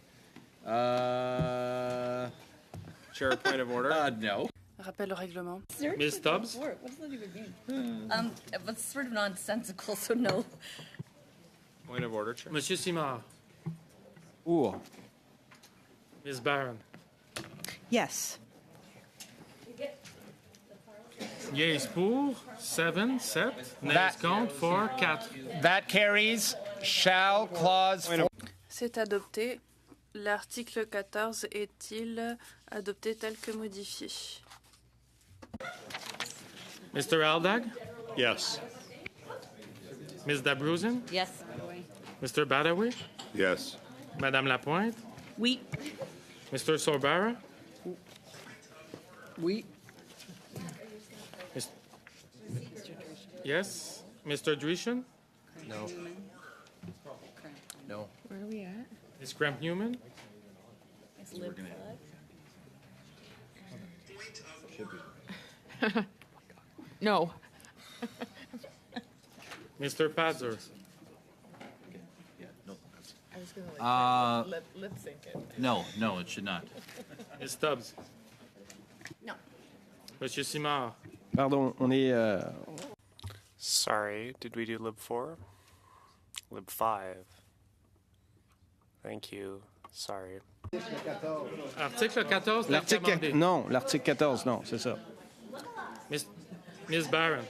Chair, point of order. No. Rappel au règlement. Ms. Stubbs. What does that even mean? That's sort of nonsensical, so no. Point of order, Chair. Monsieur Simard. Pour. Ms. Barron. Yes. Yeas pour, 7, 7. Nays That- contre, 4, 4. That carries. Shall clause 4. C'est adopté. L'article 14 est-il adopté tel que modifié? Mr. Aldag. Yes. Ms. Dabrousin. Yes. Mr. Badaway. Yes. Madame Lapointe. Oui. Mr. Sorbara. Oui. Yes. Mr. Dreeshen. No. No. Where are we at? Ms. Graham-Newman. No. Mr. Padzer. I was gonna lip sync it. No, it should not. Ms. Stubbs. No. Monsieur Simard. Pardon, on est. Sorry, did we do Lib 4? Lib 5. Thank you. Sorry. Article 14, L'article. Non, l'article 14, non, c'est ça. Ms. Barron.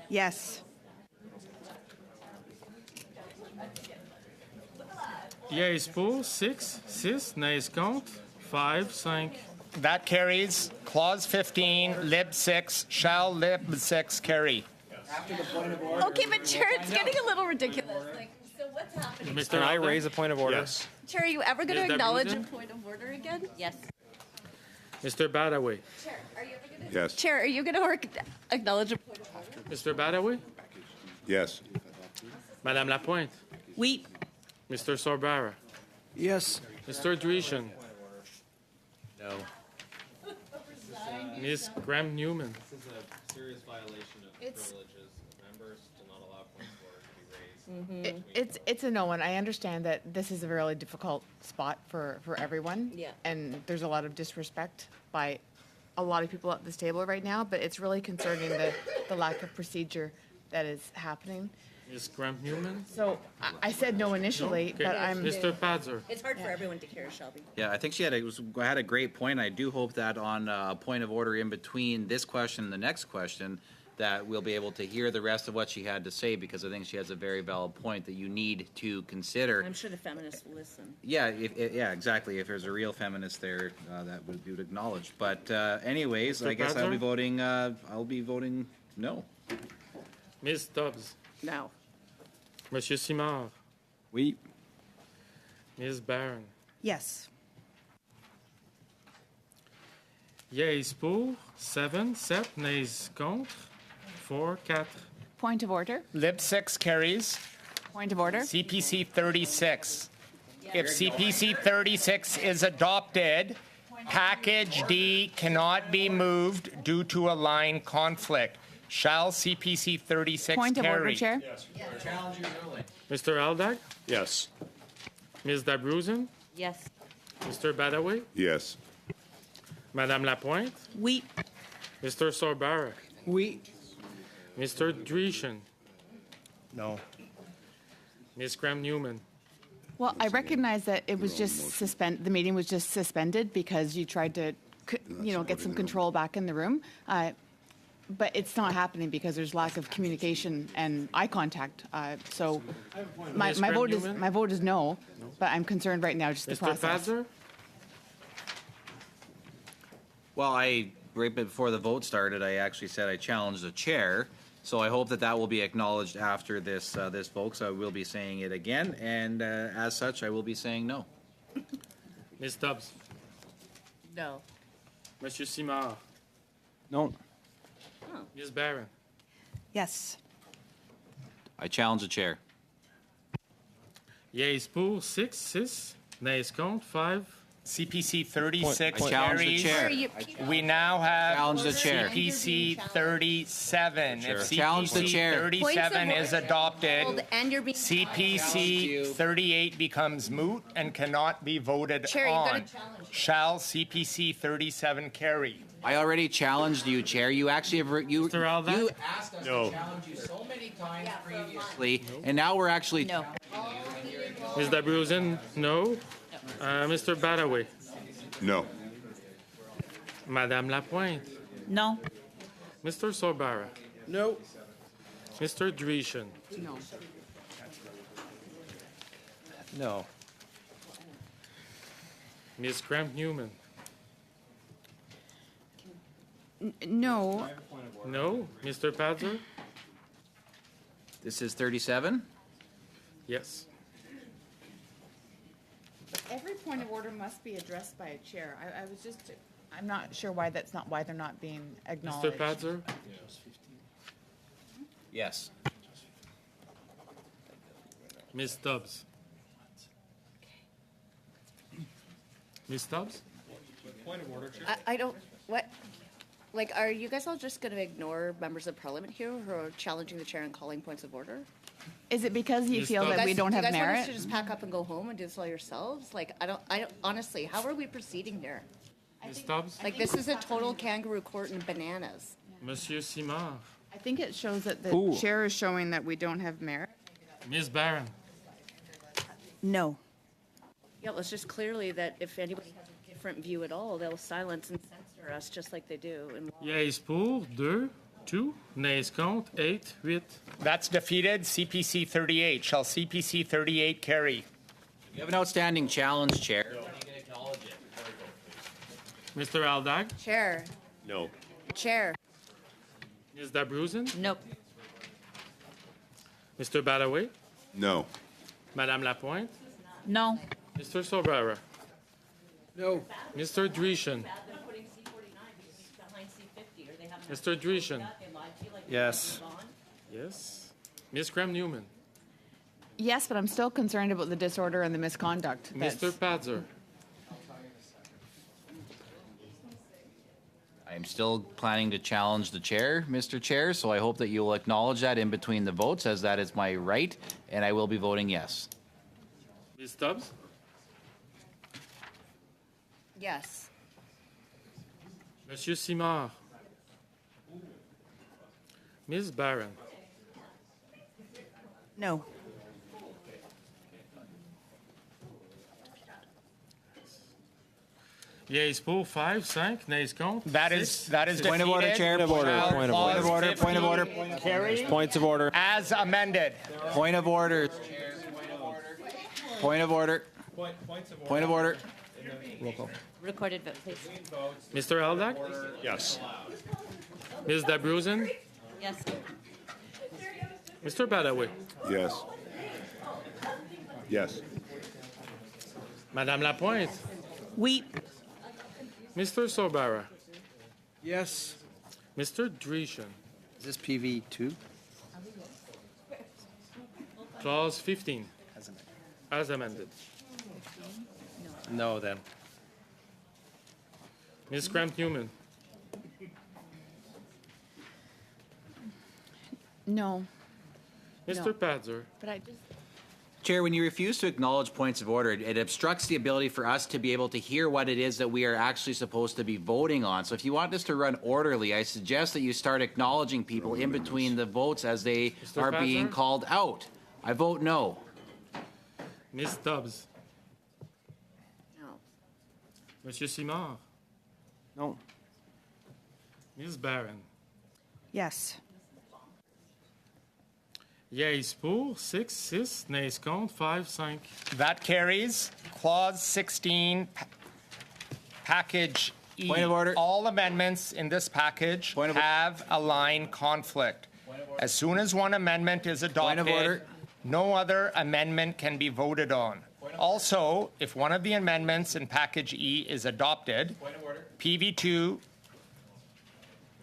Yes. Yeas pour, 6, 6. Nays contre, 5, 5. That carries. Clause 15, Lib 6. Shall Lib 6 carry? Okay, but Chair, it's getting a little ridiculous. Like, so what's happening? Mr. Can I Aldag? raise a point of order? Yes. Chair, are you ever going Is to that acknowledge a reason? point of order again? Yes. Mr. Badaway. Chair, are you ever going to? Yes. Chair, are you going to acknowledge a point of order? Mr. Badaway. Yes. Madame Lapointe. Oui. Mr. Sorbara. Yes. Mr. Dreeshen. No. Ms. Graham-Newman. This is a serious violation of privileges. Members do not allow points of order to be raised. It's a no one. I understand that this is a really difficult spot for everyone. Yeah. And there's a lot of disrespect by a lot of people at this table right now, but it's really concerning the lack of procedure that is happening. Ms. Graham-Newman. So I said no initially, Okay. but I'm. Mr. Padzer. It's hard for everyone to hear, Shelby. Yeah, I think she had a great point. I do hope that on a point of order in between this question and the next question, that we'll be able to hear the rest of what she had to say, because I think she has a very valid point that you need to consider. I'm sure the feminists will listen. Yeah, yeah, exactly. If there's a real feminist there, that would be acknowledged. But anyways, Mr. I guess Padzer? I'll be voting no. Ms. Stubbs. No. Monsieur Simard. Oui. Ms. Barron. Yes. Yeas pour, 7, 7. Nays contre, 4, 4. Point of order. Lib 6 carries. Point of order. CPC 36. If CPC 36 is adopted, package D cannot be moved due to a line conflict. Shall CPC 36 Point of carry? order, Chair. Mr. Aldag. Yes. Ms. Dabrousin. Yes. Mr. Badaway. Yes. Madame Lapointe. Oui. Mr. Sorbara. Oui. Mr. Dreeshen. No. Ms. Graham-Newman. Well, I recognize that it was just the meeting was just suspended because you tried to, get some control back in the room. But it's not happening because there's lack of communication and eye contact. So my Ms. vote is Graham-Newman? my vote is no, but I'm concerned right now just the Mr. process. Padzer. Well, right before the vote started, I actually said I challenged the chair. So I hope that will be acknowledged after this vote. So I will be saying it again, and as such, I will be saying no. Ms. Stubbs. No. Monsieur Simard. Non. Ms. Barron. Yes. I challenge the chair. Yeas pour 6, nays contre 5. CPC 36 I challenge the carries. chair. We now have Challenge the chair. CPC 37. If Challenge the CPC chair. 37 is adopted, And you're being. CPC 38 becomes moot and cannot be voted Chair, you've gotta on. Shall CPC 37 carry? I already challenged you, Chair. You actually have you asked us No. to challenge you so many times previously, and now we're actually No. Ms. Dabrouzin, no. Mr. Badaway. No. Madame Lapointe. No. Mr. Sorbara. No. Mr. Dreeshen. No. No. Ms. Cramp-Newman. No. No. Mr. Padzer. This is 37. Yes. Every point of order must be addressed by a chair. I was just, I'm not sure why they're not being acknowledged. Mr. Padzer. Yes. Ms. Stubbs. Ms. Stubbs. Point of order, Chair. I don't, what, like, are you guys all just going to ignore members of parliament here who are challenging the chair and calling points of order? Is it because you feel that we don't have Do you guys want us merit? to just pack up and go home and do this all yourselves? Like, I don't, honestly, how are we proceeding here? Ms. Stubbs. Like, this is a total kangaroo court and bananas. Monsieur Simard. I think it shows that the Ooh. chair is showing that we don't have merit. Ms. Barron. No. Yeah, well, it's just clearly that if anybody has a different view at all, they'll silence and censor us just like they do in law. Yeas pour 2, nays contre 8. That's defeated. CPC 38. Shall CPC 38 carry? You have an outstanding challenge, Chair. Mr. Aldag. Chair. No. Chair. Ms. Dabrouzin. Nope. Mr. Badaway. No. Madame Lapointe. No. Mr. Sorbara. No. Mr. Dreeshen. Mr. Dreeshen. Yes. Yes. Ms. Cram-Newman. Yes, but I'm still concerned about the disorder and the misconduct. Mr. Padzer. I'm still planning to challenge the chair, Mr. Chair, so I hope that you will acknowledge that in between the votes, as that is my right, and I will be voting yes. Ms. Stubbs. Yes. Monsieur Simard. Ms. Barron. No. Yeas pour 5, 5, nays contre. That is defeated. Point of order, Chair. Shall Point of order. Point of order. Carry Points of order. as amended. Point of order. Point of order. Point of order. Roll call. Recorded vote, please. Mr. Aldag. Yes. Ms. Dabrouzin. Yes. Mr. Badaway. Yes. Yes. Madame Lapointe. Oui. Mr. Sorbara. Yes. Mr. Dreeshen. Is this PV 2? Clause 15. As amended. No, then. Ms. Cramp-Newman. No. Mr. No. Padzer. But I just. Chair, when you refuse to acknowledge points of order, it obstructs the ability for us to be able to hear what it is that we are actually supposed to be voting on. So if you want this to run orderly, I suggest that you start acknowledging people in between the votes as they Mr. are being Padzer? called out. I vote no. Ms. Stubbs. No. Monsieur Simard. No. Ms. Barron. Yes. Yeas pour 6, nays contre 5, 5. That carries. Clause 16, package E. Point of order. All amendments in this package have a line conflict. As soon as one amendment is adopted, order. no other amendment can be voted on. Also, if one of the amendments in package E is adopted, PV2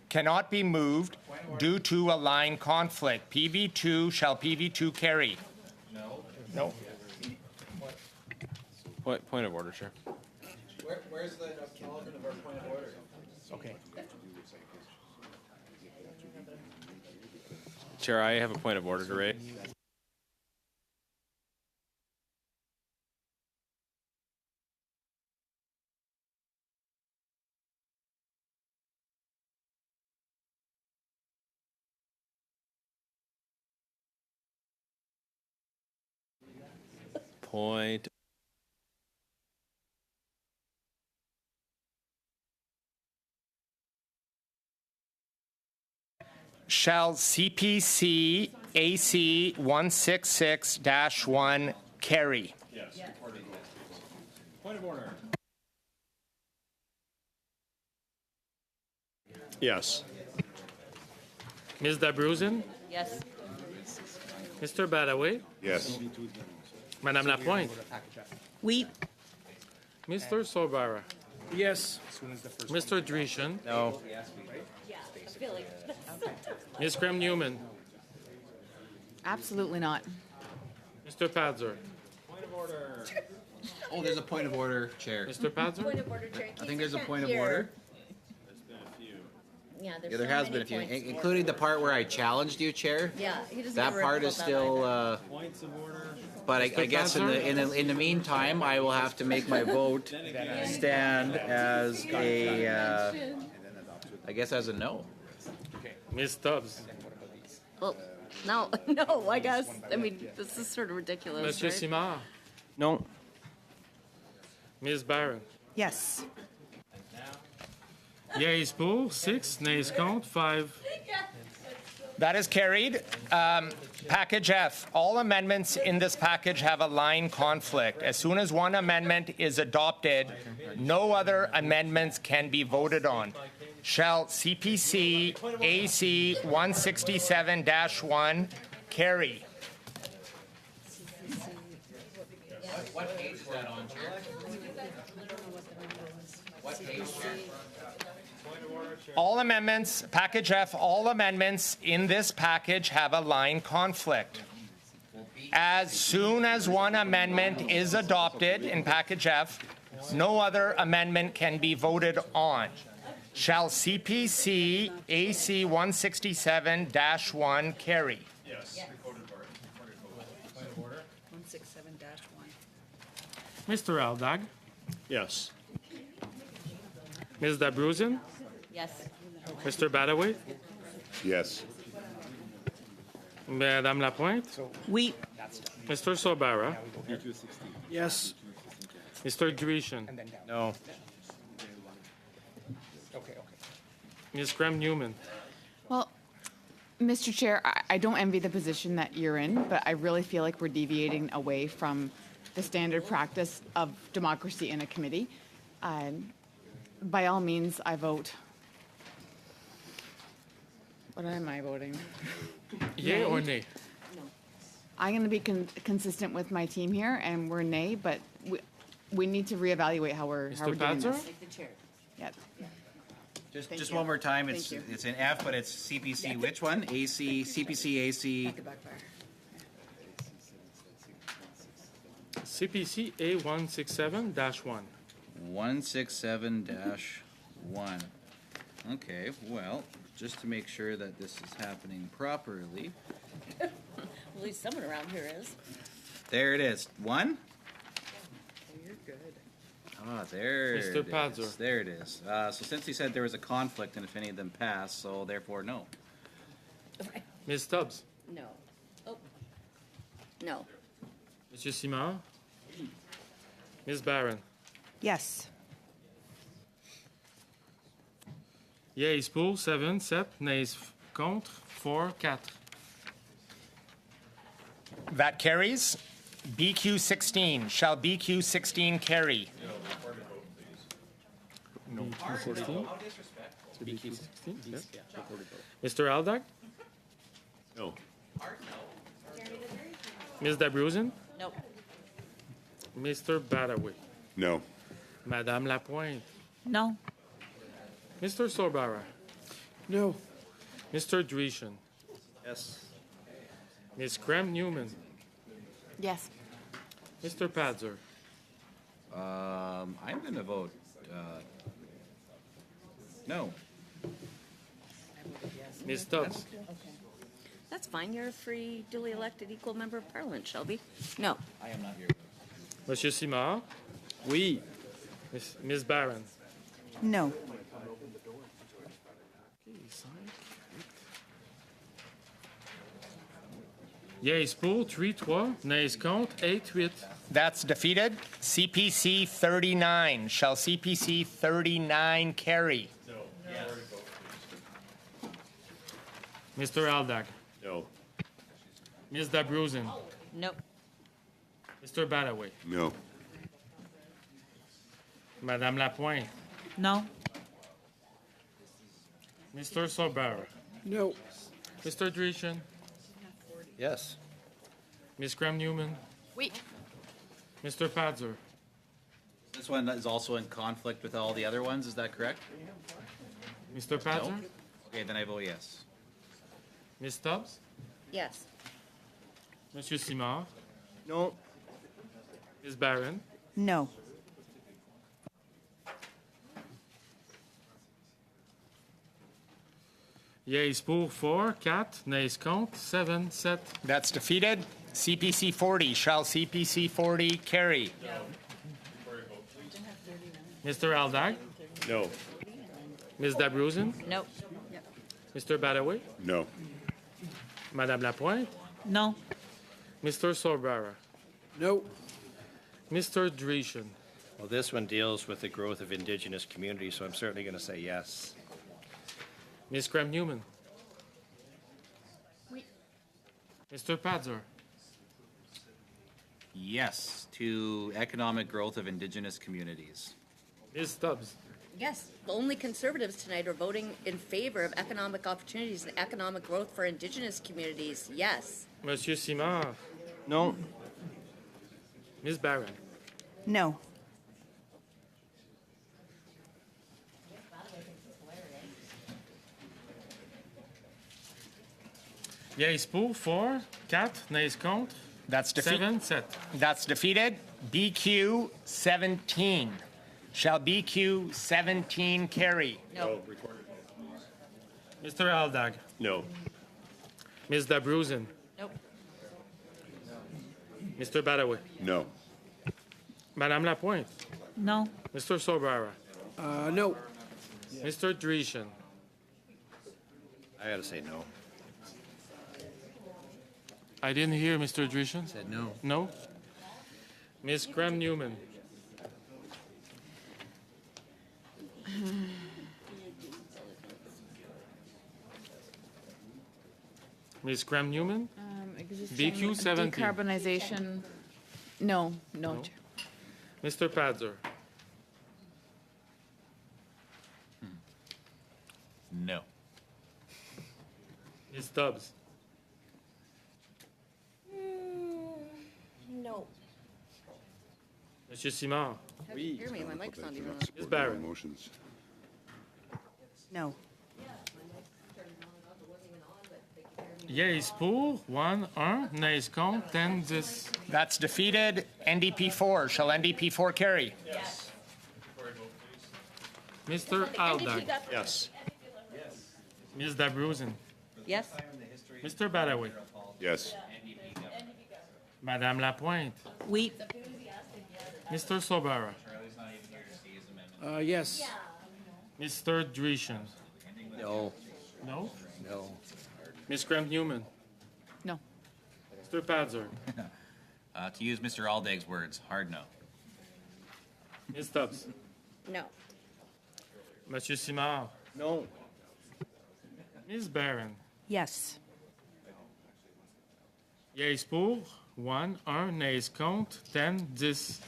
cannot be moved due to a line conflict. Shall PV2 carry? No. Point of order, Chair. Where's the acknowledgement of our point of order? Okay. Chair, I have a point of order to raise. Point. Shall CPC AC 166-1 carry? Yes. Point of order. Yes. Ms. Dabruzen? Yes. Mr. Badaway? Yes. Madame Lapointe? Oui. Mr. Sorbara? Yes. Mr. Dreeshen? No. Ms. Graham-Newman? Absolutely not. Mr. Padzer? Oh, there's a point of order, Chair. Mr. Padzer? Point of order, Chair. I think there's a point of order. Yeah, there's Yeah, there so has many been a few, points of including the order. part where I challenged you, Chair. Yeah, he doesn't That ever part pull is that still. either. But I Mr. guess in Panzer? the meantime, I will have to make my vote stand as a. I guess as a no. Ms. Stubbs? Well, no, no, I guess. I mean, this is sort of ridiculous, Monsieur right? Simard? Non. Ms. Barron? Yes. Yeas pour, 6, nays contre, 5. That is carried. Package F. All amendments in this package have a line conflict. As soon as one amendment is adopted, no other amendments can be voted on. Shall CPC AC 167-1 carry? What page is that on, Chair? What page, Chair? All amendments, package F, all amendments in this package have a line conflict. As soon as one amendment is adopted in package F, no other amendment can be voted on. Shall CPC AC 167-1 carry? Yes. 167-1. Mr. Aldag? Yes. Ms. Dabruzen? Yes. Mr. Badaway? Yes. Madame Lapointe? Oui. Mr. Sorbara? Yes. Mr. Dreeshen? No. Ms. Graham-Newman? Well, Mr. Chair, I don't envy the position that you're in, but I really feel like we're deviating away from the standard practice of democracy in a committee. By all means, I vote. What am I voting? Yea or nay? I'm going to be consistent with my team here, and we're nay, but we need to reevaluate how we're Mr. doing Panzer? this. Yeah. Just one more time. It's in F, but it's CPC. Which one? AC, CPC, AC. CPC A167-1. 167-1. Okay, well, just to make sure that this is happening properly. At least someone around here is. There it is. 1? You're good. Ah, there Mr. it is. Padzer. There it is. So since he said there was a conflict and if any of them passed, so therefore no. Ms. Stubbs? No. Oh. No. Monsieur Simard? Ms. Barron? Yes. Yeas pour, 7, nays contre, 4, 4. That carries. BQ 16. Shall BQ 16 carry? BQ 16. Yeah. Mr. Aldag? No. Ms. Dabrowski? Nope. Mr. Badaway? No. Madame Lapointe? No. Mr. Sorbara? No. Mr. Dreeshen? Yes. Ms. Krem Newman? Yes. Mr. Padzer? I'm going to vote no. Ms. Stubbs? That's fine. You're a free, duly elected, equal member of parliament, Shelby. No. I am not here. Monsieur Simard? Oui. Ms. Barron? No. Yeas pour, 3-3. Nays contre, 8-8. That's defeated. CPC 39. Shall CPC 39 carry? Mr. Aldag? No. Ms. Dabrowski? Nope. Mr. Badaway? No. Madame Lapointe? No. Mr. Sorbara? No. Mr. Dreeshen? Yes. Ms. Graham Newman? Oui. Mr. Padzer? This one is also in conflict with all the other ones, is that correct? Mr. Padzer? No? Okay, then I vote yes. Ms. Stubbs? Yes. Monsieur Simard? No. Ms. Barron? No. Yeas pour, 4, 4. Nays contre, 7, 7. That's defeated. CPC 40. Shall CPC 40 carry? Mr. Aldag? No. Ms. Dabrowski? Nope. Mr. Badaway? No. Madame Lapointe? No. Mr. Sorbara? No. Mr. Dreeshen? Well, this one deals with the growth of indigenous communities, so I'm certainly going to say yes. Ms. Graham Newman? Mr. Padzer? Yes to economic growth of indigenous communities. Ms. Stubbs? Yes. Only conservatives tonight are voting in favor of economic opportunities and economic growth for indigenous communities. Yes. Monsieur Simard? No. Ms. Barron? No. Yeas pour, 4, 4. Nays contre, That's defeated. 7, 7. That's defeated. BQ 17. Shall BQ 17 carry? No. Mr. Aldag? No. Ms. Dabrowski? Nope. Mr. Badaway? No. Madame Lapointe? No. Mr. Sorbara? No. Mr. Dreeshen? I got to say no. I didn't hear Mr. Dreeshen. Said no. No? Ms. Graham Newman? Ms. Graham Newman? BQ 17. Decarbonization. No. No. No. Mr. Padzer? No. Ms. Stubbs? No. Monsieur Simard? Hear me, my mic's not even on. Ms. Barron? Motions. No. Yeas pour, 1, 1. Nays contre, 10, 10. That's defeated. NDP 4. Shall NDP 4 carry? Mr. Aldag? Yes. Ms. Dabrowski? Yes. Mr. Badaway? Yes. Madame Lapointe? Oui. Mr. Sorbara? Yes. Mr. Dreeshen? No. No? No. Ms. Graham Newman? No. Mr. Padzer? To use Mr. Aldag's words, hard no. Ms. Stubbs? No. Monsieur Simard? No. Ms. Barron? Yes. Yeas pour, 1, 1. Nays contre, 10, 10.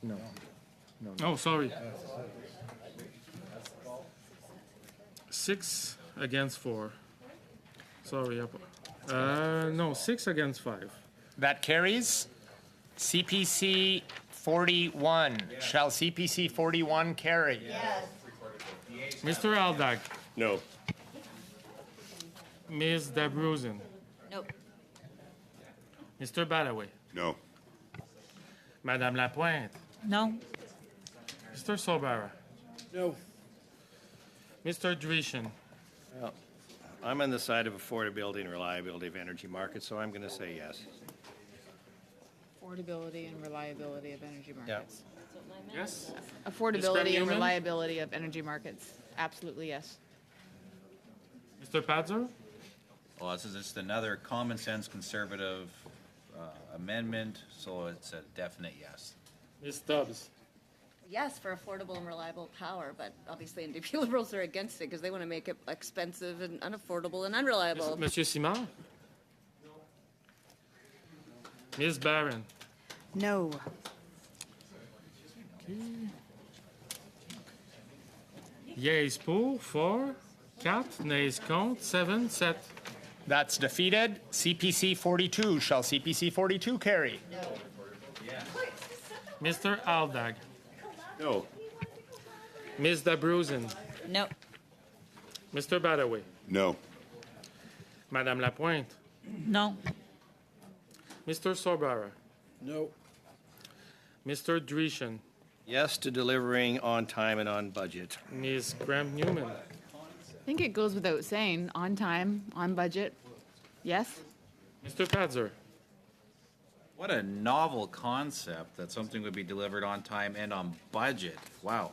No. Oh, sorry. 6 against 4. Sorry. No, 6 against 5. That carries. CPC 41. Shall CPC 41 carry? Yes. Mr. Aldag, No. Ms. Dabruzen, Nope. Mr. Badaway, No. Madame Lapointe, No. Mr. Sobara, No. Mr. Drishin, Well, I'm on the side of affordability and reliability of energy markets, so I'm going to say yes. Affordability and reliability of energy markets. yes? Affordability and Newman? reliability of energy markets. Absolutely yes. Mr. Padzer? Well, this is just another common sense conservative amendment, so it's a definite yes. Ms. Stubbs? Yes, for affordable and reliable power, but obviously NDP Liberals are against it because they want to make it expensive and unaffordable and unreliable. Monsieur Simard? Ms. Barron? No. Yeas pour, 4, 4, nays contre, 7, 7. That's defeated. CPC 42. Shall CPC 42 carry? Mr. Aldag, No. Ms. Dabruzen, No. Mr. Badaway, No. Madame Lapointe, No. Mr. Sobara, No. Mr. Drishin, Yes to delivering on time and on budget. Ms. Graham Newman, I think it goes without saying, on time, on budget. Yes? Mr. Padzer. What a novel concept that something would be delivered on time and on budget. Wow.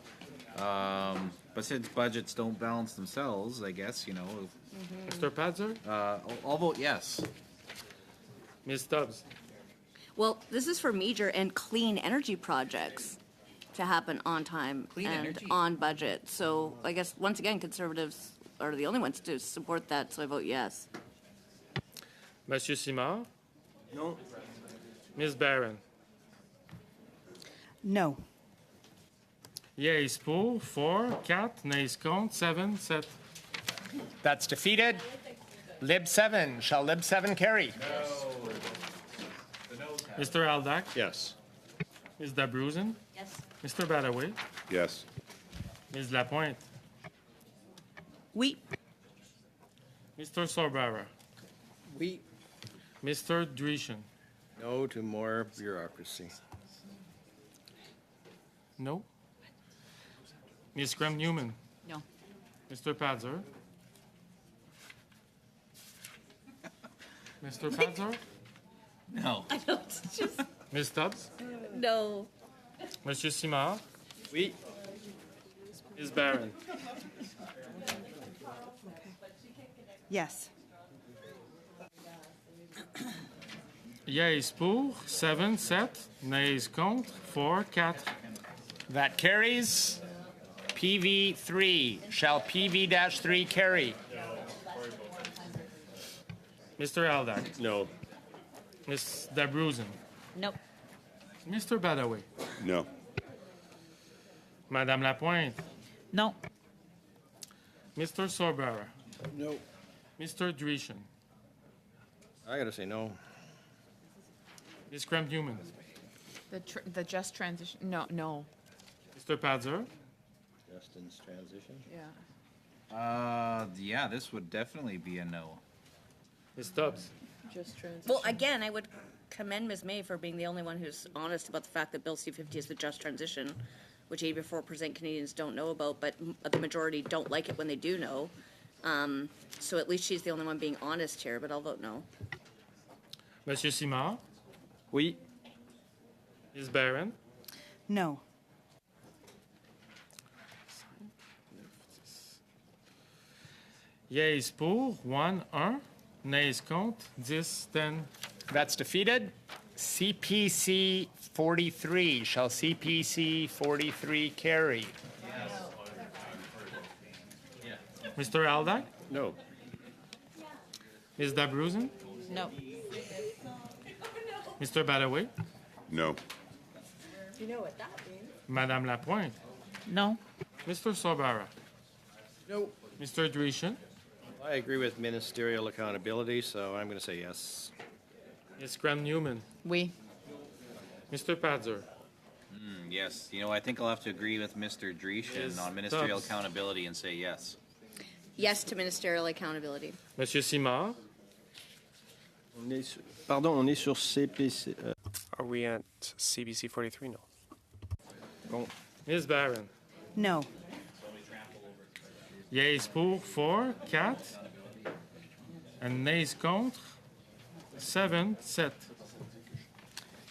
But since budgets don't balance themselves, I guess, Mr. Padzer, I'll vote yes. Ms. Stubbs, Well, this is for major and clean energy projects to happen on time Clean and energy. on budget. So I guess, once again, conservatives are the only ones to support that, so I vote yes. Monsieur Simard, No. Ms. Barron, No. Yeas pour, 4, 4, nays contre, 7, 7. That's defeated. Lib 7. Shall Lib 7 carry? Mr. Aldag, Yes. Ms. Dabruzen, Yes. Mr. Badaway, Yes. Ms. Lapointe, Oui. Mr. Sobara, We. Mr. Drishin. No to more bureaucracy. No. Ms. Graham Newman, No. Mr. Padzer. Mr. Padzer, No. I don't, just, Ms. Stubbs, no. Monsieur Simard, We. Ms. Barron, Yes. Yeas pour, 7, 7, nays contre, 4, 4. That carries. PV 3. Shall PV-3 carry? Mr. Aldag, No. Ms. Dabruzen, Nope. Mr. Badaway, No. Madame Lapointe, No. Mr. Sobara, No. Mr. Drishin, I got to say no. Ms. Graham Newman, The just transition, no. Mr. Padzer, Justin's transition. Yeah. Yeah, this would definitely be a no. Ms. Stubbs, Just transition. Well, again, I would commend Ms. May for being the only one who's honest about the fact that Bill C-50 is the just transition, which 84% Canadians don't know about, but the majority don't like it when they do know. So at least she's the only one being honest here, but I'll vote no. Monsieur Simard, Oui. Ms. Barron, No. Yeas pour, 1, 1, nays contre, 10, 10. That's defeated. CPC 43. Shall CPC 43 carry? Mr. Aldag, No. Ms. Dabruzen, No. Mr. Badaway, No. You know what that means. Madame Lapointe, No. Mr. Sorbara, No. Mr. Drishin, I agree with ministerial accountability, so I'm going to say yes. Ms. Graham-Newman, We. Mr. Padzer, Yes, you know, I think I'll have to agree with Mr. Drishin Yes, on ministerial Stubbs. accountability and say yes. Yes to ministerial accountability. Monsieur Simard, Pardon, on est sur CPC. Are we at CBC 43? No. Bon. Ms. Barron. No. Yeas pour 4, 4. And nays contre 7, 7.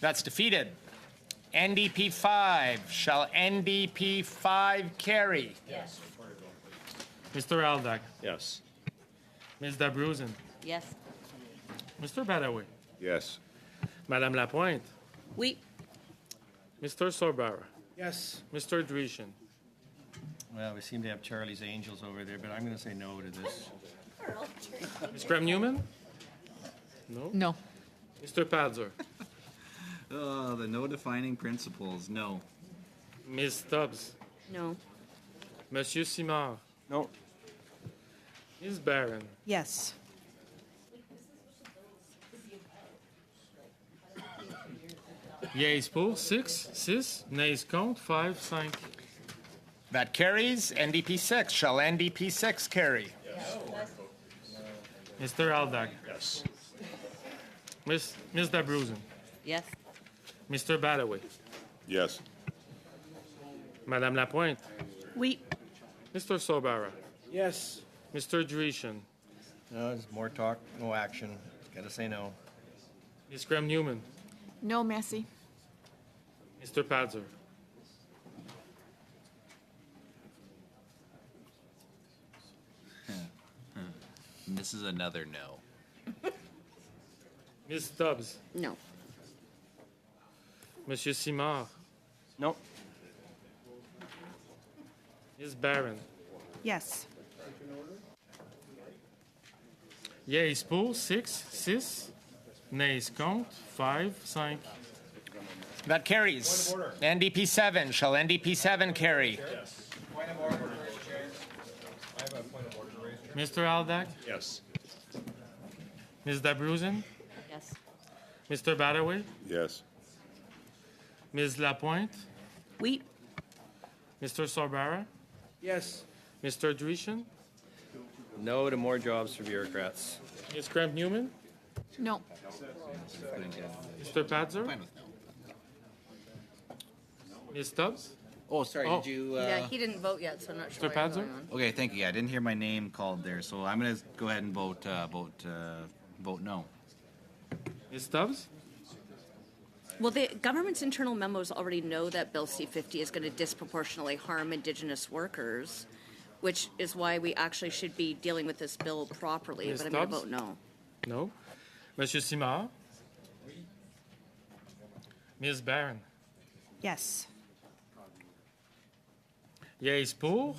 That's defeated. NDP 5. Shall NDP 5 carry? Yes. Mr. Aldag. Yes. Ms. Dabruzen. Yes. Mr. Badaway. Yes. Madame Lapointe. Oui. Mr. Sorbara. Yes. Mr. Drishin. Well, we seem to have Charlie's Angels over there, but I'm going to say no to this. Ms. Graham-Newman? No. No. Mr. Padzer. Oh, the no defining principles, no. Ms. Stubbs. No. Monsieur Simard. No. Ms. Barron. Yes. Yeas pour 6, 6. Nays contre 5, 5. That carries. NDP 6. Shall NDP 6 carry? Mr. Aldag. Yes. Ms. Dabruzen. Yes. Mr. Badaway. Yes. Madame Lapointe. Oui. Mr. Sorbara. Yes. Mr. Drishin. No, there's more talk, no action. Got to say no. Ms. Graham-Newman. No, merci. Mr. Padzer. This is another no. Ms. Stubbs. No. Monsieur Simard. No. Ms. Barron. Yes. Yeas pour 6, 6. Nays contre 5, 5. That carries. NDP 7. Shall NDP 7 carry? Point of order, Chair. I have a point of order to raise. Mr. Aldag. Yes. Ms. Dabruzen. Yes. Mr. Badaway. Yes. Ms. Lapointe. Oui. Mr. Sorbara. Yes. Mr. Drishin. No to more jobs for bureaucrats. Ms. Graham-Newman. No. Mr. Padzer. Ms. Stubbs. Oh, sorry, Oh. did you? Yeah, he didn't vote yet, so I'm not sure Mr. what's Padzer? going on. Okay, thank you. I didn't hear my name called there, so I'm going to go ahead and vote no. Ms. Stubbs. Well, the government's internal memos already know that Bill C-50 is going to disproportionately harm Indigenous workers, which is why we actually should be dealing with this bill properly, Ms. but I'm going to Stubbs? vote no. No. Monsieur Simard. Ms. Barron. Yes. Yeas pour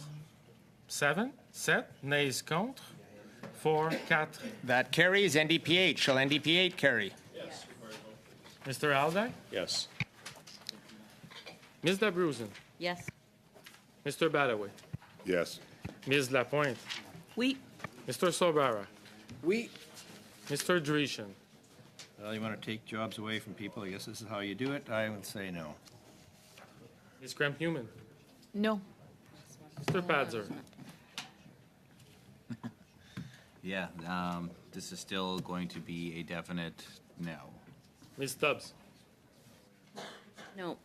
7, 7. Nays contre 4, 4. That carries. NDP 8. Shall NDP 8 carry? Yes. Mr. Aldag. Yes. Ms. Dabruzen. Yes. Mr. Badaway. Yes. Ms. Lapointe. Oui. Mr. Sorbara. Oui. Mr. Drishin. Well, you want to take jobs away from people. I guess this is how you do it. I would say no. Ms. Graham-Newman. No. Mr. Padzer. Yeah, this is still going to be a definite no. Ms. Stubbs. No.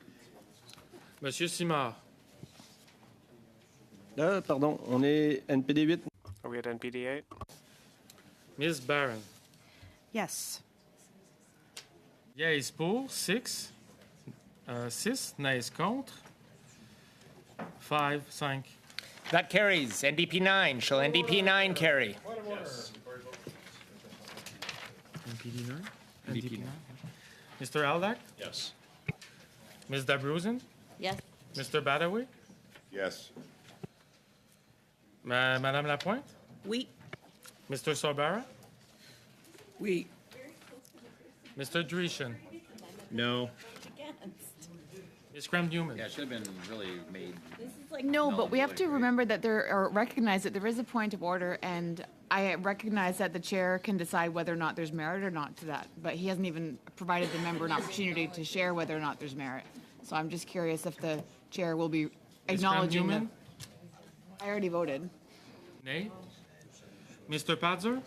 Monsieur Simard. Pardon, on est NPD 8. Are we at NPD 8? Ms. Barron. Yes. Yeas pour 6. 6. Nays contre 5, 5. That carries. NDP 9. Shall NDP 9 carry? Yes. NPD 9? NDP 9. Mr. Aldag? Yes. Ms. Dabruzen? Yes. Mr. Badaway? Yes. Madame Lapointe? Oui. Mr. Sorbara? Oui. Mr. Drishin? No. Ms. Graham-Newman. Yeah, it should have been really made. No, but we have to remember that or recognize that there is a point of order, and I recognize that the chair can decide whether or not there's merit or not to that, but he hasn't even provided the member an opportunity to share whether or not there's merit. So I'm just curious if the chair will be acknowledging that. Graham-Newman? I already voted. Nay. Mr. Padzer?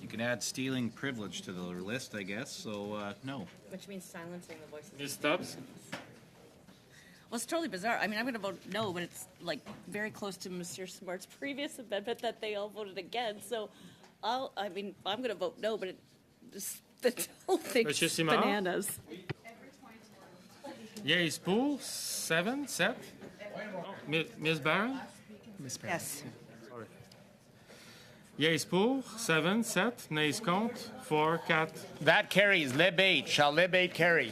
You can add stealing privilege to the list, I guess, so no. Which means silencing the voices. Ms. Stubbs? Well, it's totally bizarre. I mean, I'm going to vote no, but it's like very close to Monsieur Smart's previous amendment that they all voted against. So, I'm going to vote no, but the whole thing's Monsieur Simard? bananas. Yeas pour, 7, 7. Ms. Barron? Yes. Sorry. Yeas pour, 7, 7. Nays contre, 4, 4. That carries. Lib 8. Shall Lib 8 carry?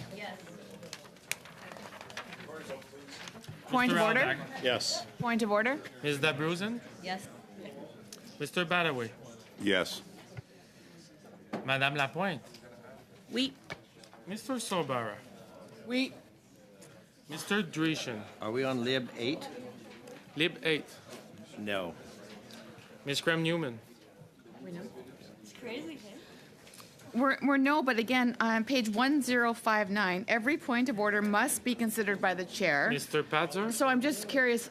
Point of Mr. order? Aldag? Yes. Point of order? Ms. Dabruzen? Yes. Mr. Badaway? Yes. Madame Lapointe? Oui. Mr. Sobara? Oui. Mr. Dreeshen? Are we on Lib 8? Lib 8. No. Ms. Graham-Newman? It's crazy. We're no, but again, on page 1059, every point of order must be considered by the chair. Mr. Padzer? So I'm just curious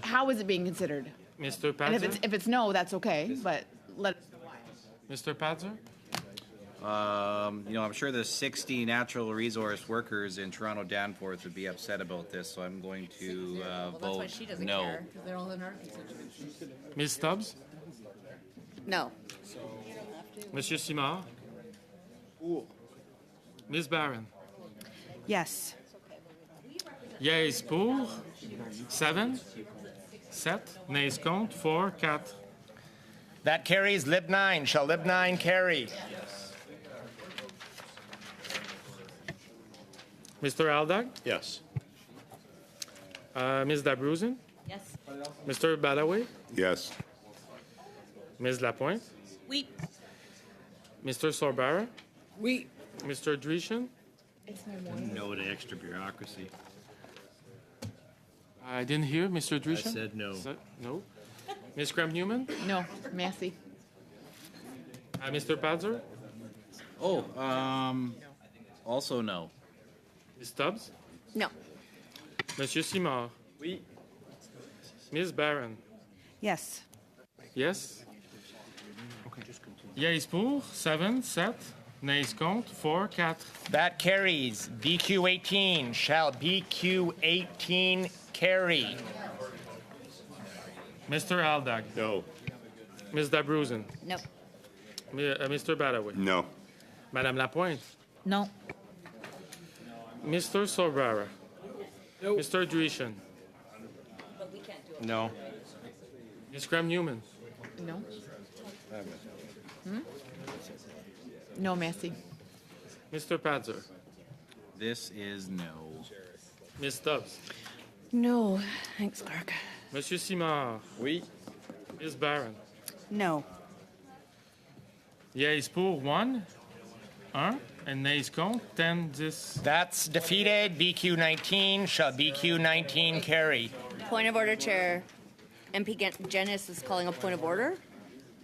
how is it being considered? Mr. And Padzer? if it's no, that's okay, but let. Mr. Padzer? I'm sure the 60 natural resource workers in Toronto Danforth would be upset about this, so I'm going to Well, that's why vote she doesn't no. care, because they're all in our constitution. Ms. Stubbs? No. Monsieur Simard? Ms. Barron? Yes. Yeas pour, 7, 7. Nays contre, 4, 4. That carries. Lib 9. Shall Lib 9 carry? Mr. Aldag? Yes. Ms. Dabruzen? Yes. Mr. Badaway? Yes. Ms. Lapointe? Oui. Mr. Sorbara? Oui. Mr. Dreeshen? No to extra bureaucracy. I didn't hear Mr. Dreeshen. said no. No. Ms. Graham-Newman? No, merci. Mr. Padzer? Also no. Ms. Stubbs? No. Monsieur Simard? Oui. Ms. Barron? Yes. Yes? Yeas pour, 7, 7. Nays contre, 4, 4. That carries. BQ 18. Shall BQ 18 carry? Mr. Aldag? No. Ms. Dabruzen? No. Mr. Badaway? No. Madame Lapointe? No. Mr. Sorbara? No. Mr. Dreeshen? But we can't do it. No. Ms. Graham-Newman? No. No, merci. Mr. Padzer? This is no. Ms. Stubbs? No. Thanks, Clark. Monsieur Simard? Oui. Ms. Barron? No. Yeas pour, 1. And nays contre, 10, 10. That's defeated. BQ 19. Shall BQ 19 carry? Point of order, Chair. MP Janice is calling a point of order.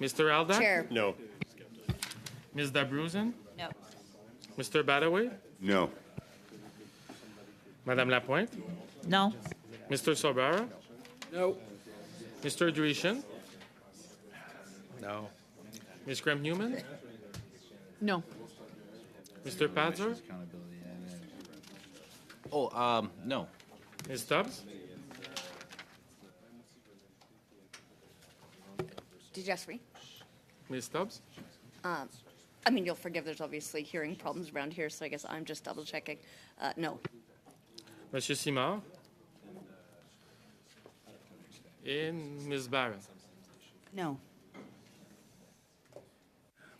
Mr. Aldag? Chair. No. Ms. Dabruzen? No. Mr. Badaway? No. Madame Lapointe? No. Mr. Sorbara? No. Mr. Dreeshen? No. Ms. Graham-Newman? No. Mr. Padzer? No. Ms. Stubbs? Did you ask me? Ms. Stubbs? You'll forgive, there's obviously hearing problems around here, so I guess I'm just double checking. No. Monsieur Simard? And Ms. Barron? No.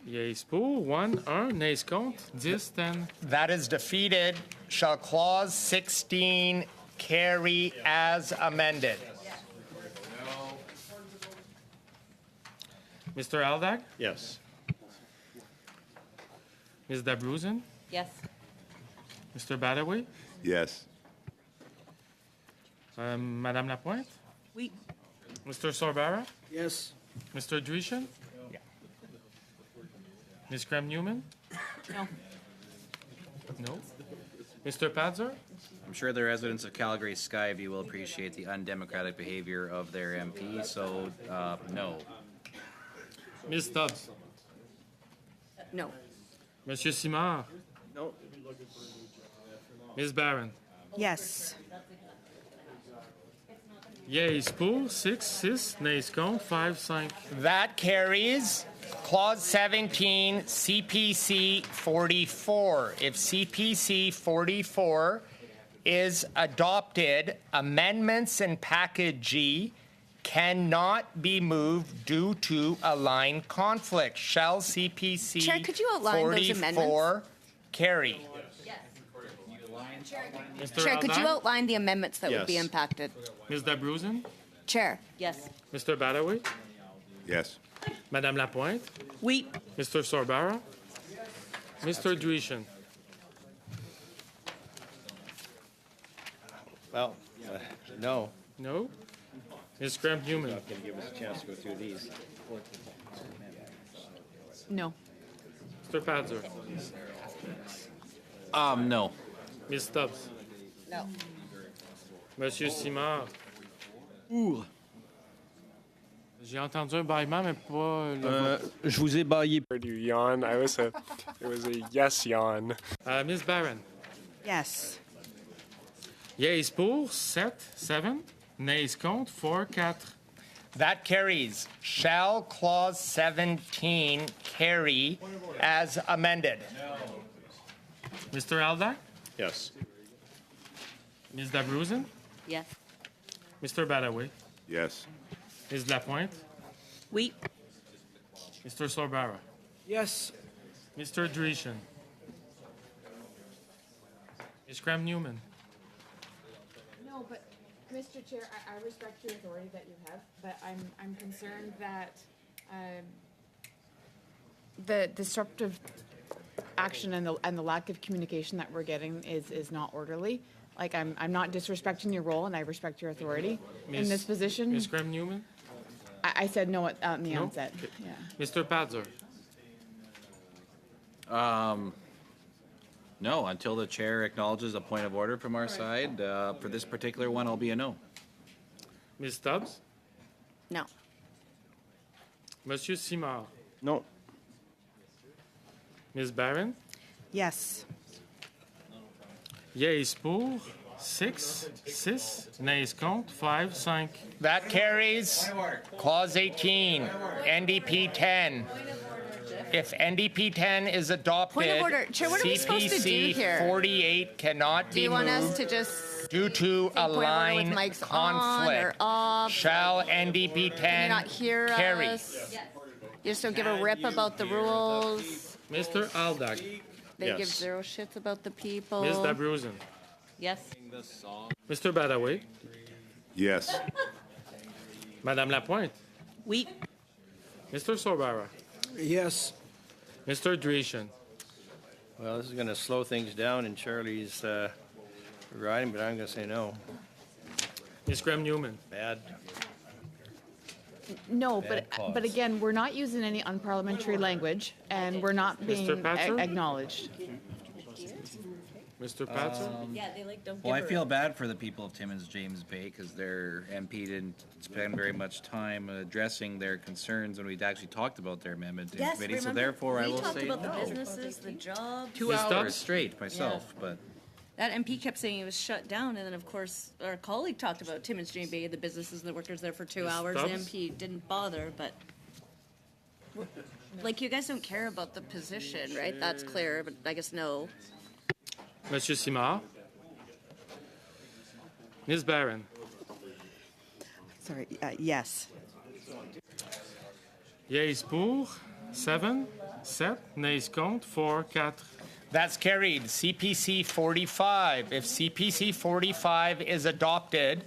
Yeas pour, 1, nays contre, 10, 10. That is defeated. Shall clause 16 carry as amended? Mr. Aldag? Yes. Ms. Dabruzen? Yes. Mr. Badaway? Yes. Madame Lapointe? Oui. Mr. Sorbara? Yes. Mr. Dreeshen? Ms. Graham-Newman? No. No. Mr. Padzer? I'm sure the residents of Calgary Skyview will appreciate the undemocratic behavior of their MP, so no. Ms. Stubbs? No. Monsieur Simard? No. Ms. Barron? Yes. Yeas pour, 6, nays contre, 5, 5. That carries. Clause 17, CPC 44. If CPC 44 is adopted, amendments in Package G cannot be moved due to a line conflict. Shall CPC Chair, could you outline those 44 amendments? carry? Mr. Chair, could you Aldag? outline the amendments that would be Yes. impacted? Ms. Dabrousin? Chair? Yes. Mr. Badaway? Yes. Madame Lapointe? Oui. Mr. Sorbara? Mr. Dreeshen? Well, no. No. Ms. Graham-Newman? Not going to give us a chance to go through these. No. Mr. Padzer? No. Ms. Stubbs? No. Monsieur Simard? Ouh. J'ai entendu un bâillement, mais pas le vote. Je vous ai baillé. Heard you yawn. It was a yes yawn. Ms. Barron? Yes. Yeas pour, 7, nays contre, 4, 4. That carries. Shall Clause 17 carry as amended? Mr. Aldag? Yes. Ms. Dabrousin? Yes. Mr. Badaway? Yes. Ms. Lapointe? Oui. Mr. Sorbara? Yes. Mr. Dreeshen? Ms. Graham-Newman? No, but Mr. Chair, I respect your authority that you have, but I'm concerned that the disruptive action and the lack of communication that we're getting is not orderly. Like I'm not disrespecting your role, and I respect your authority in this position. Ms. Graham-Newman? I said no at the No? onset. Yeah. Mr. Padzer? No, until the chair acknowledges a point of order from our side. For this particular one, I'll be a no. Ms. Stubbs? No. Monsieur Simard? No. Ms. Barron? Yes. Yeas pour, 6, nays contre, 5, 5. That carries. Clause 18, NDP 10. If NDP 10 is adopted, Point of order. Chair, what are we supposed to do CPC here? 48 cannot Do be you want us moved to just due to say a point of order with line mics conflict. on or off? Shall NDP 10 Can you not hear carry? us? You just don't give a rip about the rules. Mr. Aldag? They Yes. give zero shits about the people. Ms. Dabrousin? Yes. Mr. Badaway? Yes. Madame Lapointe? Oui. Mr. Sorbara? Yes. Mr. Dreeshen? Well, this is going to slow things down in Charlie's riding, but I'm going to say no. Ms. Graham-Newman? Bad. No, Bad but cause. again, we're not using any unparliamentary language, and we're not being Mr. Patzer? acknowledged. Mr. Patzer? Yeah, they like don't Well, I give feel bad for the people of Timmins James Bay because their MP didn't spend very much time addressing their concerns when we'd actually talked about their amendment in Yes, committee. So remember? therefore, I We will talked say about the no. businesses, the jobs. 2 Ms. hours Stubbs? straight myself, but That MP kept saying it was shut down, and then of course our colleague talked about Timmins James Bay, the businesses and the workers there for 2 Ms. hours. The Stubbs? MP didn't bother, but like you guys don't care about the position, right? That's clear, but I guess no. Monsieur Simard? Ms. Barron? Sorry. Yes. Yeas pour, 7, nays contre, 4, 4. That's carried. CPC 45. If CPC 45 is adopted,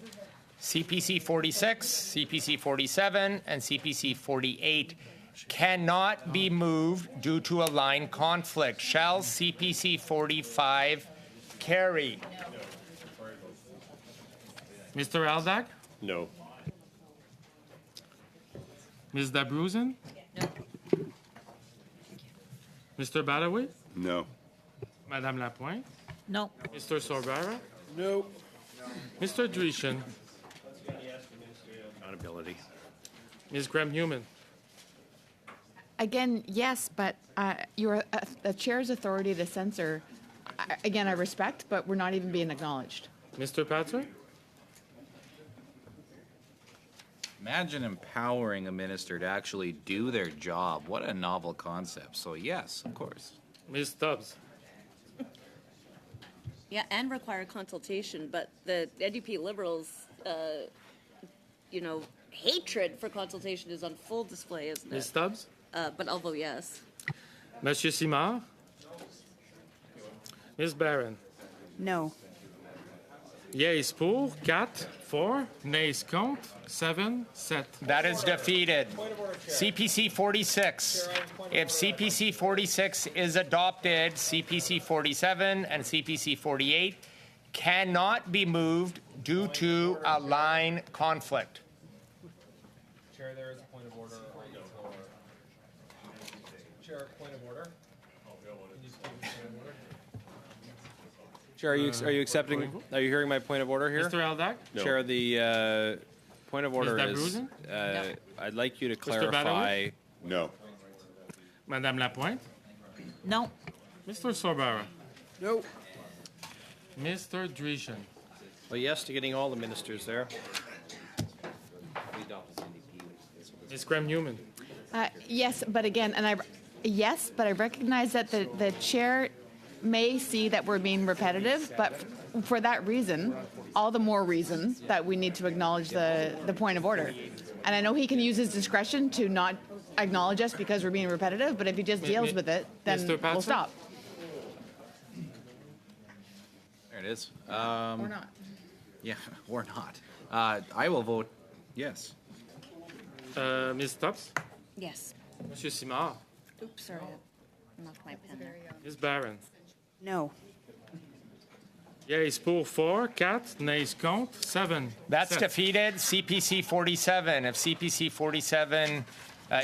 CPC 46, CPC 47, and CPC 48 cannot be moved due to a line conflict. Shall CPC 45 carry? Mr. Aldag? No. Ms. Dabruzen? No. Mr. Badaway? No. Madame Lapointe? No. Mr. Sorbara? No. Mr. Dreeshen? Accountability. Ms. Graham-Newman? Again, yes, but the chair's authority to censor, again, I respect, but we're not even being acknowledged. Mr. Patzer? Imagine empowering a minister to actually do their job. What a novel concept. So yes, of course. Ms. Stubbs? Yeah, and require consultation, but the NDP Liberals, hatred for consultation is on full display, isn't Ms. it? Stubbs? But I'll vote yes. Monsieur Simard? Ms. Barron? No. Yeas pour, 4, 4. Nays contre, 7, 7. That is defeated. CPC 46. If CPC 46 is adopted, CPC 47 and CPC 48 cannot be moved due to a line conflict. Chair, there is a point of order. Chair, point of order. Chair, are you accepting? Are you hearing my point of order here? Mr. Aldag? No. Chair, the point of order is. Dabruzen? I'd like you to Badaway? clarify. No. Madame Lapointe? No. Mr. Sorbara? No. Mr. Dreeshen? Well, yes to getting all the ministers there. Ms. Graham-Newman? Yes, but again, yes, but I recognize that the chair may see that we're being repetitive, but for that reason, all the more reason that we need to acknowledge the point of order. And I know he can use his discretion to not acknowledge us because we're being repetitive, but if he just deals with it, then Mr. we'll Patzer? stop. There it is. Or not. Yeah, or not. I will vote yes. Ms. Stubbs? Yes. Monsieur Simard? Oops, sorry. I knocked my pen there. Ms. Barron? No. Yeas pour, 4, 4. Nays contre, 7. That's defeated. CPC 47. If CPC 47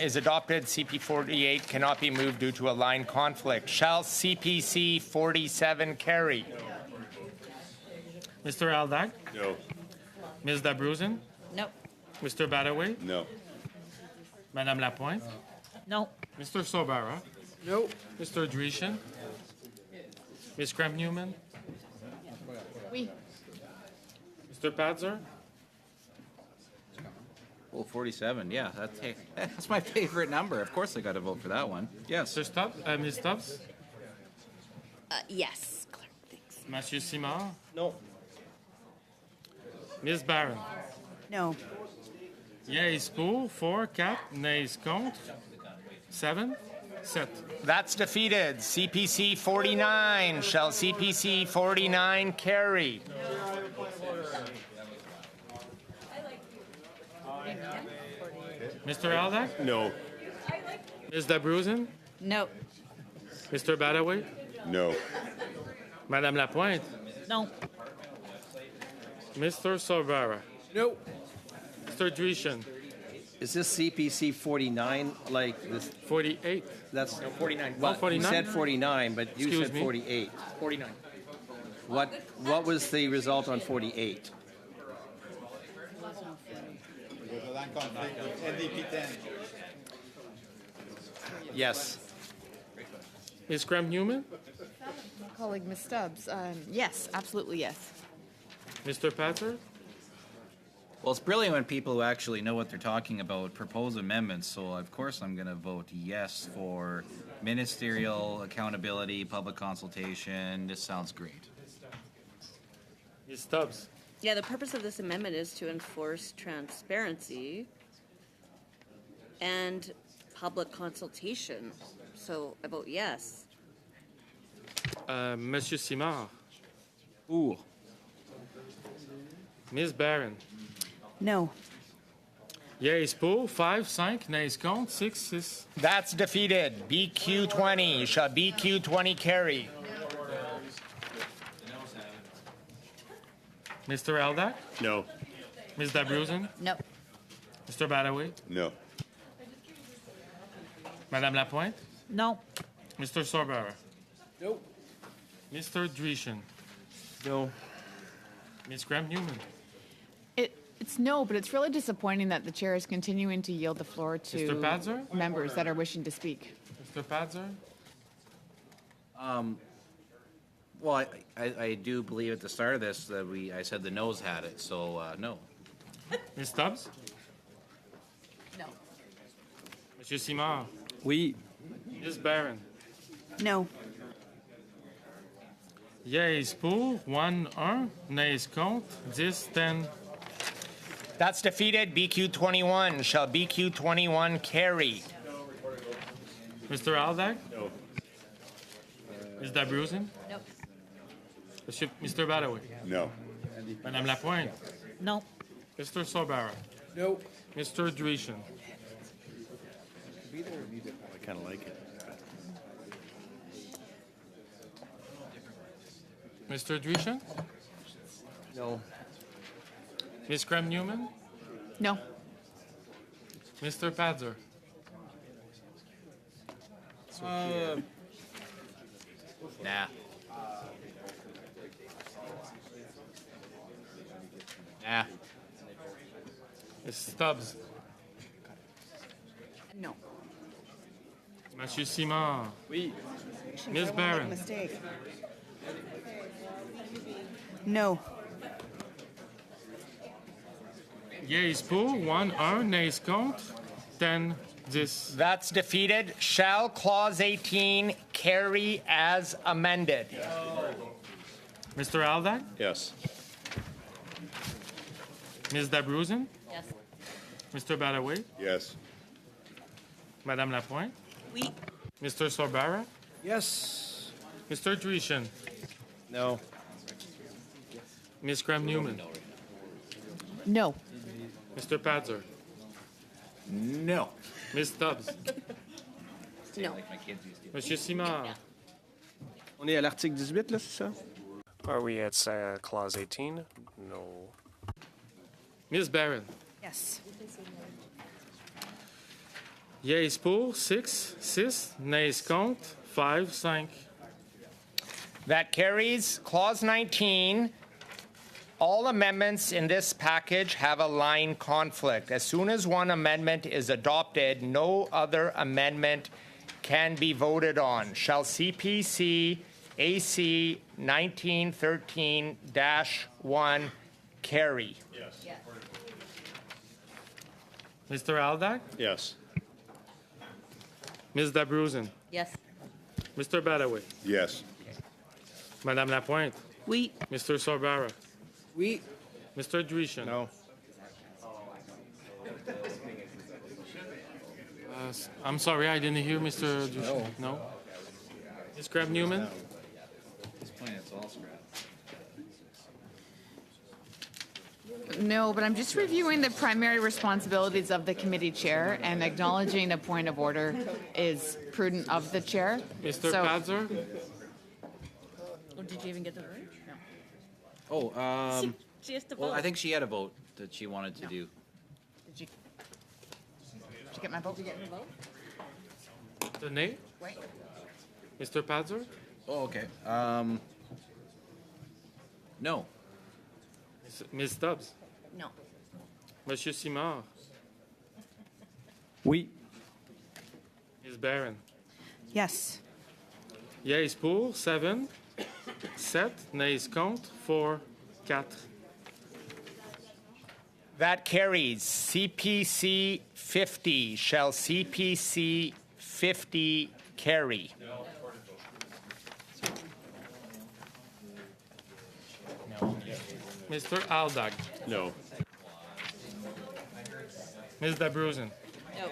is adopted, CP 48 cannot be moved due to a line conflict. Shall CPC 47 carry? Mr. Aldag? No. Ms. Dabruzen? No. Mr. Badaway? No. Madame Lapointe? No. Mr. Sorbara? No. Mr. Dreeshen? Ms. Graham-Newman? Oui. Mr. Patzer? Well, 47. Yeah, that's my favorite number. Of course, I got to vote for that one. Yes. Mr. Stubbs? Ms. Stubbs? Yes. Clerk, thanks. Monsieur Simard? No. Ms. Barron? No. Yeas pour, 4, 4. Nays contre, 7, 7. That's defeated. CPC 49. Shall CPC 49 carry? Mr. Aldag? No. Ms. Dabruzen? No. Mr. Badaway? No. Madame Lapointe? No. Mr. Sorbara? No. Mr. Dreeshen? Is this CPC 49 like this? 48. That's No, 49. well, Oh, 49? You said 49, but you Excuse said me? 48. 49. What was the result on 48? Yes. Ms. Graham-Newman? Colleague Ms. Stubbs, yes, absolutely yes. Mr. Patzer? Well, it's brilliant when people who actually know what they're talking about propose amendments. So, of course, I'm going to vote yes for ministerial accountability, public consultation. This sounds great. Ms. Stubbs? Yeah, the purpose of this amendment is to enforce transparency and public consultation. So I vote yes. Monsieur Simard? Ooh. Ms. Barron? No. Yeas pour, 5, 5. Nays contre, 6, 6. That's defeated. BQ 20. Shall BQ 20 carry? Mr. Aldag? No. Ms. Dabruzen? No. Mr. Badaway? No. Madame Lapointe? No. Mr. Sorbara? Nope. Mr. Dreeshen? No. Ms. Graham-Newman? It's no, but it's really disappointing that the chair is continuing to yield the floor to Mr. Padzer? members that are wishing to speak. Mr. Padzer? Well, I do believe at the start of this that I said the noes had it, so no. Ms. Stubbs? No. Monsieur Simard? Oui. Ms. Barron? No. Yeas pour, 1, nays contre, 10. That's defeated. BQ 21. Shall BQ 21 carry? Mr. Aldag? No. Ms. Dabruzen? No. Mr. Badaway? No. Madame Lapointe? No. Mr. Sorbara? Nope. Mr. Dreeshen? I kind of like it. Mr. Dreeshen? No. Ms. Graham-Newman? No. Mr. Padzer? Nah. Nah. Ms. Stubbs? No. Monsieur Simard? Oui. Ms. Barron? Mistake. No. Yeas pour, 1, nays contre, 10. That's defeated. Shall Clause 18 carry as amended? Mr. Aldag? Yes. Ms. Dabruzen? Yes. Mr. Badaway? Yes. Madame Lapointe? Oui. Mr. Sorbara? Yes. Mr. Dreeshen? No. Ms. Graham-Newman? No. Mr. Padzer? No. Ms. Stubbs? No. Monsieur Simard? On est à l'article 18, là, c'est ça? Are we at clause 18? No. Ms. Barron? Yes. Yeas pour, 6, nays contre, 5. That carries. Clause 19. All amendments in this package have a line conflict. As soon as one amendment is adopted, no other amendment can be voted on. Shall CPC AC 1913-1 carry? Yes. Mr. Aldag? Yes. Ms. Dabruzen? Yes. Mr. Badaway? Yes. Madame Lapointe? Oui. Mr. Sorbara? Oui. Mr. Dreeshen? No. I'm sorry, I didn't hear Mr. Dreeshen. No. Ms. Graham-Newman? No, but I'm just reviewing the primary responsibilities of the committee chair, and acknowledging a point of order is prudent of the chair. Mr. So- Padzer? Oh, did you even get the vote? No. Oh, She has to well, vote. I think she had a vote that she wanted to do. Did you get my vote? Did you get the vote? The nay? Wait. Mr. Padzer? Oh, okay. No. Ms. Stubbs? No. Monsieur Simard? Oui. Ms. Barron? Yes. Yeas pour, 7, nays contre, 4. That carries. CPC 50. Shall CPC 50 carry? Mr. Aldag? No. Ms. Dabruzen? No.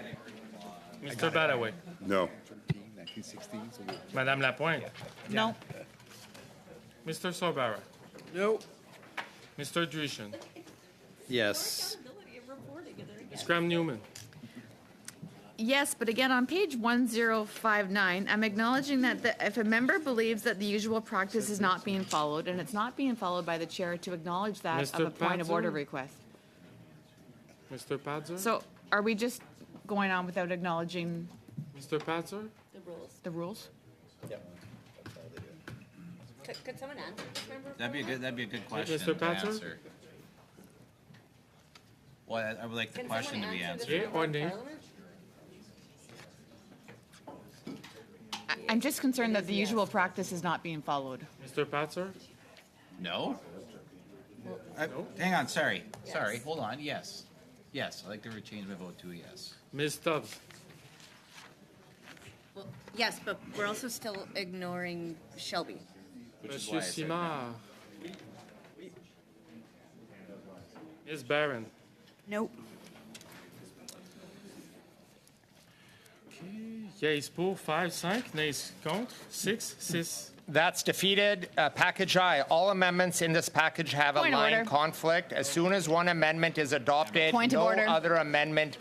Mr. Badaway? No. Madame Lapointe? No. Mr. Sorbara? No. Mr. Dreeshen? Yes. Ms. Graham-Newman? Yes, but again, on page 1059, I'm acknowledging that if a member believes that the usual practice is not being followed, and it's not being followed by the chair, to acknowledge that Mr. of a point of order Patzer? request. Mr. Patzer? So are we just going on without acknowledging Mr. Patzer? the rules? Could someone answer this member? That'd be a good question Mr. to Patzer? answer. Well, I would like the Can question to someone be answer answered. this Yeah, member or of nay? Parliament? I'm just concerned that the usual practice is not being followed. Mr. Patzer? No? Hang on, sorry, hold on, yes. Yes, I'd like to change my vote to a yes. Ms. Stubbs? Well, yes, but we're also still ignoring Shelby. Monsieur Simard? Ms. Barron? Nope. Yeas pour 5, nays contre 6. That's defeated. Package I. All amendments in this package have Point a of line order. conflict. As soon as one amendment is adopted, Point of no order. other amendment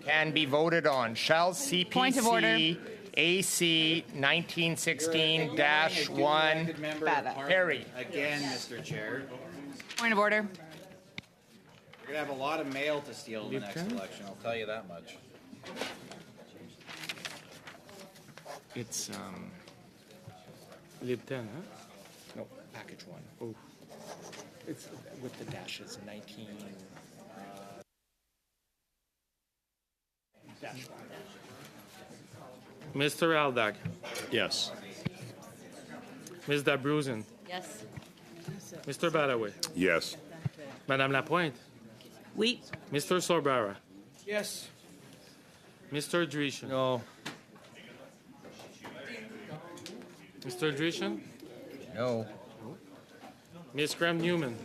can be voted on. Shall Point of order. CPC AC 1916-1 carry? Again, Mr. Chair. Point of order. We're gonna have a lot of mail to steal in the next Okay. election, I'll tell you that much. It's, Lib 10, huh? no, package 1. Oh. It's with the dashes, 19. Mr. Aldag? Yes. Ms. Dabruzen? Yes. Mr. Badaway? Yes. Madame Lapointe? Oui. Mr. Sorbara? Yes. Mr. Dreeshen? No. Mr. Dreeshen? No. Ms. Graham-Newman?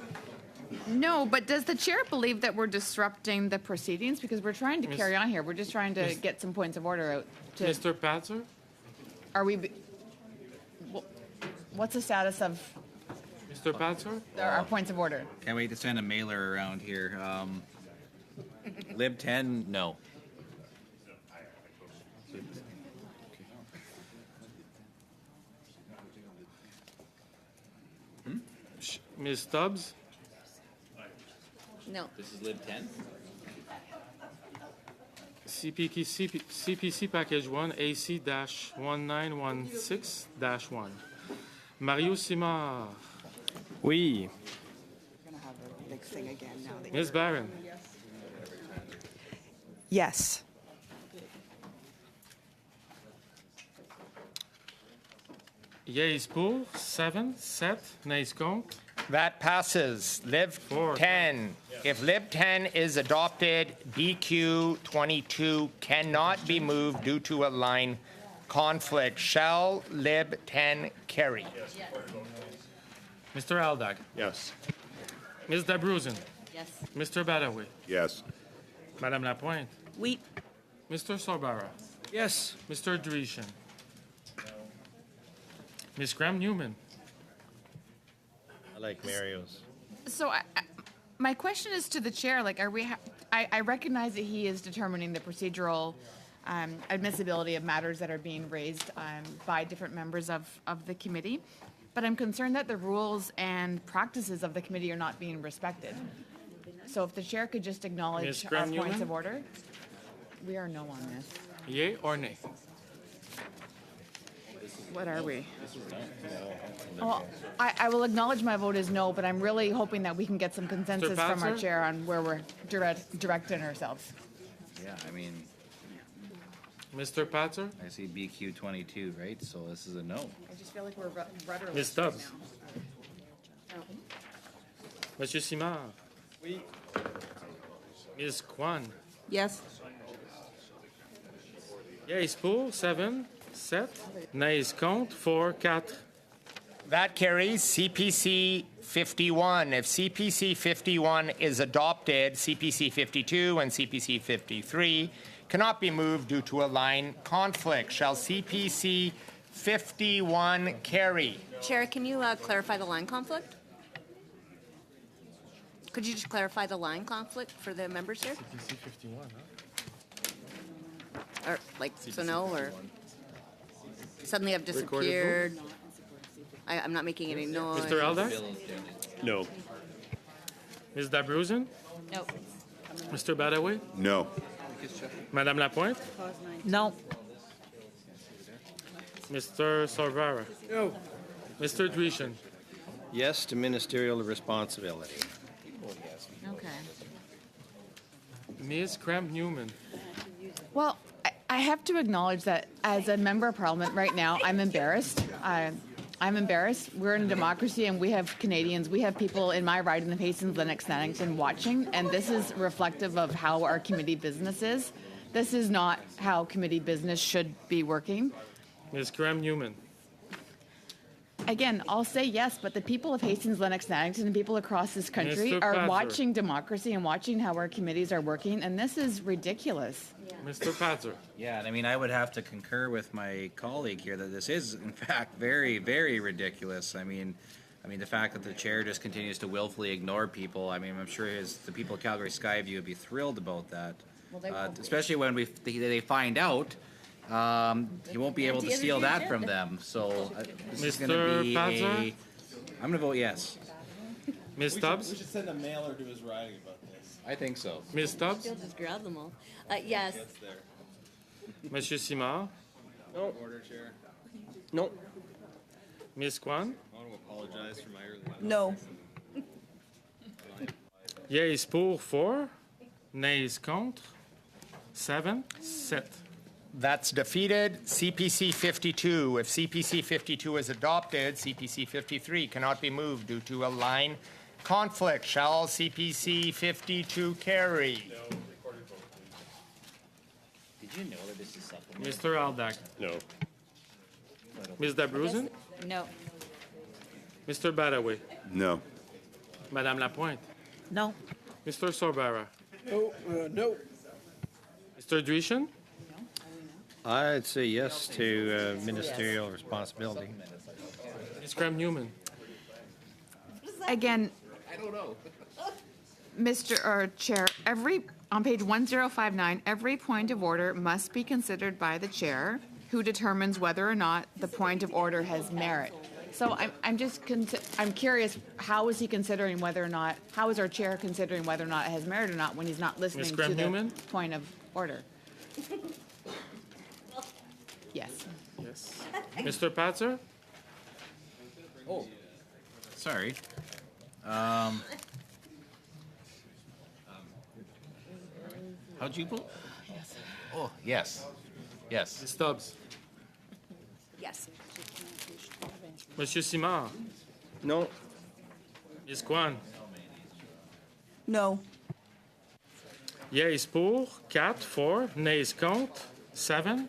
No, but does the chair believe that we're disrupting the proceedings? Because we're trying to Miss- carry on here. We're just trying to Miss- get some points of order out. To, Mr. Patzer? Are we? What's the status of Mr. Patzer? our points of order? Can't wait to send a mailer around here. Lib 10, no. Ms. Stubbs? No. This is Lib 10? CPC Package 1 AC-1916-1. Mario Simard? Oui. We're gonna have a big thing again now. that Ms. you're- Barron? Yes. Yeas pour 7, nays contre. That passes. Lib 10. If Lib 10 is adopted, BQ 22 cannot be moved due to a line conflict. Shall Lib 10 carry? Mr. Aldag? Yes. Ms. Dabruzen? Yes. Mr. Badaway? Yes. Madame Lapointe? Oui. Mr. Sorbara? Yes. Mr. Dreeshen? Ms. Graham-Newman? I like Mario's. So my question is to the chair, like, are we, I recognize that he is determining the procedural admissibility of matters that are being raised by different members of the committee, but I'm concerned that the rules and practices of the committee are not being respected. So if the chair could just Ms. acknowledge our Graham-Newman? points of order. We are no on this. Yea or nay? What are we? Well, I will acknowledge my vote is no, but I'm really hoping that we can get some consensus from our Patzer? chair on where we're directing ourselves. Yeah, I mean, Mr. Patzer? I see BQ 22, right? So this is a no. I just feel like we're rudderless. Ms. Stubbs? Monsieur Simard? Oui. Ms. Kwan? Yes. Yeas pour 7, nays contre 4. That carries. CPC 51. If CPC 51 is adopted, CPC 52 and CPC 53 cannot be moved due to a line conflict. Shall CPC 51 carry? Chair, can you clarify the line conflict? Could you just clarify the line conflict for the members here? CPC 51, huh? Or like, so no, or suddenly I've Recorded disappeared. I'm not making any noise. Mr. Aldag? No. Ms. Dabruzen? No. Mr. Badaway? No. Madame Lapointe? No. Mr. Sorvara? No. Mr. Drishan? Yes to ministerial responsibility. Okay. Ms. Cramp-Newman? Well, I have to acknowledge that as a member of parliament right now, I'm embarrassed. I'm embarrassed. We're in a democracy and we have Canadians, we have people in my riding of Hastings, Lennox, Nannington watching, and this is reflective of how our committee business is. This is not how committee business should be working. Ms. Cramp-Newman? Again, I'll say yes, but the people of Hastings, Lennox, Nannington, and people across this country Mr. are Patzer. watching democracy and watching how our committees are working, and this is ridiculous. Mr. Patzer? Yeah, and I mean, I would have to concur with my colleague here that this is, in fact, very, very ridiculous. I mean, the fact that the chair just continues to willfully ignore people. I mean, I'm sure the people of Calgary Skyview would be thrilled about that, especially when they find out. He won't be able to steal that from them. So this is going to be Patzer? I'm going to vote yes. Ms. Stubbs? We should send a mailer to his riding about this. I think so. Ms. Stubbs? He'll just grab them all. Yes. That's there. Monsieur Simard? No. Order, Chair. No. Ms. Kwan? I want to apologize for my early. No. Yeas pour 4, nays contre, 7. That's defeated. CPC 52. If CPC 52 is adopted, CPC 53 cannot be moved due to a line conflict. Shall CPC 52 carry? Did you know that this is supplemental? Mr. Aldag? No. Ms. Dabruzen? No. Mr. Badaway? No. Madame Lapointe? No. Mr. Sorbara? No. No. Mr. Drishan? I'd say yes to ministerial responsibility. Ms. Cramp-Newman? Again, I don't know. Chair, on page 1059, every point of order must be considered by the chair, who determines whether or not the point of order has merit. So I'm curious, how is he considering whether or not, how is our chair considering whether or not it has merit or not when he's not listening to the Cramp-Newman? point of order? Yes. Yes. Mr. Patzer? Oh, sorry. How'd you vote? Yes. Oh, yes. Yes. Ms. Stubbs? Yes. Monsieur Simard? No. Ms. Kwan? No. Yeas pour 4, 4, nays contre, 7.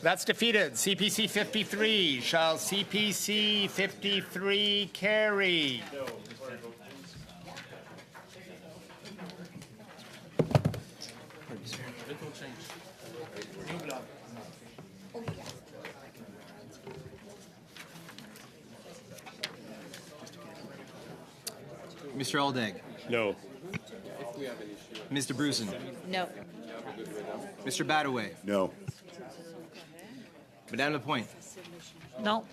That's defeated. CPC 53. Shall CPC 53 carry? Mr. Aldag? No. Mr. Brusen? No. Mr. Badaway? No. Madame Lapointe? No.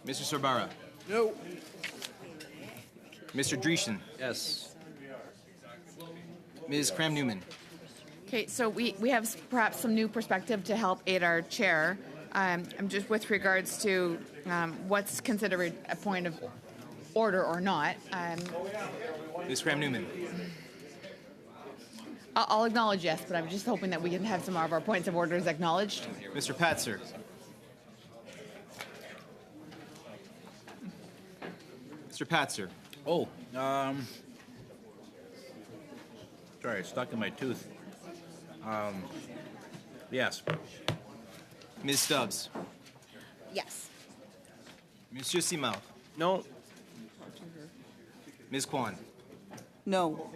Mr. Sorbara? No. Mr. Drishan? Yes. Ms. Cram-Newman? Okay, so we have perhaps some new perspective to help aid our chair. I'm just with regards to what's considered a point of order or not. Ms. Cram-Newman? I'll acknowledge yes, but I'm just hoping that we can have some of our points of orders acknowledged. Mr. Patzer? Mr. Patzer? Oh, sorry, it's stuck in my tooth. Yes. Ms. Stubbs? Yes. Monsieur Simard? No. Ms. Kwan? No.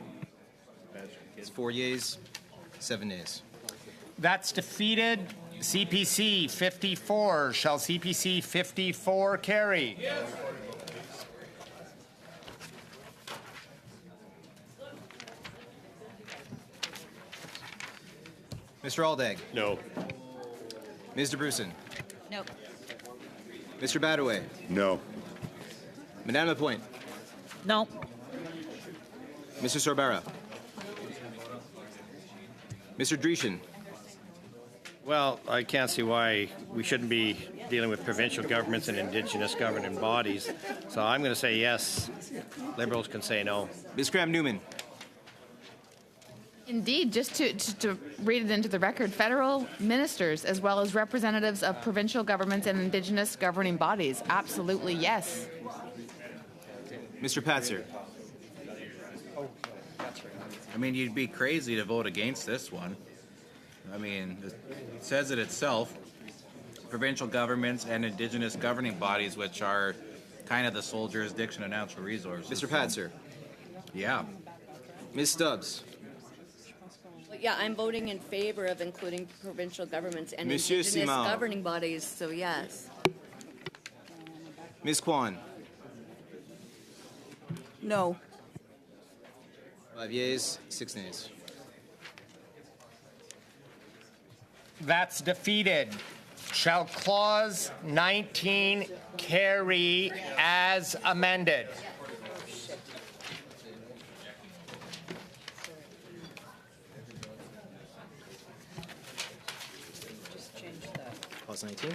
It's 4 yeas, 7 nays. That's defeated. CPC 54. Shall CPC 54 carry? Mr. Aldag? No. Ms. DeBrusen? No. Mr. Badaway? No. Madame Lapointe? No. Mr. Sorbara? Mr. Dreeshen? Well, I can't see why we shouldn't be dealing with provincial governments and Indigenous governing bodies. So I'm going to say yes. Liberals can say no. Ms. Cram-Newman? Indeed, just to read it into the record, federal ministers as well as representatives of provincial governments and Indigenous governing bodies. Absolutely, yes. Mr. Patzer? I mean, you'd be crazy to vote against this one. I mean, it says it itself. Provincial governments and Indigenous governing bodies, which are kind of the sole jurisdiction of natural resources. Mr. Patzer? Yeah. Ms. Stubbs? Well, yeah, I'm voting in favor of including provincial governments and Monsieur Indigenous Simard. governing bodies, so yes. Ms. Kwan? No. 5 yeas, 6 nays. That's defeated. Shall Clause 19 carry as amended? Clause 19?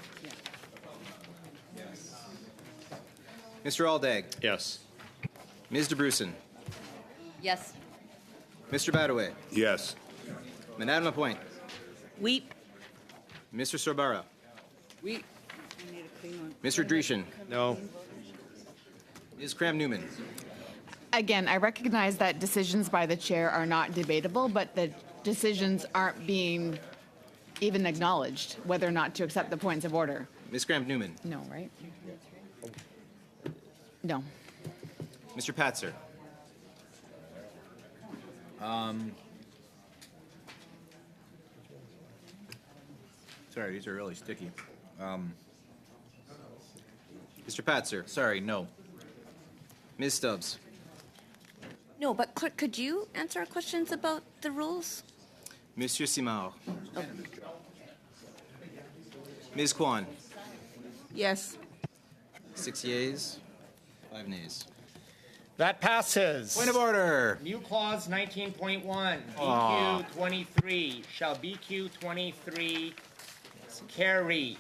Mr. Aldag? Yes. Ms. DeBrusen? Yes. Mr. Badaway? Yes. Madame Lapointe? Oui. Mr. Sorbara? We. Mr. Dreeshen? No. Ms. Cram-Newman? Again, I recognize that decisions by the chair are not debatable, but the decisions aren't being even acknowledged, whether or not to accept the points of order. Ms. Cram-Newman? No, right? No. Mr. Patzer? Sorry, these are really sticky. Mr. Patzer? Sorry, no. Ms. Stubbs? No, but clerk, could you answer our questions about the rules? Monsieur Simard? Ms. Kwan? Yes. 6 yeas, 5 nays. That passes. Point of order. New clause 19.1, BQ 23. Shall BQ 23 carry?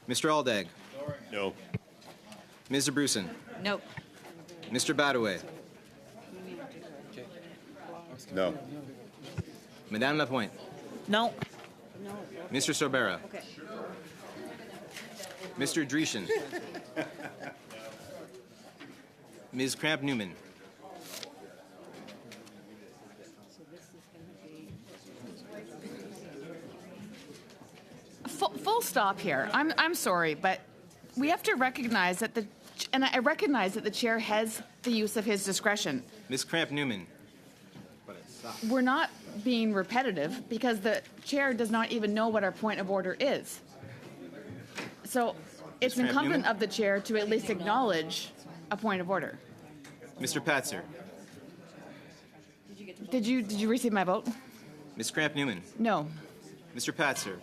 Mr. Aldag? No. Ms. DeBrusen? No. Mr. Badaway? No. Madame Lapointe? No. Mr. Sorbera? Mr. Dreeshen? Ms. Cramp-Newman? Full stop here. I'm sorry, but we have to recognize that I recognize that the chair has the use of his discretion. Ms. Cramp-Newman? We're not being repetitive because the chair does not even know what our point of order is. So it's Ms. incumbent Cramp-Newman? of the chair to at least acknowledge a point of order. Mr. Patzer? Did you receive my vote? Ms. Cramp-Newman? No. Mr. Patzer?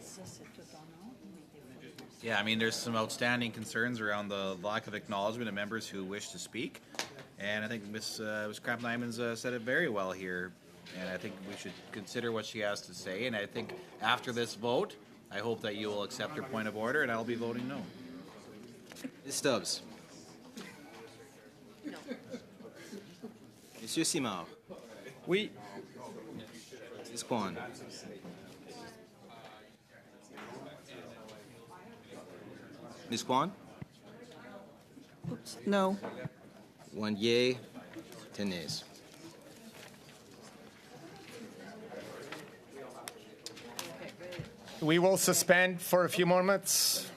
Yeah, I mean, there's some outstanding concerns around the lack of acknowledgement of members who wish to speak. And I think Ms. Cramp-Nyman's said it very well here. And I think we should consider what she has to say. And I think after this vote, I hope that you will accept her point of order, and I'll be voting no. Ms. Stubbs? No. Monsieur Simard? Oui. Ms. Kwan? Ms. Kwan? Oops. No. 1 yay, 10 nays. We will suspend for a few moments.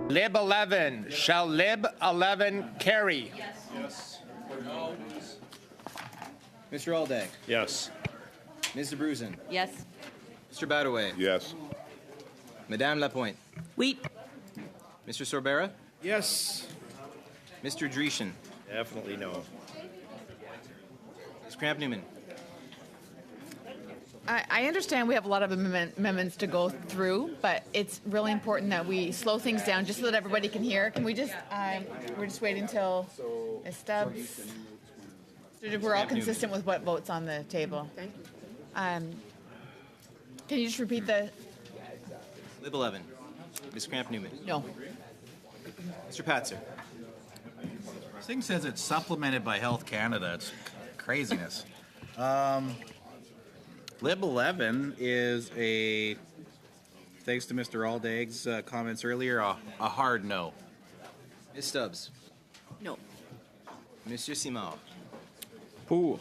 Lib 11, shall Lib 11 carry? Mr. Aldag. Yes. Ms. DeBruzen. Yes. Mr. Badaway. Yes. Madame Lapointe. Oui. Mr. Sorbera. Yes. Mr. Dreeshen. Definitely no. Ms. Cramp Newman. I understand we have a lot of amendments to go through, but it's really important that we slow things down just so that everybody can hear. Can we just, we're just waiting until Ms. Stubbs, we're all consistent with what votes on the table. Can you just repeat the? Lib 11. Ms. Cramp Newman. No. Mr. Patzer. This thing says it's supplemented by Health Canada. It's craziness. Lib 11 is a, thanks to Mr. Aldag's comments earlier, a hard no. Ms. Stubbs. No. Monsieur Simard. Pour.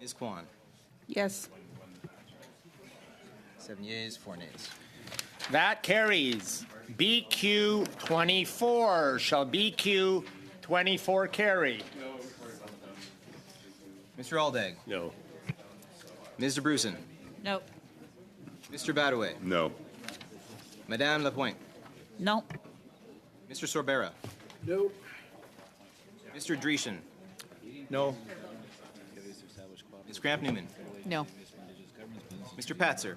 Ms. Kwan. Yes. 7 yeas, 4 nays. That carries. BQ 24, shall BQ 24 carry? Mr. Aldag. No. Ms. DeBruzen. No. Mr. Badaway. No. Madame Lapointe. No. Mr. Sorbera. No. Mr. Dreeshen. No. Ms. Cramp Newman. No. Mr. Patzer.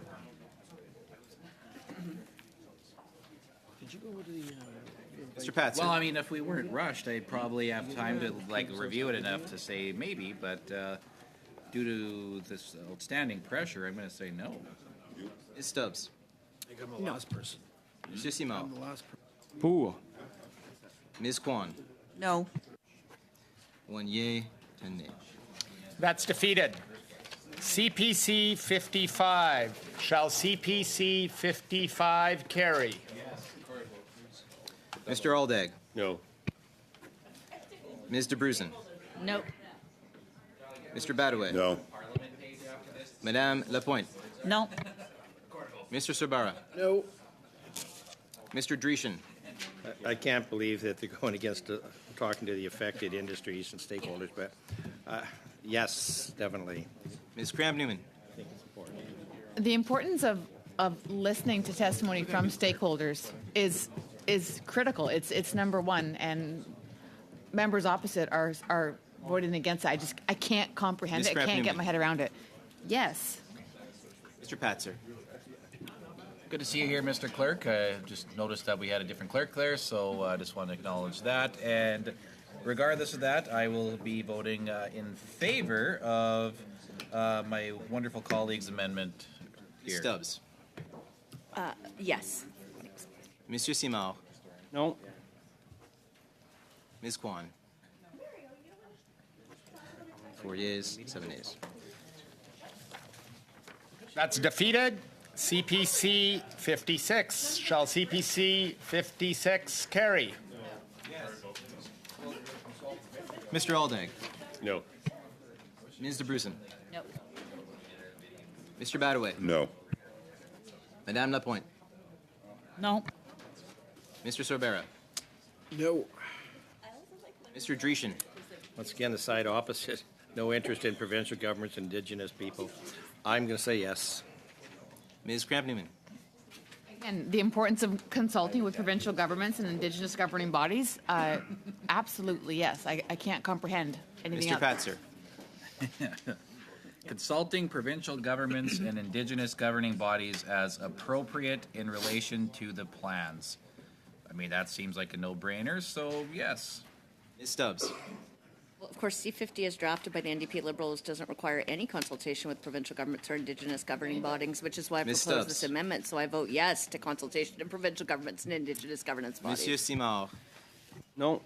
Did you go to the? Mr. Patzer. Well, I mean, if we weren't rushed, I'd probably have time to review it enough to say maybe, but due to this outstanding pressure, I'm going to say no. Ms. Stubbs. I think I'm the last person. Monsieur Simard. I'm the last person. Pour. Ms. Kwan. No. 1 yea, 10 nays. That's defeated. CPC 55, shall CPC 55 carry? Mr. Aldag. No. Ms. DeBruzen. No. Mr. Badaway. No. Madame Lapointe. No. Mr. Sorbara. No. Mr. Dreeshen. I can't believe that they're going against talking to the affected industries and stakeholders, but yes, definitely. Ms. Cramp Newman. The importance of listening to testimony from stakeholders is critical. It's number one, and members opposite are voting against it. I can't comprehend Ms. it. I can't get Cramp-Newman. my head around it. Yes. Mr. Patzer. Good to see you here, Mr. Clerk. I just noticed that we had a different clerk there, so I just want to acknowledge that. And regardless of that, I will be voting in favor of my wonderful colleague's amendment Ms. here. Stubbs. Yes. Monsieur Simard. No. Ms. Kwan. 4 yeas, 7 nays. That's defeated. CPC 56, shall CPC 56 carry? Mr. Aldag. No. Ms. DeBruzen. No. Mr. Badaway. No. Madame Lapointe. No. Mr. Sorbera. No. Mr. Dreeshen. Once again, the side opposite. No interest in provincial governments and Indigenous people. I'm going to say yes. Ms. Cramp Newman. And the importance of consulting with provincial governments and Indigenous governing bodies, absolutely yes. I can't comprehend anything Mr. else. Patzer. Consulting provincial governments and Indigenous governing bodies as appropriate in relation to the plans. I mean, that seems like a no-brainer, so yes. Ms. Stubbs. Well, of course, C50 as drafted by the NDP Liberals doesn't require any consultation with provincial governments or Indigenous governing bodies, which is why I Ms. proposed Stubbs. this amendment. So I vote yes to consultation in provincial governments and Indigenous governance bodies. Monsieur Simard. No.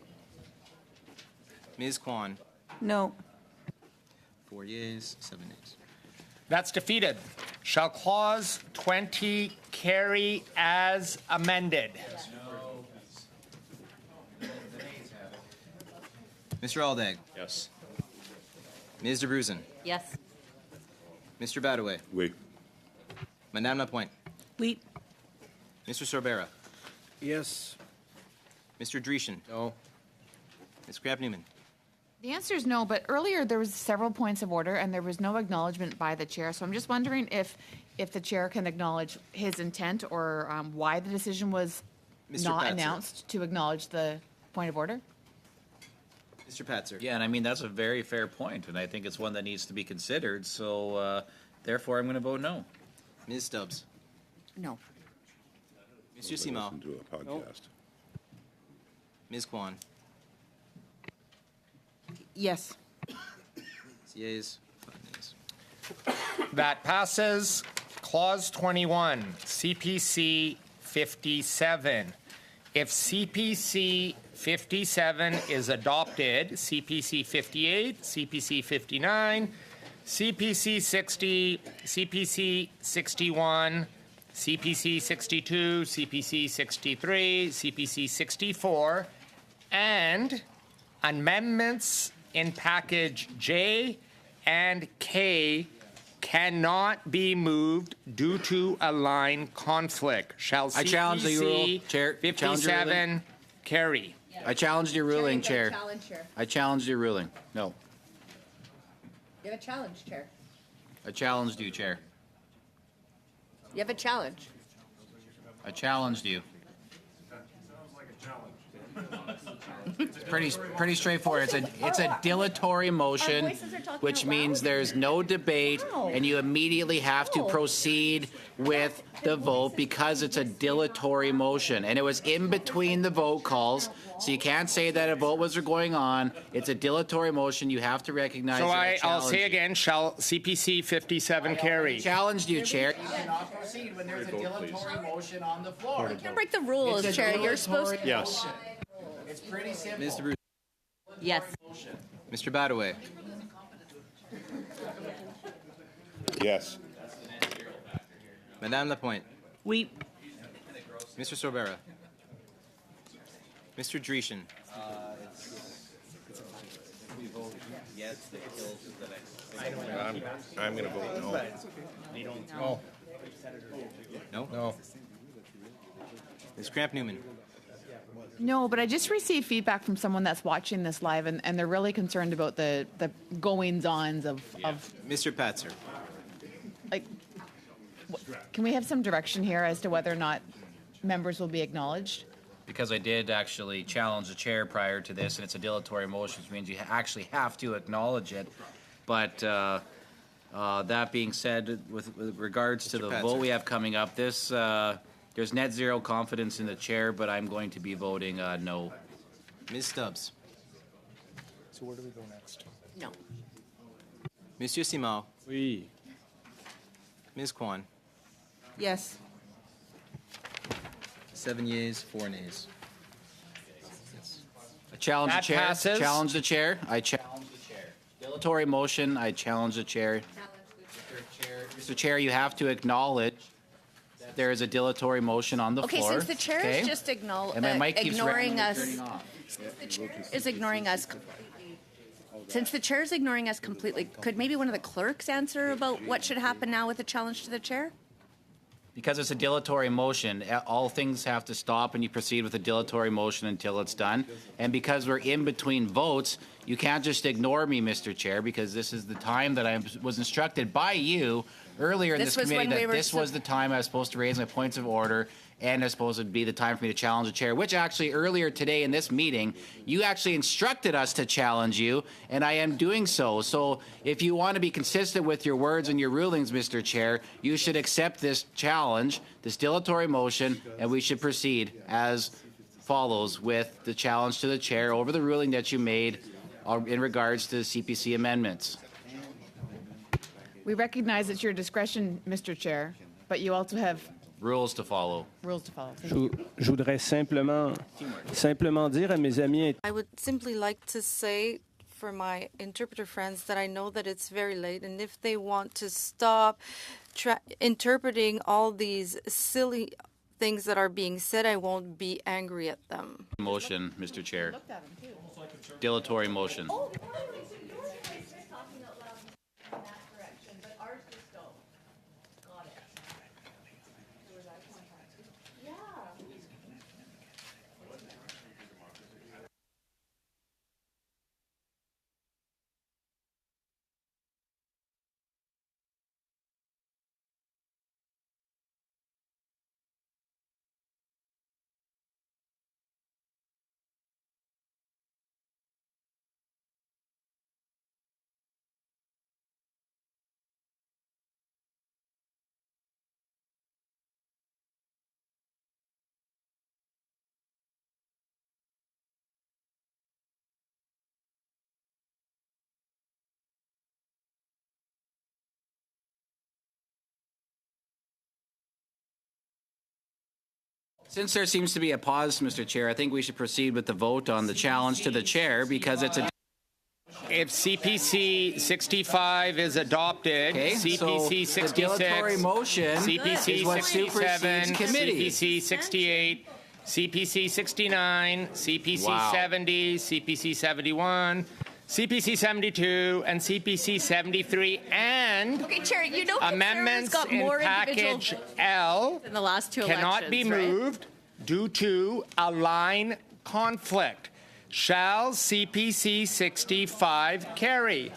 Ms. Kwan. No. 4 yeas, 7 nays. That's defeated. Shall clause 20 carry as amended? Mr. Aldag. Yes. Ms. DeBruzen. Yes. Mr. Badaway. Oui. Madame Lapointe. Oui. Mr. Sorbera. Yes. Mr. Dreeshen? No. Ms. Cramp Newman? The answer is no, but earlier there was several points of order and there was no acknowledgement by the chair. So I'm just wondering if the chair can acknowledge his intent or why the decision was Mr. not Patzer. announced to acknowledge the point of order. Mr. Patzer? Yeah, and I mean, that's a very fair point, and I think it's one that needs to be considered. So therefore, I'm going to vote no. Ms. Stubbs? No. Mr. Simao? Listen to a podcast. Ms. Kwan? Yes. Yeas, 5 nays. That passes. Clause 21, CPC 57. If CPC 57 is adopted, CPC 58, CPC 59, CPC 60, CPC 61, CPC 62, CPC 63, CPC 64, and amendments in package J and K cannot be moved due to a line conflict. Shall CPC I challenge the rule, Chair. Challenge your ruling. 57 carry? I challenge your ruling, Chair. Challenge, Chair. I challenge your ruling. No. You have a challenge, Chair. I challenged you, Chair. You have a challenge. I challenged you. Pretty straightforward. It's a dilatory motion, voices are talking which out means loud. there's no debate, No. and you immediately have to No. proceed with the vote because it's a dilatory motion, and it was in between the vote calls, so you can't say that a vote was going on. It's a dilatory motion. You have to recognize. So that I'll challenge say you. again, shall CPC 57 carry? Challenged you, Chair. You cannot proceed when there's a dilatory motion on the floor. You can't break the rules, It's a Chair. You're supposed to. Yes. It's pretty simple. Mr. Bruce? Yes. Mr. Badaway? Yes. Madame Lapointe? We. Mr. Sorbera? Mr. Dreeshen? I'm going to vote no. No? No. Ms. Cramp Newman? No, but I just received feedback from someone that's watching this live, and they're really concerned about the goings-ons of Mr. Patzer? like. Can we have some direction here as to whether or not members will be acknowledged? Because I did actually challenge the chair prior to this, and it's a dilatory motion, which means you actually have to acknowledge it. But that being said, with regards to Mr. the Patzer. vote we have coming up, this there's net zero confidence in the chair, but I'm going to be voting no. Ms. Stubbs? So where do we go next? No. Monsieur Simao? Oui. Ms. Kwan? Yes. 7 yeas, 4 nays. I challenge That the chair. passes. Challenge the chair. I challenge the chair. Dilatory motion. I challenge the chair. Mr. Chair, you have to acknowledge that there is a dilatory motion on the Okay, floor. since the chair okay? is just And my mic keeps ignoring randomly us, turning off. the chair is ignoring us. Since the chair is ignoring us completely, could maybe one of the clerks answer about what should happen now with the challenge to the chair? Because it's a dilatory motion, all things have to stop and you proceed with a dilatory motion until it's done. And because we're in between votes, you can't just ignore me, Mr. Chair, because this is the time that I was instructed by you earlier in This this was committee when we that were this was the time I was supposed to raise my points of order and it's supposed to be the time for me to challenge the chair, which actually earlier today in this meeting, you actually instructed us to challenge you, and I am doing so. So if you want to be consistent with your words and your rulings, Mr. Chair, you should accept this challenge, this dilatory motion, and we should proceed as follows with the challenge to the chair over the ruling that you made in regards to the CPC amendments. We recognize it's your discretion, Mr. Chair, but you also have Rules to follow. rules to follow. Thank you. Je voudrais simplement dire à mes amis. I would simply like to say for my interpreter friends that I know that it's very late, and if they want to stop interpreting all these silly things that are being said, I won't be angry at them. Motion, Mr. Chair. Dilatory motion. Since there seems to be a pause, Mr. Chair, I think we should proceed with the vote on the challenge to the chair because it's a. If CPC 65 is adopted, Okay, so CPC the 66, dilatory motion CPC is what 67, supersedes committee. CPC 68, CPC 69, CPC Wow. 70, CPC 71, CPC 72, and CPC 73, and Okay, Chair, you know amendments got in more individual package L in the last two cannot be elections, right? moved due to a line conflict. Shall CPC 65 carry?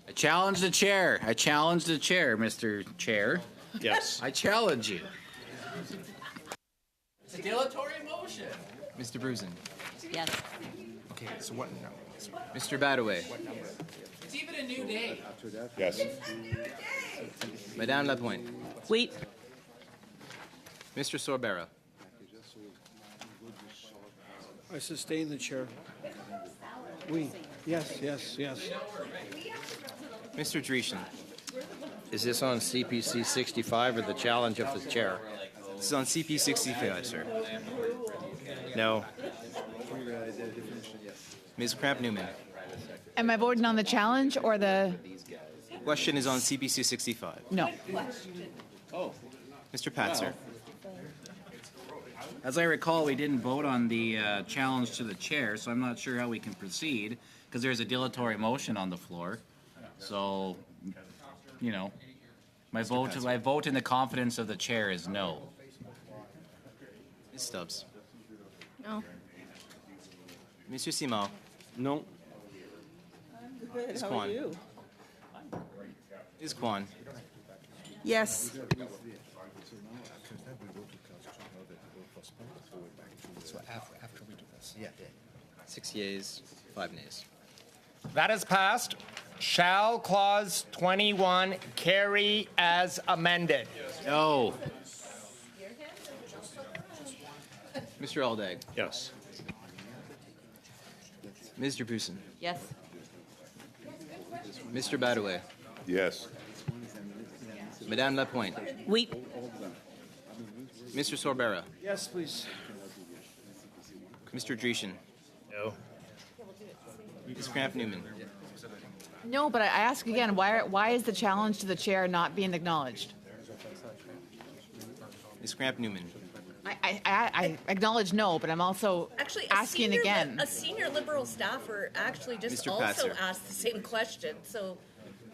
I challenge the chair. I challenge the chair, Mr. Chair. Yes. I challenge you. It's a dilatory motion. Mr. Brusen. Yes. Okay, so what number? Mr. Badaway. It's even a new day. Yes. Madame Lapointe. Wait. Mr. Sorbera. I sustain the chair. Oui. Yes, yes, yes. Mr. Dreesen. Is this on CPC 65 or the challenge of the chair? This is on CP 65, sir. No. Ms. Cramp Newman. Am I voting on the challenge or the? Question is on CPC 65. No. Mr. Patzer. As I recall, we didn't vote on the challenge to the chair, so I'm not sure how we can proceed because there's a dilatory motion on the floor. So, you know, my vote in the confidence of the chair is no. Ms. Stubbs. No. Monsieur Simon. No. Ms. Kwan. Ms. Kwan. Yes. So after we do this. Yeah. 6 yeas, 5 nays. That is passed. Shall Clause 21 carry as amended? No. Mr. Aldag. Yes. Ms. Drabusin. Yes. Mr. Badaway. Yes. Madame Lapointe. Wait. Mr. Sorbera. Yes, please. Mr. Dreesen. No. Ms. Cramp Newman. No, but I ask again, why is the challenge to the chair not being acknowledged? Ms. Cramp Newman. I acknowledge no, but I'm also Actually, asking again. A senior Liberal staffer actually just Mr. also Patzer. asked the same question. So,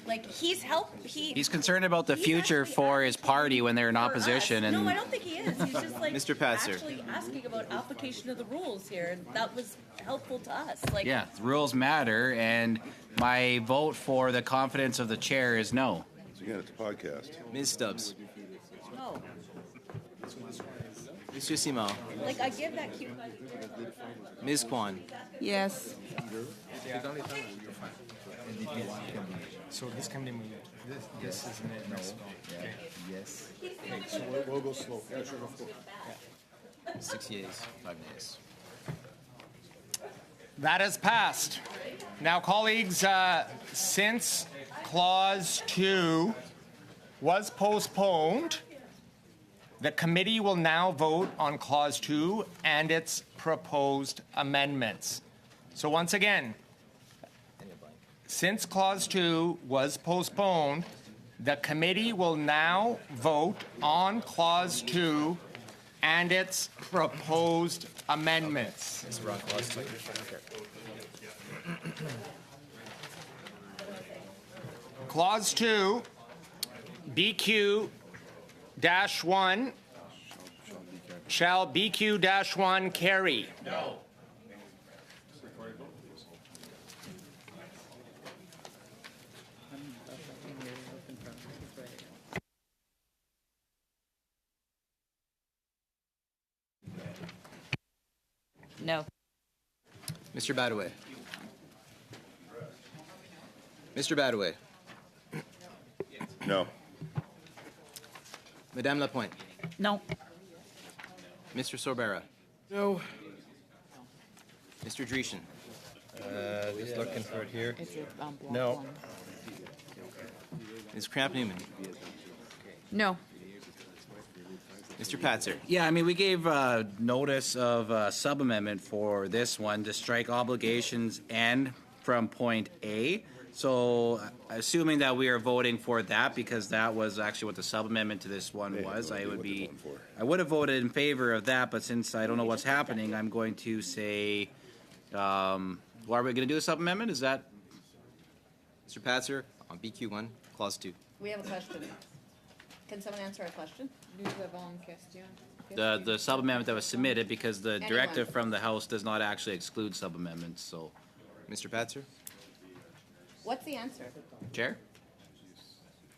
like, He's concerned about the future for his party when they're in opposition. And No, I don't think he is. He's just like Mr. Patzer. actually asking about application of the rules here, and that was helpful to us. Like, yeah, rules matter, and my vote for the confidence of the chair is no. So again, it's a podcast. Ms. Stubbs. no, Monsieur Simon. like I give that cue. Ms. Kwan. Yes. So this can be moved. This is no. Okay. Yes. So we'll go slow. Yeah, sure, go slow. 6 yeas, 5 nays. That is passed. Now, colleagues, since Clause 2 was postponed, the committee will now vote on Clause 2 and its proposed amendments. So once again, since Clause 2 was postponed, the committee will now vote on Clause 2 and its proposed amendments. It's wrong clause 2. Clause 2, BQ-1, shall BQ-1 carry? No. No. Mr. Badaway. Mr. Badaway. No. Madame Lapointe. No. Mr. Sorbera. No. Mr. Dreesen. Just looking for it here. It's a, block No. one. Ms. Cramp Newman. No. Mr. Patzer. Yeah, I mean, we gave notice of a sub-amendment for this one to strike obligations and from point A. So assuming that we are voting for that, because that was actually what the sub-amendment to this one was, I would have voted in favor of that, but since I don't know what's happening, I'm going to say, are we going to do a sub-amendment? Is that? Mr. Patzer, on BQ1, Clause 2. We have a question. Can someone answer our question? The sub-amendment that was submitted, because the Anyone. directive from the House does not actually exclude sub-amendments, so. Mr. Patzer? What's the answer? Chair?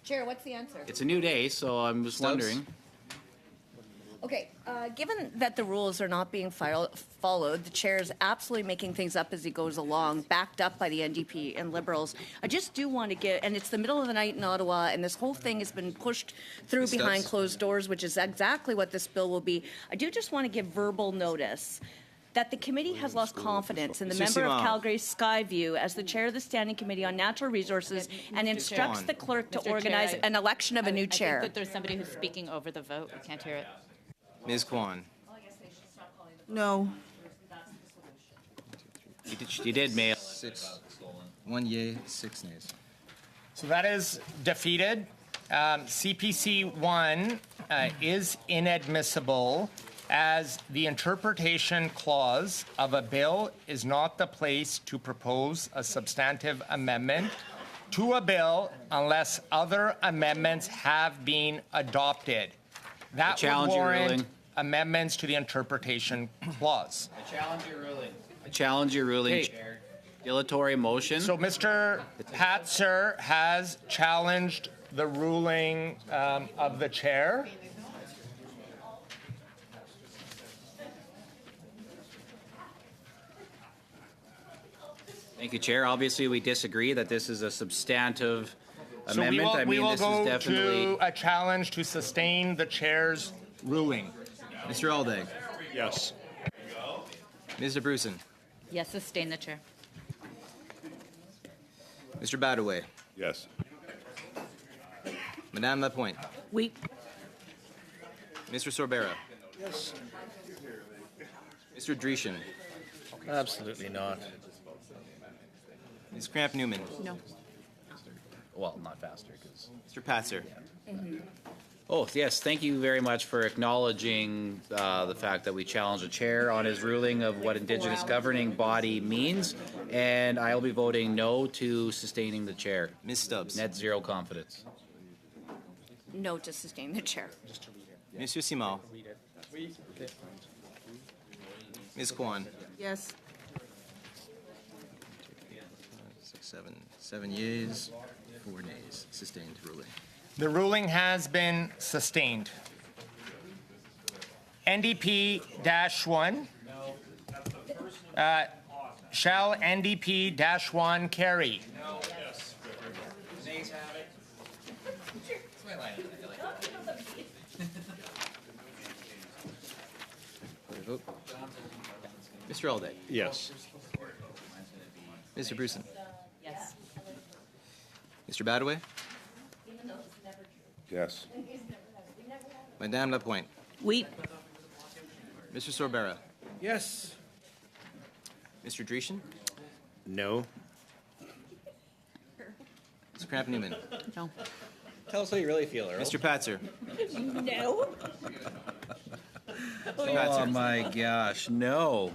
Chair, what's the answer? It's a new day, so I'm just Stubbs? wondering. Okay, given that the rules are not being followed, the chair is absolutely making things up as he goes along, backed up by the NDP and Liberals. I just do want to get, and it's the middle of the night in Ottawa, and this whole thing has been pushed through Ms. behind Stubbs? closed doors, which is exactly what this bill will be. I do just want to give verbal notice that the committee has lost confidence in the Mr. member of Simon. Calgary Skyview as the chair of the Standing Committee on Natural Resources and instructs Chair. the clerk to Mr. Chair, organize an election of a new I chair. think that there's somebody who's speaking over the vote. We can't hear it. Ms. Kwan. No. You did mail. 1 yea, 6 nays. So that is defeated. CPC 1 is inadmissible as the interpretation clause of a bill is not the place to propose a substantive amendment to a bill unless other amendments have been adopted. That would challenge your warrant ruling. amendments to the interpretation clause. I challenge your ruling. I challenge your ruling, Hey. Chair. Dilatory motion. So Mr. Patzer has challenged the ruling of the chair. Thank you, Chair. Obviously, we disagree that this is a substantive So amendment. I we mean, will this go is definitely. to a challenge to sustain the chair's ruling. Mr. Aldag. Yes. Mr. Bruson. Yes, sustain the chair. Mr. Badaway. Yes. Madame Lapointe. We Mr. Sorbera. Yes. Mr. Dreeshen. Absolutely not. Ms. Cramp Newman. No. Well, not faster, because. Mr. Patzer. Oh, yes. Thank you very much for acknowledging the fact that we challenged the chair on his ruling of what Indigenous governing body means. And I'll be voting no to sustaining the chair. Ms. Stubbs. Net zero confidence. no to sustain the chair. Monsieur Simard. Ms. Kwan. Yes. 7 yeas, 4 nays. Sustained ruling. The ruling has been sustained. NDP-1. Shall NDP-1 carry? Vote. Mr. Alday. Yes. Mr. Bruson. Yes. Mr. Badaway. Yes. Madame Lapointe. We Mr. Sorbera. Yes. Mr. Dreeshen. No. Ms. Cramp Newman. No. Tell us how you really feel, Earl. Mr. Patzer. no. Mr. Oh Patzer. my gosh, no.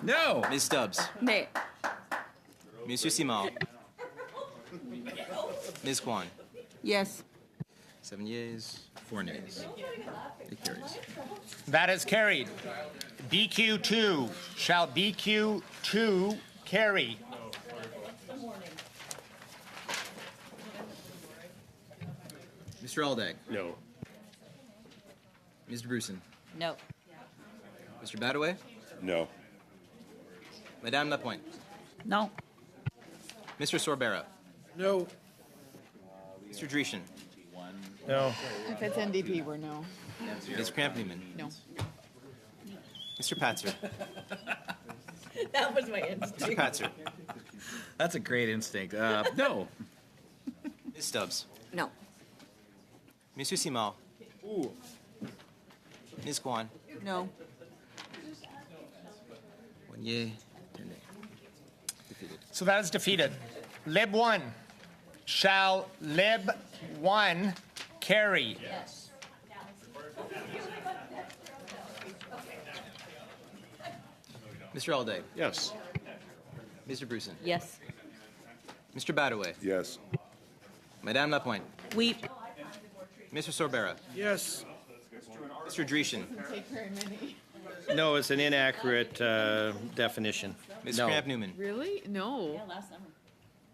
No. Ms. Stubbs. Nay. Monsieur Simard. Ms. Kwan. Yes. 7 yeas, 4 nays. It carries. That is carried. BQ2. Shall BQ2 carry? Mr. Aldag. No. Mr. Bruson. No. Mr. Badaway. No. Madame Lapointe. No. Mr. Sorbera. No. Mr. Dreeshen. No. If it's NDP, we're no. Ms. Cramp Newman. No. Mr. Patzer. That was my Mr. instinct. Patzer. That's a great instinct. No. Ms. Stubbs. No. Monsieur Simard. Ms. Kwan. No. 1 yea, 10 nay. Defeated. So that is defeated. Lib 1. Shall Lib 1 carry? Yes. Mr. Alday. Yes. Mr. Bruson. Yes. Mr. Badaway. Yes. Madame Lapointe. We. Mr. Sorbera. Yes. Mr. Dreeshen. Take very many. No, it's an inaccurate definition. Ms. No. Cramp Newman. Really? No. Last summer.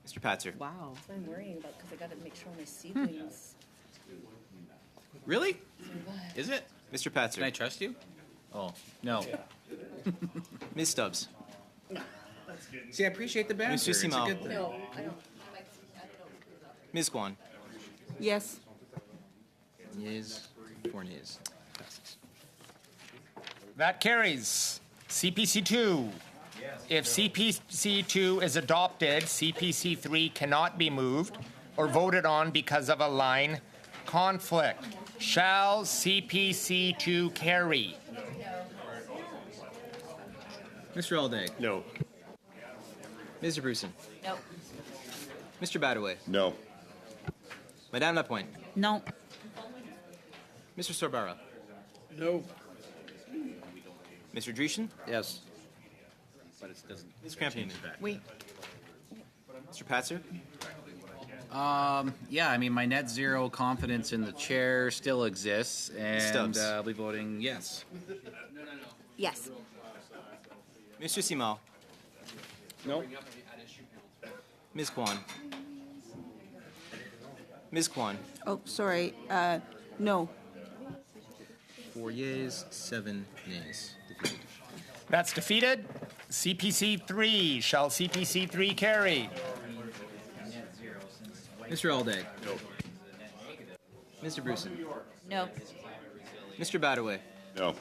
Mr. Patzer. Wow. That's what I'm worrying about because I got to make sure my seedlings. Really? Is it? Mr. Patzer. Can I trust you? Oh, no. Ms. Stubbs. See, I appreciate the banter. Mr. It's a Simao. good thing. No, I don't. Ms. Kwan. Yes. Yeas, 4 nays. Passes. That carries. CPC 2. If CPC 2 is adopted, CPC 3 cannot be moved or voted on because of a line conflict. Shall CPC 2 carry? Mr. Alday. No. Mr. Bruson. No. Mr. Badaway. No. Madame Lapointe. No. Mr. Sorbara. No. Mr. Dreeshen. Yes. But it doesn't. Ms. Cramp Newman. Wait. Mr. Patzer. Yeah, I mean, my net zero confidence in the chair still exists, and Stubbs. I'll be voting yes. Yes. Mr. Simao. No. Ms. Kwan. Ms. Kwan. Oh, sorry. No. 4 yeas, 7 nays. Defeated. That's defeated. CPC 3. Shall CPC 3 carry? Mr. Alday. No. Mr. Bruson. No. Mr. Badaway. No.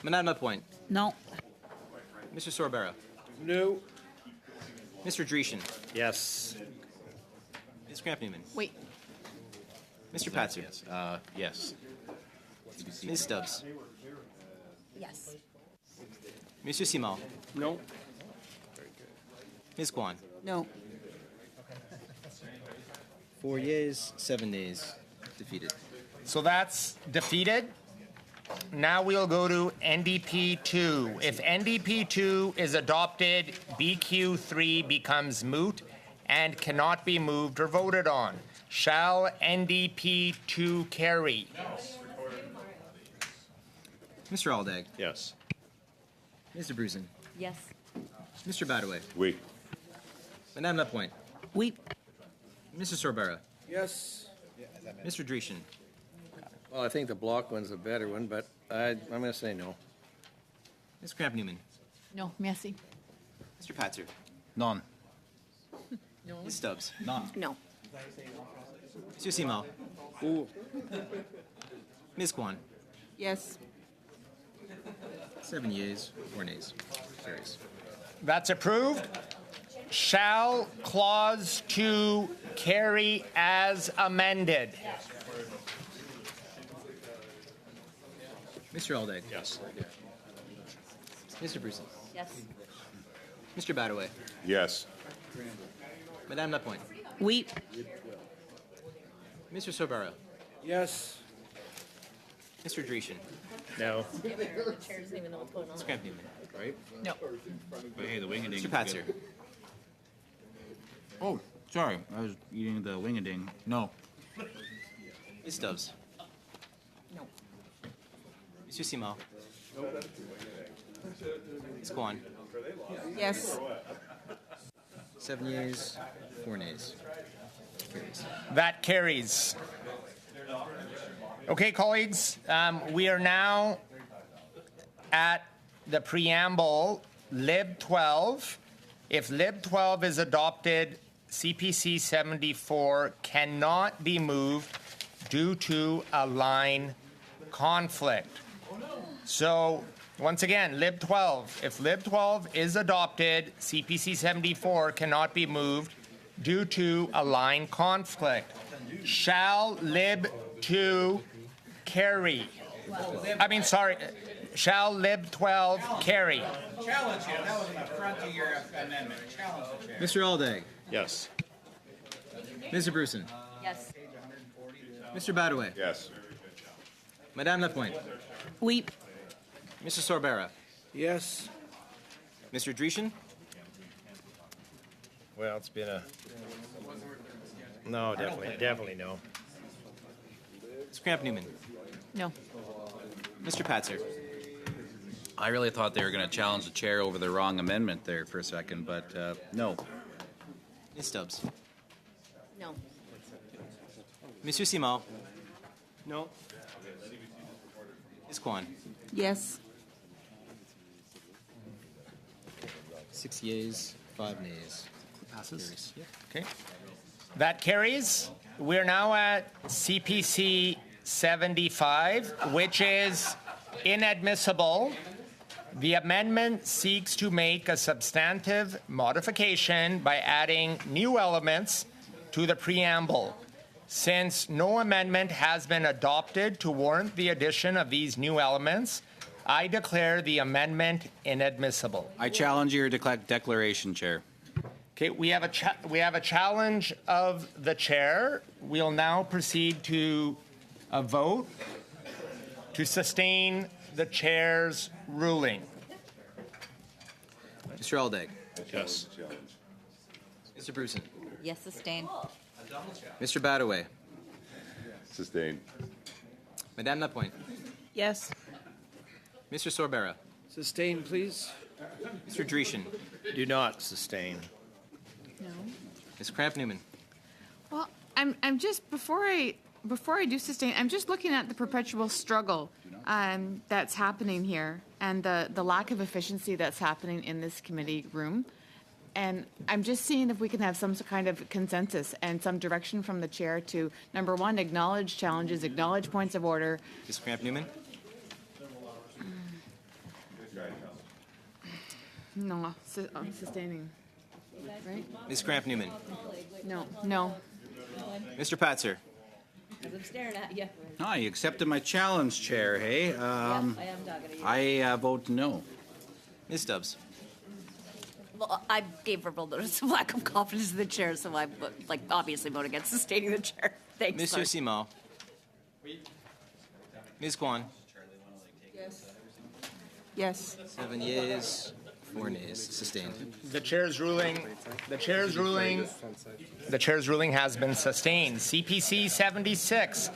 Madame Lapointe. No. Mr. Sorbera. No. Mr. Dreeshen. Yes. Ms. Cramp Newman. Wait. Mr. Patzer. Yes. Ms. Stubbs. Yes. Mr. Simao. No. Ms. Kwan. No. 4 yeas, 7 nays. Defeated. So that's defeated. Now we'll go to NDP 2. If NDP 2 is adopted, BQ 3 becomes moot and cannot be moved or voted on. Shall NDP 2 carry? Mr. Aldag. Yes. Mr. Bruson. Yes. Mr. Badaway. We. Madame Lapointe. We. Mr. Sorbera. Yes. Mr. Dreeshen. Well, I think the block one's a better one, but I'm going to say no. Ms. Cramp Newman. No. Merci. Mr. Patzer. None. Ms. Stubbs. None. No. Mr. Simao. Ooh. Ms. Kwan. Yes. 7 yeas, 4 nays. Carries. That's approved. Shall Clause 2 carry as amended? Mr. Aldag. Yes. Mr. Bruson. Yes. Mr. Badaway. Yes. Madame Lapointe. We. Mr. Sorbara. Yes. Mr. Dreeshen. No. The chair doesn't even know what's going on. Ms. Cramp Newman. Right? No. But hey, the wing-a-ding. Mr. Patzer. Oh, sorry. I was eating the wing-a-ding. No. Ms. Stubbs. No. Mr. Simao. Ms. Kwan. Yes. 7 yeas, 4 nays. Carries. That carries. Okay, colleagues, we are now at the preamble, Lib 12. If Lib 12 is adopted, CPC 74 cannot be moved due to a line conflict. So, once again, Lib 12. If Lib 12 is adopted, CPC 74 cannot be moved due to a line conflict. Shall Lib 2 carry? I mean, sorry, shall Lib 12 carry? Challenge him. That was an affront to your amendment. Challenge the chair. Mr. Aldag. Yes. Mr. Bruson. Yes. Mr. Badaway. Yes. Madame Lapointe. Oui. Mr. Sorbera. Yes. Mr. Dreeshen. Well, it's been a... No, definitely no. Ms. Cramp Newman. No. Mr. Patzer. I really thought they were going to challenge the chair over the wrong amendment there for a second, but no. Ms. Stubbs. No. Monsieur Simon. No. Ms. Kwan. Yes. 6 yeas, 5 nays. Passes. Okay. That carries. We're now at CPC 75, which is inadmissible. The amendment seeks to make a substantive modification by adding new elements to the preamble. Since no amendment has been adopted to warrant the addition of these new elements, I declare the amendment inadmissible. I challenge your declaration, Chair. Okay, we have a challenge of the chair. We'll now proceed to a vote to sustain the chair's ruling. Mr. Aldag. Yes. Mr. Bruson. Yes, sustain. Mr. Badaway. Sustained. Madame Lapointe. Yes. Mr. Sorbera. Sustain, please. Mr. Dreeshen. Do not sustain. No. Ms. Cramp Newman. Well, I'm just before I do sustain, I'm just looking at the perpetual struggle that's happening here and the lack of efficiency that's happening in this committee room. And I'm just seeing if we can have some kind of consensus and some direction from the chair to, number one, acknowledge challenges, acknowledge points of order. Ms. Cramp Newman. No, sustaining. Right? Ms. Cramp Newman. No. No. Mr. Patzer. I'm staring at you. Ah, you accepted my challenge, Chair, hey? I am talking to you. I vote no. Ms. Stubbs. Well, I gave verbal notice of lack of confidence in the chair, so I obviously vote against sustaining the chair. Thanks. Monsieur sorry. Simon. Ms. Kwan. Yes. 7 yeas, 4 nays. Sustained. The chair's ruling has been sustained. CPC 76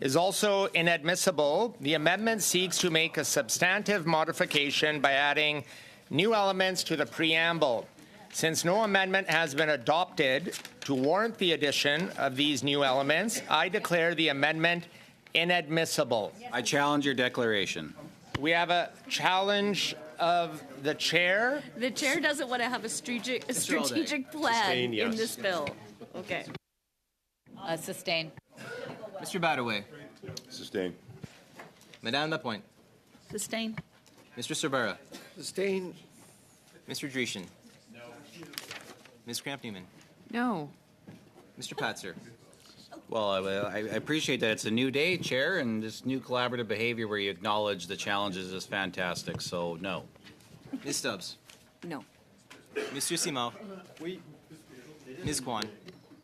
is also inadmissible. The amendment seeks to make a substantive modification by adding new elements to the preamble. Since no amendment has been adopted to warrant the addition of these new elements, I declare the amendment inadmissible. I challenge your declaration. We have a challenge of the chair. The chair doesn't want to have a strategic plan Sustain, yes. in this bill. Okay. Sustain. Mr. Badaway. Sustained. Madame Lapointe. Sustain. Mr. Sorbera. Sustain. Mr. Dreeshen. Ms. Cramp Newman. No. Mr. Patzer. Well, I appreciate that it's a new day, Chair, and this new collaborative behavior where you acknowledge the challenges is fantastic, so no. Ms. Stubbs. No. Monsieur Simon. Ms. Kwan.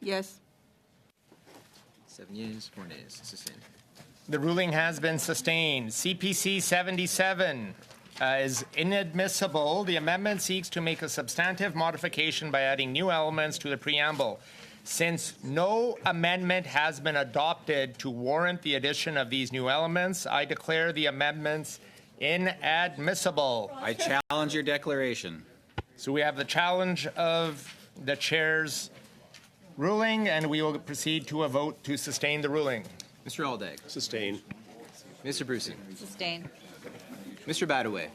Yes. 7 yeas, 4 nays. Sustained. The ruling has been sustained. CPC 77 is inadmissible. The amendment seeks to make a substantive modification by adding new elements to the preamble. Since no amendment has been adopted to warrant the addition of these new elements, I declare the amendments inadmissible. I challenge your declaration. So we have the challenge of the chair's ruling, and we will proceed to a vote to sustain the ruling. Mr. Aldag. Sustain. Mr. Bruson. Sustain. Mr. Badaway.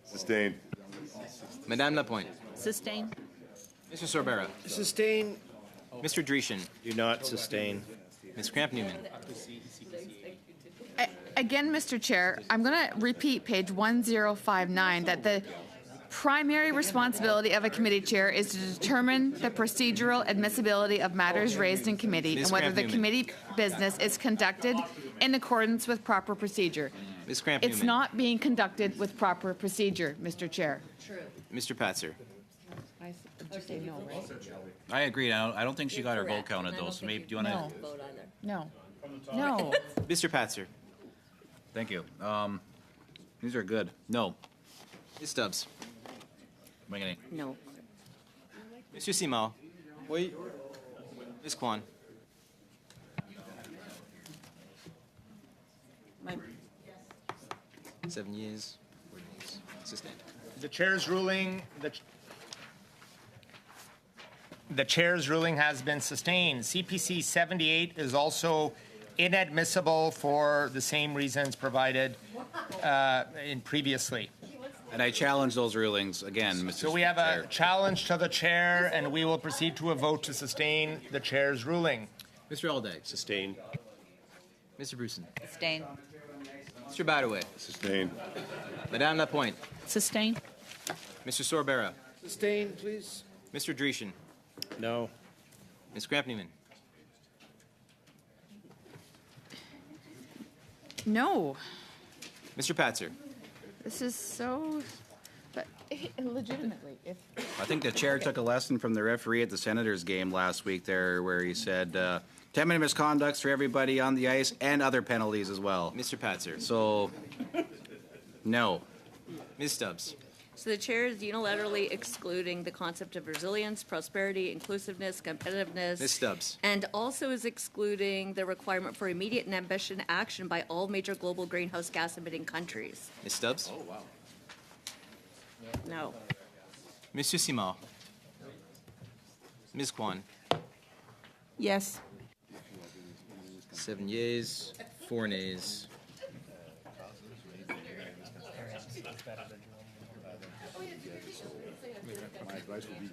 Sustained. Madame Lapointe. Sustain. Mr. Sorbera. Sustain. Mr. Dreeshen. Do not sustain. Ms. Cramp Newman. Again, Mr. Chair, I'm going to repeat page 1059 that the primary responsibility of a committee chair is to determine the procedural admissibility of matters raised in committee Ms. and whether the Cramp-Newman. committee business is conducted in accordance with proper procedure. Ms. Cramp It's Newman. not being conducted with proper procedure, Mr. Chair. Mr. Patzer. I agree. I don't think she got her vote counted though. So maybe do you want to? No. No. Mr. Patzer. Thank you. These are good. No. Ms. Stubbs. Wingate. No. Mr. Simao. Oui. Ms. Kwan. My 7 years. 4 nays. Sustained. The chair's ruling, the chair's ruling has been sustained. CPC 78 is also inadmissible for the same reasons provided in previously. And I challenge those rulings again, Mr. So we have a challenge to the chair, and we will proceed to a vote to sustain the chair's ruling. Mr. Aldag. Sustain. Mr. Bruson. Sustain. Mr. Badaway. Sustain. Madame Lapointe. Sustain. Mr. Sorbera. Sustain, please. Mr. Dreeshen. No. Ms. Cramp-Newman. No. Mr. Patzer. This is so. But legitimately, if. I think the chair took a lesson from the referee at the Senators game last week there, where he said 10-minute misconducts for everybody on the ice and other penalties as well. Mr. Patzer. So, no. Ms. Stubbs. So the chair is unilaterally excluding the concept of resilience, prosperity, inclusiveness, competitiveness. Ms. Stubbs. And also is excluding the requirement for immediate and ambitious action by all major global greenhouse gas emitting countries. Ms. Stubbs. Oh, wow. No. Mr. Simao. Ms. Kwan. Yes. 7 yeas, 4 nays.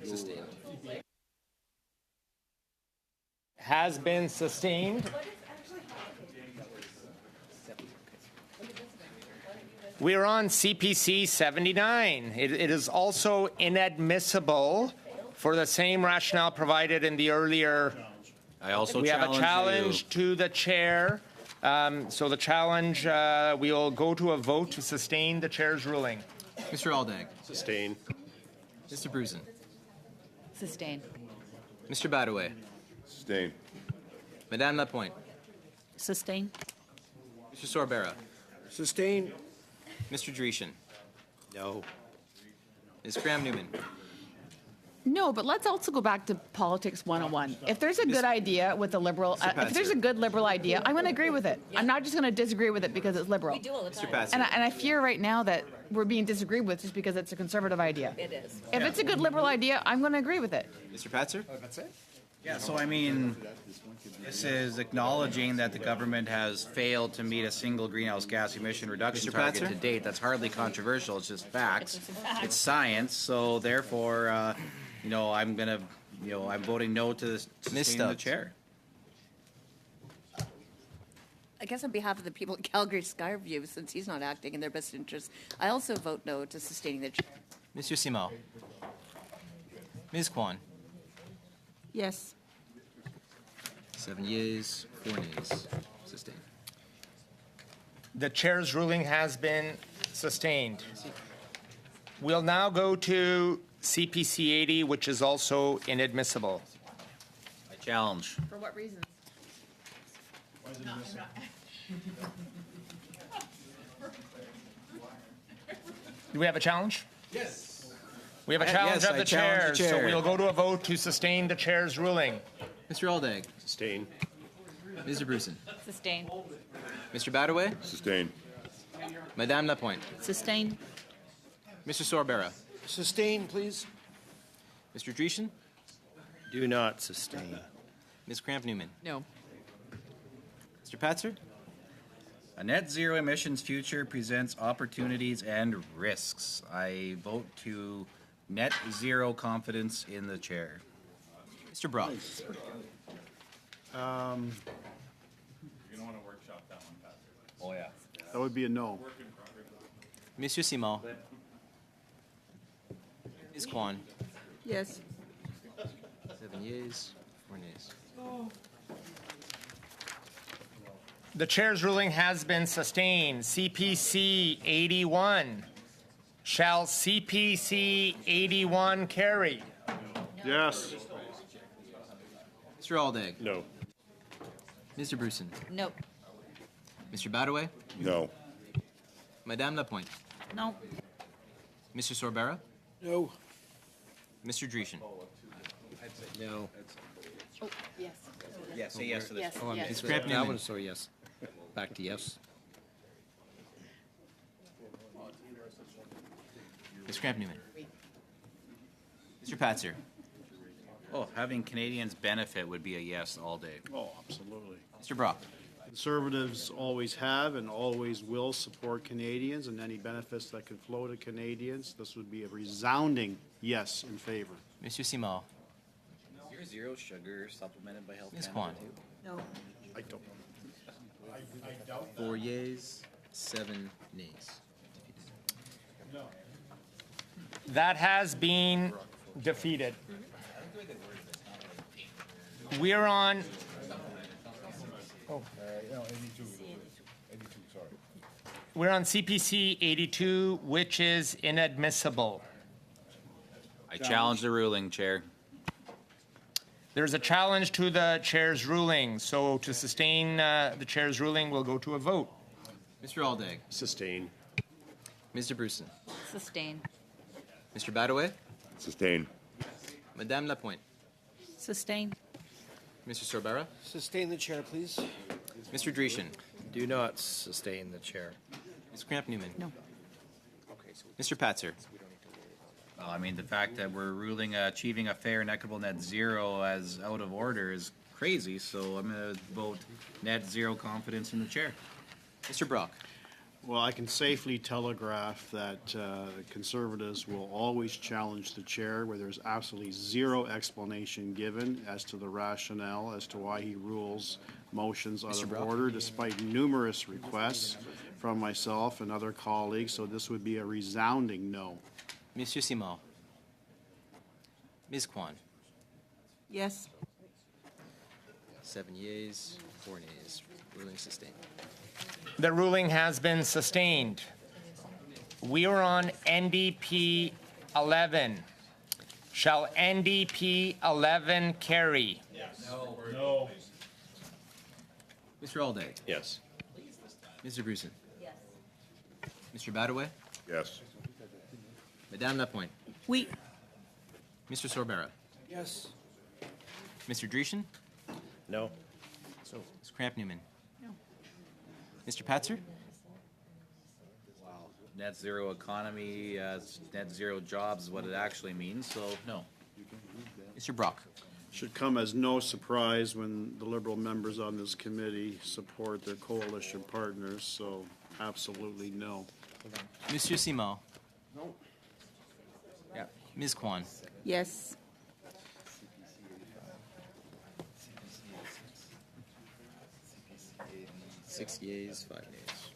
Sustained. Has been sustained. We are on CPC 79. It is also inadmissible for the same rationale provided in the earlier. I also we have a challenge challenge to the chair. So the challenge, we will go to a vote to sustain the chair's ruling. Mr. Aldag. Sustain. Mr. Bruson. Sustain. Mr. Badaway. Sustain. Madame Lapointe. Sustain. Mr. Sorbera. Sustain. Mr. Dreeshen. No. Ms. Cramp-Newman. No, but let's also go back to politics 101. If there's a good idea with the liberal, if there's a good liberal idea, I'm going to agree with it. I'm not just going to disagree with it because it's liberal. We do all the Mr. time. Patzer. And I fear right now that we're being disagreed with just because it's a conservative idea. It is. If it's a good liberal idea, I'm going to agree with it. Mr. Patzer. That's it. Yeah, so I mean, this is acknowledging that the government has failed to meet a single greenhouse gas emission reduction Mr. target Patzer? to date. That's hardly controversial. It's just facts. It's science. So therefore, I'm gonna, I'm voting no to sustain the Stubbs. chair. I guess on behalf of the people at Calgary Skyview, since he's not acting in their best interest, I also vote no to sustaining the chair. Mr. Simao. Ms. Kwan. Yes. 7 yeas, 4 nays. Sustained. The chair's ruling has been sustained. We'll now go to CPC 80, which is also inadmissible. I challenge. For what reasons? Do we have a challenge? Yes. We have a challenge yes, of I the challenge chair, the so chair. we'll go to a vote to sustain the chair's ruling. Mr. Aldag. Sustain. Mr. Bruson. Sustain. Mr. Badaway. Sustain. Madame Lapointe. Sustain. Mr. Sorbera. Sustain, please. Mr. Dreeshen. Do not sustain. Ms. Cramp-Newman. No. Mr. Patzer. A net zero emissions future presents opportunities and risks. I vote to net zero confidence in the chair. Mr. Brock. You don't want to workshop that one, Patrick. Oh, yeah. That would be a no. Monsieur Simon. Ms. Kwan. Yes. 7 yeas, 4 nays. The chair's ruling has been sustained. CPC 81. Shall CPC 81 carry? Yes. Mr. Aldag. No. Mr. Bruson. No. Mr. Badaway. No. Madame Lapointe. No. Mr. Sorbara. No. Mr. Dreeshen. No. Oh, yes. Yeah, say yes to this. Yes, Oh, I'm yes. just- Scrap that Newman. one, so yes. Back to yes. Ms. Cramp Newman. Mr. Patzer. Oh, having Canadians benefit would be a yes all day. Oh, absolutely. Mr. Brock. Conservatives always have and always will support Canadians and any benefits that can flow to Canadians. This would be a resounding yes in favor. Monsieur Simard. 0 sugar supplemented by Health Ms. Canada. No. I don't. 4 yeas, 7 nays. That has been defeated. We're on. Oh. We're on CPC 82, which is inadmissible. I challenge the ruling, Chair. There's a challenge to the chair's ruling, so to sustain the chair's ruling, we'll go to a vote. Mr. Aldag. Sustain. Mr. Bruson. Sustain. Mr. Badaway. Sustain. Madame Lapointe. Sustain. Mr. Sorbara. Sustain the chair, please. Mr. Dreeshen. Do not sustain the chair. Ms. Cramp Newman. No. Mr. Patzer. Well, I mean, the fact that we're ruling achieving a fair and equitable net zero as out of order is crazy, so I'm going to vote net zero confidence in the chair. Mr. Brock. Well, I can safely telegraph that Conservatives will always challenge the chair where there's absolutely zero explanation given as to the rationale as to why he rules motions out Mr. of Brock. order, despite numerous requests from myself and other colleagues. So this would be a resounding no. Monsieur Simard. Ms. Kwan. Yes. 7 yeas, 4 nays. Ruling sustained. The ruling has been sustained. We are on NDP 11. Shall NDP 11 carry? No. Mr. Alday. Yes. Mr. Bruson. Yes. Mr. Badaway. Yes. Madame Lapointe. Oui. Mr. Sorbara. Yes. Mr. Dreeshen. No. Ms. Cramp Newman. No. Mr. Patzer. Net zero economy, net zero jobs is what it actually means, so no. Mr. Brock. Should come as no surprise when the Liberal members on this committee support their coalition partners, so absolutely no. Monsieur Simard. No. Yeah. Ms. Kwan. Yes. Six yeas, 5 nays.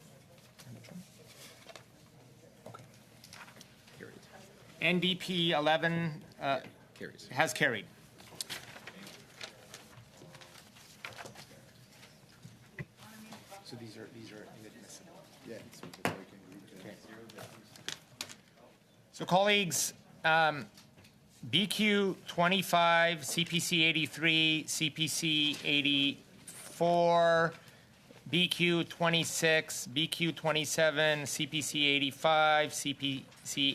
Carried. NDP 11 Carries. has carried. So these are inadmissible. Yeah. So colleagues, BQ 25, CPC 83, CPC 84, BQ 26, BQ 27, CPC 85, CPC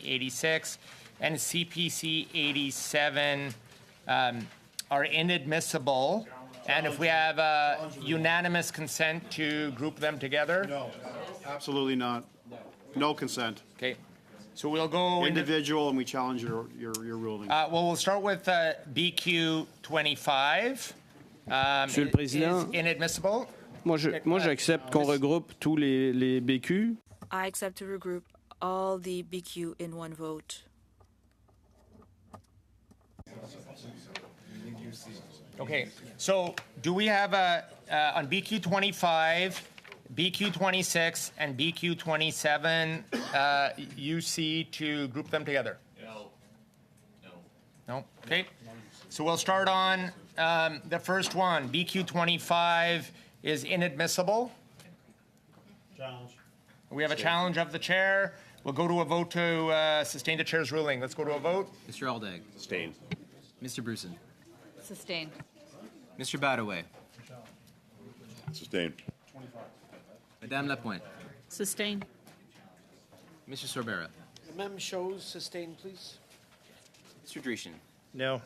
86, and CPC 87 are inadmissible. And if we have unanimous consent to group them together? No. Absolutely not. No consent. Okay. So we'll go individual, and we challenge your ruling. Well, we'll start with BQ 25. Monsieur le Président. Is inadmissible. Moi, j'accepte qu'on regroupe tous les BQ. I accept to regroup all the BQ in one vote. Okay. So do we have on BQ 25, BQ 26, and BQ 27 UC to group them together? No? Okay. So we'll start on the first one. BQ 25 is inadmissible. Challenge. We have a challenge of the chair. We'll go to a vote to sustain the chair's ruling. Let's go to a vote. Mr. Aldag. Sustain. Mr. Bruson. Sustain. Mr. Badaway. Sustain. Madame Lapointe. Sustain. Mr. Sorbera. The mem shows sustain, please. Mr. Dreeshen. No.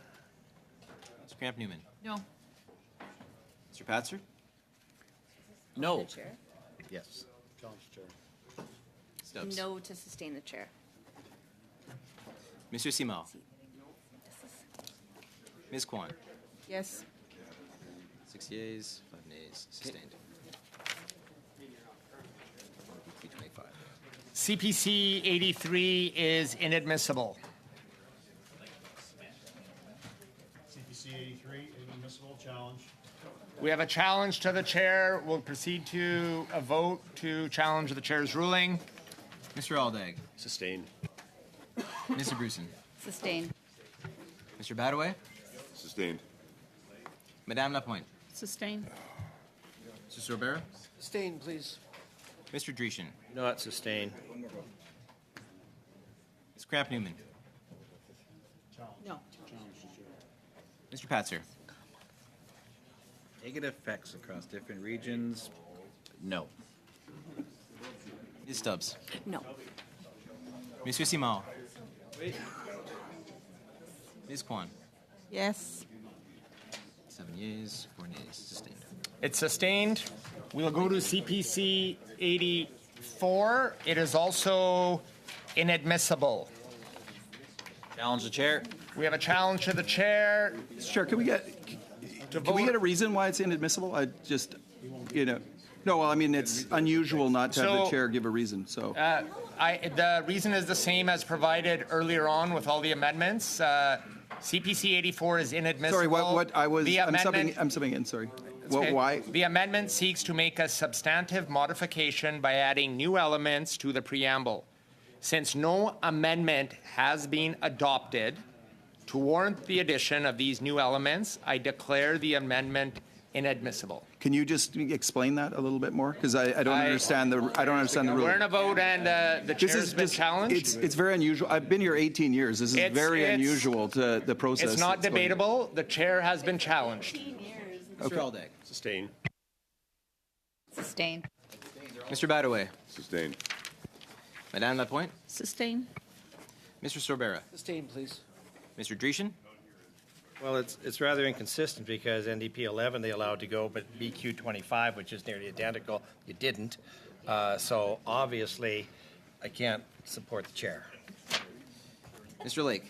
Mr. Camp Newman. No. Mr. Patzer. No. Yes. Challenge, Chair. Stubbs. No to sustain the chair. Mr. Simard. Ms. Kwan. Yes. 6 yeas, 5 nays, sustained. BQ 25. CPC 83 is inadmissible. CPC 83, inadmissible. Challenge. We have a challenge to the chair. We'll proceed to a vote to challenge the chair's ruling. Mr. Aldag. Sustain. Mr. Bruson. Sustain. Mr. Badaway. Sustained. Madame Lapointe. Sustain. Mr. Sorbera. Sustain, please. Mr. Dreeshen. Not sustain. Ms. Cramp Newman. No. Mr. Patzer. Negative effects across different regions. No. Ms. Stubbs. No. Mr. Simard. Ms. Kwan. Yes. 7 yeas, 4 nays, sustained. It's sustained. We'll go to CPC 84. It is also inadmissible. Challenge the chair. We have a challenge to the chair. Mr. Chair, can we get a reason why it's inadmissible? I just, no, well, I mean, it's unusual not to have the So- chair give a reason, so. The reason is the same as provided earlier on with all the amendments. CPC 84 is inadmissible. Sorry, The I'm amendment- subbing in, sorry. Okay. Why? The amendment seeks to make a substantive modification by adding new elements to the preamble. Since no amendment has been adopted to warrant the addition of these new elements, I declare the amendment inadmissible. Can you just explain that a little bit more? Because I don't understand the rule. We're in a vote and the chair's been challenged. It's very unusual. I've been here 18 years. This is very unusual to the process. It's not that's going- debatable. The chair has been challenged. Mr. Aldag. Sustain. Sustain. Mr. Badaway. Sustained. Madame Lapointe. Sustain. Mr. Sorbera. Sustain, please. Mr. Dreeshen. Well, it's rather inconsistent because NDP 11 they allowed to go, but BQ 25, which is nearly identical, you didn't. So obviously, I can't support the chair. Mr. Lake.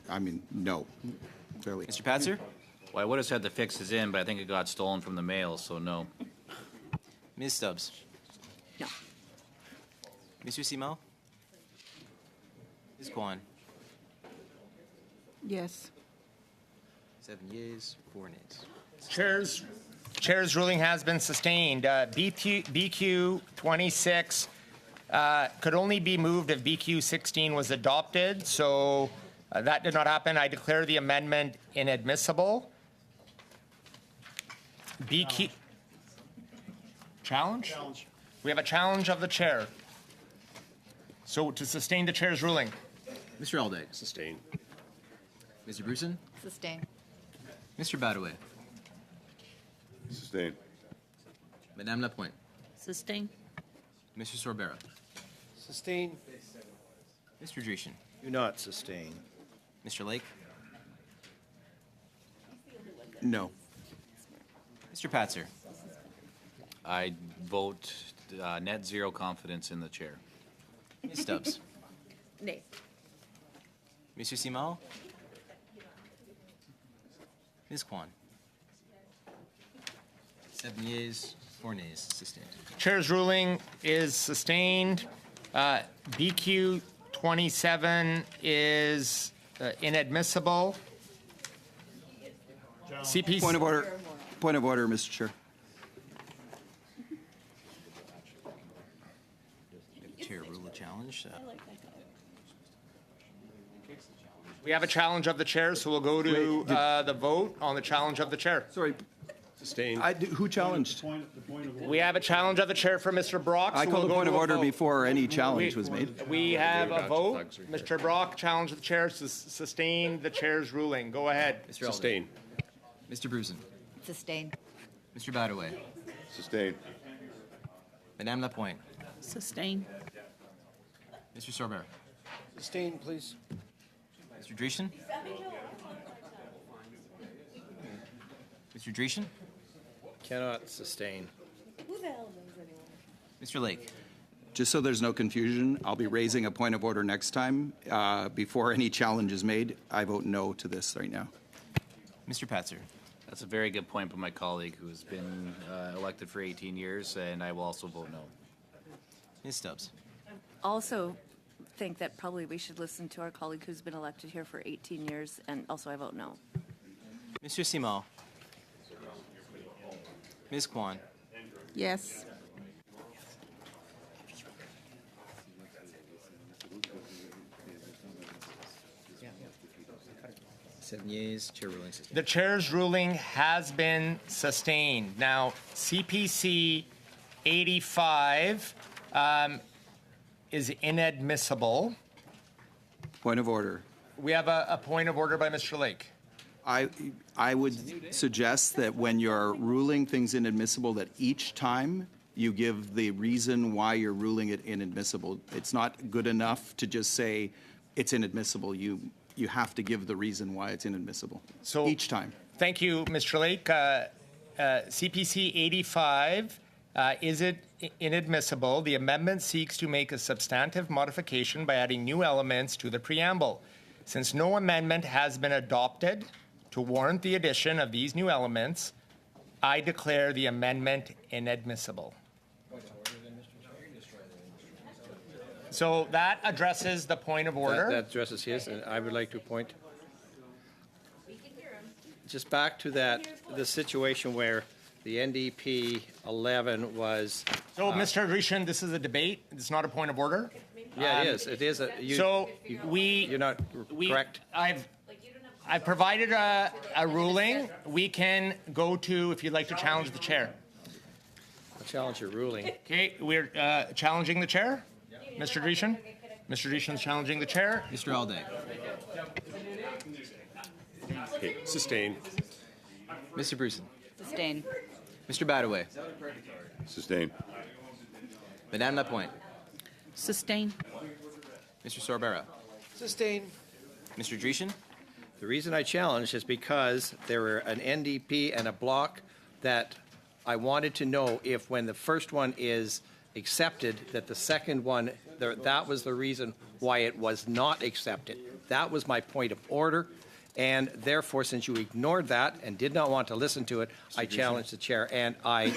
I mean, no. Fairly. Mr. Patzer. Well, I would have said the fix is in, but I think it got stolen from the mail, so no. Ms. Stubbs. No. Mr. Simard. Ms. Kwan. Yes. 7 yeas, 4 nays. Chair's ruling has been sustained. BQ 26 could only be moved if BQ 16 was adopted, so that did not happen. I declare the amendment inadmissible. BQ challenge? Challenge. We have a challenge of the chair. So to sustain the chair's ruling. Mr. Aldag. Sustain. Mr. Bruson. Sustain. Mr. Badaway. Sustained. Madame Lapointe. Sustain. Mr. Sorbera. Sustain. Mr. Dreeshen. Do not sustain. Mr. Lake. No. Mr. Patzer. I vote net zero confidence in the chair. Ms. Stubbs. Nay. Mr. Simard. Ms. Kwan. 7 yeas, 4 nays, sustained. Chair's ruling is sustained. BQ 27 is inadmissible. CPC. Point of order. Point of order, Mr. Chair. Chair rule a challenge. We have a challenge of the chair, so we'll go to the vote on the challenge of the chair. Sorry. Sustained. Who challenged? We have a challenge of the chair from Mr. Brock. I so called we'll a go point to of order vote. before any challenge was made. We have a vote. Mr. Brock challenged the chair to sustain the chair's ruling. Go ahead. Mr. Sustained. Mr. Brusen. Sustain. Mr. Badaway. Sustained. Madame Lapointe. Sustain. Mr. Sorbert. Sustain, please. Mr. Dreesen. Mr. Dreesen. Cannot sustain. Mr. Lake. Just so there's no confusion, I'll be raising a point of order next time. Before any challenge is made, I vote no to this right now. Mr. Patzer. That's a very good point by my colleague who has been elected for 18 years, and I will also vote no. Ms. Stubbs. Also think that probably we should listen to our colleague who's been elected here for 18 years, and also I vote no. Mr. Simon. Ms. Kwan. Yes. Seven yeas. Chair ruling sustained. The chair's ruling has been sustained. Now, CPC 85 is inadmissible. Point of order. We have a point of order by Mr. Lake. I would suggest that when you're ruling things inadmissible, that each time you give the reason why you're ruling it inadmissible. It's not good enough to just say it's inadmissible. You have to give the reason why it's inadmissible. So each time. Thank you, Mr. Lake. CPC 85, is it inadmissible? The amendment seeks to make a substantive modification by adding new elements to the preamble. Since no amendment has been adopted to warrant the addition of these new elements, I declare the amendment inadmissible. So that addresses the point of order. That addresses his, and I would like to point just back to the situation where the NDP 11 was. So, Mr. Dreesen, this is a debate. It's not a point of order. Yeah, it is. It is. You're not correct. I've provided a ruling. We can go to, if you'd like to challenge the chair. I'll challenge your ruling. Okay, we're challenging the chair. Mr. Dreesen? Mr. Dreesen's challenging the chair. Mr. Alday. Okay. Sustained. Mr. Brusen. Sustain. Mr. Badaway. Sustained. Madame Lapointe. Sustain. Mr. Sorbera. Sustain. Mr. Dreesen. The reason I challenged is because there were an NDP and a block that I wanted to know if when the first one is accepted, that the second one, that was the reason why it was not accepted. That was my point of order. And therefore, since you ignored that and did not want to listen to it, I challenged the chair, and I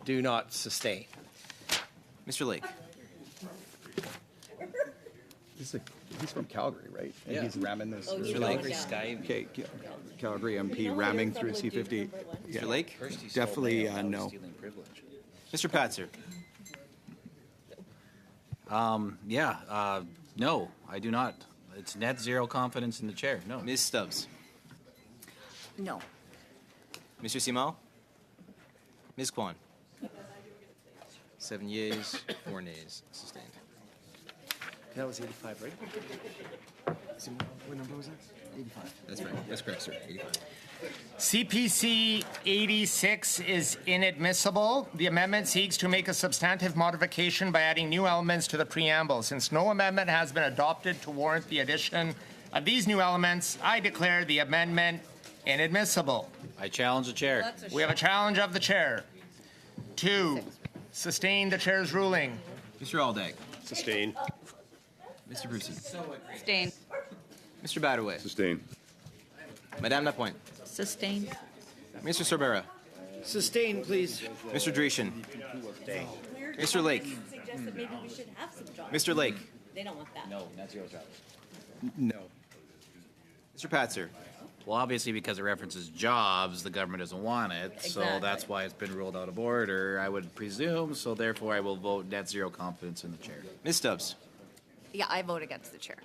do not sustain. Mr. Lake. He's from Calgary, right? And Yeah. he's ramming this. Oh, he's Mr. Lake. Sky. Okay, Calgary MP ramming through C50. Yeah. Mr. Lake. Definitely no. Mr. Patzer. No, I do not. It's net zero confidence in the chair. No. Ms. Stubbs. No. Mr. Simon. Ms. Kwan. 7 yeas, 4 nays. Sustained. That was 85, right? What number was that? 85. That's right. That's correct, sir. 85. CPC 86 is inadmissible. The amendment seeks to make a substantive modification by adding new elements to the preamble. Since no amendment has been adopted to warrant the addition of these new elements, I declare the amendment inadmissible. I challenge the chair. We have a challenge of the chair. 2, sustain the chair's ruling. Mr. Aldag. Sustained. Mr. Brusen. Sustain. Mr. Badaway. Sustained. Madame Lapointe. Sustain. Mr. Sorbera. Sustain, please. Mr. Dreesen. Mr. Lake. Mr. Lake. They don't want that. No, net zero jobs. No. Mr. Patzer. Well, obviously, because it references jobs, the government doesn't want it, so Exactly. that's why it's been ruled out of order, I would presume, so therefore I will vote net zero confidence in the chair. Ms. Stubbs. Yeah, I vote against the chair.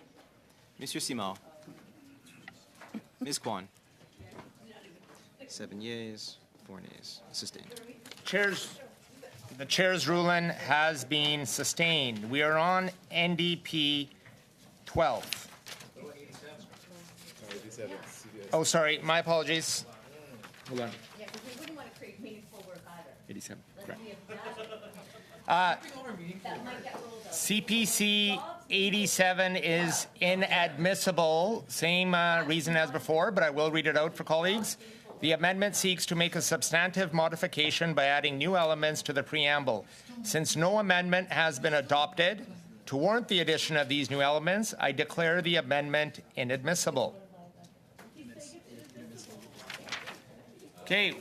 Mr. Simon. Ms. Kwan. 7 yeas, 4 nays. Sustained. The chair's ruling has been sustained. We are on NDP 12. Oh, sorry, my apologies. Hold on. Yeah, because we wouldn't want to create meaningful work either. 87, correct. That might get rolled out. CPC 87 is inadmissible. Same reason as before, but I will read it out for colleagues. The amendment seeks to make a substantive modification by adding new elements to the preamble. Since no amendment has been adopted to warrant the addition of these new elements, I declare the amendment inadmissible. Okay,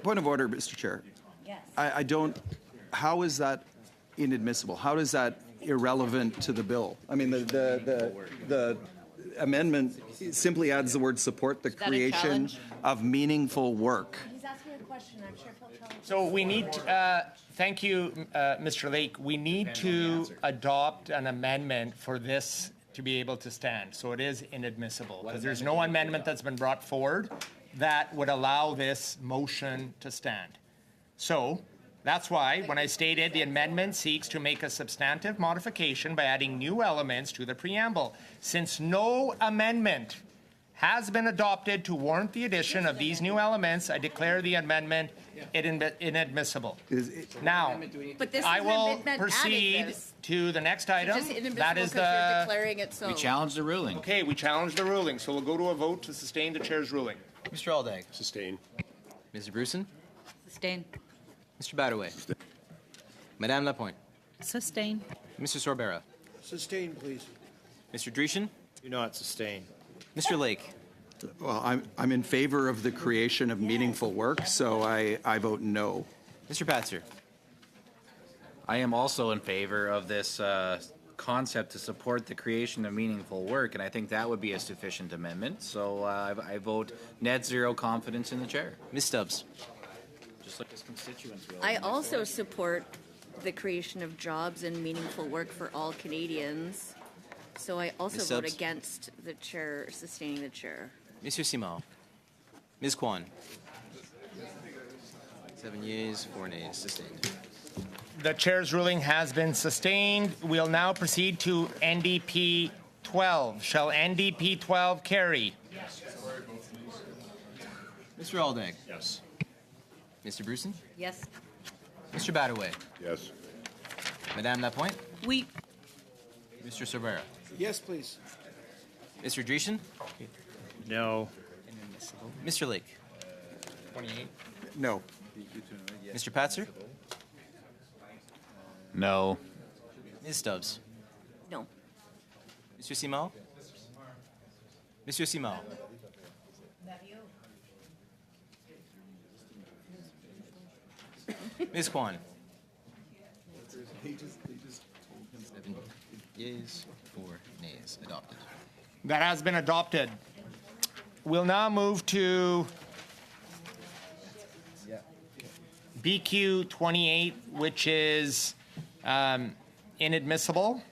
Point of order, Mr. Chair. Yes. I don't, how is that inadmissible? How is that irrelevant to the bill? I mean, the amendment simply adds the word support the that a creation challenge? of meaningful work. He's asking a question. I'm sure he'll challenge. so we need, thank you, Mr. Lake. We need to adopt an amendment for this to be able to stand. So it is inadmissible because there's no amendment that's been brought forward that would allow this motion to stand. So that's why when I stated the amendment seeks to make a substantive modification by adding new elements to the preamble. Since no amendment has been adopted to warrant the addition of these new elements, I declare the amendment inadmissible. Now, But this I is will amendment adding proceed this. to the next item. It's just inadmissible That is because you're the, declaring it so. We challenge the ruling. okay, we challenge the ruling, so we'll go to a vote to sustain the chair's ruling. Mr. Aldag. Sustain. Mr. Bruson. Sustain. Mr. Badaway. Madame Lapointe. Sustain. Mr. Sorbera. Sustain, please. Mr. Dreeshen. Do not sustain. Mr. Lake. Well, I'm in favor of the creation of meaningful work, so I vote no. Mr. Patzer. I am also in favor of this concept to support the creation of meaningful work, and I think that would be a sufficient amendment. So I vote net zero confidence in the chair. Ms. Stubbs. Just like his constituents will. I also support the creation of jobs and meaningful work for all Canadians. So I also Ms. vote Stubbs? against the chair, sustaining the chair. Monsieur Simon. Ms. Kwan. 7 yeas, 4 nays. Sustained. The chair's ruling has been sustained. We'll now proceed to NDP 12. Shall NDP 12 carry? Mr. Aldag. Yes. Mr. Bruson. Yes. Mr. Badaway. Yes. Madame Lapointe. We. Mr. Sorbera. Yes, please. Mr. Dreeshen. No. Mr. Lake. 28. No. Mr. Patzer. No. Ms. Stubbs. No. Monsieur Simon. Monsieur Simon. Ms. Kwan. 7 yeas, 4 nays. Adopted. That has been adopted. We'll now move to BQ 28, which is inadmissible.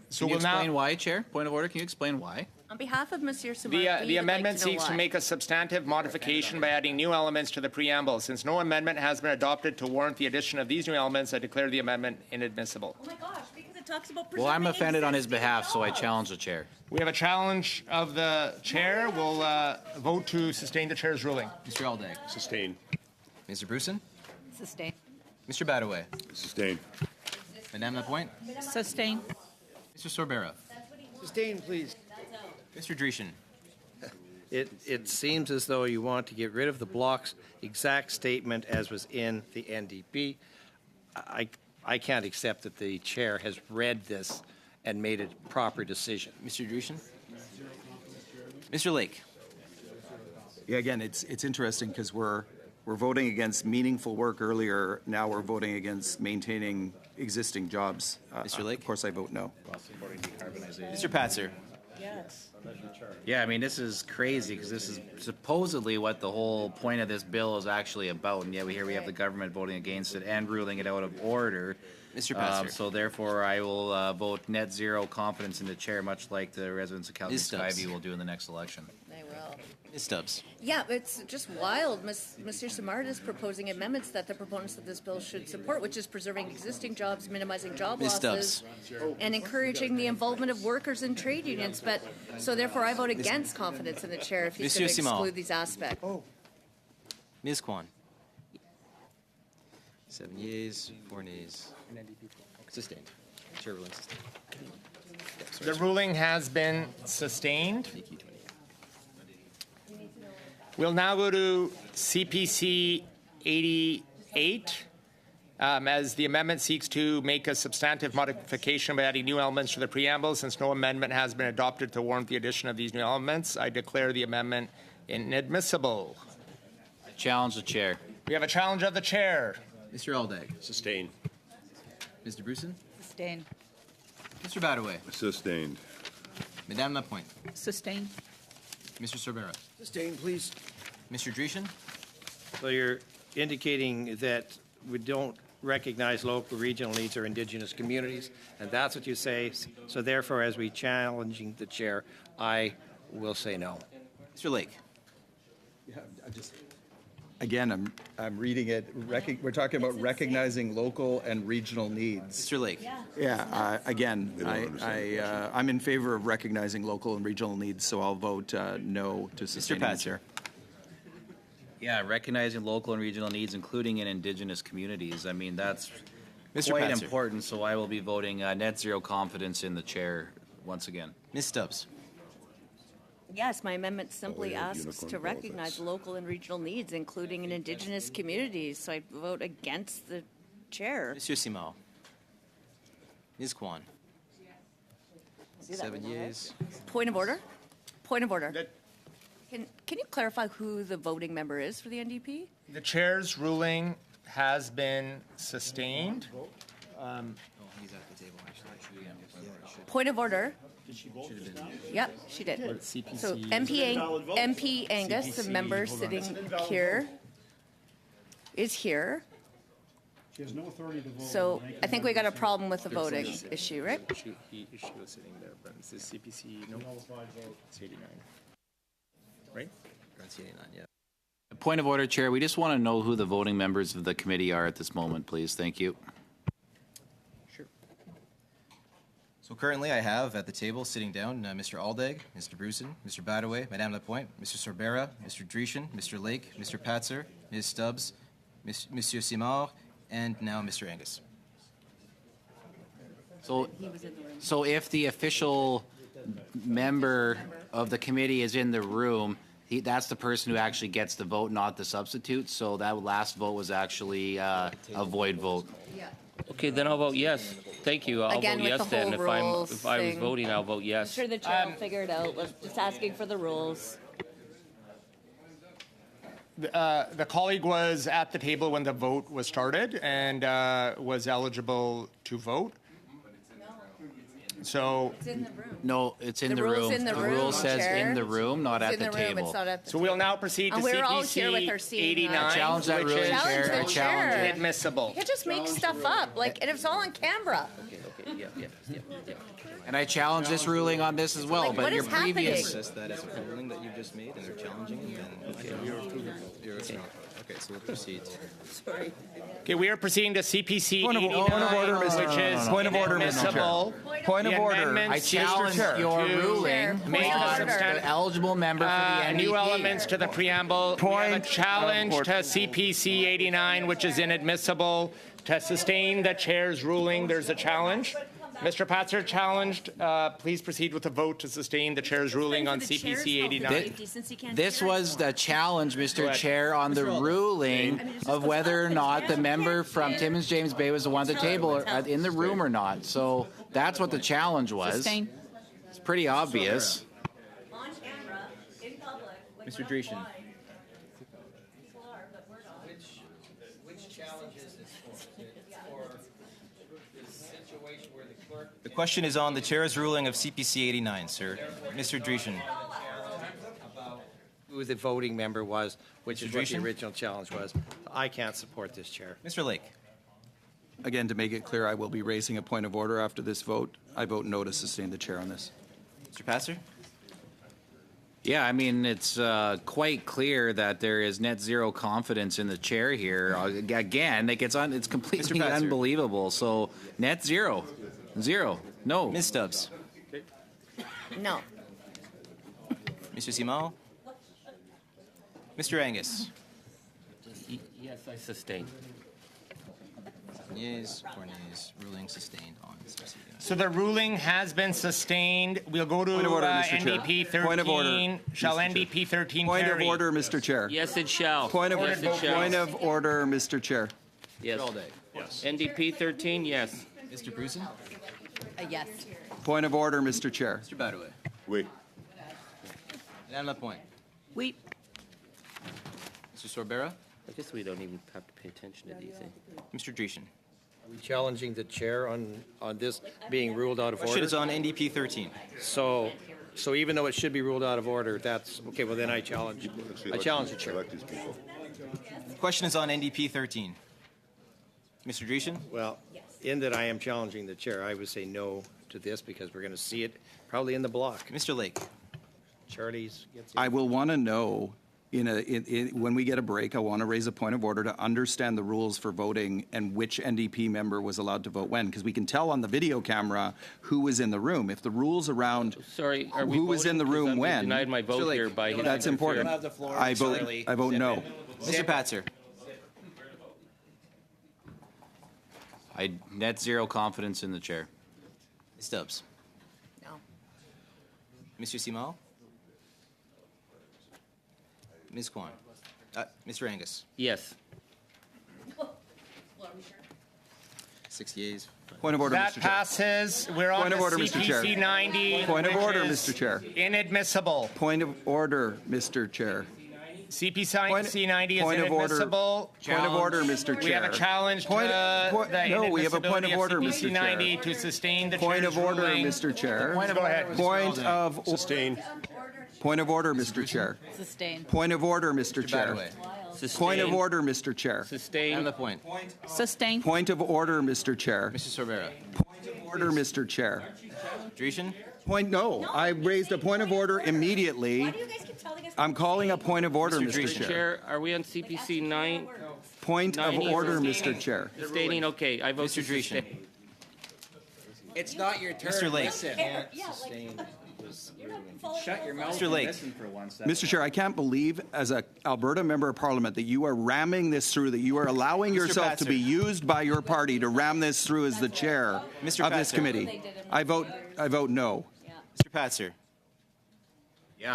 So Can you we'll now. explain why, Chair? Point of order. Can you explain why? On behalf of Monsieur Simard, The amendment seeks to make a substantive modification by adding new elements to the preamble. Since no amendment has been adopted to warrant the addition of these new elements, I declare the amendment inadmissible. Oh my gosh, because it talks about. Well, I'm preserving offended on his existing behalf, so I jobs. challenge the chair. We have a challenge of the chair. We'll vote to sustain the chair's ruling. Mr. Aldag. Sustain. Mr. Bruson. Sustain. Mr. Badaway. Sustain. Madame Lapointe. Sustain. Mr. Sorbera. Sustain, please. Mr. Dreeshen. It seems as though you want to get rid of the block's exact statement as was in the NDP. I can't accept that the chair has read this and made a proper decision. Mr. Dreeshen. Mr. Lake. Yeah, again, it's interesting because we're voting against meaningful work earlier. Now we're voting against maintaining existing jobs. Mr. Lake? Of course, I vote no. Mr. Patzer. Yes. Yeah, I mean, this is crazy because this is supposedly what the whole point of this bill is actually about, and yet we have the government voting against it and ruling it out of order. Mr. Pastor. So therefore, I will vote net zero confidence in the chair, much like the residents of Calgary Ms. Stubbs. Skyview will do in the next election. They will. Ms. Stubbs. Yeah, it's just wild. Mr. Samard is proposing amendments that the proponents of this bill should support, which is preserving existing jobs, minimizing job Ms. losses, and encouraging the involvement of workers in trade unions. But so therefore, I vote against confidence in the chair if he's Monsieur going to Simon. exclude these aspects. Ms. Kwan. 7 yeas, 4 nays. Sustained. Chair ruling sustained. The ruling has been sustained. We'll now go to CPC 88. As the amendment seeks to make a substantive modification by adding new elements to the preamble, since no amendment has been adopted to warrant the addition of these new elements, I declare the amendment inadmissible. I challenge the chair. We have a challenge of the chair. Mr. Aldag. Sustained. Mr. Bruson. Sustain. Mr. Badaway. Sustained. Madame Lapointe. Sustain. Mr. Sorbera. Sustain, please. Mr. Dreeshen. So you're indicating that we don't recognize local, regional needs or indigenous communities, and that's what you say. So therefore, as we challenging the chair, I will say no. Mr. Lake. Yeah, Again, I'm reading it. We're talking about recognizing local and regional needs. Mr. Lake. Yeah. Again, I'm in favor of recognizing local and regional needs, so I'll vote no to sustaining the chair. Yeah, recognizing local and regional needs, including in indigenous communities. I mean, that's Mr. quite Patzer. important, so I will be voting net zero confidence in the chair once again. Ms. Stubbs. Yes, my amendment simply yeah, asks unicorn to recognize politics. local and regional needs, including in indigenous communities. So I vote against the chair. Monsieur Simao. Ms. Kwan. 7 yeas. Point of order. Point of order. Can you clarify who the voting member is for the NDP? The chair's ruling has been sustained. Point of order. Yep, she did. So MP Angus, the member sitting here, is here. She has no authority to vote. So I think we got a problem with the voting issue, right? She was sitting there, but it's the CPC, no, it's 89. Right? That's 89, yeah. Point of order, Chair. We just want to know who the voting members of the committee are at this moment, please. Thank you. Sure. So currently I have at the table, sitting down, Mr. Aldag, Mr. Bruson, Mr. Badaway, Madame Lapointe, Mr. Sorbera, Mr. Dreeshen, Mr. Lake, Mr. Patzer, Ms. Stubbs, Monsieur Simard, and now Mr. Angus. So if the official member of the committee is in the room, that's the person who actually gets the vote, not the substitute. So that last vote was actually a void vote. Okay, then I'll vote yes. Thank you. I'll Again, vote with yes the then. whole If I rules was thing. voting, I'll vote I'm yes. sure the chair will figure it out. We're just asking for the rules. The colleague was at the table when the vote was started and was eligible to vote. So It's in the room. No, it's in The the rule's room. in the The room, rule says Chair. in the room, not It's at in the the room. table. It's not at the So we'll now proceed to And we're all here with our CPC seeing 89, Challenge that which ruling, is Chair. I Challenge the challenge chair. it. inadmissible. You can't just make stuff up. Like, and it's all on camera. And I challenge this ruling on this as well. Like, But what your is happening? previous Says that as a ruling that you've just made, and they're challenging it, then you're approving it. Okay, so we'll proceed. Sorry. Okay, we are proceeding to CPC Point of 89, order, Mr. which is Point of order, Mr. inadmissible. Point of The order. amendments I challenge your to ruling make Point a of order. substantive the eligible member for the NDP. new elements to the preamble. We have a Point challenge of to order. CPC 89, which is inadmissible. To sustain the chair's ruling, there's a challenge. Mr. Patzer challenged. Please proceed with the vote to sustain the chair's ruling on CPC 89. This was the challenge, Mr. Chair, on the ruling of whether or not the member from Timmins James Bay was the one at the table or in the room or not. So that's what the challenge was. Sustain. It's pretty obvious. On camera, in public. Mr. Dreeshen. Which challenge is this for? The question is on the chair's ruling of CPC 89, sir. Mr. Dreeshen. Who the voting member was, which is what the Dreeshen? original challenge was. I can't support this, Chair. Mr. Lake. Again, to make it clear, I will be raising a point of order after this vote. I vote no to sustain the chair on this. Mr. Passer. Yeah, I mean, it's quite clear that there is net zero confidence in the chair here. Again, it's completely Passer. unbelievable. So net zero. Zero. No. Ms. Stubbs. No. Mr. Simao. Mr. Angus. Yes, I sustain. Yeas, 4 nays. Ruling sustained on CPC 89. So the ruling has been sustained. We'll go to Point of order, Mr. Chair. NDP 13. Point of order, Shall Mr. Chair. NDP 13 Point carry? of order, Mr. Chair. Yes, it shall. Point of, yes, it shall. point of order, Mr. Chair. Yes. All day. NDP 13, yes. Mr. Bruson. Yes. Point of order, Mr. Chair. Mr. Badaway. Oui. Madame Lapointe. We. Mr. Sorbera. I guess we don't even have to pay attention to these things. Mr. Dreeshen. Are we challenging the chair on this being ruled out of Question order? is on NDP 13. So even though it should be ruled out of order, that's, okay, well then I challenge the chair. Elect these people. Question is on NDP 13. Mr. Dreeshen. Well, in that I am challenging the chair, I would say no to this because we're going to see it probably in the block. Mr. Lake. Charlie's gets I will want to know, when we get a break, I want to raise a point of order to understand the rules for voting and which NDP member was allowed to vote when, because we can tell on the video camera who was in the room. If the rules around Sorry, are we who was in the voting? 'Cause room I'm when, denied my vote here by his that's important. I vote no. Mr. Patzer. I net zero confidence in the chair. Ms. Stubbs. No. Mr. Simao. Ms. Kwan. Mr. Angus. Yes. 6 yeas. Point of order, That Mr. Chair. passes. We're on Point of to order, Mr. Chair. CPC 90. Point of which order, is Mr. Chair. Inadmissible. Point of order, Mr. Chair. CPC 90 is point of order. inadmissible. Point of order, Mr. Chair. We have a challenge Point- to point- the no, we have a point of inadmissibility order, CPC Mr. Chair. 90 to sustain the Point chair's of order, ruling. Mr. Chair. Go ahead. Point of Sustain. Point of order, Mr. Chair. Sustain. Point of order, Mr. Chair. Sustain. Point of order, Mr. Chair. Sustain. And the point. Sustain. Point of order, Mr. Chair. Mr. Sorbera. Point of order, Mr. Chair. Dreeshen. Point, no, I raised a point of order immediately. I'm calling a point of order, Mr. Mr. Dreeshen. Chair. Chair, are we on CPC 9? Point of 90 order, sustaining. Mr. Chair. Sustaining, okay. I vote Mr. to Dreeshen. sustain. It's not your turn. Mr. Lake. Listen. Shut your mouth Mr. and Lake. listen for 1 second. Mr. Chair, I can't believe, as a Alberta member of Parliament, that you are ramming this through, that you are allowing Mr. yourself to Patzer. be used by your party to ram this through as the chair Mr. of this Patzer. committee. I vote no. Mr. Patzer. Yeah,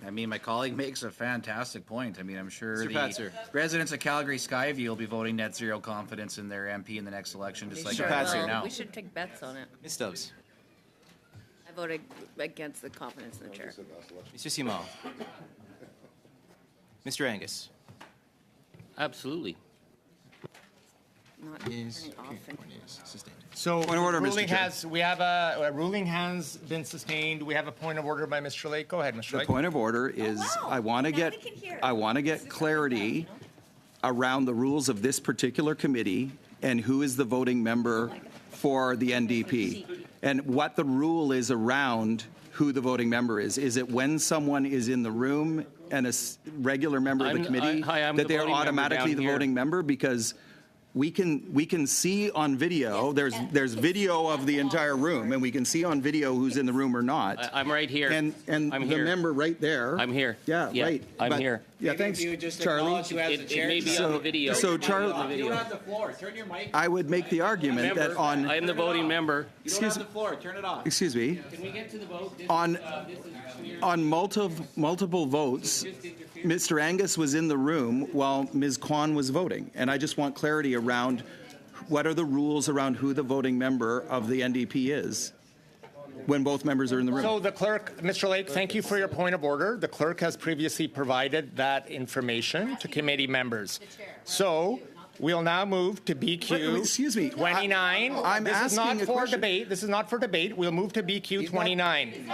I mean, my colleague makes a fantastic point. I mean, I'm sure Mr. the Patzer. residents of Calgary Skyview will be voting net zero confidence in their MP in the next election, just like Sure. I am Patzer. right now. We should take bets on it. Ms. Stubbs. I voted against the confidence in the chair. Mr. Simao. Mr. Angus. Absolutely. Not Yes. turning off and Sustained. So Point of order, Mr. ruling Chair. we have a ruling has been sustained. We have a point of order by Mr. Lake. Go ahead, Mr. The Lake. point of order is, I want to get clarity around the rules of this particular committee and who is the voting member for the NDP, and what the rule is around who the voting member is. Is it when someone is in the room and a regular member of the committee I'm that the they are voting member automatically down the here. voting member? Because we can see on video. There's video of the entire room, and we can see on video who's in the room or not. I'm right here. And I'm the here. member right there. I'm here. Yeah, right. I'm But- here. Yeah, Maybe thanks, if you just Charlie. acknowledge who has the It chair. may be So- on the video. so It may be Charlie- on the You video. don't have the floor. Turn your mic. I would make the argument that Member, I am the voting member. You don't have the floor. Turn it off. excuse me, Can we get to the vote? on multiple votes, Mr. Angus was in the room while Ms. Kwan was voting, and I just want clarity around what are the rules around who the voting member of the NDP is when both members are in the room. So the clerk, Mr. Lake, thank you for your point of order. The clerk has previously provided that information to committee members. So We'll now move to BQ. Excuse me. 29. I'm This is not asking a for question. debate. This is not for debate. We'll move to BQ 29.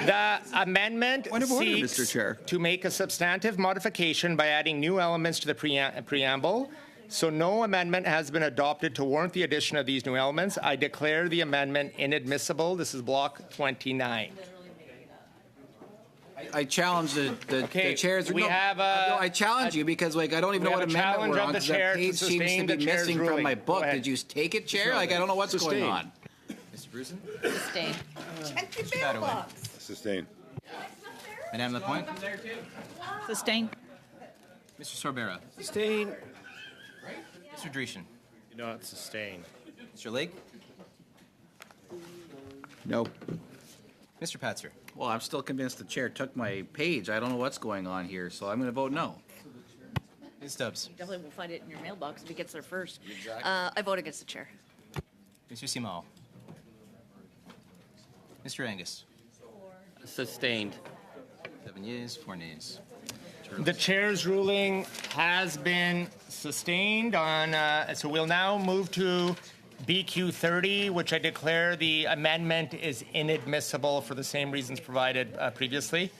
The amendment Point of order, seeks Mr. Chair. to make a substantive modification by adding new elements to the preamble. So no amendment has been adopted to warrant the addition of these new elements. I declare the amendment inadmissible. This is block 29. I challenge the chairs. we no, have no, I challenge you because I don't even we know have what a amendment challenge we're of on. the 'Cause chair that to page seems sustain to be the chair's missing from ruling. my Go book. ahead. Did you take it, Chair? I don't know what's going on. Mr. Brusen? Sustain. Check your Mr. Badaway? mailbox. Sustain. Madame Lapointe? Sustain. Mr. Sorbera? Sustain. Mr. Dreesen? Do not sustain. Mr. Lake? No. Mr. Patzer? Well, I'm still convinced the chair took my page. I don't know what's going on here, so I'm going to vote no. Ms. Stubbs? Definitely will find it in your mailbox if he gets there first. I vote against the chair. Mr. Simao? Mr. Angus? Sustained. 7 yeas, 4 nays. The chair's ruling has been sustained on, so we'll now move to BQ 30, which I declare the amendment is inadmissible for the same reasons provided previously.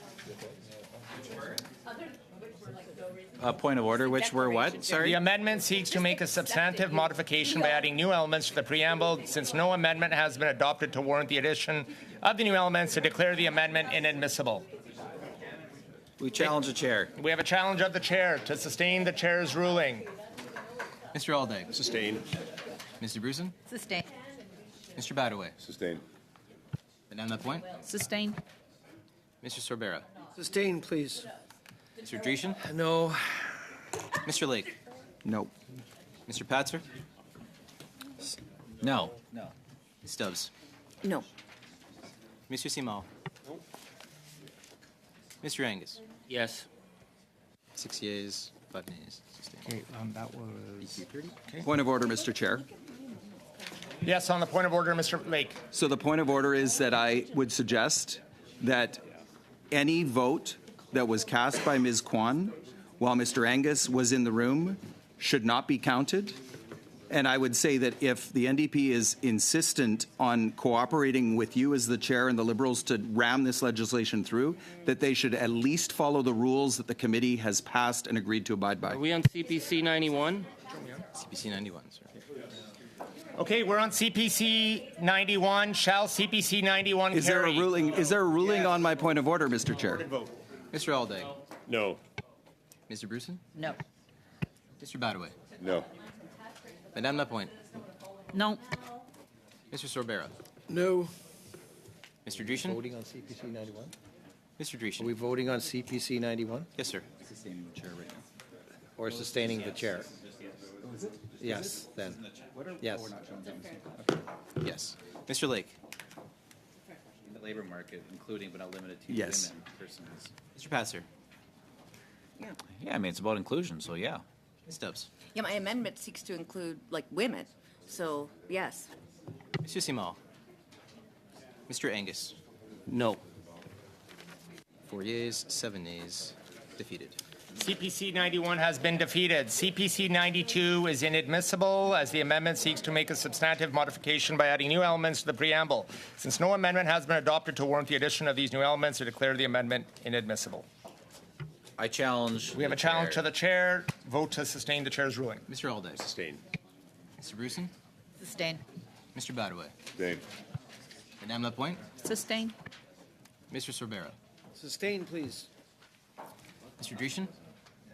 Point of order, which were what? Sorry? The amendment seeks to make a substantive modification by adding new elements to the preamble. Since no amendment has been adopted to warrant the addition of the new elements, to declare the amendment inadmissible. We challenge the chair. We have a challenge of the chair to sustain the chair's ruling. Mr. Aldag? Sustain. Mr. Brusen? Sustain. Mr. Badaway? Sustain. Madame Lapointe? Sustain. Mr. Sorbera? Sustain, please. Mr. Dreesen? No. Mr. Lake? No. Mr. Patzer? No. No. Ms. Stubbs? No. Mr. Simao? Mr. Angus? Yes. 6 yeas, 5 nays. Okay, that was... Point of order, Mr. Chair. Yes, on the point of order, Mr. Lake. So the point of order is that I would suggest that any vote that was cast by Ms. Kwan while Mr. Angus was in the room should not be counted. And I would say that if the NDP is insistent on cooperating with you as the chair and the Liberals to ram this legislation through, that they should at least follow the rules that the committee has passed and agreed to abide by. Are we on CPC 91? CPC 91, sir. Okay, we're on CPC 91. Shall CPC 91 Is there carry? a ruling? Is there a ruling on my point of order, Mr. Chair? Mr. Aldag? No. Mr. Brusen? No. Mr. Badaway? No. Madame Lapointe? No. Mr. Sorbera? No. Mr. Dreesen? Voting on CPC 91? Mr. Are Dreesen? we voting on CPC 91? Yes, sir. Or sustaining the chair? Yes, then. Yes. Yes. Mr. Lake? In the labor market, including but not limited to Yes. women persons. Mr. Passer? Yeah, I mean, it's about inclusion, so yeah. Ms. Stubbs? Yeah, my amendment seeks to include like women. So yes. Mr. Simao? Mr. Angus? No. 4 yeas, 7 nays. Defeated. CPC 91 has been defeated. CPC 92 is inadmissible as the amendment seeks to make a substantive modification by adding new elements to the preamble. Since no amendment has been adopted to warrant the addition of these new elements, I declare the amendment inadmissible. I challenge. We have a challenge to the chair. Vote to sustain the chair's ruling. Mr. Aldag? Sustain. Mr. Brusen? Sustain. Mr. Badaway? Sustain. Madame Lapointe? Sustain. Mr. Sorbera? Sustain, please. Mr. Dreesen?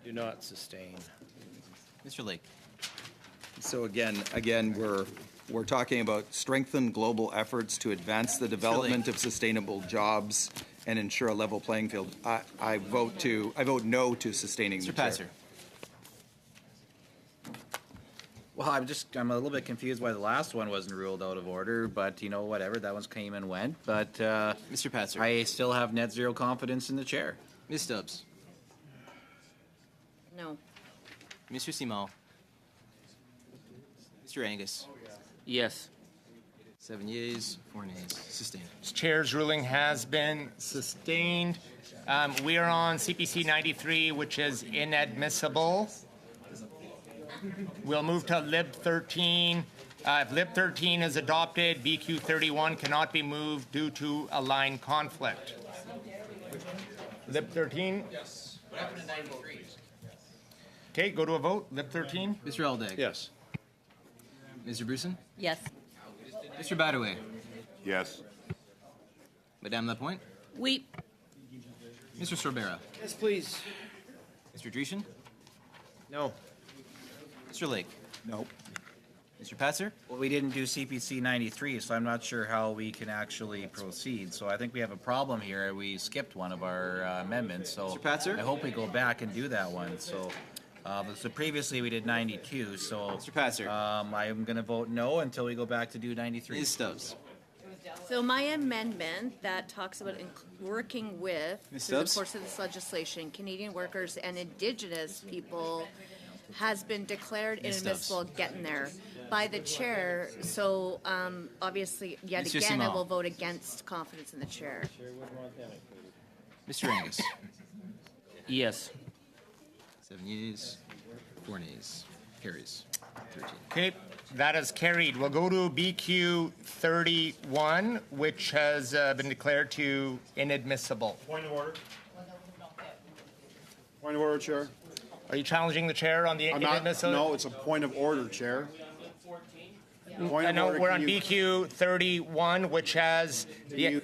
Do not sustain. Mr. Lake? So again, we're talking about strengthen global efforts to advance the development of sustainable jobs and ensure a level playing field. I vote no to sustaining the Mr. chair. Passer? Well, I'm a little bit confused why the last one wasn't ruled out of order, but you know, whatever. That one came and went. But Mr. Patzer? I still have net zero confidence in the chair. Ms. Stubbs? No. Mr. Simao? Mr. Angus? Yes. 7 yeas, 4 nays. Sustained. This chair's ruling has been sustained. We are on CPC 93, which is inadmissible. We'll move to Lib 13. If Lib 13 is adopted, BQ 31 cannot be moved due to a line conflict. Lib 13? Yes. What happened to 93? Okay, go to a vote. Lib 13? Mr. Aldag? Yes. Mr. Bruson? Yes. Mr. Badaway? Yes. Madame Lapointe? We. Mr. Sorbera? Yes, please. Mr. Dreeshen? No. Mr. Lake? No. Mr. Patzer? Well, we didn't do CPC 93, so I'm not sure how we can actually proceed. So I think we have a problem here. We skipped one of our amendments, so Mr. Patzer? I hope we go back and do that one. So, so previously we did 92, so Mr. Patzer? I'm going to vote no until we go back to do 93. Ms. Stubbs? So my amendment that talks about working with, Ms. through the Stubbs? course of this legislation, Canadian workers and Indigenous people has been declared Ms. inadmissible, getting there, by the chair. So obviously, yet Mr. again, I Simon. will vote against confidence in the chair. Mr. Angus? Yes. 7 yeas, 4 nays. Carries. 13. Okay, that is carried. We'll go to BQ 31, which has been declared to inadmissible. Point of order. Point of order, Chair. Are you challenging the chair on the I'm not, inadmissible? no, it's a point of order, Chair. Point I of know order, we're can on you- BQ 31, which has you-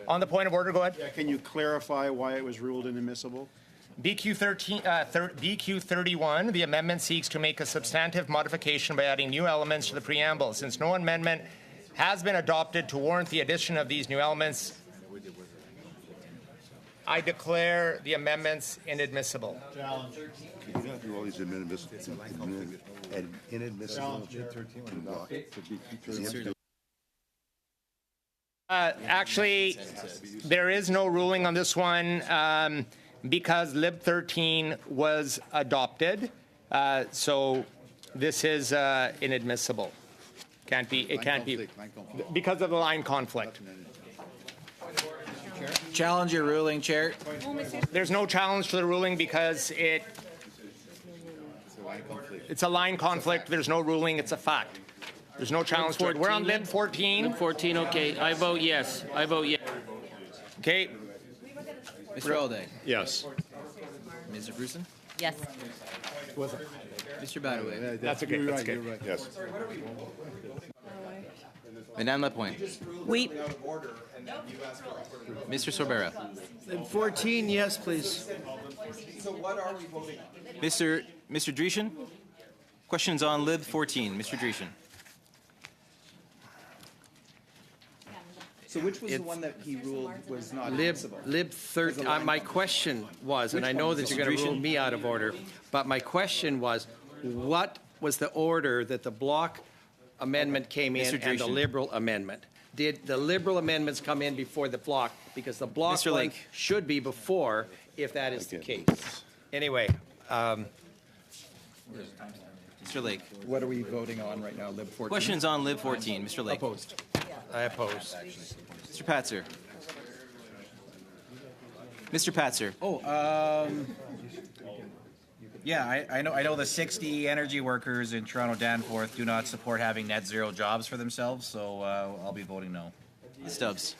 on the point of order. Go ahead. Yeah, can you clarify why it was ruled inadmissible? BQ 31, the amendment seeks to make a substantive modification by adding new elements to the preamble. Since no amendment has been adopted to warrant the addition of these new elements, I declare the amendments inadmissible. You don't do all these inadmissible. Actually, there is no ruling on this one because Lib 13 was adopted. So this is inadmissible. Can't be. It can't be because of the line conflict. Challenge your ruling, Chair. There's no challenge to the ruling because it's a line conflict. There's no ruling. It's a fact. There's no challenge to it. We're on Lib 14. Lib 14, okay. I vote yes. I vote yes. Okay. Mr. Aldag? Yes. Mr. Bruson? Yes. Mr. Badaway? That's okay. That's good. Yes. Madame Lapointe? We. Mr. Sorbera? Lib 14, yes, please. Mr. Dreeshen? Questions on Lib 14. Mr. Dreeshen? So which was the one that he ruled was not Lib admissible? 13, my question was, and I know that you're going to rule me out of order, but my question was, what was the order that the block amendment came in Mr. and the Dreeshen. liberal amendment? Did the liberal amendments come in before the block? Because the block Mr. one Lake. should be before, if that is the case. Anyway, Mr. Lake? What are we voting on right now, Lib 14? Questions on Lib 14. Mr. Lake? Opposed. I oppose. Mr. Patzer? Mr. Patzer? Yeah, I know the 60 energy workers in Toronto Danforth do not support having net zero jobs for themselves, so I'll be voting no. Ms. Stubbs?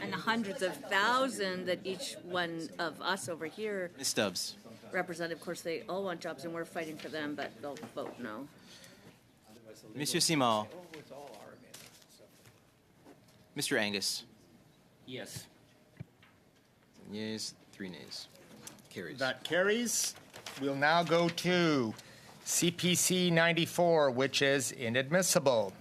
And the hundreds of thousands that each one of us over here Ms. Stubbs? represent. Of course, they all want jobs, and we're fighting for them, but they'll vote no. Monsieur Simon? Mr. Angus? Yes. Yes, 3 nays. Carries. That carries. We'll now go to CPC 94, which is inadmissible.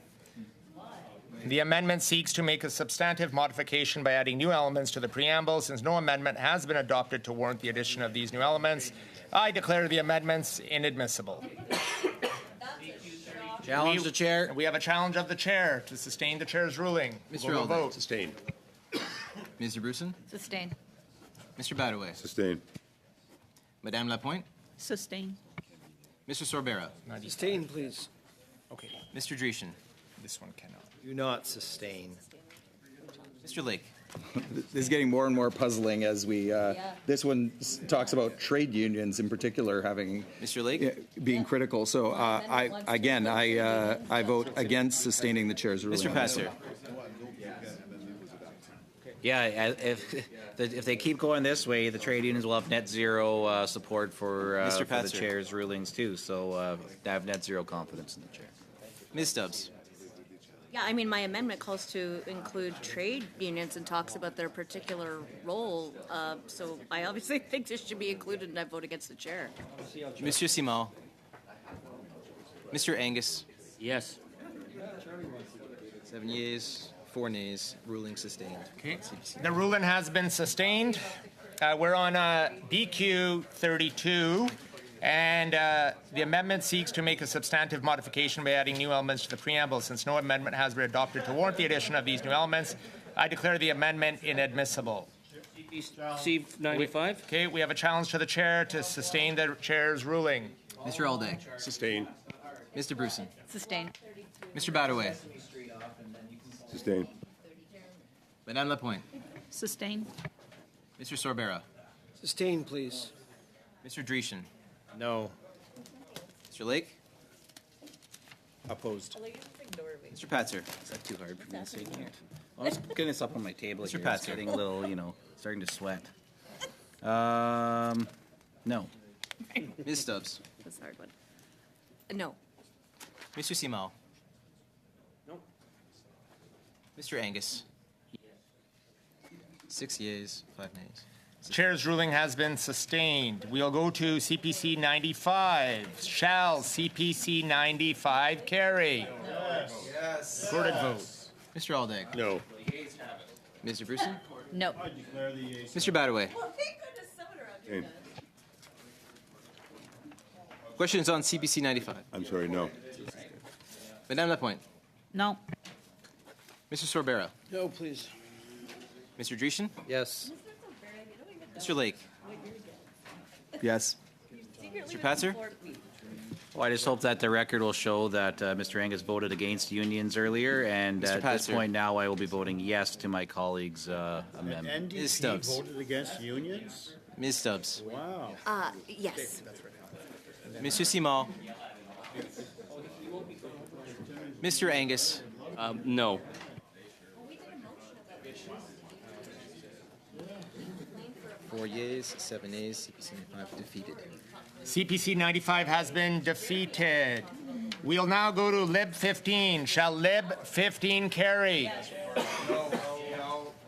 The amendment seeks to make a substantive modification by adding new elements to the preamble. Since no amendment has been adopted to warrant the addition of these new elements, I declare the amendments inadmissible. Challenge the chair. We have a challenge of the chair to sustain the chair's ruling. Mr. We'll Alden. vote. Sustained. Mr. Bruson? Sustained. Mr. Badaway? Sustained. Madame Lapointe? Sustain. Mr. Sorbera? Sustain, please. Okay, Mr. Dreeshen? this one cannot. do not sustain. Mr. Lake? This is getting more and more puzzling as we, this one talks about trade unions in particular having. Mr. Lake? Being critical. So I vote against sustaining the chair's ruling. Mr. Pastor? Yeah, if they keep going this way, the trade unions will have net zero support for the Patzer. chair's rulings too. So I have net zero confidence in the chair. Ms. Stubbs? Yeah, I mean, my amendment calls to include trade unions and talks about their particular role. So I obviously think this should be included, and I vote against the chair. Monsieur Simon? Mr. Angus? Yes. 7 yeas, 4 nays, ruling sustained. Okay. The ruling has been sustained. We're on BQ 32, and the amendment seeks to make a substantive modification by adding new elements to the preamble. Since no amendment has been adopted to warrant the addition of these new elements, I declare the amendment inadmissible. C95? Okay, we have a challenge to the chair to sustain the chair's ruling. Mr. Alday? Sustain. Mr. Bruson? Sustain. Mr. Badaway? Sustain. Madame Lapointe? Sustain. Mr. Sorbera? Sustain, please. Mr. Dreeshen? No. Mr. Lake? Opposed. Mr. Patzer? Is that too hard for me to say? I was getting this up on my table Mr. here. It's Patzer. getting a little, starting to sweat. No. Ms. Stubbs? That's a hard one. No. Mr. Simao? No. Mr. Angus? 6 yeas, 5 nays. Chair's ruling has been sustained. We'll go to CPC 95. Shall CPC 95 carry? Yes. Recorded vote. Mr. Aldag? No. Mr. Bruson? No. Mr. Badaway? Sustain. Questions on CPC 95? I'm sorry, no. Madame Lapointe? No. Mr. Sorbera? No, please. Mr. Dreeshen? Yes. Mr. Lake? Yes. Mr. Patzer? Well, I just hope that the record will show that Mr. Angus voted against unions earlier, and Mr. at this Patzer. point now I will be voting yes to my colleague's amendment. Ms. NDP Stubbs. voted against unions? Ms. Stubbs? Wow. Yes. Mr. Simon? Mr. Angus? No. Four yeas, 7 nays, CPC 95 defeated. CPC 95 has been defeated. We'll now go to Lib 15. Shall Lib 15 carry?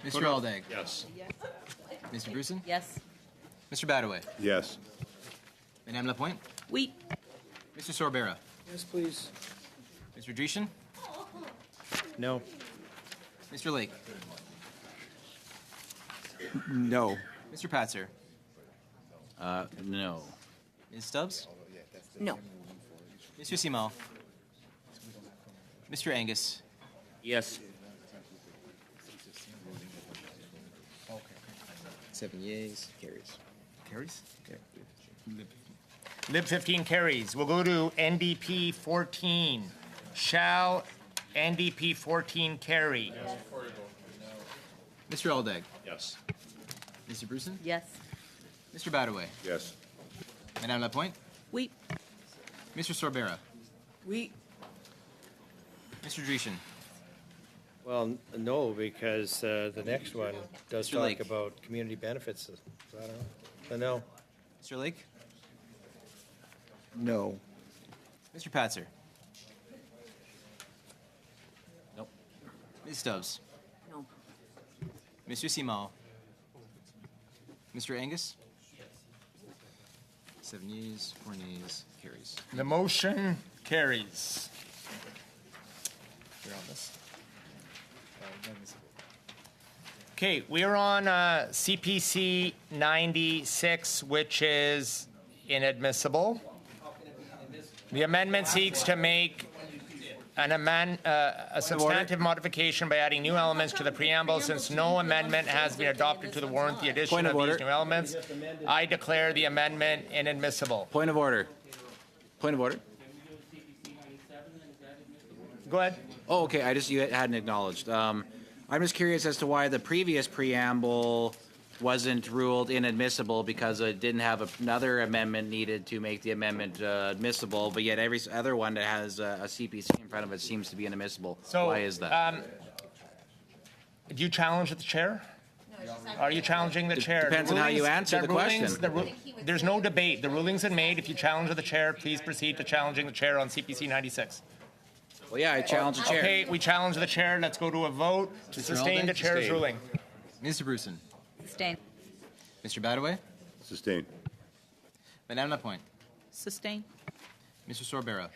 Mr. Aldag? Yes. Mr. Bruson? Yes. Mr. Badaway? Yes. Madame Lapointe? We. Mr. Sorbera? Yes, please. Mr. Dreeshen? No. Mr. Lake? No. Mr. Patzer? No. Ms. Stubbs? No. Mr. Simon? Mr. Angus? Yes. 7 yeas, carries. Carries? Okay. Lib 15 carries. We'll go to NDP 14. Shall NDP 14 carry? Mr. Aldag? Yes. Mr. Bruson? Yes. Mr. Badaway? Yes. Madame Lapointe? We. Mr. Sorbera? We. Mr. Dreeshen? Well, no, because the next one does Mr. talk Lake. about community benefits. So I don't know. So no. Mr. Lake? No. Mr. Patzer? Nope. Ms. Stubbs? No. Mr. Simon? Mr. Angus? 7 yeas, 4 nays, carries. The motion carries. You're on this. Okay, we're on CPC 96, which is inadmissible. The amendment seeks to make a substantive modification by adding new elements to the preamble. Since no amendment has been adopted to the warrant the addition Point of of these order. new elements, I declare the amendment inadmissible. Point of order. Point of order. Go ahead. Oh, okay. You hadn't acknowledged. I'm just curious as to why the previous preamble wasn't ruled inadmissible because it didn't have another amendment needed to make the amendment admissible, but yet every other one that has a CPC in front of it seems to be inadmissible. So, why is that? Do you challenge the chair? Are you challenging the chair? Depends on how you answer the question. There's no debate. The ruling's been made. If you challenge the chair, please proceed to challenging the chair on CPC 96. Well, yeah, I challenge the chair. Okay, we challenge the chair. Let's go to a vote to sustain the chair's Sustain. ruling. Mr. Bruson. Sustain. Mr. Badaway. Sustain. Madame Lapointe. Sustain. Mr. Sorbera.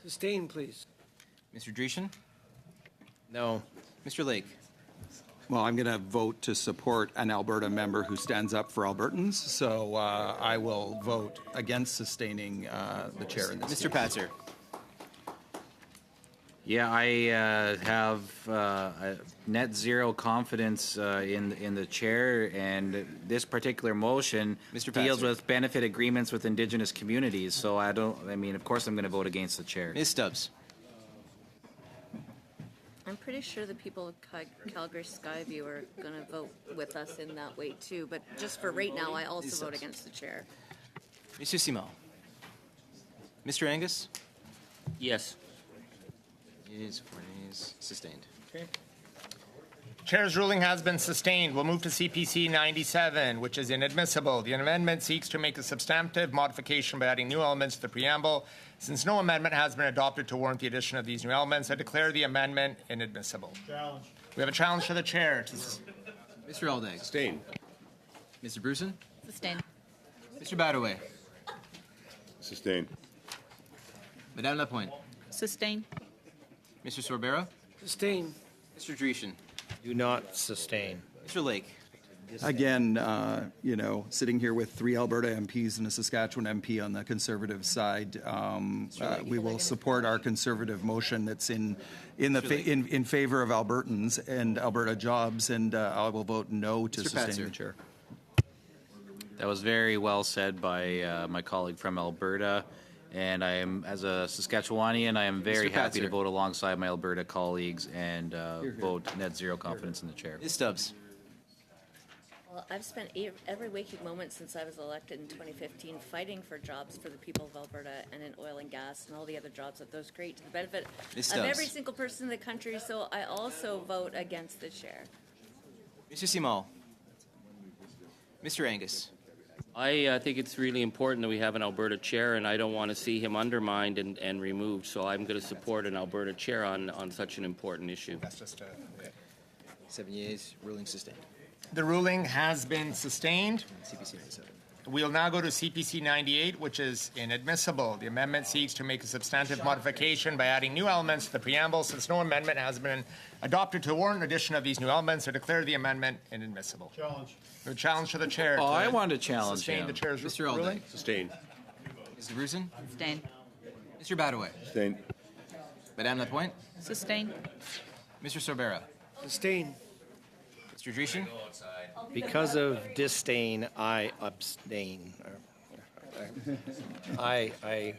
Sustain, please. Mr. Dreeshen. No. Mr. Lake. Well, I'm going to vote to support an Alberta member who stands up for Albertans, so I will vote against sustaining the chair in this Mr. case. Patzer. Yeah, I have a net zero confidence in the chair, and this particular motion Mr. deals Patzer. with benefit agreements with Indigenous communities. So I mean, of course, I'm going to vote against the chair. Ms. Stubbs. I'm pretty sure the people of Calgary Skyview are going to vote with us in that way too. But just for right now, I also vote against the chair. Monsieur Simon. Mr. Angus. Yes. Yeas, 4 nays, sustained. Chair's ruling has been sustained. We'll move to CPC 97, which is inadmissible. The amendment seeks to make a substantive modification by adding new elements to the preamble. Since no amendment has been adopted to warrant the addition of these new elements, I declare the amendment inadmissible. Challenge. We have a challenge to the chair. Mr. Aldag. Sustain. Mr. Bruson. Sustain. Mr. Badaway. Sustain. Madame Lapointe. Sustain. Mr. Sorbera. Sustain. Mr. Dreeshen. Do not sustain. Mr. Lake. Again, sitting here with 3 Alberta MPs and a Saskatchewan MP on the Conservative side, we will support our Conservative motion that's in favor of Albertans and Alberta jobs, and I will vote no to Mr. sustain Patzer. the chair. That was very well said by my colleague from Alberta. And I am, as a Saskatchewanian, I am very Mr. happy to Patzer. vote alongside my Alberta colleagues and vote net zero confidence in the chair. Ms. Stubbs. Well, I've spent every waking moment since I was elected in 2015 fighting for jobs for the people of Alberta and in oil and gas and all the other jobs that those create to the benefit Ms. of Stubbs. every single person in the country. So I also vote against the chair. Mr. Simon. Mr. Angus. I think it's really important that we have an Alberta chair, and I don't want to see him undermined and removed. So I'm going to support an Alberta chair on such an important issue. That's just 7 yeas, ruling sustained. The ruling has been sustained. CPC 97. We'll now go to CPC 98, which is inadmissible. The amendment seeks to make a substantive modification by adding new elements to the preamble. Since no amendment has been adopted to warrant addition of these new elements, I declare the amendment inadmissible. Challenge. A challenge to the chair. Oh, I wanted to challenge sustain him. the chair's Mr. ruling. Aldag. Sustain. Mr. Bruson. Sustain. Mr. Badaway. Sustain. Madame Lapointe. Sustain. Mr. Sorbera. Sustain. Mr. Dreeshen. Because of disdain, I abstain. I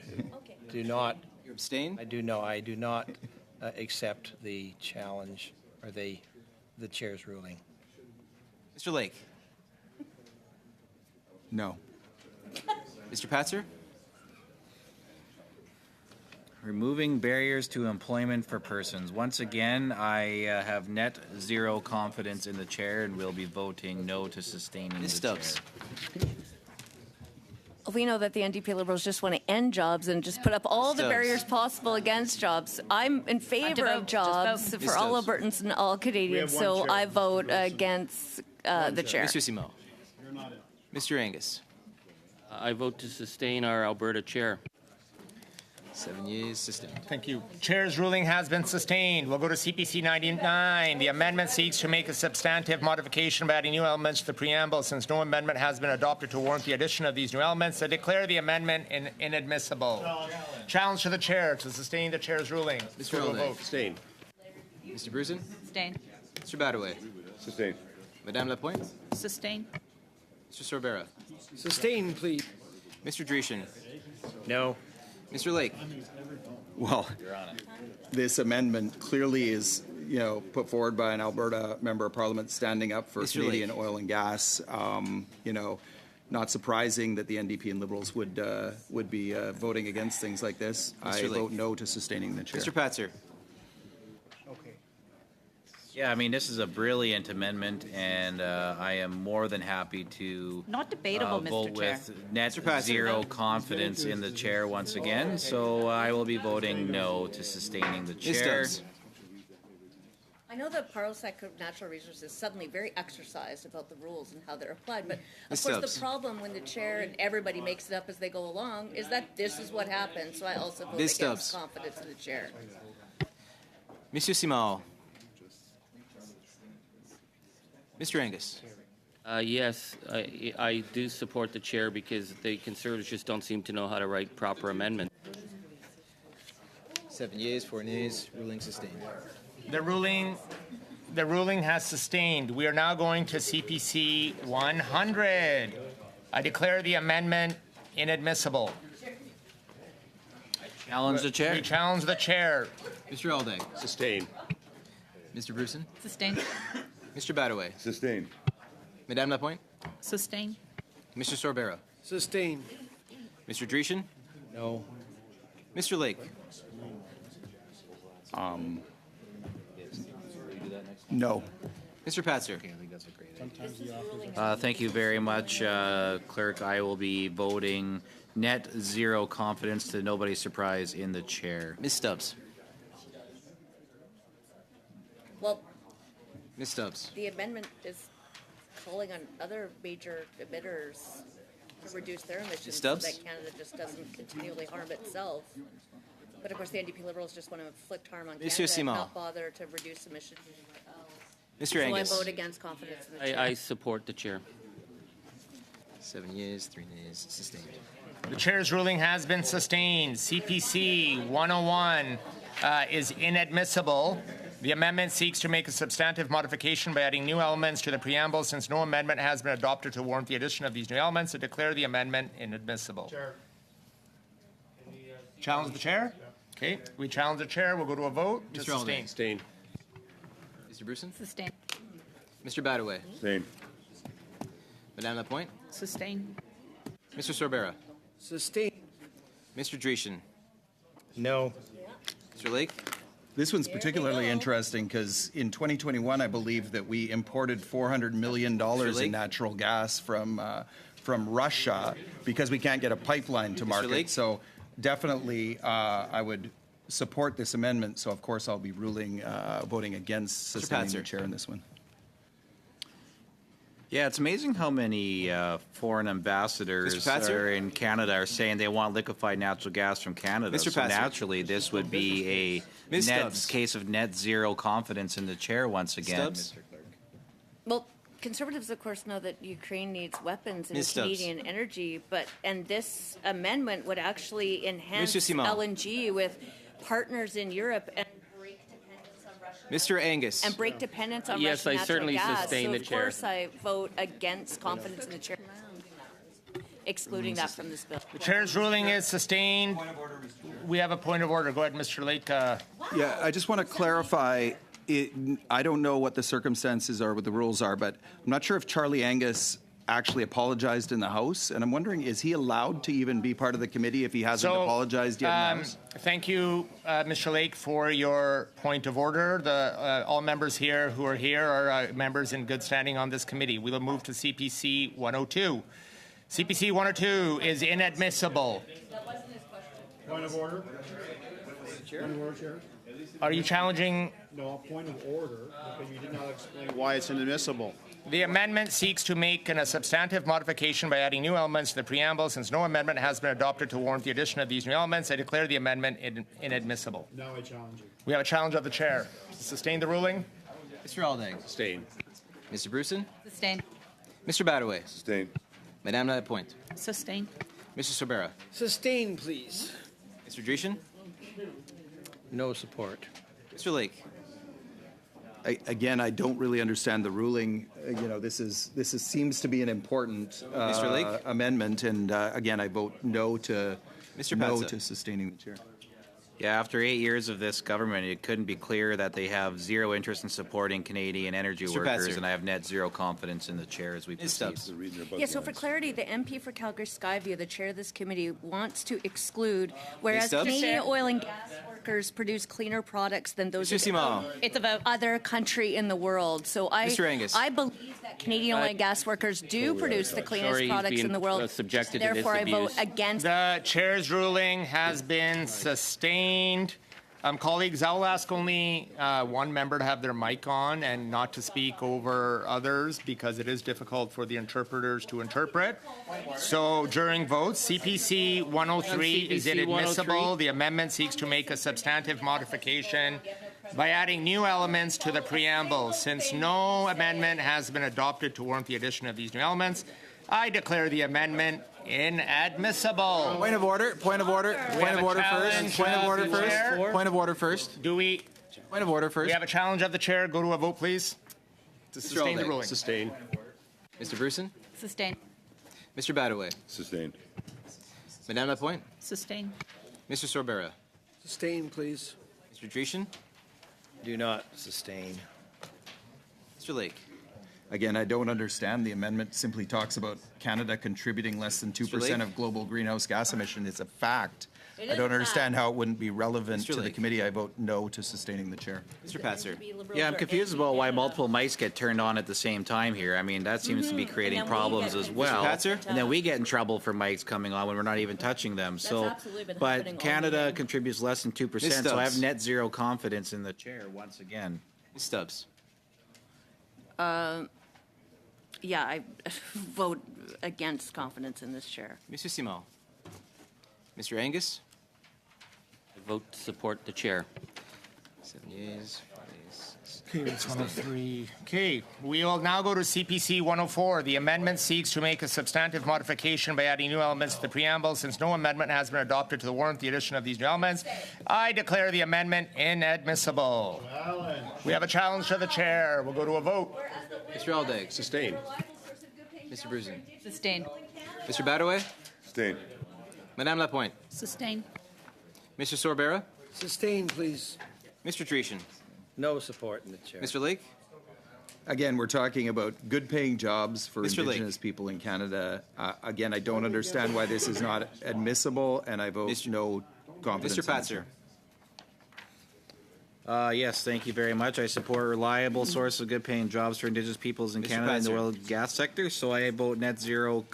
do not. You abstain? I do not accept the challenge or the chair's ruling. Mr. Lake. No. Mr. Patzer. Removing barriers to employment for persons. Once again, I have net zero confidence in the chair and will be voting no to sustaining Ms. the Stubbs. chair. We know that the NDP Liberals just want to end jobs and just put up all the Stubbs. barriers possible against jobs. I'm in favor of jobs Ms. for all Stubbs. Albertans and all Canadians, one so chair. I vote against the chair. Mr. Simon. Mr. Angus. I vote to sustain our Alberta chair. 7 yeas, sustained. Thank you. Chair's ruling has been sustained. We'll go to CPC 99. The amendment seeks to make a substantive modification by adding new elements to the preamble. Since no amendment has been adopted to warrant the addition of these new elements, I declare the amendment inadmissible. Challenge to the chair to sustain the chair's ruling. Mr. Go to a Aldag. vote. Sustain. Mr. Bruson. Sustain. Mr. Badaway. Sustain. Madame Lapointe. Sustain. Mr. Sorbera. Sustain, please. Mr. Dreeshen. No. Mr. Lake. Well, this amendment clearly put forward by an Alberta member of Parliament standing up for Mr. Canadian Lake. oil and gas. Not surprising that the NDP and Liberals would be voting against things like this. Mr. I Lake. vote no to sustaining the chair. Mr. Patzer. Yeah, I mean, this is a brilliant amendment, and I am more than happy to Not debatable, vote Mr. Chair. with net zero confidence in the chair once again. So I will be voting no to sustaining the Ms. chair. Stubbs. I know that Parosec of Natural Resources is suddenly very exercised about the rules and how they're applied, but of Ms. course Stubbs. the problem when the chair and everybody makes it up as they go along is that this is what happens. So I also vote Ms. against Stubbs. confidence in the chair. Monsieur Simao. Mr. Angus. Yes, I do support the chair because the Conservatives just don't seem to know how to write proper amendments. 7 yeas, 4 nays, ruling sustained. The ruling has sustained. We are now going to CPC 100. I declare the amendment inadmissible. Challenge the chair. We challenge the chair. Mr. Aldag. Sustain. Mr. Bruson. Sustain. Mr. Badaway. Sustain. Madame Lapointe. Sustain. Mr. Sorbera. Sustain. Mr. Dreeshen. No. Mr. Lake. No. Mr. Patzer. Thank you very much, Clerk. I will be voting net zero confidence to nobody's surprise in the chair. Ms. Stubbs. Well, Ms. Stubbs. the amendment is calling on other major emitters to reduce their emissions so Stubbs? that Canada just doesn't continually harm itself. But of course, the NDP Liberals just want to inflict harm on Monsieur Canada and Simon. not bother to reduce emissions. Mr. So Angus. I vote against confidence in the chair. I support the chair. 7 yeas, 3 nays, sustained. The chair's ruling has been sustained. CPC 101 is inadmissible. The amendment seeks to make a substantive modification by adding new elements to the preamble. Since no amendment has been adopted to warrant the addition of these new elements, to declare the amendment inadmissible. Challenge the chair? Okay, we challenge the chair. We'll go to a vote to Mr. Aldag. sustain. Sustain. Mr. Bruson. Sustain. Mr. Badaway. Sustain. Madame Lapointe. Sustain. Mr. Sorbera. Sustain. Mr. Dreeshen. No. Mr. Lake. This one's particularly interesting because in 2021, I believe that we imported $400 million Lake? in natural gas from Russia because we can't get a pipeline to market. Lake? So definitely, I would support this amendment. So of course, I'll be voting against sustaining the Patzer. chair in this one. Yeah, it's amazing how many foreign ambassadors Mr. Patzer? are in Canada are saying they want liquefied natural gas from Canada. Mr. So Patzer? naturally, this would be a Ms. Stubbs. case of net zero confidence in the chair once again. Stubbs. Well, Conservatives, of course, know that Ukraine needs weapons and Ms. Stubbs. Canadian energy, and this amendment would actually enhance Monsieur Simon. LNG with partners in Europe and break dependence on Russian Mr. Angus. and break dependence on Yes, Russian I natural certainly gas. sustain so the of chair. course, I vote against confidence in the chair, excluding that from this bill. The chair's ruling is sustained. We have a point of order. Go ahead, Mr. Lake. Yeah, I just want to clarify. I don't know what the circumstances are, what the rules are, but I'm not sure if Charlie Angus actually apologized in the House, and I'm wondering, is he allowed to even be part of the committee if he hasn't apologized yet in the House? Thank you, Mr. Lake, for your point of order. All members here who are here are members in good standing on this committee. We will move to CPC 102. CPC 102 is inadmissible. Point of order. Point of order, Chair. Are you challenging? No, point of order, because you did not explain why it's inadmissible. The amendment seeks to make a substantive modification by adding new elements to the preamble. Since no amendment has been adopted to warrant the addition of these new elements, I declare the amendment inadmissible. Now I challenge you. We have a challenge of the chair. Sustain the ruling. Mr. Aldag. Sustain. Mr. Bruson. Sustain. Mr. Badaway. Sustain. Madame Lapointe. Sustain. Mr. Sorbera. Sustain, please. Mr. Dreeshen. No support. Mr. Lake. Again, I don't really understand the ruling. This seems to be an important Mr. Lake? amendment, and again, I vote no to Mr. no Patzer. to sustaining the chair. Yeah, after 8 years of this government, it couldn't be clearer that they have zero interest in supporting Canadian energy Mr. workers, Patzer. and I have net zero confidence in the chair as we Ms. proceed. Stubbs. Yeah, so for clarity, the MP for Calgary Skyview, the chair of this committee, wants to exclude, whereas Stubbs? Canadian oil and gas workers produce cleaner products than those Mr. of Simon. it's of other country in the world. So Mr. Angus. I believe that Canadian oil and gas workers do produce the cleanest Sorry, he's products being, in the world. subjected to this Therefore, I vote abuse. against. The chair's ruling has been sustained. Colleagues, I'll ask only one member to have their mic on and not to speak over others because it is difficult for the interpreters to interpret. So during votes, CPC 103 is CPC inadmissible. 103. The amendment seeks to make a substantive modification by adding new elements to the preamble. Since no amendment has been adopted to warrant the addition of these new elements, I declare the amendment inadmissible. Point of order. Point of order. Point of order first. Point of order first. Point of order first. Do we? Point of order We first. have a challenge of the chair. Go to a vote, please. To Mr. sustain the Alday. ruling. Sustain. Mr. Bruson? Sustain. Mr. Badaway? Sustain. Madame Lapointe? Sustain. Mr. Sorbera? Sustain, please. Mr. Dreeshen? Do not sustain. Mr. Lake? Again, I don't understand. The amendment simply talks about Canada contributing less than 2% Lake? of global greenhouse gas emission. It's a fact. It I is don't a understand how it wouldn't be relevant Mr. to the Lake? committee. I vote no to sustaining the chair. Mr. Patzer? Yeah, I'm confused about why multiple mics get turned on at the same time here. I mean, that seems to be creating And then we problems get as confused. well. Mr. Patzer? And then we get in trouble for mics coming on when we're not even touching them. So, absolutely been happening but all Canada weekend. contributes less than 2%, Ms. so I have Stubbs. net zero confidence in the chair once again. Ms. Stubbs? Yeah, I vote against confidence in this chair. Mr. Simon? Mr. Angus? I vote to support the chair. 7 yeas, 5 yeas. Okay, that's 103. Okay, we will now go to CPC 104. The amendment seeks to make a substantive modification by adding new elements to the preamble. Since no amendment has been adopted to the warrant the addition of these new elements, I declare the amendment inadmissible. We have a challenge to the chair. We'll go to a vote. Mr. Alday? Sustain. Mr. Bruson? Sustain. Mr. Badaway? Sustain. Madame Lapointe? Sustain. Mr. Sorbera? Sustain, please. Mr. Dreeshen? No support in the chair. Mr. Lake? Again, we're talking about good-paying jobs for Mr. Lake. Indigenous people in Canada. Again, I don't understand why this is not admissible, and I vote Mr. no confidence. Mr. in the Patzer? chair. Yes, thank you very much. I support a reliable source of good-paying jobs for Indigenous peoples in Mr. Canada in the Patzer. oil and gas sector, so I vote net zero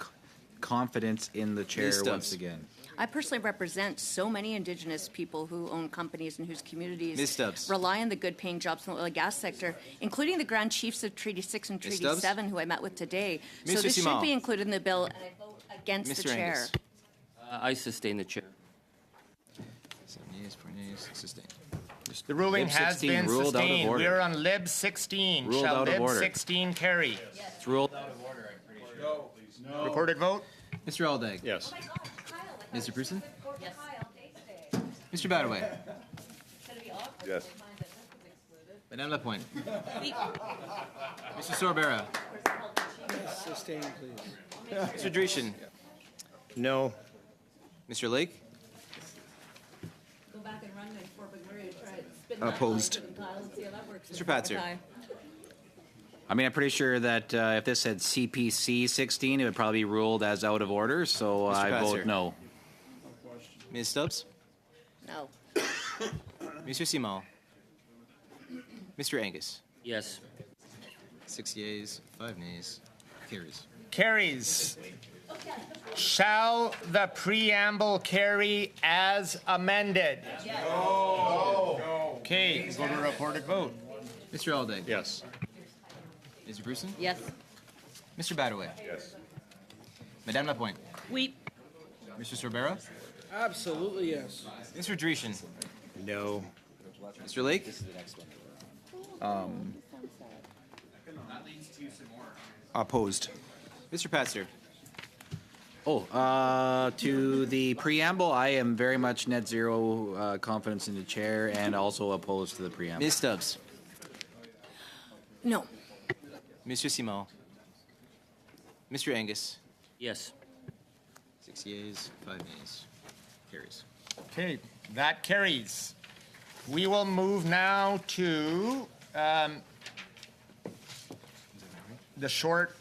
confidence in the chair Ms. Stubbs. once again. I personally represent so many Indigenous people who own companies and whose communities Ms. Stubbs. rely on the good-paying jobs in the oil and gas sector, including the Grand Chiefs of Treaty 6 and Ms. Treaty Stubbs. 7, who I met with today. So Mr. this Simon. should be included in the bill, and I vote against Mr. the chair. Angus? I sustain the chair. 7 yeas, 4 yeas, sustain. The ruling Lib has 16 been ruled out of sustained. order. We are on Lib 16. Ruled Shall out of Lib order. 16 carry? It's ruled out of order, I'm pretty sure. Recorded vote? Mr. Alday? Yes. Mr. Bruson? Mr. Badaway? Yes. Madame Lapointe? Mr. Sorbera? Sustain, please. Mr. Dreeshen? No. Mr. Lake? Go back and run my Fort McMurray, try it, spin Opposed. see how that works. Mr. Patzer? I mean, I'm pretty sure that if this said CPC 16, it would probably be ruled as out of order, so Mr. I Patzer. vote no. Ms. Stubbs? No. Mr. Simon? Mr. Angus? Yes. 6 yeas, 5 nays. Carries. Carries. Shall the preamble carry as amended? No. Okay, go to a recorded vote. Mr. Alday? Yes. Mr. Bruson? Yes. Mr. Badaway? Yes. Madame Lapointe? We. Mr. Sorbera? Absolutely, yes. Mr. Dreeshen? No. Mr. Lake? Opposed. Mr. Patzer? To the preamble, I am very much net zero confidence in the chair and also opposed to the preamble. Ms. Stubbs? No. Mr. Simon? Mr. Angus? Yes. 6 yeas, 5 nays. Carries. Okay, that carries. We will move now to the short.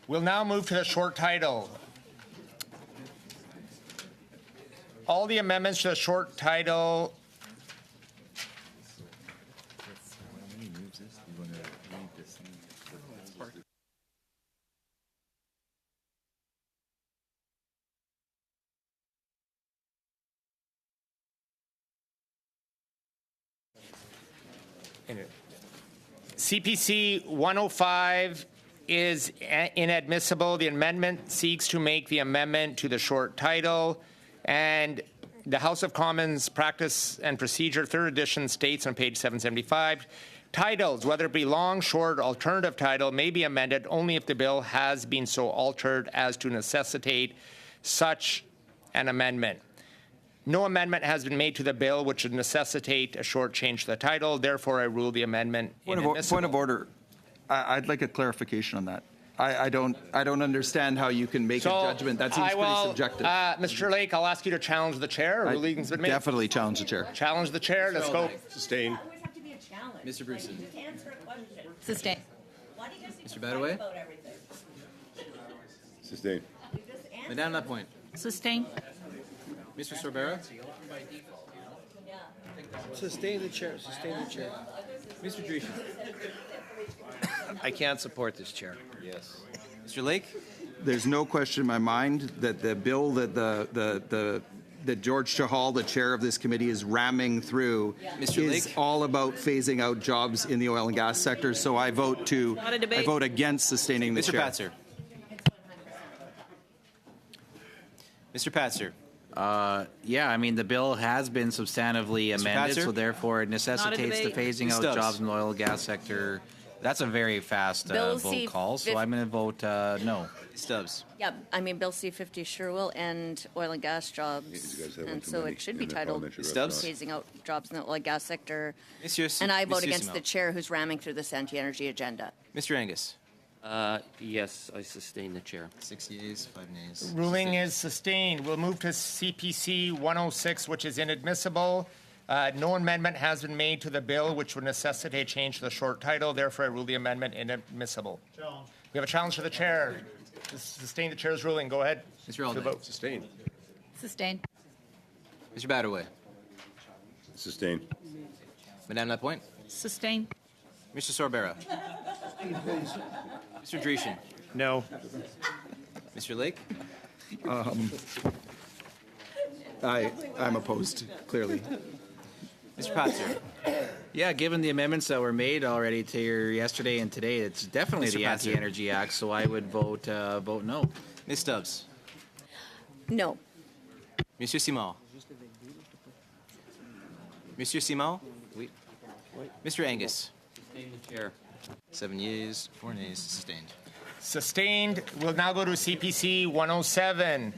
We'll now move to the short title. All the amendments to the short title CPC 105 is inadmissible. The amendment seeks to make the amendment to the short title, and the House of Commons Practice and Procedure, 3rd edition, states on page 775, titles, whether it be long, short, alternative title, may be amended only if the bill has been so altered as to necessitate such an amendment. No amendment has been made to the bill which would necessitate a short change to the title. Therefore, I rule the amendment inadmissible. Point of order. I'd like a clarification on that. I don't understand how you can make a judgment. That seems pretty subjective. Mr. Lake, I'll ask you to challenge the chair. Ruling's been made. Definitely challenge the chair. Challenge the chair. Let's go. Sustain. Mr. Bruce. Sustain. Mr. Badaway. Sustain. Madame Lapointe. Sustain. Mr. Sorbera. Sustain the chair. Sustain the chair. Mr. Dreesen. I can't support this, Chair. Yes. Mr. Lake. There's no question in my mind that the bill that that George Chahal, the chair of this committee, is ramming through Mr. is Lake? all about phasing out jobs in the oil and gas sector. So I vote against sustaining the Mr. chair. Patzer. Mr. Patzer. Yeah, I mean, the bill has been substantively amended, Patzer? so therefore it necessitates the debate. phasing Ms. out Stubbs. jobs in the oil and gas sector. That's a very fast Bill vote C. call, so I'm going to vote no. Stubbs. Yeah, I mean, Bill C-50 sure will end oil and gas jobs, guys have one and too so many it should be in the titled parliamentary Stubbs? phasing out jobs in the oil and gas sector. Monsieur, And I vote Monsieur against Simon. the chair who's ramming through this anti-energy agenda. Mr. Angus. Yes, I sustain the chair. 6 yeas, 5 nays. Ruling is sustained. We'll move to CPC 106, which is inadmissible. No amendment has been made to the bill which would necessitate change to the short title. Therefore, I rule the amendment inadmissible. Challenge. We have a challenge to the chair. To sustain the chair's ruling. Go ahead. Mr. To Alden. vote. Sustain. Sustain. Mr. Badaway. Sustain. Madame Lapointe. Sustain. Mr. Sorbera. Mr. Dreesen. No. Mr. Lake. I'm opposed, clearly. Mr. Patzer. Yeah, given the amendments that were made already to your yesterday and today, it's definitely Mr. the Patzer. Anti-Energy Act, so I would vote no. Ms. Stubbs. No. Monsieur Simon. Monsieur Simon. Oui. Mr. Angus. Sustain the chair. 7 yeas, 4 nays, sustained. Sustained. We'll now go to CPC 107.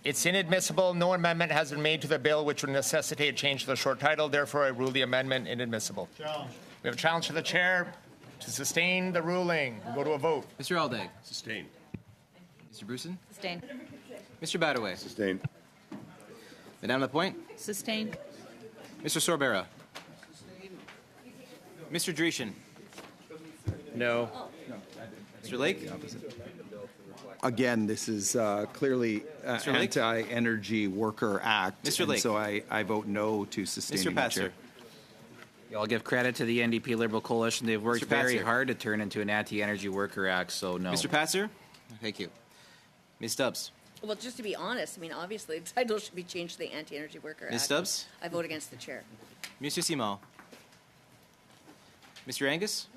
It's inadmissible. No amendment has been made to the bill which would necessitate a change to the short title. Therefore, I rule the amendment inadmissible. Challenge. We have a challenge to the chair to sustain the ruling. We'll go to a vote. Mr. Aldag. Sustain. Mr. Bruson. Sustain. Mr. Badaway. Sustain. Madame Lapointe. Sustain. Mr. Sorbera. Mr. Dreesen. No. Mr. Lake. Again, this is clearly Mr. Lake? Anti-Energy Worker Act. Mr. and Lake? so I vote no to sustaining Mr. the Patzer. chair. Yeah, I'll give credit to the NDP Liberal Coalition. They've worked Mr. very Patzer. hard to turn into an Anti-Energy Worker Act, so no. Mr. Patzer. Thank you. Ms. Stubbs. Well, just to be honest, I mean, obviously, the title should be changed to the Anti-Energy Worker Act. Ms. Stubbs. I vote against the chair. Monsieur Simon. Mr. Angus.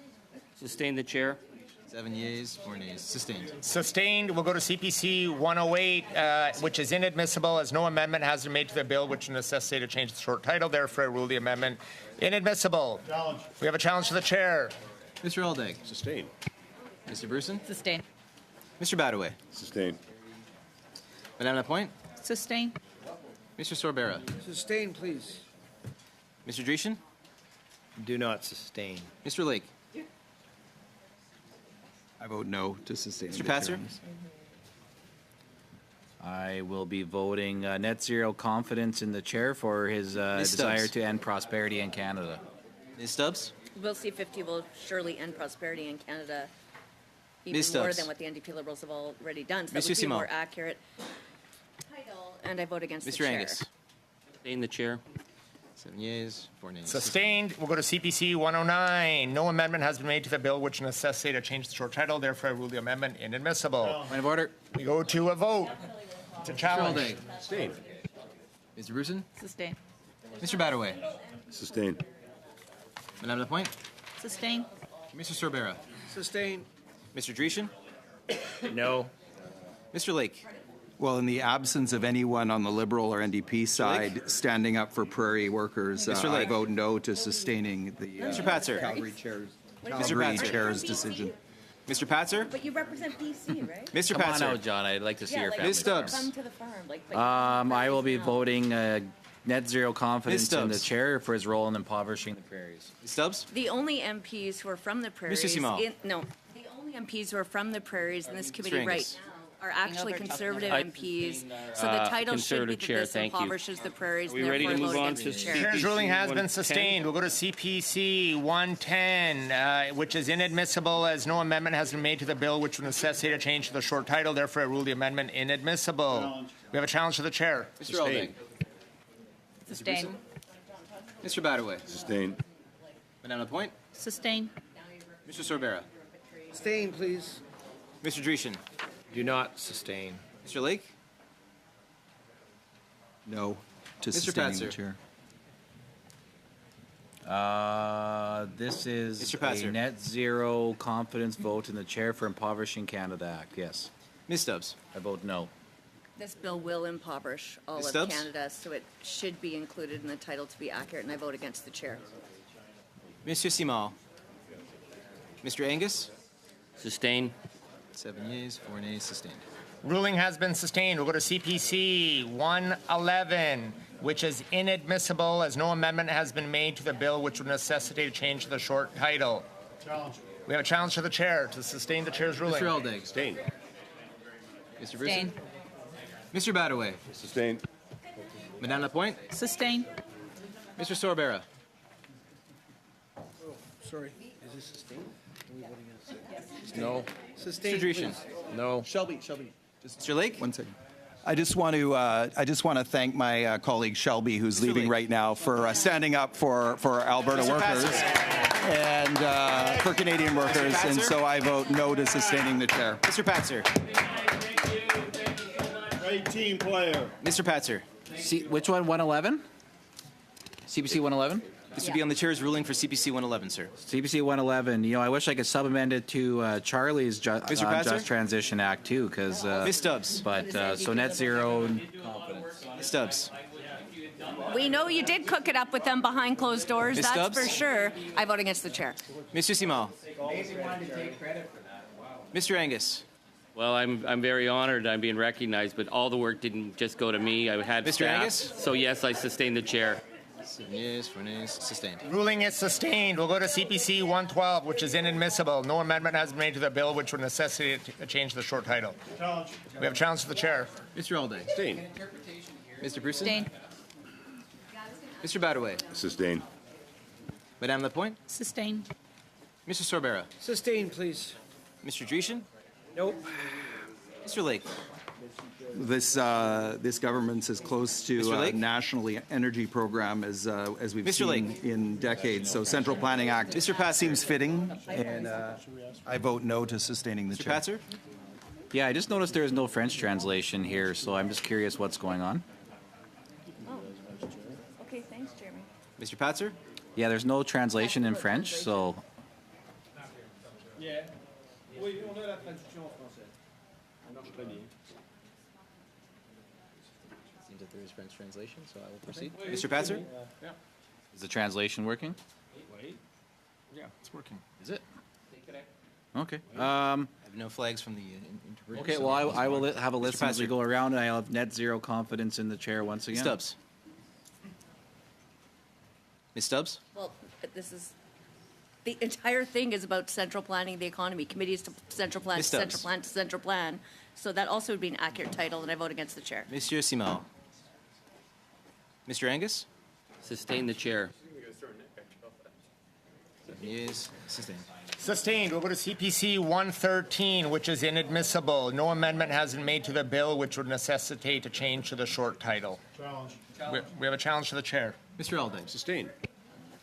Sustain the chair. 7 yeas, 4 nays, sustained. Sustained. We'll go to CPC 108, which is inadmissible as no amendment has been made to the bill which would necessitate a change to the short title. Therefore, I rule the amendment inadmissible. Challenge. We have a challenge to the chair. Mr. Aldag. Sustain. Mr. Bruson. Sustain. Mr. Badaway. Sustain. Madame Lapointe. Sustain. Mr. Sorbera. Sustain, please. Mr. Dreesen. Do not sustain. Mr. Lake. I vote no to sustaining Mr. the chair. Patzer? I will be voting net zero confidence in the chair for his desire Stubbs. to end prosperity in Canada. Ms. Stubbs? Bill C-50 will surely end prosperity in Canada even Ms. more Stubbs. than what the NDP Liberals have already done. So that Mr. would be a Simon. more accurate title, and I vote against the Mr. chair. Angus? Sustain the chair. 7 yeas, 4 nays. Sustained. We'll go to CPC 109. No amendment has been made to the bill which necessitates a change to the short title. Therefore, I rule the amendment inadmissible. Point of order. We go to a vote. It's a challenge. Sustained. Mr. Bruson? Sustain. Mr. Badaway? Sustained. Madame Lapointe? Sustain. Mr. Sorbera? Sustain. Mr. Dreeshen? No. Mr. Lake? Well, in the absence of anyone on the Liberal or NDP side standing up for prairie workers, Mr. I Lake. vote no to sustaining the Mr. Patzer? Calgary Chair's, Mr. Calgary Patzer? Chair's decision. Mr. Patzer? But you represent BC, right? Mr. Come on Patzer? out, John. I'd like to see Yeah, your like, family. Ms. Stubbs? Come to the farm. Like, I will be voting net zero confidence in the Stubbs. chair for his role in impoverishing the prairies. Ms. Stubbs? The only MPs who are from the prairies. Simon. The only MPs who are from the prairies in this committee Angus. right now are actually conservative I MPs. sustain our, So the title should be conservative that chair. this Thank you. impoverishes the prairies, Are we and ready therefore to I move vote on against to the chair. Chair's ruling has been 110. sustained. We'll go to CPC 110, which is inadmissible as no amendment has been made to the bill which would necessitate a change to the short title. Therefore, I rule the amendment inadmissible. We have a challenge to the chair. Mr. Aldag? Sustain. Mr. Badaway? Sustained. Madame Lapointe? Sustain. Mr. Sorbera? Sustain, please. Mr. Dreeshen? Do not sustain. Mr. Lake? No to Mr. sustaining the Patzer. chair. This is Mr. Patzer. a net zero confidence vote in the chair for impoverishing Canada Act. Yes. Ms. Stubbs? I vote no. This bill will impoverish all Ms. of Stubbs? Canada, so it should be included in the title to be accurate, and I vote against the chair. Monsieur Simon? Mr. Angus? Sustain. 7 yeas, 4 nays, sustained. Ruling has been sustained. We'll go to CPC 111, which is inadmissible as no amendment has been made to the bill which would necessitate a change to the short title. We have a challenge to the chair to sustain the chair's ruling. Mr. Aldag? Sustained. Mr. Bruson? Sustain. Mr. Badaway? Sustained. Madame Lapointe? Sustain. Mr. Sorbera? Sorry. Is this sustained? Are we voting yes? No. Sustain. Mr. Dreeshen? No. Shelby. Mr. Lake? One second. I just want to thank my colleague Shelby, who's leaving Lake. right now, for standing up for Alberta Mr. workers and for Canadian workers, and Patzer? so I vote no to sustaining the chair. Mr. Patzer? Great team player. Mr. Patzer? Which one? 111? CPC 111? This would be on the chair's ruling for CPC 111, sir. CPC 111. You know, I wish I could sub-amend it to Charlie's Mr. Patzer? Just Transition Act too, because. Ms. Stubbs? But so net zero. Ms. Stubbs? We know you did cook it up with them behind closed doors, Ms. that's Stubbs? for sure. I vote against the chair. Mr. Simon? Mr. Angus? Well, I'm very honored I'm being recognized, but all the work didn't just go to me. I had Mr. staff. Angus? So yes, I sustain the chair. 7 yeas, 4 nays, sustained. Ruling is sustained. We'll go to CPC 112, which is inadmissible. No amendment has been made to the bill which would necessitate a change to the short title. We have a challenge to the chair. Mr. Alday? Sustained. Mr. Bruson? Sustain. Mr. Badaway? Sustained. Madame Lapointe? Sustain. Mr. Sorbera? Sustain, please. Mr. Dreeshen? Nope. Mr. Lake? This government's as close to Mr. Lake? national energy program as we've Mr. seen Lake? in decades. So Central Planning Act Mr. Patzer? seems fitting, and I vote no to sustaining the Mr. chair. Patzer? Yeah, I just noticed there is no French translation here, so I'm just curious what's going on. Okay, thanks, Jeremy. Mr. Patzer? Yeah, there's no translation in French, so. Yeah. Oui, on a la traduction en français. Ça marche très bien. Seems that there is French translation, so I will proceed. Mr. Patzer? Yeah. Is the translation working? Yeah, it's working. Is it? Okay. I have no flags from the interpreter. Okay, so well, Mr. I will have a listen as we Patzer. go around, and I'll have net zero confidence in the chair once again. Stubbs? Ms. Stubbs? Well, this is The entire thing is about central planning the economy, committees to central plan, to Ms. central Stubbs. plan, to central plan. So that also would be an accurate title, and I vote against the chair. Monsieur Simon. Mr. Angus? Sustain the chair. Is sustained. Sustained. We'll go to CPC 113, which is inadmissible. No amendment has been made to the bill, which would necessitate a change to the short title. Challenge. We have a challenge to the chair. Mr. Aldag? Sustained.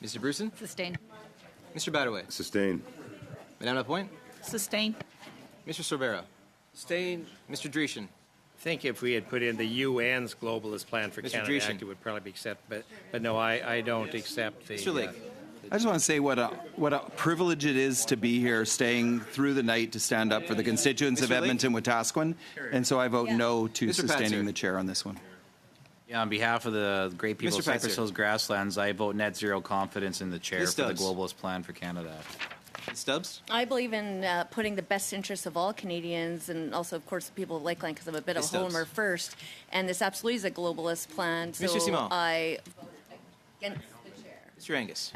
Mr. Bruson? Sustain. Mr. Badaway? Sustained. Madame Lapointe? Sustain. Mr. Sorbera? Sustained. Mr. Dreeshen? I think if we had put in the UN's globalist plan for Mr. Canada Dreeshen. Act, it would probably be accepted. But no, I don't accept the. Mr. Lake? I just want to say what a privilege it is to be here, staying through the night to stand up for the constituents of Mr. Lake? Edmonton Wetaskiwin, and so I vote no to Mr. sustaining Patzer. the chair on this one. Yeah, on behalf of the great people Mr. of Cypress Patzer. Hills Grasslands, I vote net zero confidence in the chair Ms. for the Stubbs. globalist plan for Canada. Ms. Stubbs? I believe in putting the best interests of all Canadians and also, of course, the people of Lakeland, because I'm a bit of Ms. a Stubbs. homer first. And this absolutely is a globalist plan. So Mr. Simon. I against the chair. Mr. Angus?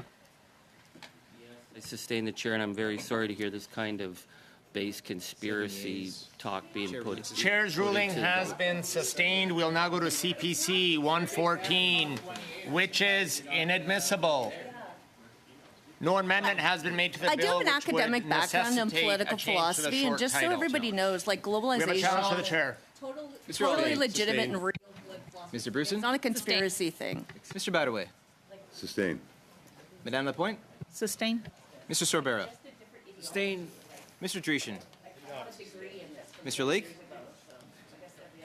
I sustain the chair, and I'm very sorry to hear this kind of base conspiracy talk being put. Chair's ruling has been sustained. We'll now go to CPC 114, which is inadmissible. No amendment has been made to the I do bill, have an which would academic background in necessitate political a change to the philosophy, and short just so title. everybody knows, like globalization, We have a challenge to the chair. totally legitimate and real. Mr. Bruson? It's not a conspiracy thing. Mr. Badaway? Sustained. Madame Lapointe? Sustain. Mr. Sorbera? Sustained. Mr. Dreeshen? Mr. Lake?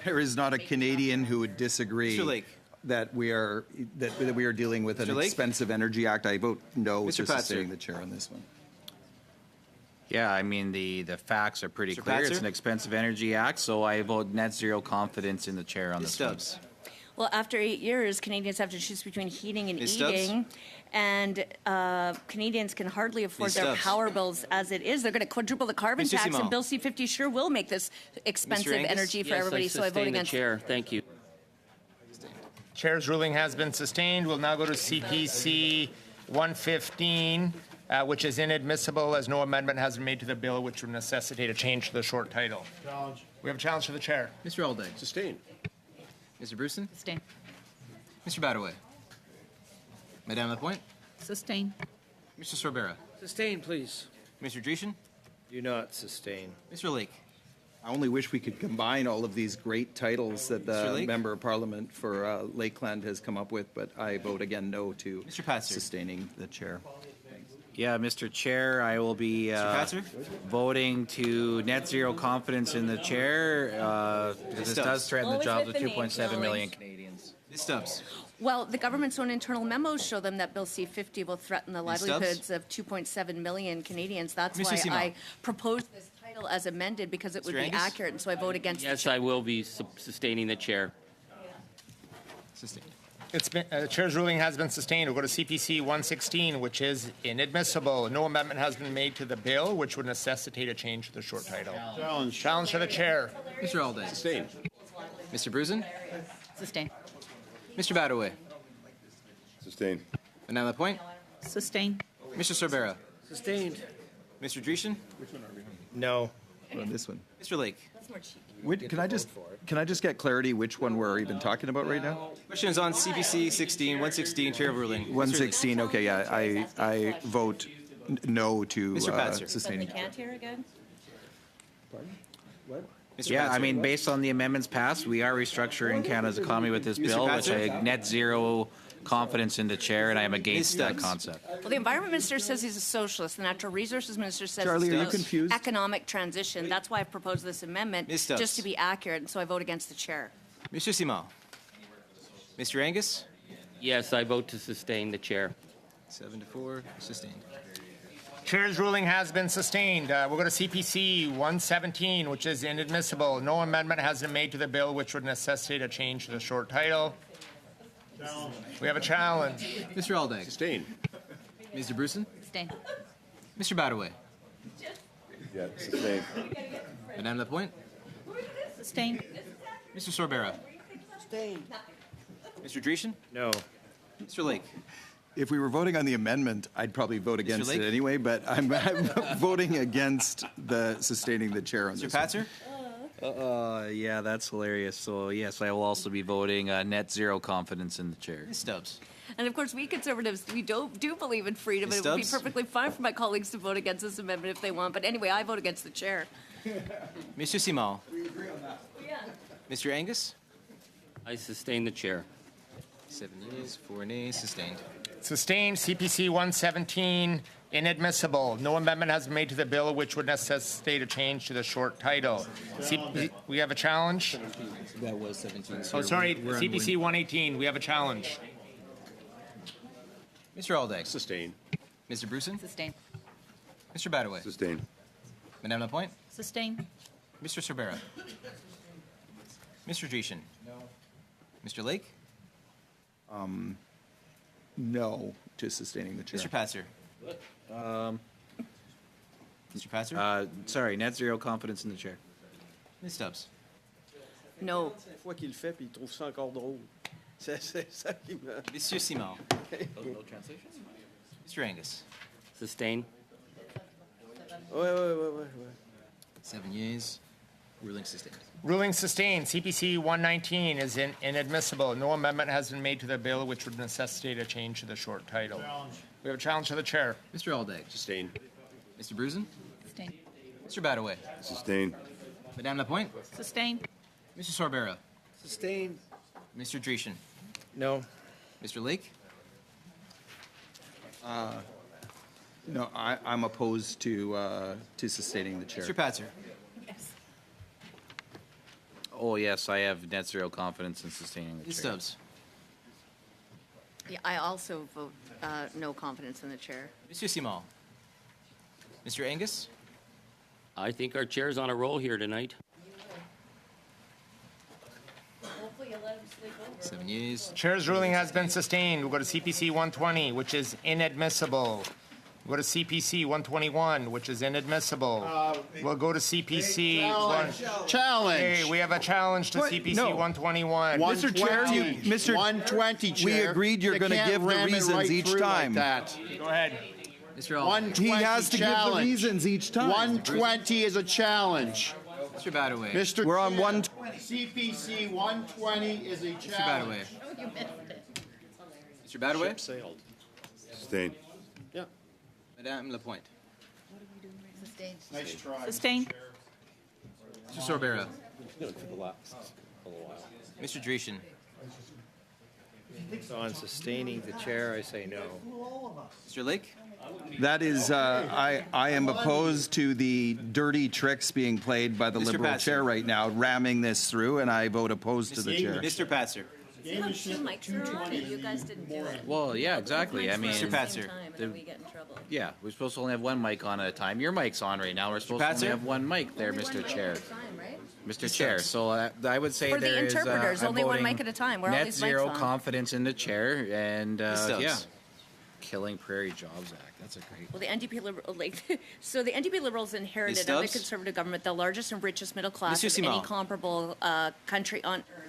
There is not a Canadian who would disagree Mr. Lake. that we are dealing with an Mr. Lake? expensive energy act. I vote no Mr. to Patzer. sustaining the chair on this one. Yeah, I mean, the facts are pretty Mr. clear. It's Patzer? an expensive energy act, so I vote net zero confidence in the chair on Ms. this one. Stubbs? Well, after 8 years, Canadians have to choose between heating and Ms. Stubbs? eating, and Canadians can hardly afford Ms. their Stubbs? power bills as it is. They're going to quadruple the carbon Mr. tax, Simon? and Bill C-50 sure will make this expensive Angus? energy for Yes, everybody. I So I vote sustain the against. chair. Thank you. Chair's ruling has been sustained. We'll now go to CPC 115, which is inadmissible as no amendment has been made to the bill, which would necessitate a change to the short title. Challenge. We have a challenge to the chair. Mr. Aldag? Sustained. Mr. Bruson? Sustain. Mr. Badaway? Madame Lapointe? Sustain. Mr. Sorbera? Sustain, please. Mr. Dreeshen? Do not sustain. Mr. Lake? I only wish we could combine all of these great titles that Mr. the Lake? Member of Parliament for Lakeland has come up with, but I vote again no to Mr. Patzer? sustaining the chair. Yeah, Mr. Chair, I will be Patzer? voting to net zero confidence in the chair because this Stubbs? does threaten What the was jobs with of the name 2.7 million calling? Canadians. Ms. Stubbs? Well, the government's own internal memos show them that Bill C-50 will threaten the Ms. Stubbs? livelihoods of 2.7 million Canadians. That's Mr. why Simon? I proposed this title as amended, because it would Mr. be Angus? accurate, and so I vote against. Yes, I will be sustaining the chair. Sustained. It's been, chair's ruling has been sustained. We'll go to CPC 116, which is inadmissible. No amendment has been made to the bill, which would necessitate a change to the short title. Challenge. Challenge to the chair. Mr. Aldag? Sustained. Mr. Bruson? Sustain. Mr. Badaway? Sustained. Madame Lapointe? Sustain. Mr. Sorbera? Sustained. Mr. Dreeshen? No. On this one. Mr. Lake? Can I just get clarity which one we're even talking about right now? Question is on CPC 116, chair of ruling. Mr. Lake? 116. Okay, yeah, I vote no to Mr. Patzer? sustaining. Can't hear again? Mr. Yeah, I Patzer? mean, based on the amendments passed, we are restructuring Canada's economy with this Mr. bill, which Patzer? I net zero confidence in the chair, and I am against that Stubbs? concept. Well, the environment minister says he's a socialist. The natural resources minister says Charlie, it's are you about confused? economic transition. That's why I've proposed this amendment, Ms. Stubbs? just to be accurate, and so I vote against the chair. Mr. Simon? Mr. Angus? Yes, I vote to sustain the chair. 7-4, sustained. Chair's ruling has been sustained. We'll go to CPC 117, which is inadmissible. No amendment has been made to the bill, which would necessitate a change to the short title. We have a challenge. Mr. Aldag? Sustained. Mr. Bruson? Sustain. Mr. Badaway? Yeah, sustained. Madame Lapointe? Sustain. Mr. Sorbera? Sustained. Mr. Dreeshen? No. Mr. Lake? If we were voting on the amendment, I'd probably vote against Lake? it anyway, but I'm voting against the sustaining the chair on Mr. this one. Patzer? Yeah, that's hilarious. So yes, I will also be voting net zero confidence in the chair. Ms. Stubbs? And of course, we Conservatives, we do believe in freedom, Ms. and it would be Stubbs? perfectly fine for my colleagues to vote against this amendment if they want. But anyway, I vote against the chair. Monsieur Simon? We agree on that. Mr. Angus? I sustain the chair. 7 yeas, 4 nays, sustained. Sustained. CPC 117, inadmissible. No amendment has been made to the bill which would necessitate a change to the short title. We have a challenge? That was 17. Oh, sorry, CPC 118, we have a challenge. Mr. Aldag? Sustain. Mr. Bruson? Sustain. Mr. Badaway? Sustain. Madame Lapointe? Sustain. Mr. Cervera? Mr. Dreeshen? No. Mr. Lake? No to sustaining the chair. Mr. Patzer? Mr. Patzer? Sorry, net zero confidence in the chair. Ms. Stubbs? No. fois qu'il le fait, puis il trouve ça encore drôle. C'est ça qui me... Monsieur Simon? No translation? Mr. Angus? Sustain. Ouais. 7 yeas, ruling sustained. Ruling sustained. CPC 119 is inadmissible. No amendment has been made to the bill which would necessitate a change to the short title. We have a challenge to the chair. Mr. Aldag? Sustain. Mr. Bruson? Sustain. Mr. Badaway? Sustain. Madame Lapointe? Sustain. Mr. Sorbera? Sustain. Mr. Dreeshen? No. Mr. Lake? No, I'm opposed to sustaining the chair. Mr. Patzer? Oh yes, I have net zero confidence in sustaining the Ms. chair. Stubbs? Yeah, I also vote no confidence in the chair. Monsieur Simon? Mr. Angus? I think our chair's on a roll here tonight. 7 yeas. Chair's ruling has been sustained. We'll go to CPC 120, which is inadmissible. We'll go to CPC 121, which is inadmissible. We'll go to CPC... Challenge. Hey, we have a challenge to What? CPC No. 121. Mr. Chair, Mr. 120, Chair. We agreed you're You going to can't give the ram it reasons right each through time. Like that. Go ahead. Mr. Aldag? 120 He has to challenge. give the reasons each time. 120 is a challenge. Mr. Badaway? Mr. We're on Chair, 120. CPC 120 is a Mr. challenge. Badaway? Mr. Badaway? Sailed. Sustain. Yeah. Madame Lapointe? Nice try. Sustain. Mr. Sorbera? Mr. Dreeshen? So on sustaining the chair, I say no. Mr. Lake? That is, I am opposed to the dirty tricks being played by the Mr. Liberal Patzer. chair right now, ramming this through, and I vote opposed to the chair. Mr. Patzer? You have two mics are on, and you guys didn't do it. Well, yeah, exactly. I mean, Mr. Patzer? And then we get in trouble. yeah, we're supposed to only have one mic on at a time. Your mic's on right now. We're supposed to Patzer? only have one mic there, Only Mr. one mic Chair. at a time, right? Mr. Chair, so I would say For the there is, interpreters, I'm only one voting mic at a time. Where are all net these zero mics on? confidence in the chair, and Stubbs? yeah, Killing Prairie Jobs Act. That's a great. Well, the NDP so the NDP Liberals inherited Ms. under the Stubbs? Conservative government the largest and richest middle class Mr. of Simon. any comparable country on earth.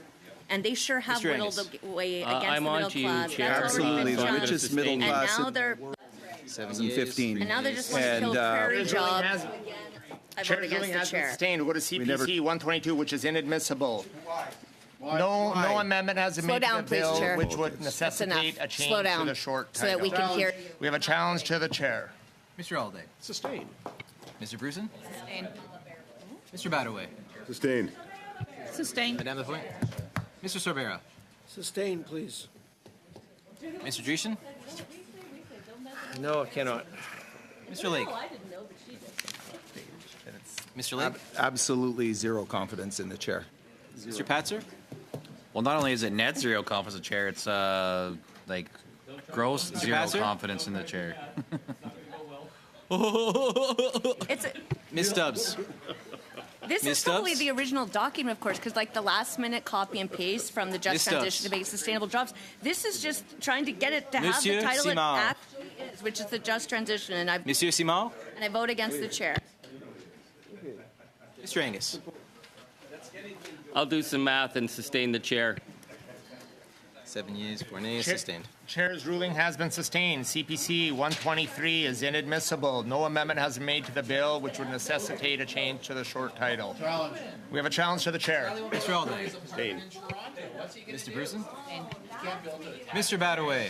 And they sure have Mr. whittled Angus. away against I'm the on middle to you, class. Chair. That's already Absolutely, been the done. richest middle And class now in they're 2015. and now they just want to And, kill prairie Chair's job. ruling has- I Chair's vote ruling against the has been chair. sustained. We'll go to never- CPC 122, which is inadmissible. No amendment has been Slow made to down, the please, bill Chair. which would That's necessitate enough. a change Slow to down the short so that title. we can hear. We have a challenge to the chair. Mr. Aldag? Sustain. Mr. Bruson? Sustain. Mr. Badaway? Sustained. Sustain. Madame Lapointe? Mr. Sorbera? Sustain, please. Mr. Dreeshen? No, I cannot. Mr. Lake? Mr. Lake? Absolutely zero confidence in the chair. Mr. Patzer? Well, not only is it net zero confidence in the chair, it's like gross zero Passer? confidence in the chair. It's Ms. Stubbs? This Ms. is probably Stubbs? the original document, of course, because like the last minute copy and paste from the Just Ms. Transition Stubbs? to Make Sustainable Jobs. This is just trying to get it to have Monsieur the title it Simon. actually is, which is the Just Transition, and Monsieur Simon? I vote against the chair. Mr. Angus? I'll do some math and sustain the chair. 7 yeas, 4 nays, sustained. Chair's ruling has been sustained. CPC 123 is inadmissible. No amendment has been made to the bill, which would necessitate a change to the short title. Challenge. We have a challenge to the chair. Mr. Alday. Sustained. Mr. Bruson. Mr. Badaway.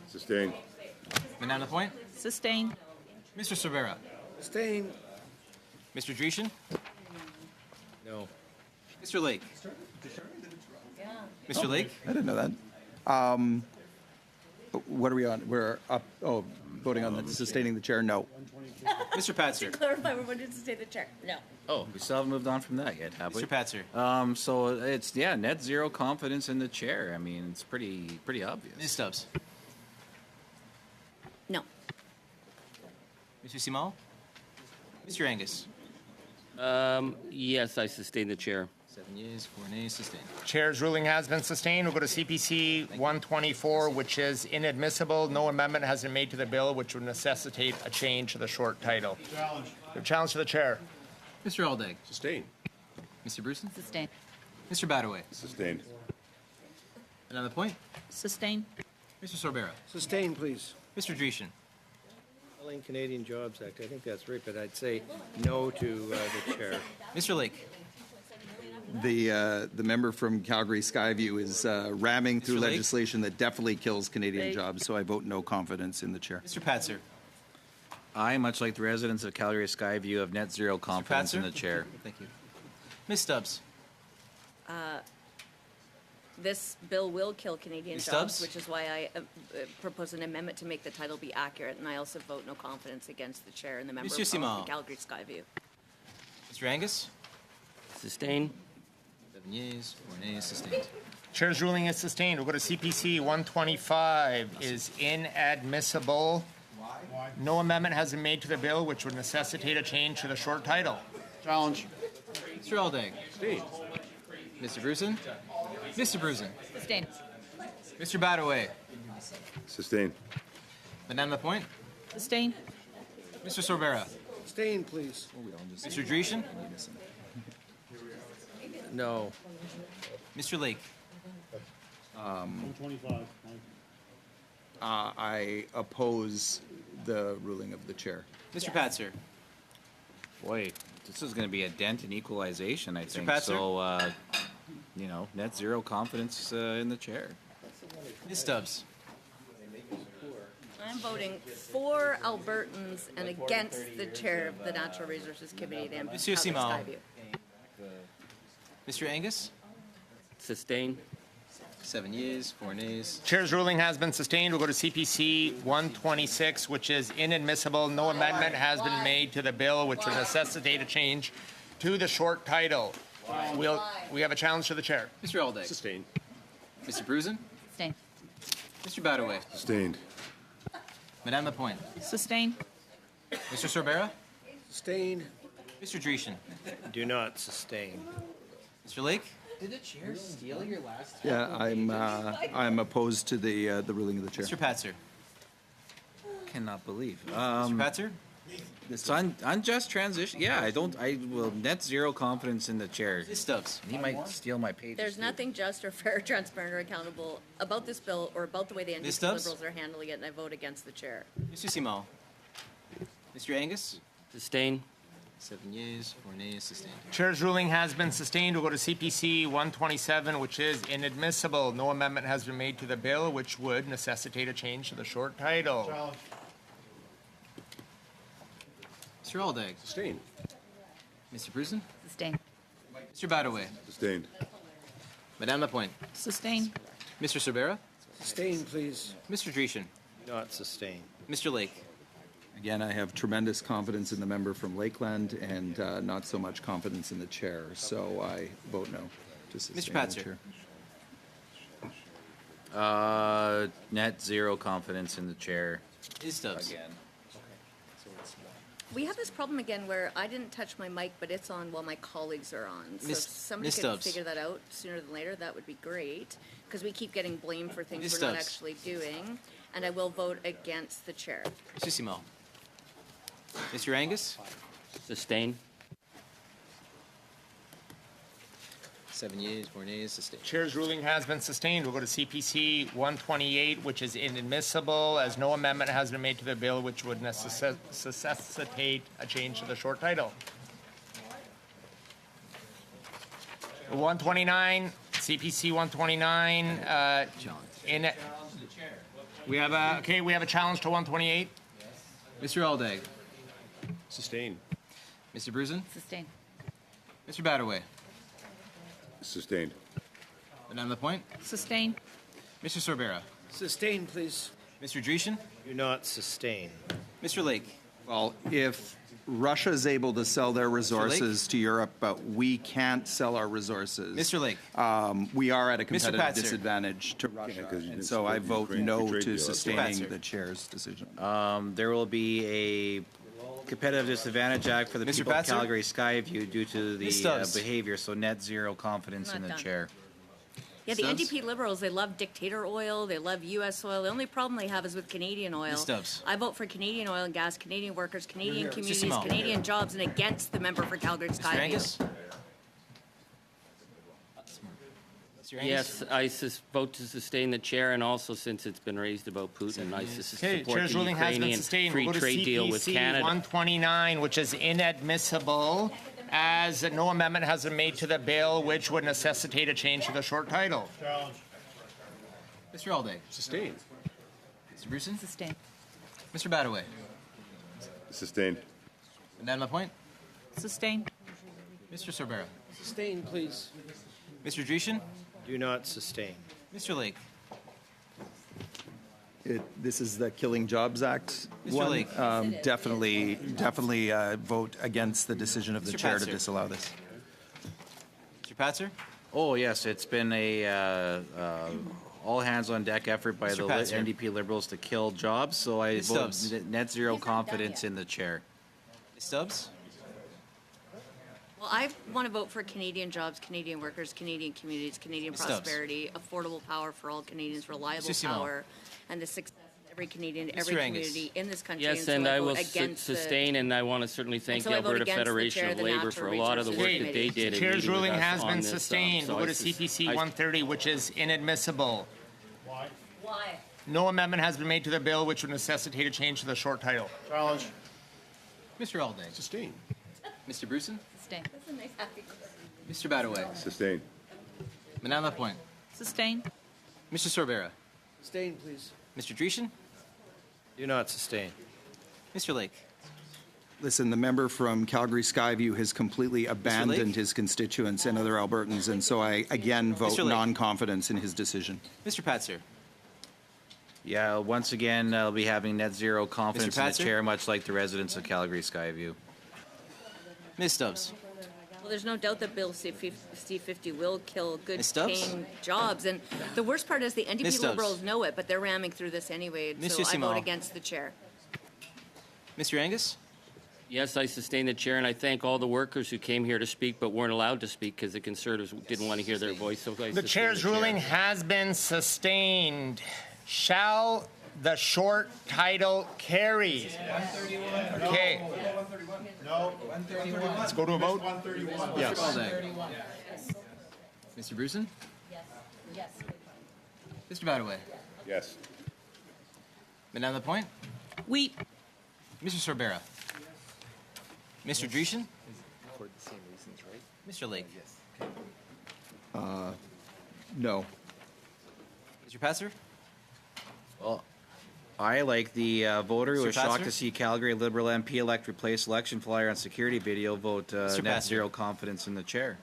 Sustained. Madame Lapointe. Sustain. Mr. Cervera. Sustain. Mr. Dreeshen. No. Mr. Lake. Mr. Lake. I didn't know that. What are we on? We're up, voting on the sustaining the chair? No. Mr. Patzer. Clarify, we're going to sustain the chair. No. Oh, we still haven't moved on from that yet, have we? Mr. Patzer. So it's, yeah, net zero confidence in the chair. I mean, it's pretty obvious. Ms. Stubbs. No. Mr. Simon. Mr. Angus. Yes, I sustain the chair. 7 yeas, 4 nays, sustained. Chair's ruling has been sustained. We'll go to CPC 124, which is inadmissible. No amendment has been made to the bill, which would necessitate a change to the short title. Challenge. The challenge to the chair. Mr. Aldag. Sustained. Mr. Bruson. Sustain. Mr. Badaway. Sustained. Another point. Sustain. Mr. Sorbera. Sustain, please. Mr. Dreeshen. In Canadian Jobs Act, I think that's right, but I'd say no to the chair. Mr. Lake. The member from Calgary Skyview is ramming through Mr. Lake? legislation that definitely kills Canadian Lake. jobs, so I vote no confidence in the chair. Mr. Patzer. I, much like the residents of Calgary Skyview, have net zero confidence in Patzer? the chair. Thank you. Ms. Stubbs. This bill will kill Canadian Ms. jobs, Stubbs? which is why I propose an amendment to make the title be accurate, and I also vote no confidence against the chair and the member Monsieur of Simon. the Calgary Skyview. Mr. Angus. Sustain. 7 yeas, 4 nays, sustained. Chair's ruling is sustained. We'll go to CPC 125 is inadmissible. No amendment has been made to the bill, which would necessitate a change to the short title. Challenge. Mr. Aldag. Mr. Bruson. Mr. Bruson. Sustain. Mr. Badaway. Sustained. Madame Lapointe. Sustain. Mr. Sorbera. Sustain, please. Mr. Dreeshen. No. Mr. Lake. 125. I oppose the ruling of the chair. Mr. Patzer. Boy, this is going to be a dent in equalization, I think. Patzer? So, net zero confidence in the chair. Ms. Stubbs. I'm voting for Albertans and against the chair of the Natural Resources Committee, Dan Monsieur Calgary Simon. Skyview. Mr. Angus. Sustain. 7 yeas, 4 nays. Chair's ruling has been sustained. We'll go to CPC 126, which is inadmissible. No amendment has been made to the bill, which would necessitate a change to the short title. We have a challenge to the chair. Mr. Alday. Sustained. Mr. Bruson. Sustain. Mr. Badaway. Sustained. Madame Lapointe. Sustain. Mr. Sorbera. Sustain. Mr. Dreeshen. Do not sustain. Mr. Lake. Did the chair steal your last? Yeah, I'm opposed to the ruling of the chair. Mr. Patzer. Cannot believe. Mr. Patzer. It's unjust transition. Yeah, I will net zero confidence in the chair. Ms. Stubbs. He might steal my pages. There's too. nothing just or fair, transparent, or accountable about this bill or about the way the Ms. NDP Stubbs? Liberals are handling it, and I vote against the chair. Mr. Simon. Mr. Angus. Sustain. 7 yeas, 4 nays, sustained. Chair's ruling has been sustained. We'll go to CPC 127, which is inadmissible. No amendment has been made to the bill, which would necessitate a change to the short title. Challenge. Mr. Aldag. Sustained. Mr. Bruson. Sustain. Mr. Badaway. Sustained. Madame Lapointe. Sustain. Mr. Sorbera. Sustain, please. Mr. Dreeshen. Not sustained. Mr. Lake. Again, I have tremendous confidence in the member from Lakeland and not so much confidence in the chair, so I vote no to sustain the Patzer. chair. Net zero confidence in the chair. Ms. Stubbs. Again. We have this problem again where I didn't touch my mic, but it's on while my colleagues are on. So if Miss- somebody Miss could Stubbs. figure that out sooner than later, that would be great. Because we keep getting blamed for things Miss we're not Stubbs. actually doing. And I will vote against the chair. Mr. Simon. Mr. Angus. Sustain. 7 yeas, 4 nays, sustained. Chair's ruling has been sustained. We'll go to CPC 128, which is inadmissible, as no amendment has been made to the bill which would necessitate a change to the short title. 129, CPC 129. We have a challenge to 128. Mr. Aldag. Sustained. Mr. Brusen. Sustain. Mr. Batterway. Sustained. Madame Lapointe. Sustain. Mr. Sorbera. Sustain, please. Mr. Dreesen. Do not sustain. Mr. Lake. Well, if Russia is able to sell their resources to Europe, but we can't sell our resources. Mr. Lake. We are at a competitive Patzer. disadvantage to Russia. Yeah, 'cause you and didn't so I split vote the no trade to deal. sustaining Patzer. the chair's decision. There will be a competitive disadvantage act for the Mr. people of Patzer? Calgary Skyview due to Ms. the Stubbs. behavior, so net zero confidence I'm in the not done. chair. Yeah, the Stubbs? NDP Liberals, they love dictator oil, they love U.S. oil. The only problem they have is with Canadian oil. Ms. Stubbs. I vote for Canadian oil and gas, Canadian workers, Canadian communities, Simone. Canadian jobs, and against the member for Calgary Mr. Skyview. Angus. Mr. Angus. Yes, I vote to sustain the chair, and also since it's been raised about Putin, I support Chair's the ruling has been Ukrainian sustained. free We'll go to trade deal with CPC Canada. 129, which is inadmissible, as no amendment has been made to the bill which would necessitate a change to the short title. Mr. Aldag. Sustained. Mr. Brusen. Sustain. Mr. Batterway. Sustained. Madame Lapointe. Sustain. Mr. Sorbera. Sustain, please. Mr. Dreesen. Do not sustain. Mr. Lake. This is the Killing Jobs Act Mr. one. Lake. Definitely vote against the decision of the Mr. chair to Patzer. disallow this. Mr. Patzer. Oh, yes, it's been a all hands on deck effort by Mr. the Patzer. NDP Liberals to kill jobs, so I Ms. vote Stubbs. net zero confidence in the chair. Ms. Stubbs. Well, I want to vote for Canadian jobs, Canadian workers, Canadian communities, Canadian Ms. Stubbs. prosperity, affordable power for all Canadians, reliable Mr. Simon. power, and the success of every Canadian, Mr. every Angus. community in this country. Yes, so and I vote will against the- sustain, and I want to certainly thank so the I vote Alberta against the Federation chair of of the Labor Natural for a lot of the work Resources that they Committee. did in Chair's meeting with ruling us has on been this, sustained. so We'll go I to CPC 130, which is inadmissible. Why? No amendment has been made to the bill which would necessitate a change to the short title. Challenge. Mr. Aldag. Sustained. Mr. Brusen. Sustain. That's a nice happy. Mr. Batterway. Sustained. Madame Lapointe. Sustain. Mr. Sorbera. Sustain, please. Mr. Dreesen. Do not sustain. Mr. Lake. Listen, the member from Calgary Skyview has completely abandoned Lake? his constituents and other Albertans, and so I again vote Mr. Lake? non-confidence in his decision. Mr. Patzer. Yeah, once again, I'll be having net zero confidence in the Patzer? chair, much like the residents of Calgary Skyview. Ms. Stubbs. Well, there's no doubt that Bill C-50 will kill good Ms. Stubbs? paying jobs. And the worst part is the Ms. NDP Stubbs? Liberals know it, but they're ramming through this anyway. Mr. So I Simon. vote against the chair. Mr. Angus. Yes, I sustain the chair, and I thank all the workers who came here to speak but weren't allowed to speak because the Conservatives didn't want to hear their voice. So I The sustain chair's chair. ruling has been sustained. Shall the short title carry? Okay. No. Let's go to a vote. Yes. Mr. Brusen. Yes. Mr. Batterway. Yes. Madame Lapointe. Wheat. Mr. Sorbera. Mr. Dreesen. For the same reasons, right? Mr. Lake. No. Mr. Patzer. Well, I, like the voter who Mr. was shocked Patzer? to see Calgary Liberal MP elect replace election flyer on security video, vote Mr. net Patzer. zero confidence in the chair.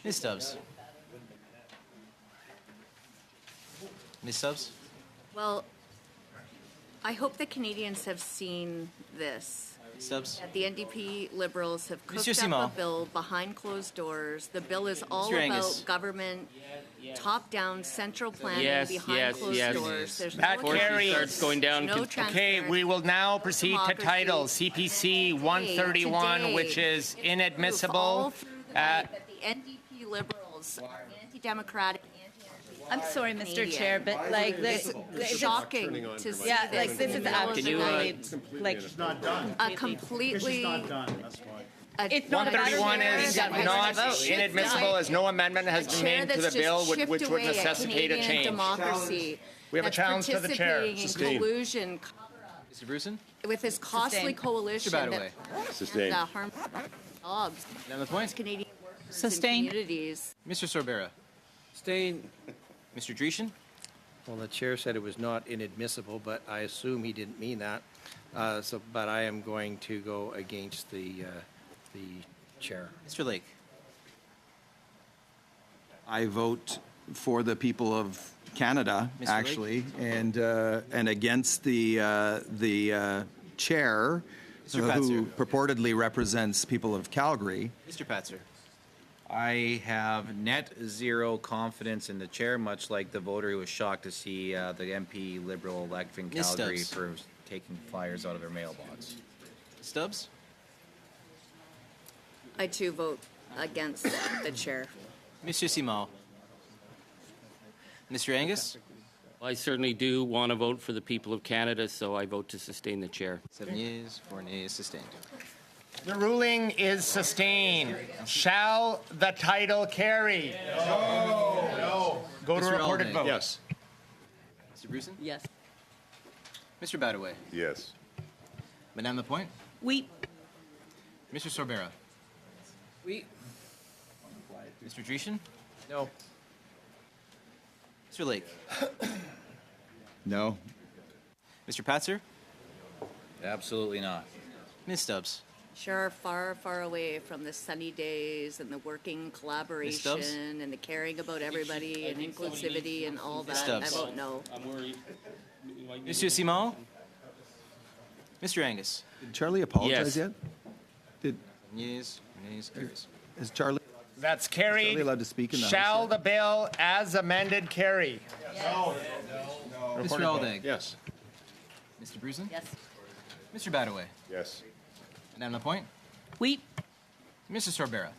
Ms. Stubbs. Ms. Stubbs. Well, I hope the Canadians have seen this. Stubbs. That the NDP Liberals have cooked Mr. up Simon. a bill behind closed doors. The bill is all Mr. about Angus. government, top-down, central planning Yes, behind yes, closed yes. doors. There's That no carries. Starts going down. no Okay, transparency. we will now proceed to title CPC 131, today, which is all inadmissible. through the night that the NDP Liberals are anti-democratic, I'm sorry, Mr. Chair, but like it's this, shocking to see yeah, this like this in is the middle of the absolutely night. like It's not done. A It's completely not done, that's why. It's not 131 is not inadmissible as no amendment has been made to the bill, which would necessitate a change. Democracy. We have a challenge to the chair. Participating in Sustained. collusion Mr. Bruson? with this costly Sustained. coalition Mr. that Sustained. harms jobs. On the point? Canadian workers and Sustained. communities. Mr. Sorbera? Abstain. Mr. Dreesen? Well, the chair said it was not inadmissible, but I assume he didn't mean that. But I am going to go against the chair. Mr. Lake? I vote for the people of Canada, Mr. Lake? actually, and against the chair, Mr. who Patzer. purportedly represents people of Calgary. Mr. Patzer? I have net zero confidence in the chair, much like the voter who was shocked to see the MP Liberal elect in Ms. Calgary Stubbs. for taking flyers out of their mailbox. Stubbs? I too vote against the chair. Monsieur Simon? Mr. Angus? I certainly do want to vote for the people of Canada, so I vote to sustain the chair. 7 yeas, 4 nays, sustained. The ruling is sustained. Shall the title carry? No. Go to Mr. reported Alday. vote. Yes. Mr. Bruson? Yes. Mr. Badaway? Yes. Madame Lapointe? Oui. Mr. Sorbera? We. Mr. Dreesen? No. Mr. Lake? No. Mr. Patzer? Absolutely not. Ms. Stubbs? Sure, far, far away from the sunny days and the working Stubbs? collaboration and the caring about everybody and inclusivity and all that. I Stubbs? vote no. I'm worried. Monsieur Simon? Mr. Angus? Did Charlie apologize Yes. yet? Did, 7 yeas, 4 nays, carries. is Charlie? That's Charlie carried. allowed to speak in the Shall House the bill as amended carry? Mr. Aldag? Yes. Mr. Bruson? Yes. Mr. Badaway? Yes. Madame Lapointe? Oui. Mr. Sorbera?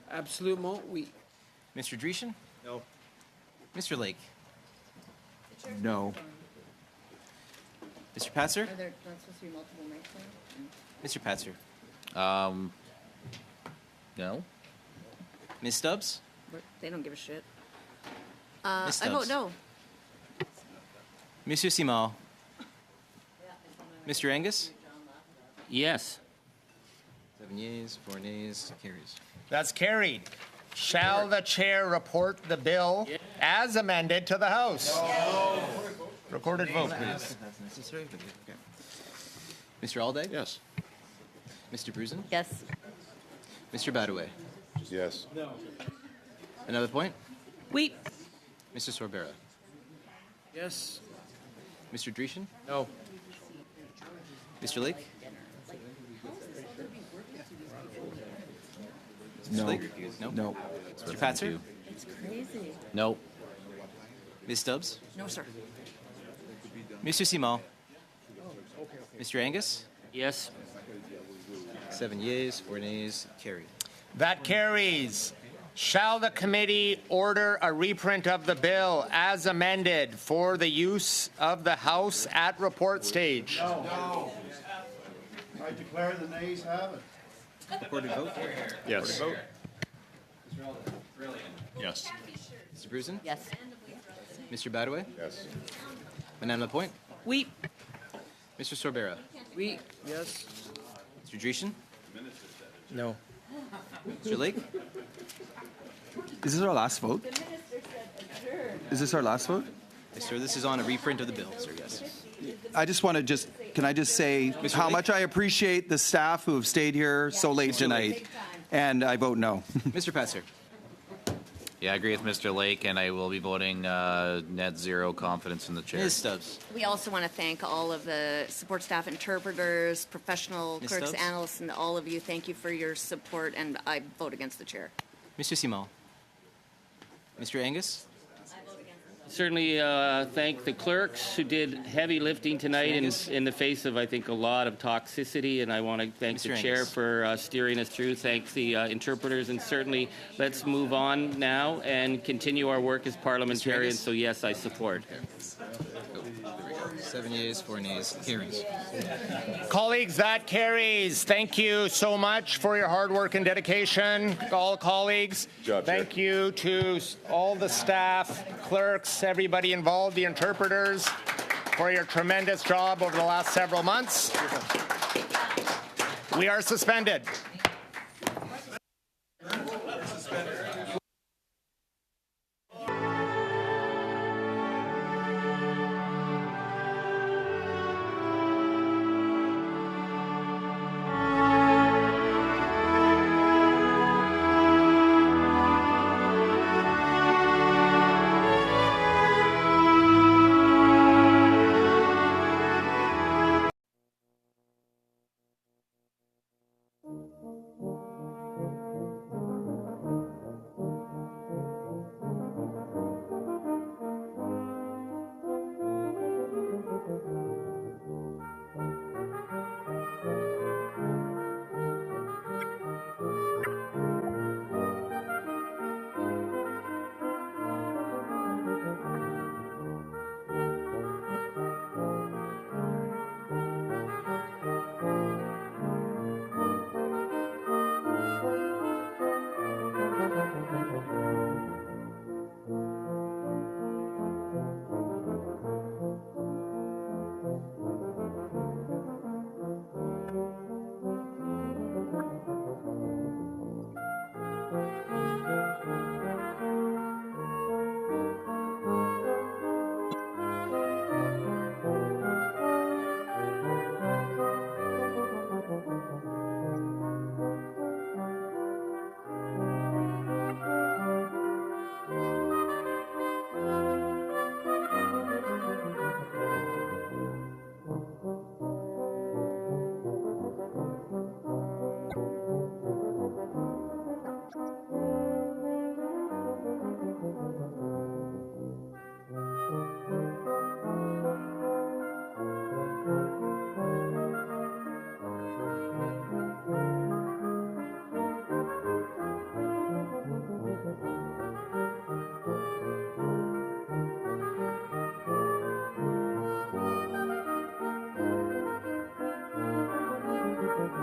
Absolument, we. Mr. Dreesen? No. Mr. Lake? No. Mr. Patzer? Are there not supposed to be multiple mics there? Mr. Patzer? No. Ms. Stubbs? They don't give a shit. Ms. I vote Stubbs? no. Monsieur Simon? Mr. Angus? Yes. 7 yeas, 4 nays, carries. That's carried. Shall the chair report the bill as amended to the House? Recorded vote, please. That's necessary, but okay. Mr. Aldag? Yes. Mr. Bruson? Yes. Mr. Badaway? Yes. Another point? Oui. Mr. Sorbera? Yes. Mr. Dreesen? No. Mr. Lake? No. Lake? No? No. Mr. Patzer? It's crazy. No. Ms. Stubbs? No, sir. Monsieur Simon? Mr. Angus? Yes. 7 yeas, 4 nays, carried. That carries. Shall the committee order a reprint of the bill as amended for the use of the House at report stage? No. I declare the nays have it. Recorded vote? Yes. Recorded Yes. vote? Mr. Bruson? Yes. Mr. Badaway? Yes. Madame Lapointe? Oui. Mr. Sorbera? We. Yes. Mr. Dreesen? No. Mr. Lake? Is this our last vote? Is this our last vote? Yes, sir. This is on a reprint of the bill, sir. Yes. I just want to can I just say how much I appreciate the staff who have stayed here so late tonight, and I vote no. Mr. Patzer? Yeah, I agree with Mr. Lake, and I will be voting net zero confidence in the chair. Ms. Stubbs? We also want to thank all of the support staff, interpreters, professional Ms. clerks, Stubbs? analysts, and all of you. Thank you for your support, and I vote against the chair. Monsieur Simon? Mr. Angus? Certainly thank the clerks who did heavy lifting tonight in the face of, I think, a lot of toxicity. And I want to thank Mr. the chair Angus. for steering us through. Thank the interpreters. And certainly let's move on now and continue our work as parliamentarians. So, yes, I support. 7 yeas, 4 nays. Carries. Colleagues, that carries. Thank you so much for your hard work and dedication, all colleagues. Job, Chair. Thank you to all the staff, clerks, everybody involved, the interpreters, for your tremendous job over the last several months. We are suspended.